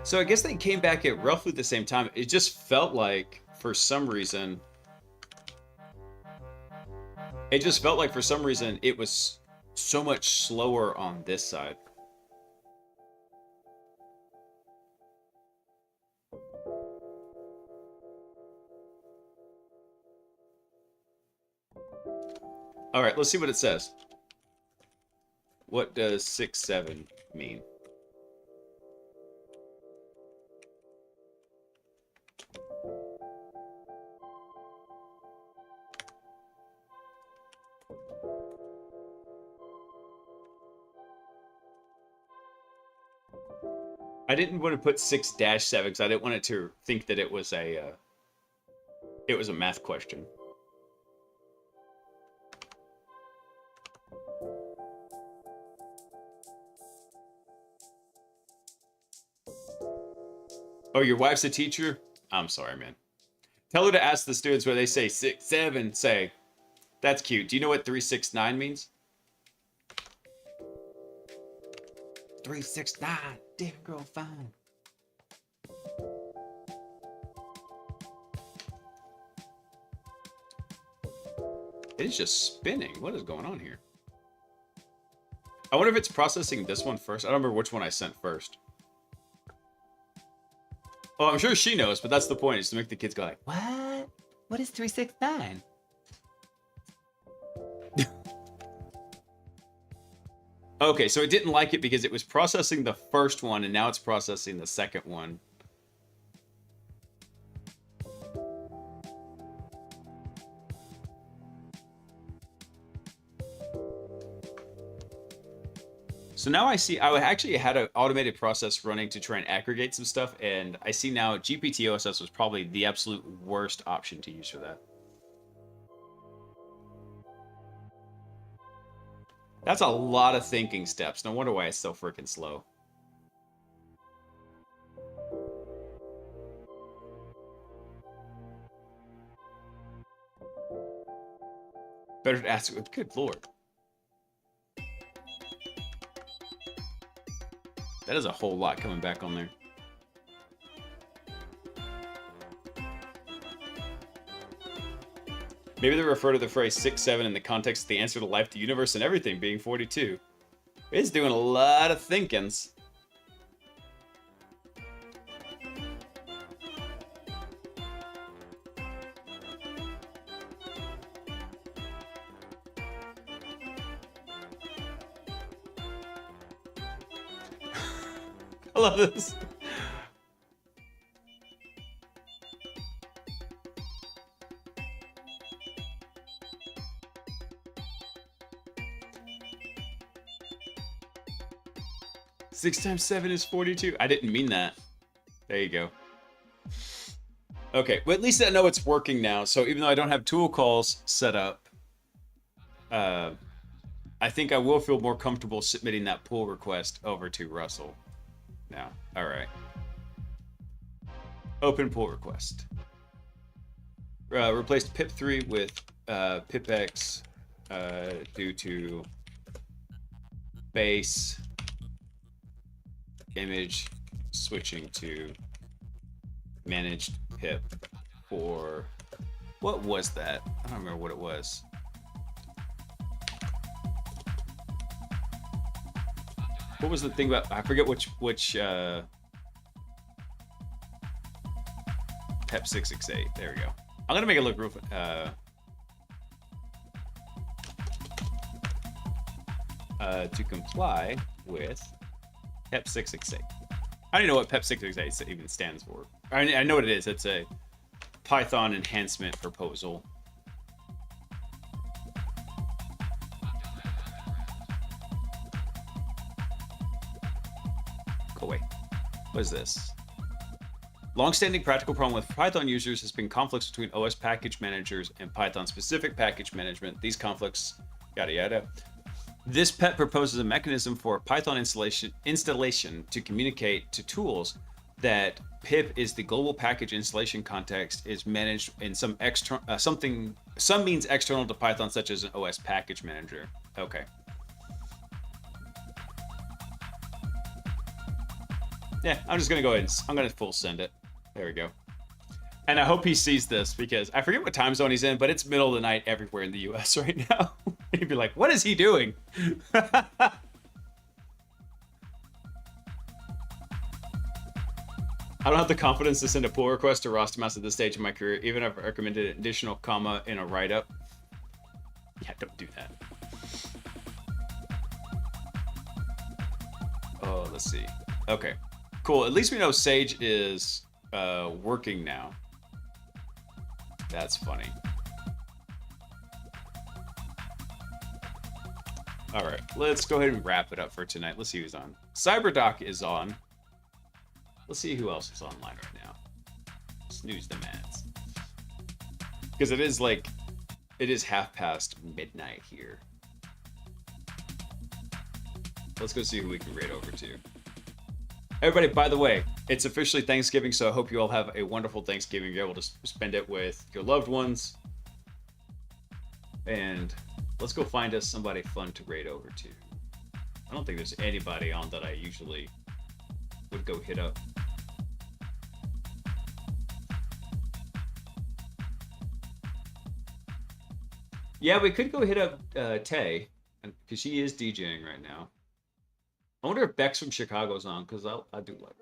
So I guess they came back at roughly the same time. It just felt like, for some reason, it was so much slower on this side. All right, let's see what it says. What does 6, 7 mean? I didn't want to put 6-7 because I didn't want it to think that it was a math question. Oh, your wife's a teacher? I'm sorry, man. Tell her to ask the students where they say 6, 7, say, that's cute. Do you know what 3, 6, 9 means? 3, 6, 9. Damn girl, fine. It is just spinning. What is going on here? I wonder if it's processing this one first. I don't remember which one I sent first. Oh, I'm sure she knows, but that's the point, is to make the kids go like, what? What is 3, 6, 9? Okay, so it didn't like it because it was processing the first one, and now it's processing the second one. So now I see, I actually had an automated process running to try and aggregate some stuff, and I see now GPT-OSS was probably the absolute worst option to use for that. That's a lot of thinking steps. No wonder why it's so freaking slow. Better to ask. Good lord. That is a whole lot coming back on there. Maybe they refer to the phrase 6, 7 in the context of the answer to life, the universe, and everything being 42. It's doing a lot of thinkings. I love this. Six times 7 is 42. I didn't mean that. There you go. Okay, well, at least I know it's working now. So even though I don't have tool calls set up, I think I will feel more comfortable submitting that pull request over to Russell. now. All right. Open pull request. Replaced pip 3 with pip x due to base image switching to managed pip for, what was that? I don't remember what it was. What was the thing about, I forget which pep 668. There we go. I'm gonna make it look real to comply with pep 668. I don't even know what pep 668 even stands for. I know what it is. It's a Python enhancement proposal. Go away. What is this? Long-standing practical problem with Python users has been conflicts between OS package managers and Python-specific package management. These conflicts, yada yada. This PEP proposes a mechanism for Python installation to communicate to tools that pip is the global package installation context is managed in some means external to Python, such as an OS package manager. Okay. Yeah, I'm just gonna go ahead and I'm gonna full send it. There we go. And I hope he sees this because I forget what time zone he's in, but it's middle of the night everywhere in the US right now. He'd be like, what is he doing? I don't have the confidence to send a pull request to roster mouse at this stage in my career, even if I've recommended an additional comma in a write-up. Yeah, don't do that. Oh, let's see. Okay, cool. At least we know Sage is working now. That's funny. All right, let's go ahead and wrap it up for tonight. Let's see who's on. CyberDoc is on. Let's see who else is online right now. Snooze the mats. Because it is 1:30 midnight here. Let's go see who we can raid over to. Everybody, by the way, it's officially Thanksgiving, so I hope you all have a wonderful Thanksgiving. You're able to spend it with your loved ones. And let's go find us somebody fun to raid over to. I don't think there's anybody on that I usually would go hit up. Yeah, we could go hit up Tay, because she is DJing right now. I wonder if Bex from Chicago's on, because I do like her.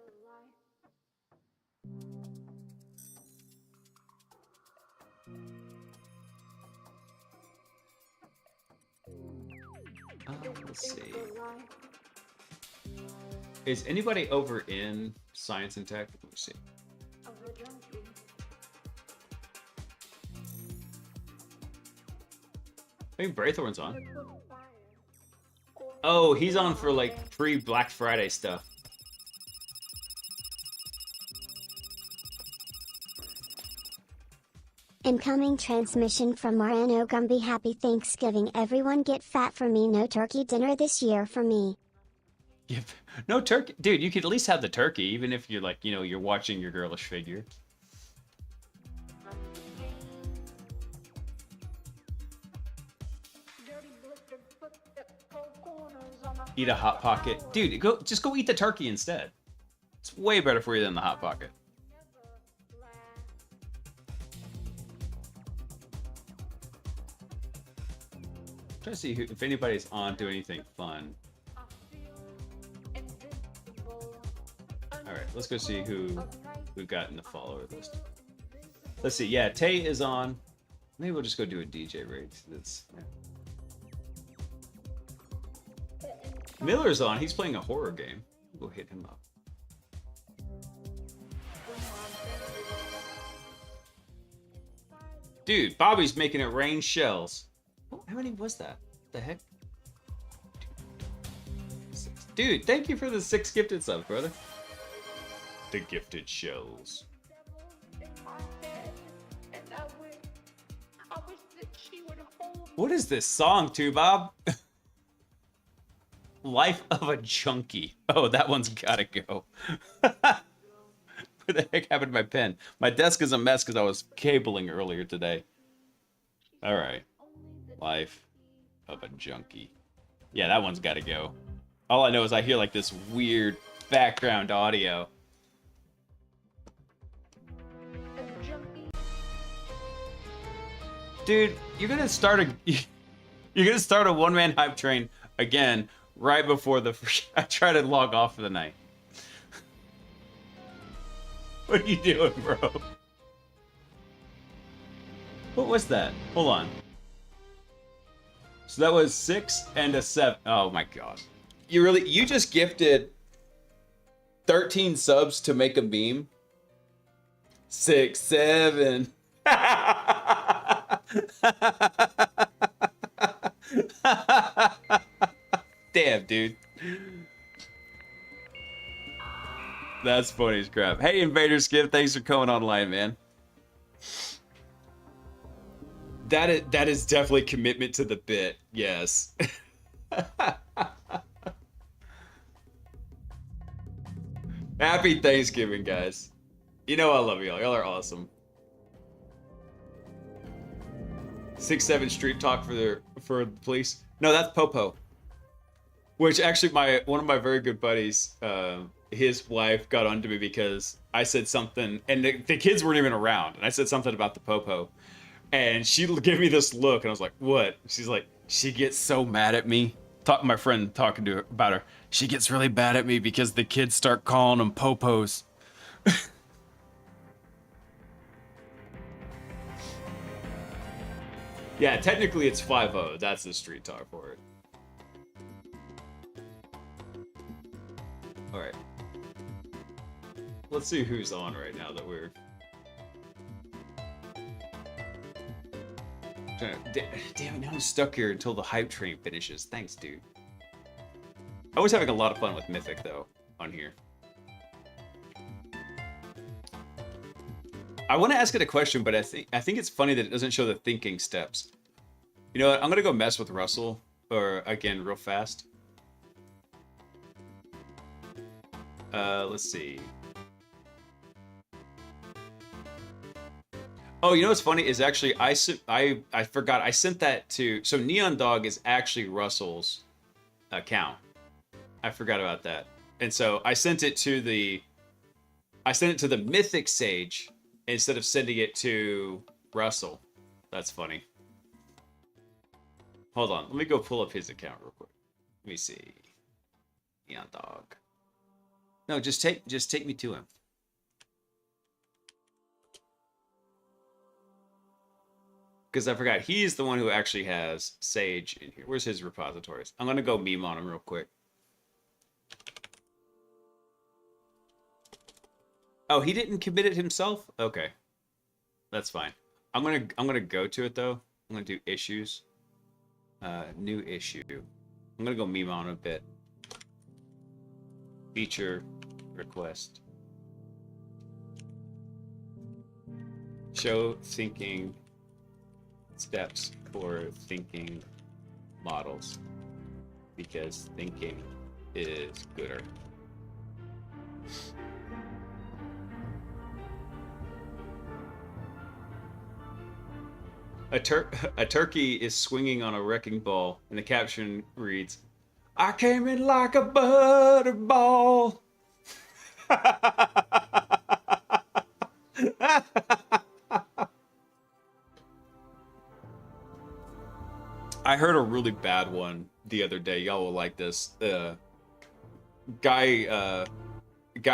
Let's see. Is anybody over in science and tech? Let me see. I think Braithorn's on. Oh, he's on for like pre-Black Friday stuff. Incoming transmission from Marano Gumby. Happy Thanksgiving everyone, get fat for me, no turkey dinner this year for me. Yep. No turkey. Dude, you could at least have the turkey, even if you're like, you're watching your girlish figure. Eat a Hot Pocket. Dude, just go eat the turkey instead. It's way better for you than the Hot Pocket. Try to see if anybody's on to anything fun. Alright, let's go see who we've got in the follower list. Let's see, yeah, Tay is on. Maybe we'll just go do a DJ raid. Miller's on. He's playing a horror game. We'll hit him up. Dude, Bobby's making it rain shells. How many was that? The heck? Dude, thank you for the 6 gifted subs, brother. The gifted shells. What is this song to, Bob? Life of a junkie. Oh, that one's gotta go. What the heck happened to my pen? My desk is a mess because I was cabling earlier today. All right. Life of a junkie. Yeah, that one's gotta go. All I know is I hear like this weird background audio. Dude, you're gonna start a one-man hype train again right before I try to log off for the night. What are you doing, bro? What was that? Hold on. So that was 6 and a 7. Oh my god. You just gifted 13 subs to make a meme? 6, 7. Damn, dude. That's funny as crap. Hey, Invader Skip, thanks for coming online, man. That is definitely commitment to the bit. Yes. Happy Thanksgiving, guys. You know I love y'all. Y'all are awesome. 6-7 street talk for the police. No, that's Popo. Which actually one of my very good buddies, his wife got onto me because I said something, and the kids weren't even around, and I said something about the Popo. And she gave me this look, and I was like, what? She's like, she gets so mad at me. My friend talking to her about her. She gets really mad at me because the kids start calling them Popos. Yeah, technically it's 5-0. That's the street talk for it. Alright. Let's see who's on right now that we're... Damn it, now I'm stuck here until the hype train finishes. Thanks, dude. I was having a lot of fun with Mythic, though, on here. I want to ask it a question, but I think it's funny that it doesn't show the thinking steps. You know what? I'm going to go mess with Russell, again, real fast. Let's see. Oh, you know what's funny is actually I forgot I sent that to, so Neon Dog is actually Russell's account. I forgot about that, and so I sent it to the Mythic Sage instead of sending it to Russell. That's funny. Hold on, let me go pull up his account real quick. Let me see. Neon Dog. No, just take me to him. Because I forgot, he's the one who actually has Sage in here. Where's his repositories? I'm going to go meme on him real quick. Oh, he didn't commit it himself? Okay. That's fine. I'm gonna go to it, though. I'm going to do issues. New issue. I'm going to go meme on a bit. Feature request. Show thinking steps for thinking models, because thinking is gooder. A turkey is swinging on a wrecking ball, and the caption reads, "I came in like a butterball." I heard a really bad one the other day. Y'all will like this. Guy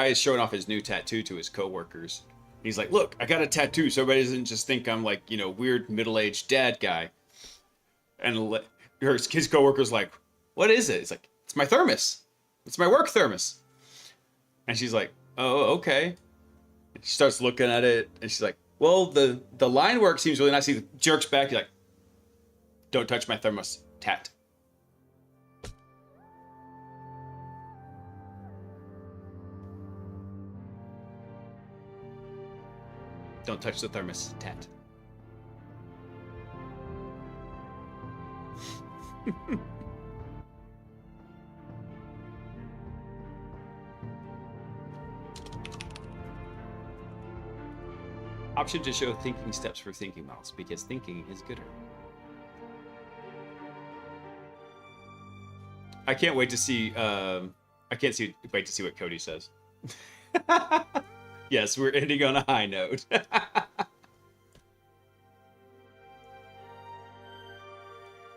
is showing off his new tattoo to his coworkers. He's like, "Look, I got a tattoo, so everybody doesn't just think I'm like, weird middle-aged dad guy." And his coworker's like, "What is it?" It's like, "It's my thermos. It's my work thermos." And she's like, "Oh, okay." And she starts looking at it, and she's like, "Well, the line work seems really nice." He jerks back. He's like, "Don't touch my thermos, tat." Don't touch the thermos, tat. Option to show thinking steps for thinking mouse because thinking is gooder. I can't wait to see. Wait to see what Cody says. Yes, we're ending on a high note.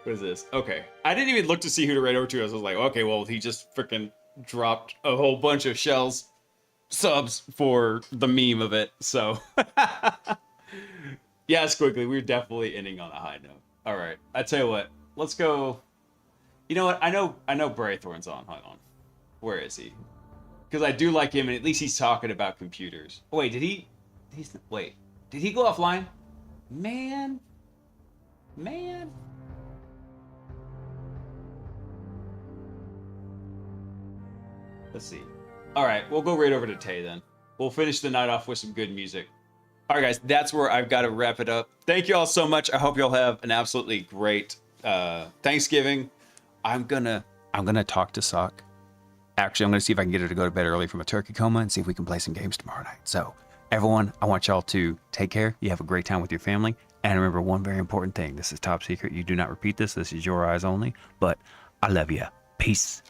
What is this? Okay, I didn't even look to see who to write over to. I was like, okay, well, he just freaking dropped a whole bunch of shells subs for the meme of it. So, yes, quickly, we're definitely ending on a high note. All right, I tell you what, let's go. You know what? I know Braithorn's on. Hold on, where is he? Because I do like him, and at least he's talking about computers. Oh, wait, did he? Wait, did he go offline? Man. Let's see. All right, we'll go right over to Tay then. We'll finish the night off with some good music. All right, guys, that's where I've got to wrap it up. Thank you all so much. I hope you all have an absolutely great Thanksgiving. I'm gonna talk to Sock. Actually, I'm gonna see if I can get her to go to bed early from a turkey coma and see if we can play some games tomorrow night. So, everyone, I want y'all to take care. You have a great time with your family. And remember one very important thing. This is top secret. You do not repeat this. This is your eyes only. But I love you. Peace.